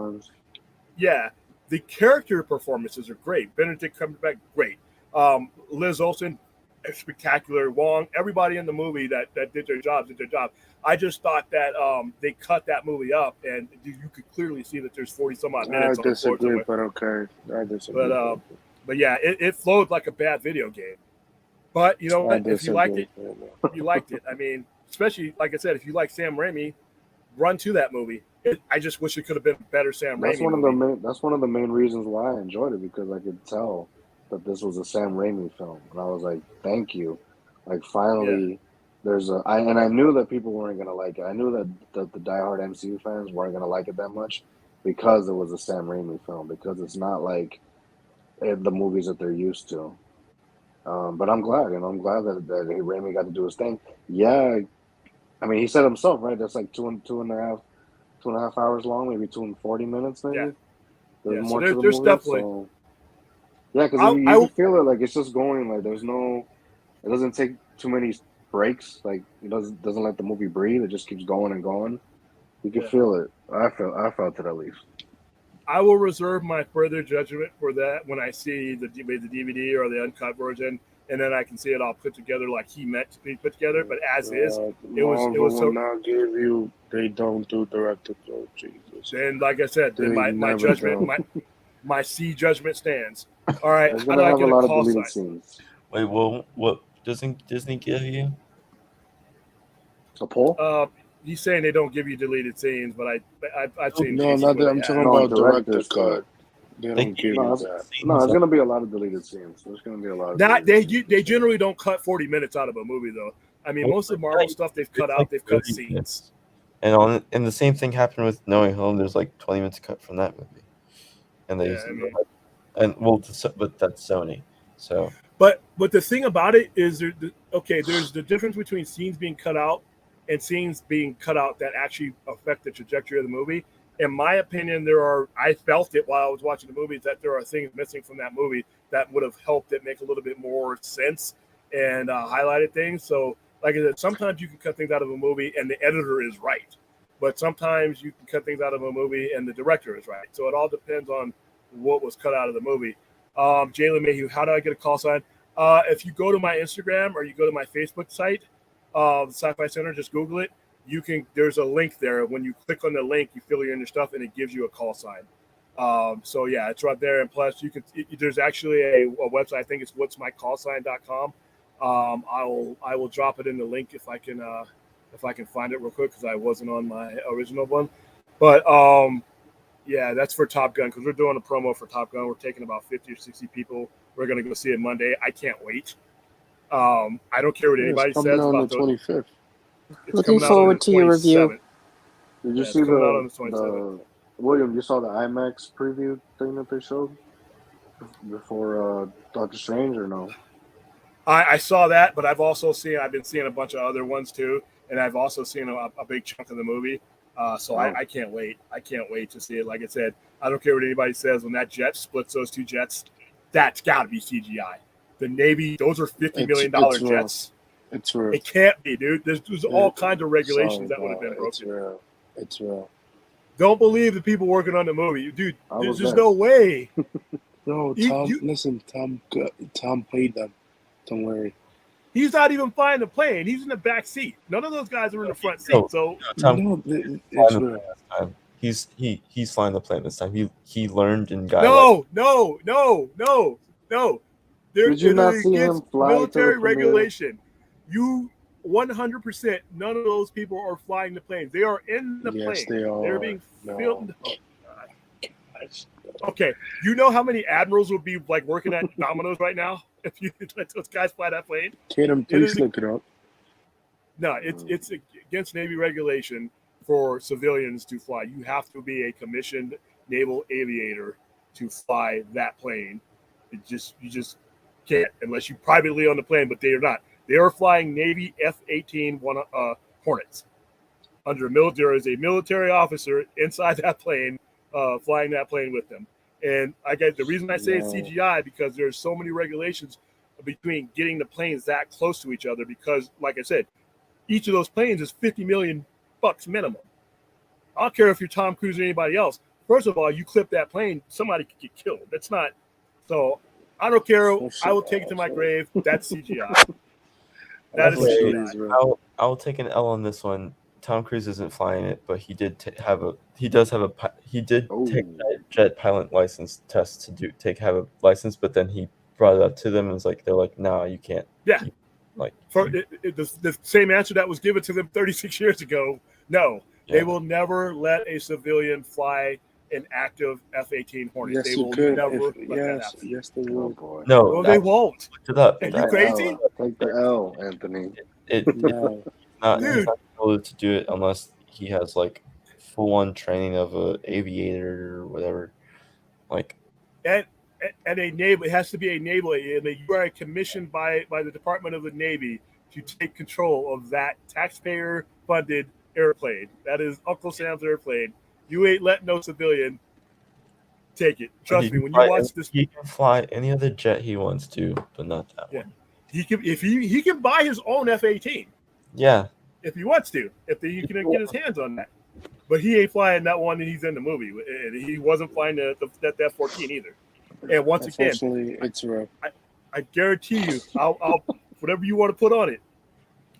K: the character performances are great. Benedict Cumberbatch, great. Liz Olsen, spectacular. Wong, everybody in the movie that did their job. I just thought that they cut that movie up, and you could clearly see that there's 40 some odd minutes.
F: I disagree, but okay. I disagree.
K: But yeah, it flowed like a bad video game. But you know what? If you liked it, you liked it. I mean, especially like I said, if you like Sam Raimi, run to that movie. I just wish it could have been a better Sam Raimi.
J: That's one of the main reasons why I enjoyed it, because I could tell that this was a Sam Raimi film, and I was like, thank you. Like finally. Yeah. I knew that people weren't gonna like it. I knew that the diehard MCU fans weren't gonna like it that much, because it was a Sam Raimi film, because it's not like the movies that they're used to. But I'm glad, I'm glad that Raimi got to do his thing. Yeah, I mean, he said himself, right? That's like two and a half hours long, maybe 240 minutes, maybe.
K: Yeah.
J: There's
K: Yeah,
J: more
K: so
J: to the
K: there's
J: movie,
K: definitely.
J: so yeah, because you can feel it, like it's just going, like there's no, it doesn't take too many breaks, like it doesn't let the movie breathe. It just keeps going and going. You can feel it. I felt it at least.
K: I will reserve my further judgment for that when I see the DVD or the uncut version, and then I can see it all put together like he meant to be put together. But as is, it was so.
F: Will not give you. They don't do director. Oh Jesus!
K: And like I said,
F: They
K: my
F: never
K: judgment,
F: do.
K: my C judgment stands. All right,
J: It's
K: how
J: gonna
K: do I
J: have
K: get
J: a
K: a
J: lot of
K: call
J: deleted
K: sign?
J: scenes.
N: Wait, well, what doesn't Disney give you?
J: A poll?
K: He's saying they don't give you deleted scenes, but I've seen
F: No,
K: cases
F: not
K: where
F: that.
K: they
F: I'm
K: have.
F: talking about director's cut. They don't give you that.
J: No, it's gonna be a lot of deleted scenes. There's gonna be a lot of.
K: Not they generally don't cut 40 minutes out of a movie though. I mean, most of the Marvel stuff they've cut out, they've cut scenes.
N: And the same thing happened with No Way Home. There's like 20 minutes cut from that movie, and they but that's Sony. So,
K: but the thing about it is, there's the difference between scenes being cut out and scenes being cut out that actually affect the trajectory of the movie. In my opinion, I felt it while I was watching the movie that there are things missing from that movie that would have helped it make a little bit more sense and highlighted things. So, like I said, sometimes you can cut things out of a movie and the editor is right, but sometimes you can cut things out of a movie and the director is right. So it all depends on what was cut out of the movie. Jalen Mayhew, how do I get a call sign? If you go to my Instagram or you go to my Facebook site, the Sci-Fi Center, just Google it. There's a link there. When you click on the link, you fill in your stuff and it gives you a call sign. So yeah, it's right there. And plus there's actually a website. I think it's what'smycallsign.com. I will drop it in the link if I can find it real quick, because I wasn't on my original one. But yeah, that's for Top Gun, because we're doing a promo for Top Gun. We're taking about 50 or 60 people. We're going to go see it Monday. I can't wait. I don't care what anybody says
F: on
K: about
F: the 25th.
E: Looking forward to your review.
J: Did you see the William? You saw the IMAX preview thing that they showed before Doctor Strange, or no?
K: I saw that, but I've been seeing a bunch of other ones too, and I've also seen a big chunk of the movie. So I can't wait. I can't wait to see it. Like I said, I don't care what anybody says. When that jet splits those two jets, that's got to be CGI. The Navy, those are $50 million jets.
F: It's real.
K: It can't be, dude. There's all kinds of regulations that would have been broken.
F: It's real.
K: Don't believe the people working on the movie, dude. There's no way.
F: No, listen, Tom paid them. Don't worry.
K: He's not even flying the plane. He's in the back seat. None of those guys are in the front seat.
N: He's flying the plane this time. He learned and got.
K: No.
J: Did you not see him fly
K: military regulation? You 100%. None of those people are flying the planes. They are in the plane.
F: Yes, they are.
K: They're being filmed. Okay, you know how many admirals would be like working at Domino's right now if you let those guys fly that plane?
F: Tatum, please look it up.
K: No, it's against Navy regulation for civilians to fly. You have to be a commissioned naval aviator to fly that plane. You just can't unless you privately own the plane, but they are not. They are flying Navy F-18 Hornets. There is a military officer inside that plane, flying that plane with them. And the reason I say it's CGI, because there's so many regulations between getting the planes that close to each other, because like I said, each of those planes is $50 million minimum. I don't care if you're Tom Cruise or anybody else. First of all, you clip that plane, somebody could get killed. That's not so. I don't care. I will take it to my grave. That's CGI. That is CGI.
N: I'll take an L on this one. Tom Cruise isn't flying it, but he did take that jet pilot license test to have a license, but then he brought it up to them and was like, they're like, no, you can't.
K: Yeah. The same answer that was given to them 36 years ago. No, they will never let a civilian fly an active F-18 Hornet.
F: Yes,
K: they
F: you
K: will
F: could.
K: never let that happen.
F: Yes, they will.
N: No,
K: they won't.
N: Look it up.
K: Are you crazy?
J: Take the L, Anthony.
N: He's not able to do it unless he has like full-on training of a aviator or whatever. Like,
K: and a naval, it has to be a naval. And you are commissioned by the Department of the Navy to take control of that taxpayer-funded airplane. That is Uncle Sam's airplane. You ain't letting no civilian take it. Trust me. When you watch this,
N: he can fly any other jet he wants to, but not that one.
K: He can he can buy his own F-18.
N: Yeah.
K: If he wants to, if he can get his hands on that. But he ain't flying that one that he's in the movie. And he wasn't flying that F-14 either. And once again,
F: it's real.
K: I guarantee you, I'll whatever you want to put on it,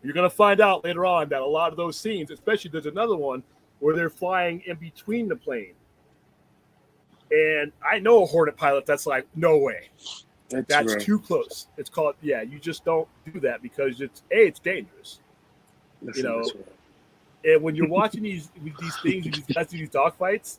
K: you're going to find out later on that a lot of those scenes, especially there's another one where they're flying in between the plane. And I know a Hornet pilot that's like, no way. That's too close. It's called, you just don't do that because it's dangerous. And when you're watching these things, these guys do these dogfights,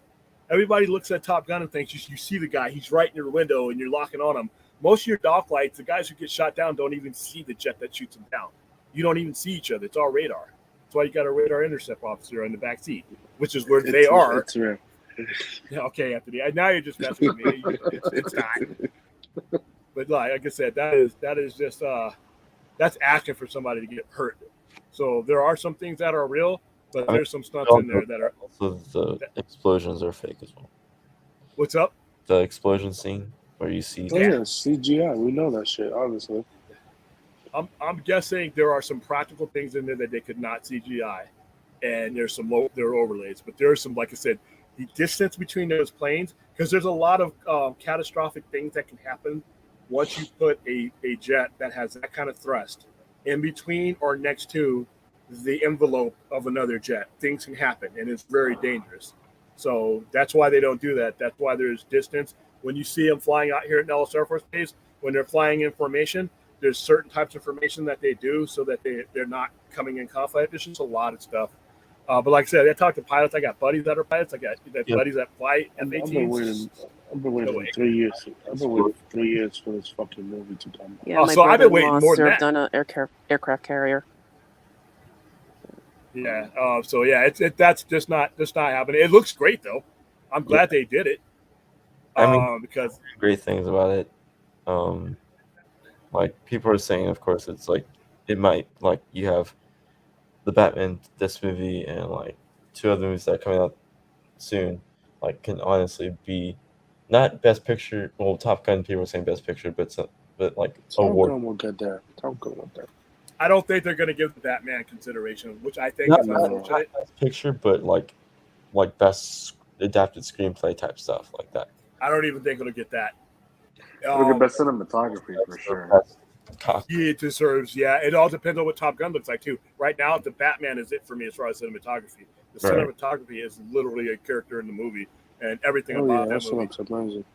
K: everybody looks at Top Gun and thinks you see the guy, he's right in your window and you're locking on him. Most of your dogfights, the guys who get shot down don't even see the jet that shoots them down. You don't even see each other. It's all radar. That's why you got a radar intercept officer in the back seat, which is where they are.
F: It's real.
K: Okay, Anthony. Now you're just messing with me. It's not. But like I said, that is just that's asking for somebody to get hurt. So there are some things that are real, but there's some stunts in there that are
N: also the explosions are fake as well.
K: What's up?
N: The explosion scene where you see
F: CGI. We know that shit, obviously.
K: I'm guessing there are some practical things in there that they could not CGI, and there's there are overlays, but there are some, like I said, the distance between those planes, because there's a lot of catastrophic things that can happen once you put a jet that has that kind of thrust in between or next to the envelope of another jet. Things can happen, and it's very dangerous. So that's why they don't do that. That's why there's distance. When you see them flying out here at Nellis Air Force Base, when they're flying in formation, there's certain types of formation that they do so that they're not coming in conflict. There's just a lot of stuff. But like I said, I talk to pilots. I got buddies that are pilots. I got buddies that fly F-18s.
F: I've been waiting 3 years. I've been waiting 3 years for this fucking movie to come.
E: Yeah, my
K: I've been waiting more than that.
E: on an aircraft carrier.
K: Yeah. That's just not happening. It looks great though. I'm glad they did it.
N: I mean,
K: because
N: great things about it. Like people are saying, of course, it's like it might, like, you have the Batman, this movie, and like 2 other movies that are coming out soon, like, can honestly be not best picture. Well, Top Gun, people are saying best picture, but like award.
F: Top Gun will get there. Top Gun will get there.
K: I don't think they're going to give the Batman consideration, which I think is unfortunate.
N: Not best picture, but like best adapted screenplay type stuff like that.
K: I don't even think it'll get that.
J: It'll get best cinematography for sure.
K: It deserves, it all depends on what Top Gun looks like too. Right now, the Batman is it for me as far as cinematography. The cinematography is literally a character in the movie, and everything about that movie.
F: That's amazing.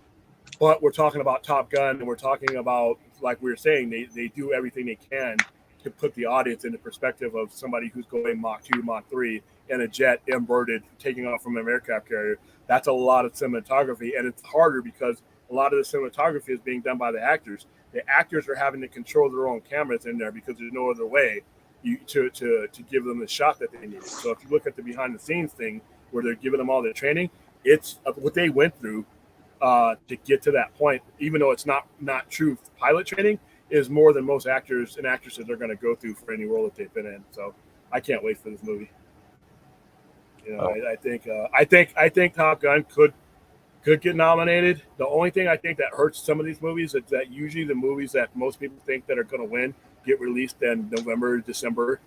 K: But we're talking about Top Gun, and we're talking about, like we were saying, they do everything they can to put the audience in the perspective of somebody who's going Mach 2, Mach 3 in a jet inverted, taking off from an aircraft carrier. That's a lot of cinematography, and it's harder because a lot of the cinematography is being done by the actors. The actors are having to control their own cameras in there because there's no other way to give them the shot that they need. So if you look at the behind the scenes thing where they're giving them all their training, it's what they went through to get to that point. Even though it's not true pilot training, is more than most actors and actresses are going to go through for any role that they've been in. So I can't wait for this movie. I think Top Gun could get nominated. The only thing I think that hurts some of these movies is that usually the movies that most people think that are going to win get released in November, December,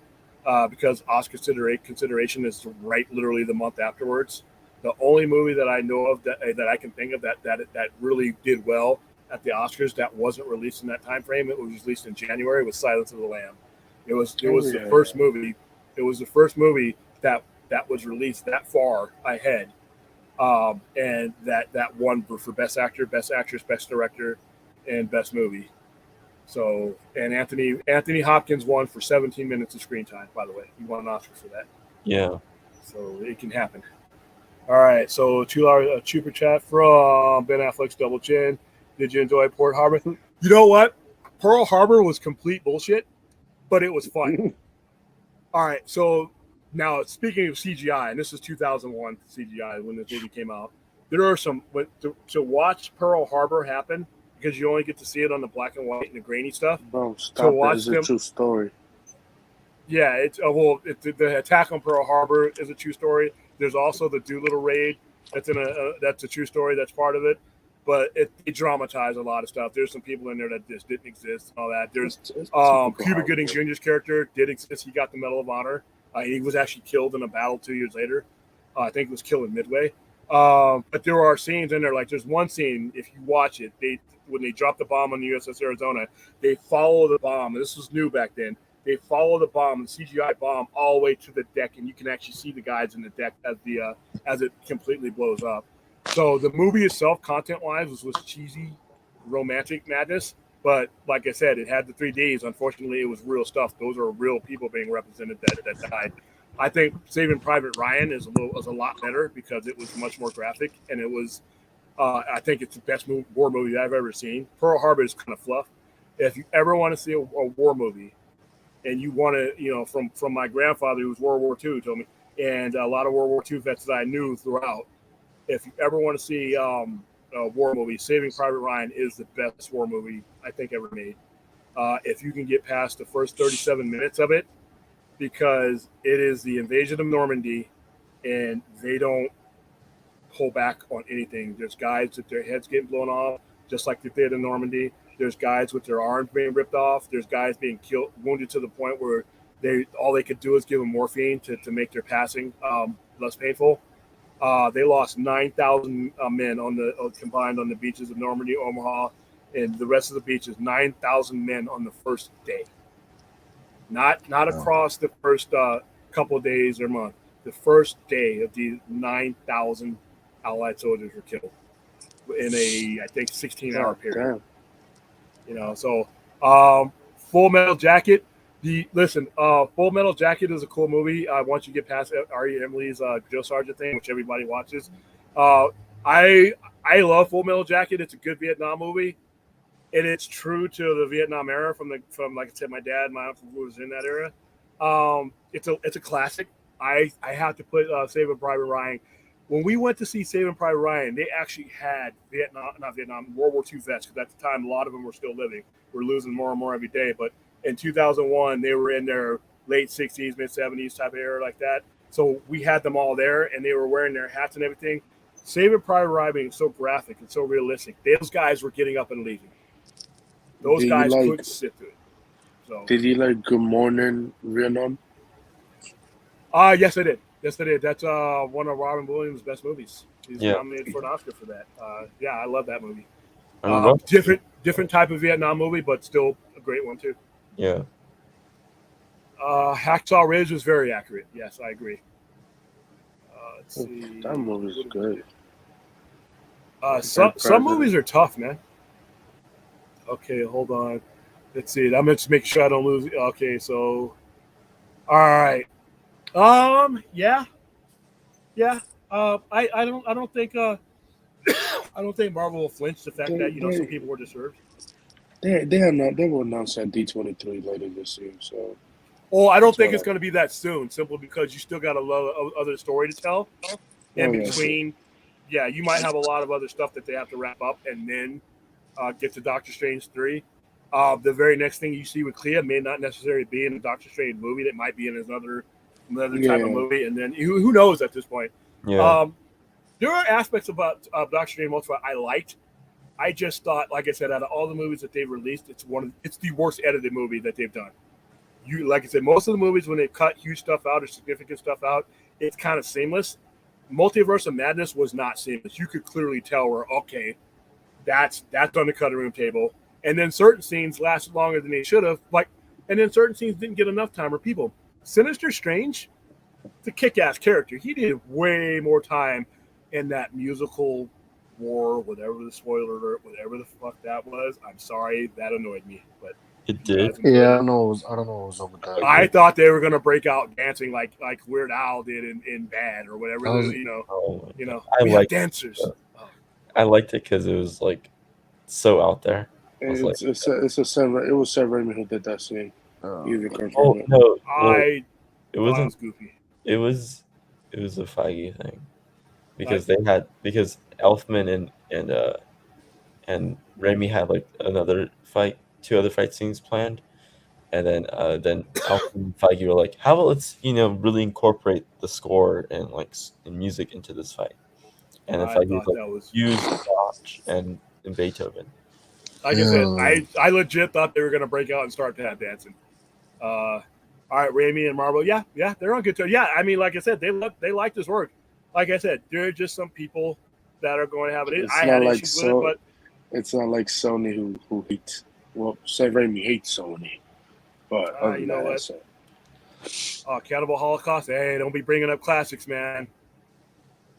K: because Oscar consideration is literally the month afterwards. The only movie that I know of that I can think of that really did well at the Oscars that wasn't released in that time frame, it was released in January, was Silence of the Lamb. It was the first movie. It was the first movie that was released that far ahead. And that won for Best Actor, Best Actress, Best Director, and Best Movie. So, and Anthony Hopkins won for 17 minutes of screen time, by the way. He won an Oscar for that.
N: Yeah.
K: So it can happen. All right, so $2 super chat from Ben Affleck's Double Chin. Did you enjoy Pearl Harbor? You know what? Pearl Harbor was complete bullshit, but it was fun. All right, so Now, speaking of CGI, and this is 2001 CGI when this movie came out, there are some to watch Pearl Harbor happen because you only get to see it on the black and white and the grainy stuff.
F: Bro,
K: To
F: stop it.
K: watch
F: It's
K: them,
F: a true story.
K: yeah, it's the attack on Pearl Harbor is a true story. There's also the Doolittle raid that's that's a true story. That's part of it, but it dramatized a lot of stuff. There's some people in there that just didn't exist and all that. There's Cuba Gooding Jr.'s character did exist. He got the Medal of Honor. He was actually killed in a battle 2 years later. I think it was killed in Midway. But there are scenes in there. Like there's one scene, if you watch it, when they drop the bomb on the USS Arizona, they follow the bomb. This was new back then. They follow the bomb, the CGI bomb, all the way to the deck, and you can actually see the guys in the deck as it completely blows up. So the movie itself, content-wise, was cheesy, romantic madness. But like I said, it had the 3Ds. Unfortunately, it was real stuff. Those are real people being represented that died. I think Saving Private Ryan is a lot better because it was much more graphic, and it was. I think it's the best war movie I've ever seen. Pearl Harbor is kind of fluff. If you ever want to see a war movie, and you want to, from my grandfather who was World War II, told me, and a lot of World War II vets that I knew throughout. If you ever want to see a war movie, Saving Private Ryan is the best war movie I think ever made. If you can get past the first 37 minutes of it, because it is the invasion of Normandy, and they don't pull back on anything. There's guys with their heads getting blown off, just like they did in Normandy. There's guys with their arms being ripped off. There's guys being killed, wounded to the point where all they could do is give them morphine to make their passing less painful. They lost 9,000 men combined on the beaches of Normandy, Omaha, and the rest of the beaches. 9,000 men on the first day. Not across the first couple of days or month. The first day of these 9,000 Allied soldiers were killed in I think 16-hour period. So Full Metal Jacket. Full Metal Jacket is a cool movie. Once you get past Ari Emily's Joe Sargent thing, which everybody watches, I love Full Metal Jacket. It's a good Vietnam movie, and it's true to the Vietnam era from like I said, my dad, my uncle was in that era. It's a classic. I have to put Saving Private Ryan. When we went to see Saving Private Ryan, they actually had World War II vets, because at the time a lot of them were still living. We're losing more and more every day, but in 2001, they were in their late 60s, mid 70s type of era like that. So we had them all there, and they were wearing their hats and everything. Saving Private Ryan being so graphic and so realistic, those guys were getting up and leaving. Those guys couldn't sit through it. So,
F: did you like Good Morning Vietnam?
K: Yes, I did. Yes, I did. That's one of Robin Williams' best movies. He's nominated for an Oscar for that. I love that movie. Different type of Vietnam movie, but still a great one too.
N: Yeah.
K: Hacksaw Ridge was very accurate. Yes, I agree. Let's see.
F: That movie's good.
K: Some movies are tough, man. Okay, hold on. Let's see. I'm just making sure I don't lose. Okay, so all right. Yeah. I don't think I don't think Marvel will flinch the fact that some people were deserved.
F: They will announce that D23 later this year. So.
K: Well, I don't think it's going to be that soon, simply because you still got a lot of other story to tell in between. Yeah, you might have a lot of other stuff that they have to wrap up and then get to Doctor Strange 3. The very next thing you see with Clea may not necessarily be in a Doctor Strange movie. That might be in another type of movie, and then who knows at this point.
N: Yeah.
K: There are aspects about Doctor Strange Multiverse I liked. I just thought, like I said, out of all the movies that they've released, it's the worst edited movie that they've done. Like I said, most of the movies when they cut huge stuff out or significant stuff out, it's kind of seamless. Multiverse of Madness was not seamless. You could clearly tell that's on the cutting room table. And then certain scenes lasted longer than they should have. And then certain scenes didn't get enough time or people. Sinister Strange, it's a kick-ass character. He did way more time in that musical war, whatever the spoiler alert, whatever the fuck that was. I'm sorry, that annoyed me, but
N: it did.
F: Yeah, I don't know what was over that.
K: I thought they were gonna break out dancing like Weird Al did in Bad or whatever. We have dancers.
N: I liked it because it was so out there.
F: It was Sam Raimi who did that scene.
N: No,
K: it
N: wasn't.
K: was goofy.
N: It was a Feige thing because because Elfman and Raimi had like two other fight scenes planned, and then Elfman and Feige were like, how about let's really incorporate the score and like and music into this fight, and then
K: I
N: Feige was
K: thought
N: like,
K: that was
N: use Bach and Beethoven.
K: like I said. I legit thought they were going to break out and start tap dancing. All right, Raimi and Marvel, yeah, they're on good terms. Yeah, I mean, like I said, they like this work. Like I said, there are just some people that are going to have it.
F: It's
K: I
F: not
K: had
F: like
K: issues with it, but
F: it's not like Sony who hates. Well, say Raimi hates Sony, but other
K: you
F: than
K: know
F: that,
K: what?
F: that's it.
K: Cannibal Holocaust. Hey, don't be bringing up classics, man.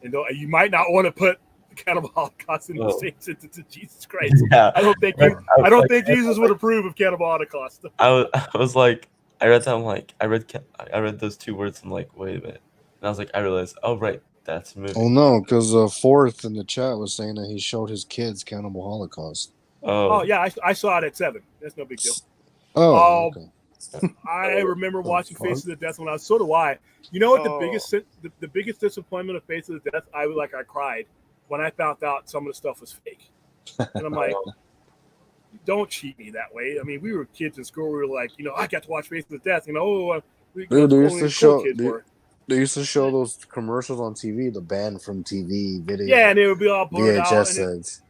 K: And you might not want to put Cannibal Holocaust in the same sentence as Jesus Christ.
N: Yeah.
K: I don't think Jesus would approve of Cannibal Holocaust.
N: I was like, I read that. I'm like, I read those two words. I'm like, wait a minute, and I was like, I realized, oh right, that's a movie.
B: Oh no, because Fourth in the chat was saying that he showed his kids Cannibal Holocaust.
K: Oh yeah, I saw it at 7. That's no big deal.
B: Oh, okay.
K: I remember watching Faces of Death when I was. So do I. You know what? The biggest disappointment of Faces of Death, I cried when I found out some of the stuff was fake, and I'm like, don't cheat me that way. I mean, we were kids in school. We were like, I got to watch Faces of Death.
B: Dude, they used to show those commercials on TV, the band from TV video.
K: Yeah, and it would be all blurred
B: VHS
K: out.
B: sets.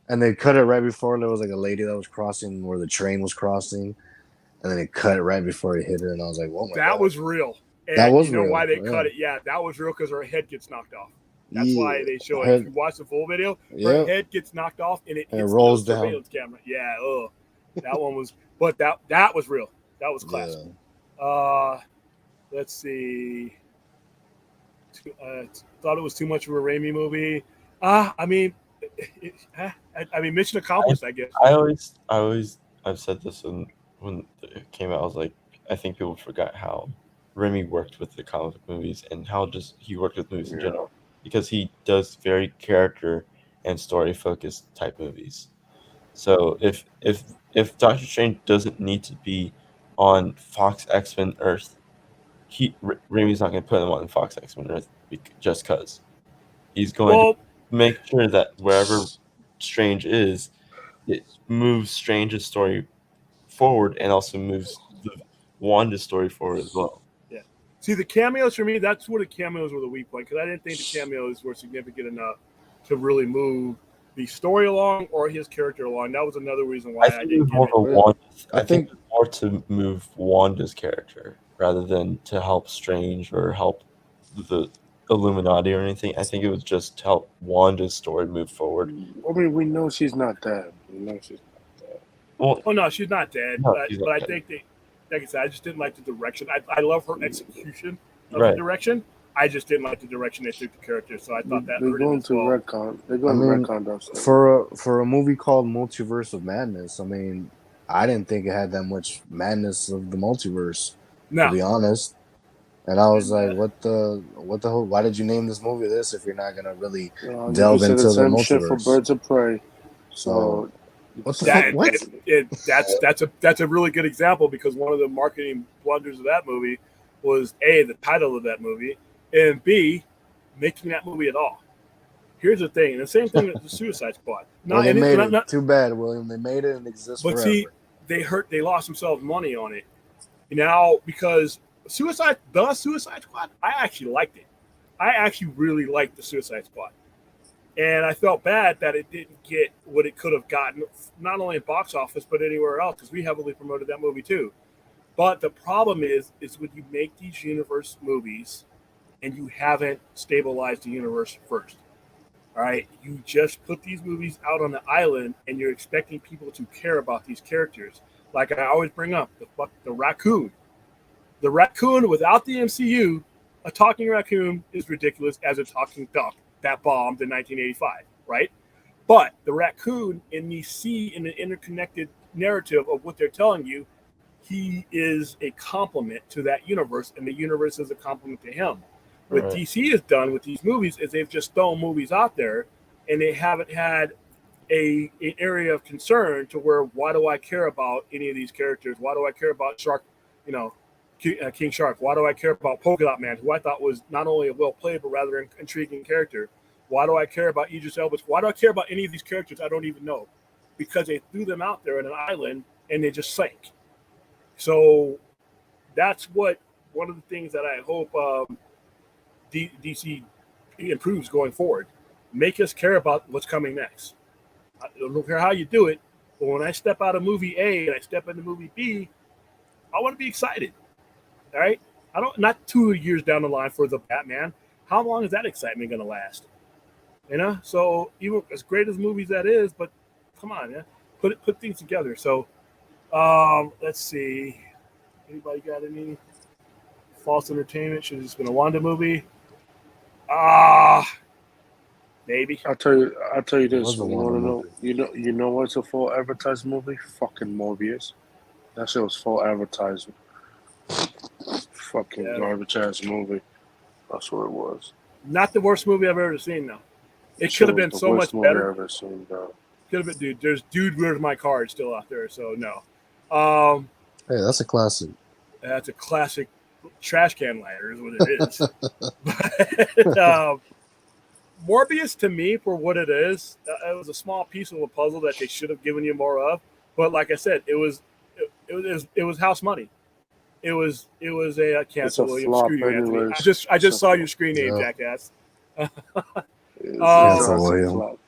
B: And they cut it right before there was like a lady that was crossing where the train was crossing. And then it cut it right before it hit her. And I was like, oh my God.
K: That was real. And
B: that was
K: you know
B: real.
K: why they cut it? Yeah, that was real because her head gets knocked off. That's why they show it. If you watch the full video, her head gets knocked off and it hits
B: rolls
K: the
B: down.
K: surveillance camera. Yeah, that one was, but that was real. That was classic. Yeah. Let's see. Thought it was too much of a Raimi movie. I mean, mission accomplished. I guess.
N: I've said this when it came out. I was like, I think people forgot how Raimi worked with the comic book movies and how just he worked with movies in general, because he does very character and story focused type movies. So if Doctor Strange doesn't need to be on Fox X-Men Earth, Raimi's not going to put him on Fox X-Men Earth just because. He's going to make sure that wherever Strange is, it moves Strange's story forward and also moves the Wanda's story forward as well.
K: Yeah. See, the cameos for me, that's where the cameos were the weak point, because I didn't think the cameos were significant enough to really move the story along or his character along. That was another reason why I didn't
N: more of I think more to move Wanda's character rather than to help Strange or help the Illuminati or anything. I think it was just to help Wanda's story move forward.
F: I mean, we know she's not dead.
N: Well,
K: no, she's not dead.
N: No,
K: but I think like I said, I just didn't like the direction. I love her execution of the direction. I just didn't like the direction they took the character, so I thought that
F: they're going to retcon. They're going to retcon that stuff.
B: For a movie called Multiverse of Madness, I mean, I didn't think it had that much madness of the multiverse. To be honest. And I was like, what the hell? Why did you name this movie this if you're not gonna really delve into the multiverse?
F: Shit for Birds of Prey.
B: So what the fuck? What?
K: That's a really good example, because one of the marketing blunders of that movie was A, the title of that movie, and B, making that movie at all. Here's the thing, and the same thing with the Suicide Squad.
B: They made it. Too bad, William. They made it and exists forever.
K: But see, they lost themselves money on it. Now, because the Suicide Squad, I actually liked it. I actually really liked the Suicide Squad. And I felt bad that it didn't get what it could have gotten, not only in box office, but anywhere else, because we heavily promoted that movie too. But the problem is when you make these universe movies and you haven't stabilized the universe first. All right, you just put these movies out on the island and you're expecting people to care about these characters. Like I always bring up, the raccoon. The raccoon without the MCU, a talking raccoon is ridiculous as a talking duck that bombed in 1985, right? But the raccoon in the interconnected narrative of what they're telling you, he is a complement to that universe, and the universe is a complement to him. What DC has done with these movies is they've just thrown movies out there, and they haven't had an area of concern to where, why do I care about any of these characters? Why do I care about King Shark? Why do I care about Polka Dot Man, who I thought was not only a well played but rather an intriguing character? Why do I care about Idris Elba? Why do I care about any of these characters I don't even know? Because they threw them out there in an island and they just sank. So that's what one of the things that I hope DC improves going forward. Make us care about what's coming next. I don't care how you do it, but when I step out of movie A and I step into movie B, I want to be excited. All right? Not 2 years down the line for the Batman. How long is that excitement going to last? You know? So even as great as movies that is, but come on, yeah. Put things together. So let's see. Anybody got any false entertainment? Should have just been a Wanda movie. Maybe.
F: I'll tell you this.
B: Was a
F: You want to
B: Wonder
F: know? You know what's a full advertised movie? Fucking Morbius. That shit was full advertisement. Fucking garbage ass movie. That's what it was.
K: Not the worst movie I've ever seen, though. It could have been so much better.
F: I've ever seen, bro.
K: Could have been, dude. There's Dude, Where's My Card still out there, so no.
B: Hey, that's a classic.
K: That's a classic trash can liner, is what it is. But, Morbius, to me, for what it is, it was a small piece of a puzzle that they should have given you more of. But like I said, it was house money. It was a cancel William. Screw you, Anthony. I just saw your screen name, jackass.
B: Cancel William.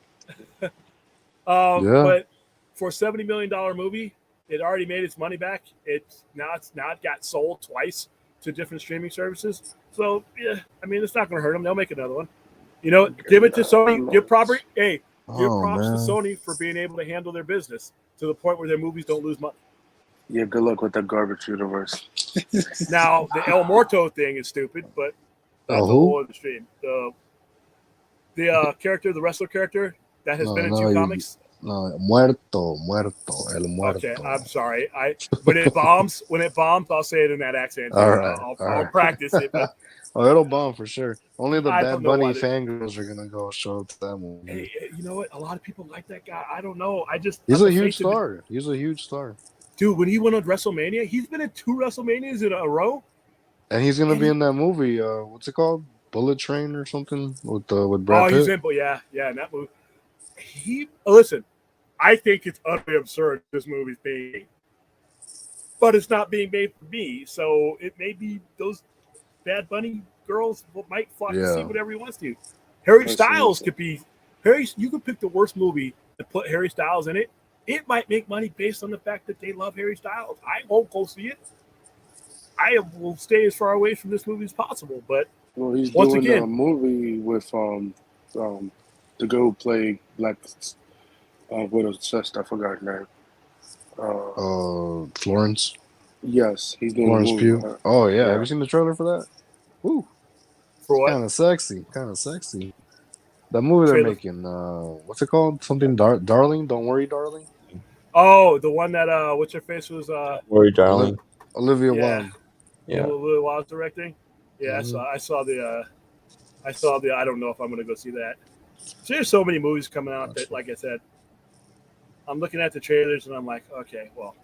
K: But for a $70 million movie, it already made its money back. It got sold twice to different streaming services. So yeah, I mean, it's not going to hurt them. They'll make another one. You know, give it to Sony. Give props to Sony for being able to handle their business to the point where their movies don't lose money.
F: Yeah, good luck with the garbage universe.
K: Now, the El Muerto thing is stupid, but that's a whole other stream. The character, the wrestler character that has been in two comics.
B: No, muerto, el muerto.
K: Okay, I'm sorry. When it bombs, I'll say it in that accent.
B: All right,
K: I'll practice it. But
B: it'll bomb for sure. Only the Bad Bunny fangirls are gonna go show up to that movie.
K: Hey, you know what? A lot of people like that guy. I don't know.
B: He's a huge star. He's a huge star.
K: Dude, when he went on WrestleMania, he's been in 2 WrestleManias in a row.
B: And he's gonna be in that movie. What's it called? Bullet Train or something with Brad Pitt.
K: He's in. Yeah, in that movie. Listen. I think it's utterly absurd this movie's being made. But it's not being made for me, so it may be those Bad Bunny girls might flock to see whatever he wants to. Harry Styles could be you could pick the worst movie and put Harry Styles in it. It might make money based on the fact that they love Harry Styles. I won't go see it. I will stay as far away from this movie as possible. But
F: he's
K: once
F: doing
K: again,
F: a movie with the girl who played Black Widow's sister. I forgot her name.
B: Florence.
F: Yes, he's doing
B: Florence
F: a movie.
B: Pugh. Oh yeah. Have you seen the trailer for that? Woo.
K: For what?
B: Kind of sexy. That movie they're making. What's it called? Something Darling. Don't worry, darling.
K: Oh, the one that what's her face was
N: Worry, darling.
B: Olivia Wilde.
N: Yeah.
K: Olivia Wilde's directing. Yeah, I saw the. I don't know if I'm going to go see that. So there's so many movies coming out that, like I said, I'm looking at the trailers and I'm like, okay, well,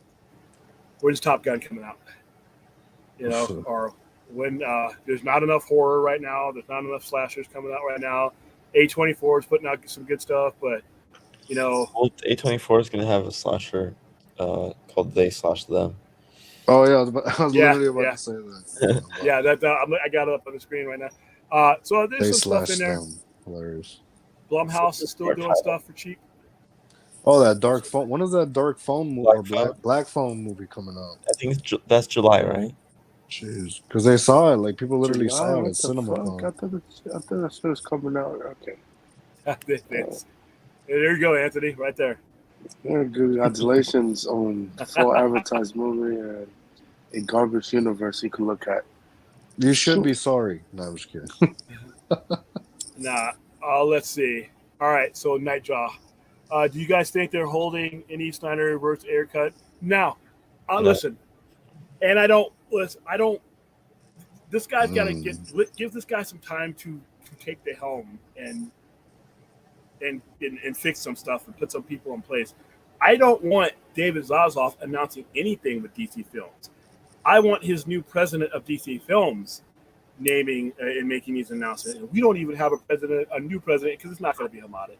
K: when's Top Gun coming out? You know, or when there's not enough horror right now. There's not enough slashers coming out right now. A24 is putting out some good stuff, but you know,
N: A24 is going to have a slasher called They Slash Them.
B: Oh yeah, I was literally about to say that.
K: Yeah, I got it up on the screen right now. So there's some stuff in there.
B: Hilarious.
K: Blumhouse is still doing stuff for cheap.
B: Oh, that dark phone. When is that dark phone movie or black phone movie coming out?
N: I think that's July, right?
B: Jeez, because they saw it. Like people literally saw it at cinema.
F: I thought that shit was coming out. Okay.
K: There you go, Anthony, right there.
F: Yeah, congratulations on a full advertised movie and a garbage universe you can look at.
B: You should be sorry. No, I'm just kidding.
K: Nah. Let's see. All right, so Nightjaw. Do you guys think they're holding any SNYDERVERSE air cut? Now, listen, and I don't. This guy's got to give this guy some time to take the helm and fix some stuff and put some people in place. I don't want David Zaslav announcing anything with DC Films. I want his new president of DC Films naming and making these announcements. And we don't even have a new president, because it's not going to be Hamada.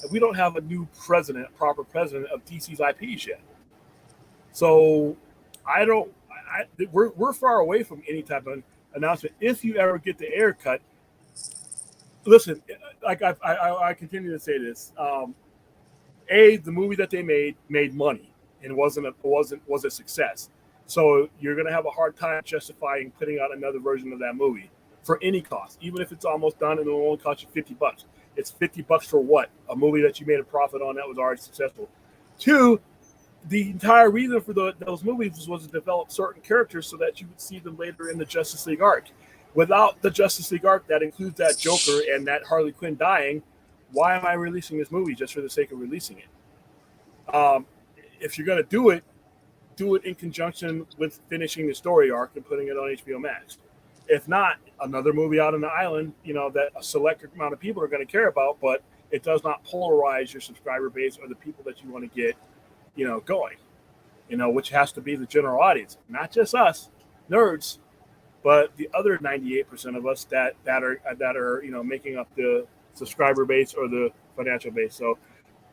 K: And we don't have a new president, proper president of DC's IPs yet. So we're far away from any type of announcement. If you ever get the air cut, listen, like I continue to say this. The movie that they made money and was a success. So you're going to have a hard time justifying putting out another version of that movie for any cost, even if it's almost done and it'll only cost you $50. It's $50 for what? A movie that you made a profit on that was already successful. 2, the entire reason for those movies was to develop certain characters so that you would see them later in the Justice League arc. Without the Justice League arc that includes that Joker and that Harley Quinn dying, why am I releasing this movie just for the sake of releasing it? If you're going to do it in conjunction with finishing the story arc and putting it on HBO Max. If not, another movie out on the island, that a select amount of people are going to care about, but it does not polarize your subscriber base or the people that you want to get, going, which has to be the general audience, not just us nerds, but the other 98% of us that are making up the subscriber base or the financial base. So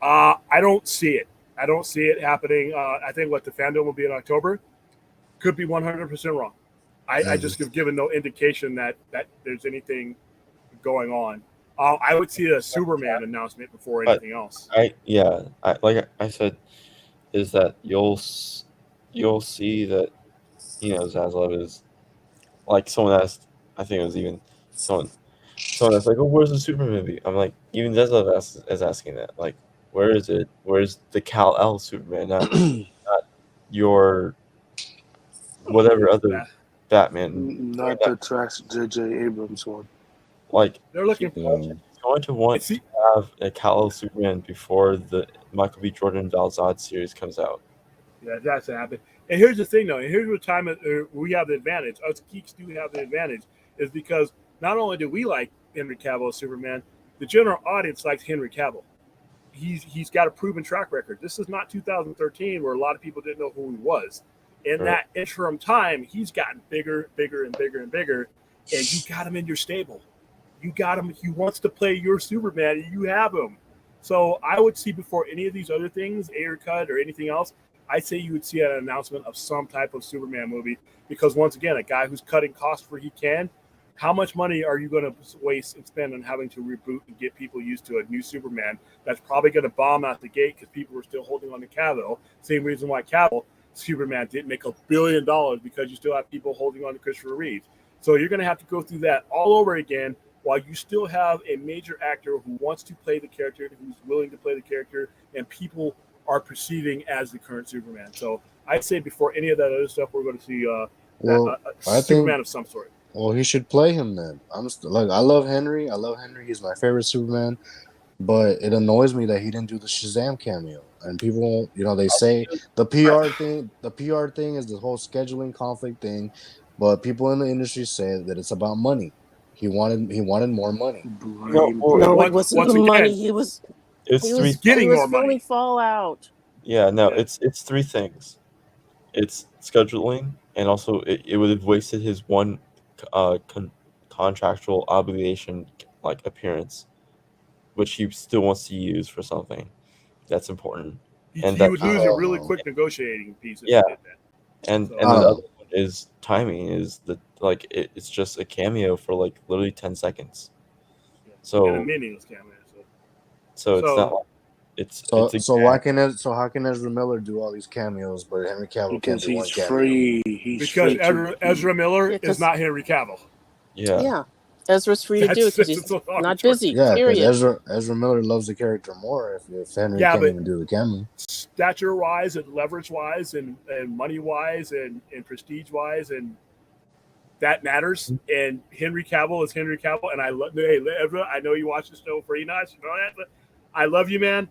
K: I don't see it. I don't see it happening. I think the fandom will be in October. Could be 100% wrong. I just have given no indication that there's anything going on. I would see a Superman announcement before anything else.
N: Like I said, is that you'll see that Zaslav is like someone asked. I think it was even someone that's like, oh, where's the Superman movie? I'm like, even Zaslav is asking that. Like, where is it? Where's the Kal-El Superman? Not your whatever other Batman.
F: Not the tracks J.J. Abrams one.
N: Like,
K: they're looking
N: he's going to want to have a Kal-El Superman before the Michael B. Jordan Val Zod series comes out.
K: Yeah, that's happened. And here's the thing, though. And here's what time we have the advantage. Us geeks do have the advantage, is because not only do we like Henry Cavill as Superman, the general audience likes Henry Cavill. He's got a proven track record. This is not 2013 where a lot of people didn't know who he was. In that interim time, he's gotten bigger, and bigger, and you got him in your stable. You got him. He wants to play your Superman, and you have him. So I would see before any of these other things, air cut or anything else, I'd say you would see an announcement of some type of Superman movie, because once again, a guy who's cutting costs where he can, how much money are you going to waste and spend on having to reboot and get people used to a new Superman that's probably going to bomb out the gate because people are still holding on to Cavill? Same reason why Superman didn't make $1 billion, because you still have people holding on to Christopher Reeve. So you're going to have to go through that all over again while you still have a major actor who wants to play the character, who's willing to play the character, and people are perceiving as the current Superman. So I'd say before any of that other stuff, we're going to see a Superman of some sort.
B: Well, he should play him then. I love Henry. He's my favorite Superman. But it annoys me that he didn't do the Shazam cameo. And people, they say the PR thing is the whole scheduling conflict thing. But people in the industry say that it's about money. He wanted more money.
E: No, it wasn't the money. He was
K: getting more money.
E: Filming Fallout.
N: Yeah, no, it's 3 things. It's scheduling, and also it would have wasted his one contractual obligation appearance, which he still wants to use for something that's important.
K: He would lose a really quick negotiating piece.
N: Yeah, and the other one is timing. Is that it's just a cameo for literally 10 seconds. So
K: and a meaningless cameo.
N: So it's not.
B: So how can Ezra Miller do all these cameos, but Henry Cavill can't do one cameo?
F: Free.
K: Because Ezra Miller is not Henry Cavill.
E: Yeah. Ezra's free to do it because he's not busy.
B: Yeah,
E: because
B: Ezra Miller loves the character more if Henry can't even do the cameo.
K: Stature-wise and leverage-wise and money-wise and prestige-wise, and that matters. And Henry Cavill is Henry Cavill. And Ezra, I know you watch the show for Enoch. You know that, but I love you, man.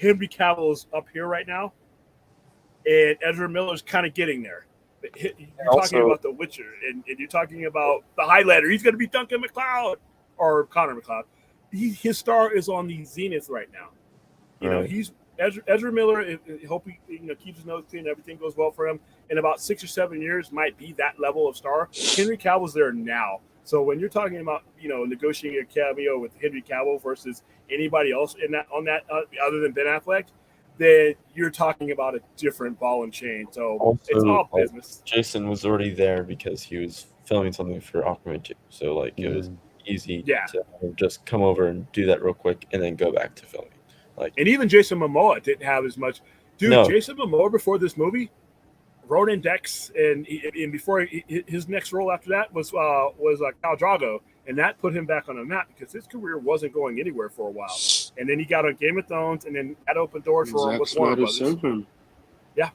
K: Henry Cavill is up here right now, and Ezra Miller's kind of getting there. You're talking about The Witcher, and you're talking about the Highlander. He's going to be Duncan MacLeod or Connor MacLeod. His star is on the zenith right now. He's Ezra Miller, hope he keeps his nose clean, everything goes well for him. In about 6 or 7 years, might be that level of star. Henry Cavill's there now. So when you're talking about negotiating a cameo with Henry Cavill versus anybody else other than Ben Affleck, then you're talking about a different ball and chain. So
N: Also,
K: it's all business.
N: Jason was already there because he was filming something for Aquaman 2. So like it was easy to just come over and do that real quick and then go back to filming. Like,
K: and even Jason Momoa didn't have as much. Dude, no. Jason Momoa before this movie, Ronan Dex, and before his next role after that was Khal Drogo, and that put him back on the map because his career wasn't going anywhere for a while. And then he got on Game of Thrones, and then that opened doors for him with Warner Brothers. Yeah.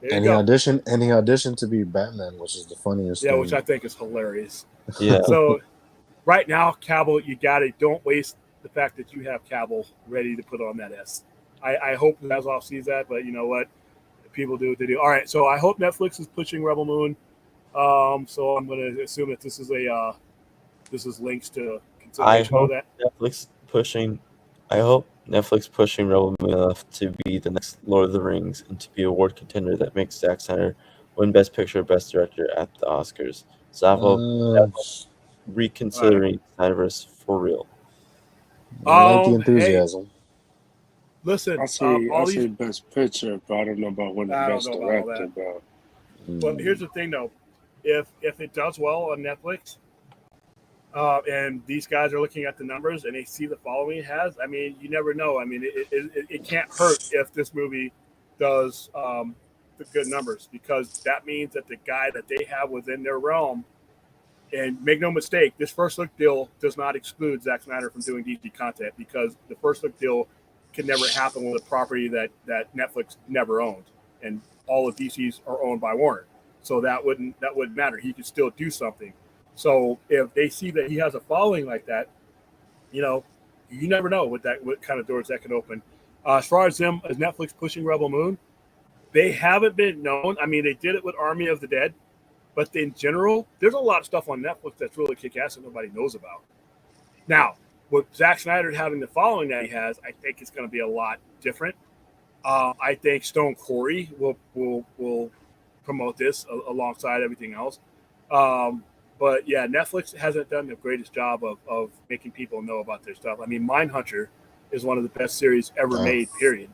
B: And he auditioned to be Batman, which is the funniest thing.
K: Which I think is hilarious.
N: Yeah.
K: So right now, Cavill, don't waste the fact that you have Cavill ready to put on that S. I hope Zaslav sees that, but you know what? People do what they do. All right, so I hope Netflix is pushing Rebel Moon. So I'm going to assume that this is links to consideration of that.
N: I hope Netflix pushing Rebel Moon enough to be the next Lord of the Rings and to be a award contender that makes Zack Snyder win Best Picture, Best Director at the Oscars. Zaslav reconsidering Snyderverse for real.
B: I like the enthusiasm.
K: Hey, listen,
F: I see Best Picture, but I don't know about winning Best Director, bro.
K: But here's the thing, though. If it does well on Netflix, and these guys are looking at the numbers and they see the following it has, I mean, you never know. I mean, it can't hurt if this movie does the good numbers, because that means that the guy that they have within their realm. And make no mistake, this first look deal does not exclude Zack Snyder from doing DC content, because the first look deal can never happen with a property that Netflix never owned, and all of DC's are owned by Warner. So that wouldn't matter. He could still do something. So if they see that he has a following like that, you never know what kind of doors that could open. As far as Netflix pushing Rebel Moon, they haven't been known. I mean, they did it with Army of the Dead. But in general, there's a lot of stuff on Netflix that's really kick-ass that nobody knows about. Now, with Zack Snyder having the following that he has, I think it's going to be a lot different. I think Stone Quarry will promote this alongside everything else. But yeah, Netflix hasn't done the greatest job of making people know about their stuff. I mean, Mindhunter is one of the best series ever made, period.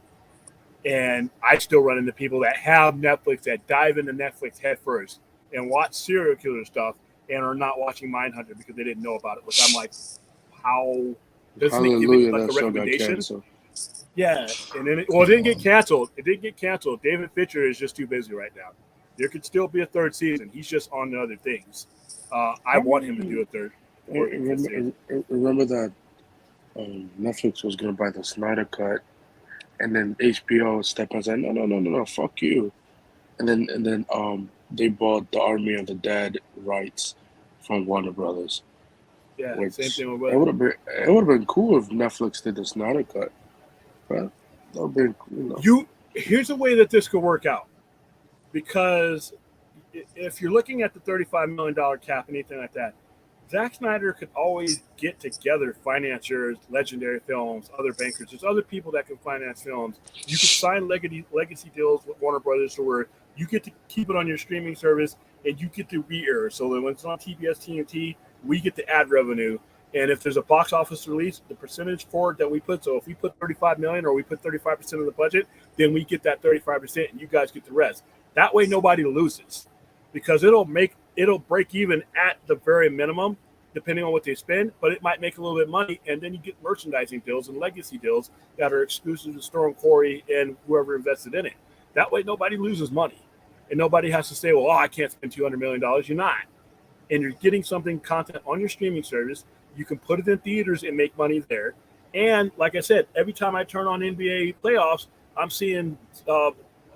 K: And I still run into people that have Netflix, that dive into Netflix head first and watch serial killer stuff and are not watching Mindhunter because they didn't know about it. Which I'm like, how doesn't it give it like a recommendation? Yeah, and then it didn't get canceled. It didn't get canceled. David Fincher is just too busy right now. There could still be a third season. He's just on the other things. I want him to do a third.
F: Remember that Netflix was going to buy the Snyder Cut, and then HBO stepped in and said, no, fuck you, and then they bought the Army of the Dead rights from Warner Brothers.
K: Yeah, same thing with
F: it would have been cool if Netflix did the Snyder Cut. But that would be,
K: Here's a way that this could work out, because if you're looking at the $35 million cap and anything like that, Zack Snyder could always get together financiers, Legendary Films, other bankers. There's other people that can finance films. You could sign legacy deals with Warner Brothers to where you get to keep it on your streaming service and you get to re-air. So that when it's on TBS, TNT, we get the ad revenue. And if there's a box office release, the percentage for it that we put, so if we put $35 million or we put 35% of the budget, then we get that 35% and you guys get the rest. That way nobody loses, because it'll break even at the very minimum, depending on what they spend, but it might make a little bit of money, and then you get merchandising deals and legacy deals that are exclusive to Storm Quarry and whoever invested in it. That way nobody loses money, and nobody has to say, well, I can't spend $200 million. You're not. And you're getting content on your streaming service. You can put it in theaters and make money there. And like I said, every time I turn on NBA playoffs, I'm seeing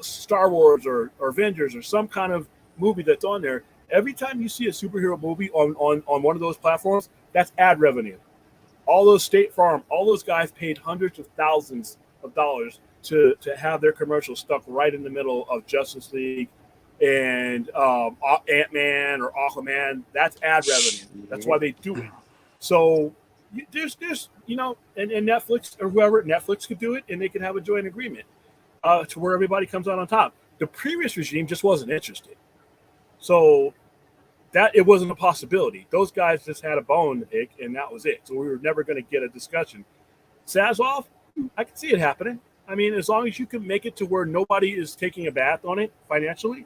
K: Star Wars or Avengers or some kind of movie that's on there. Every time you see a superhero movie on one of those platforms, that's ad revenue. All those State Farm, all those guys paid hundreds of thousands of dollars to have their commercials stuck right in the middle of Justice League and Ant-Man or Aquaman. That's ad revenue. That's why they do it. So there's and Netflix or whoever, Netflix could do it, and they could have a joint agreement. to where everybody comes out on top. The previous regime just wasn't interested. So that it wasn't a possibility. Those guys just had a bone to pick, and that was it. So we were never going to get a discussion. Zaslav, I can see it happening. I mean, as long as you can make it to where nobody is taking a bath on it financially,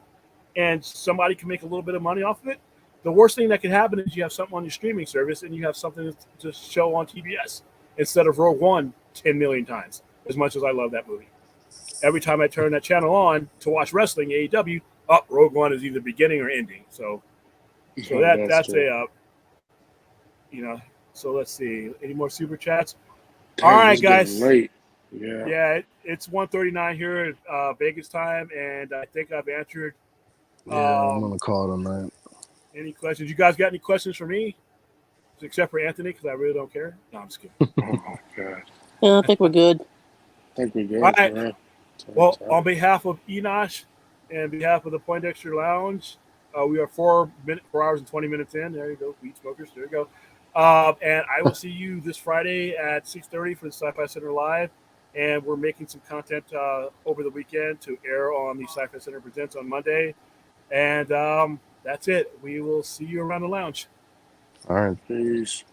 K: and somebody can make a little bit of money off of it, the worst thing that can happen is you have something on your streaming service and you have something to show on TBS instead of Rogue One 10 million times, as much as I love that movie. Every time I turn that channel on to watch wrestling, AEW, Rogue One is either beginning or ending. So that's a, so let's see. Any more super chats? All right, guys.
F: Late. Yeah,
K: it's 1:39 here at Vegas time, and I think I've answered.
B: Yeah, I'm gonna call tonight.
K: Any questions? You guys got any questions for me? Except for Anthony, because I really don't care. No, I'm just kidding.
F: Oh my god.
E: Yeah, I think we're good.
F: I think we're good.
K: All right.
F: Yeah.
K: Well, on behalf of Enosh and behalf of the Poindexter Lounge, we are 4 hours and 20 minutes in. There you go, weed smokers. There you go. And I will see you this Friday at 6:30 for the Sci-Fi Center Live. And we're making some content over the weekend to air on the Sci-Fi Center Presents on Monday. And that's it. We will see you around the lounge.
B: All right.
F: Peace.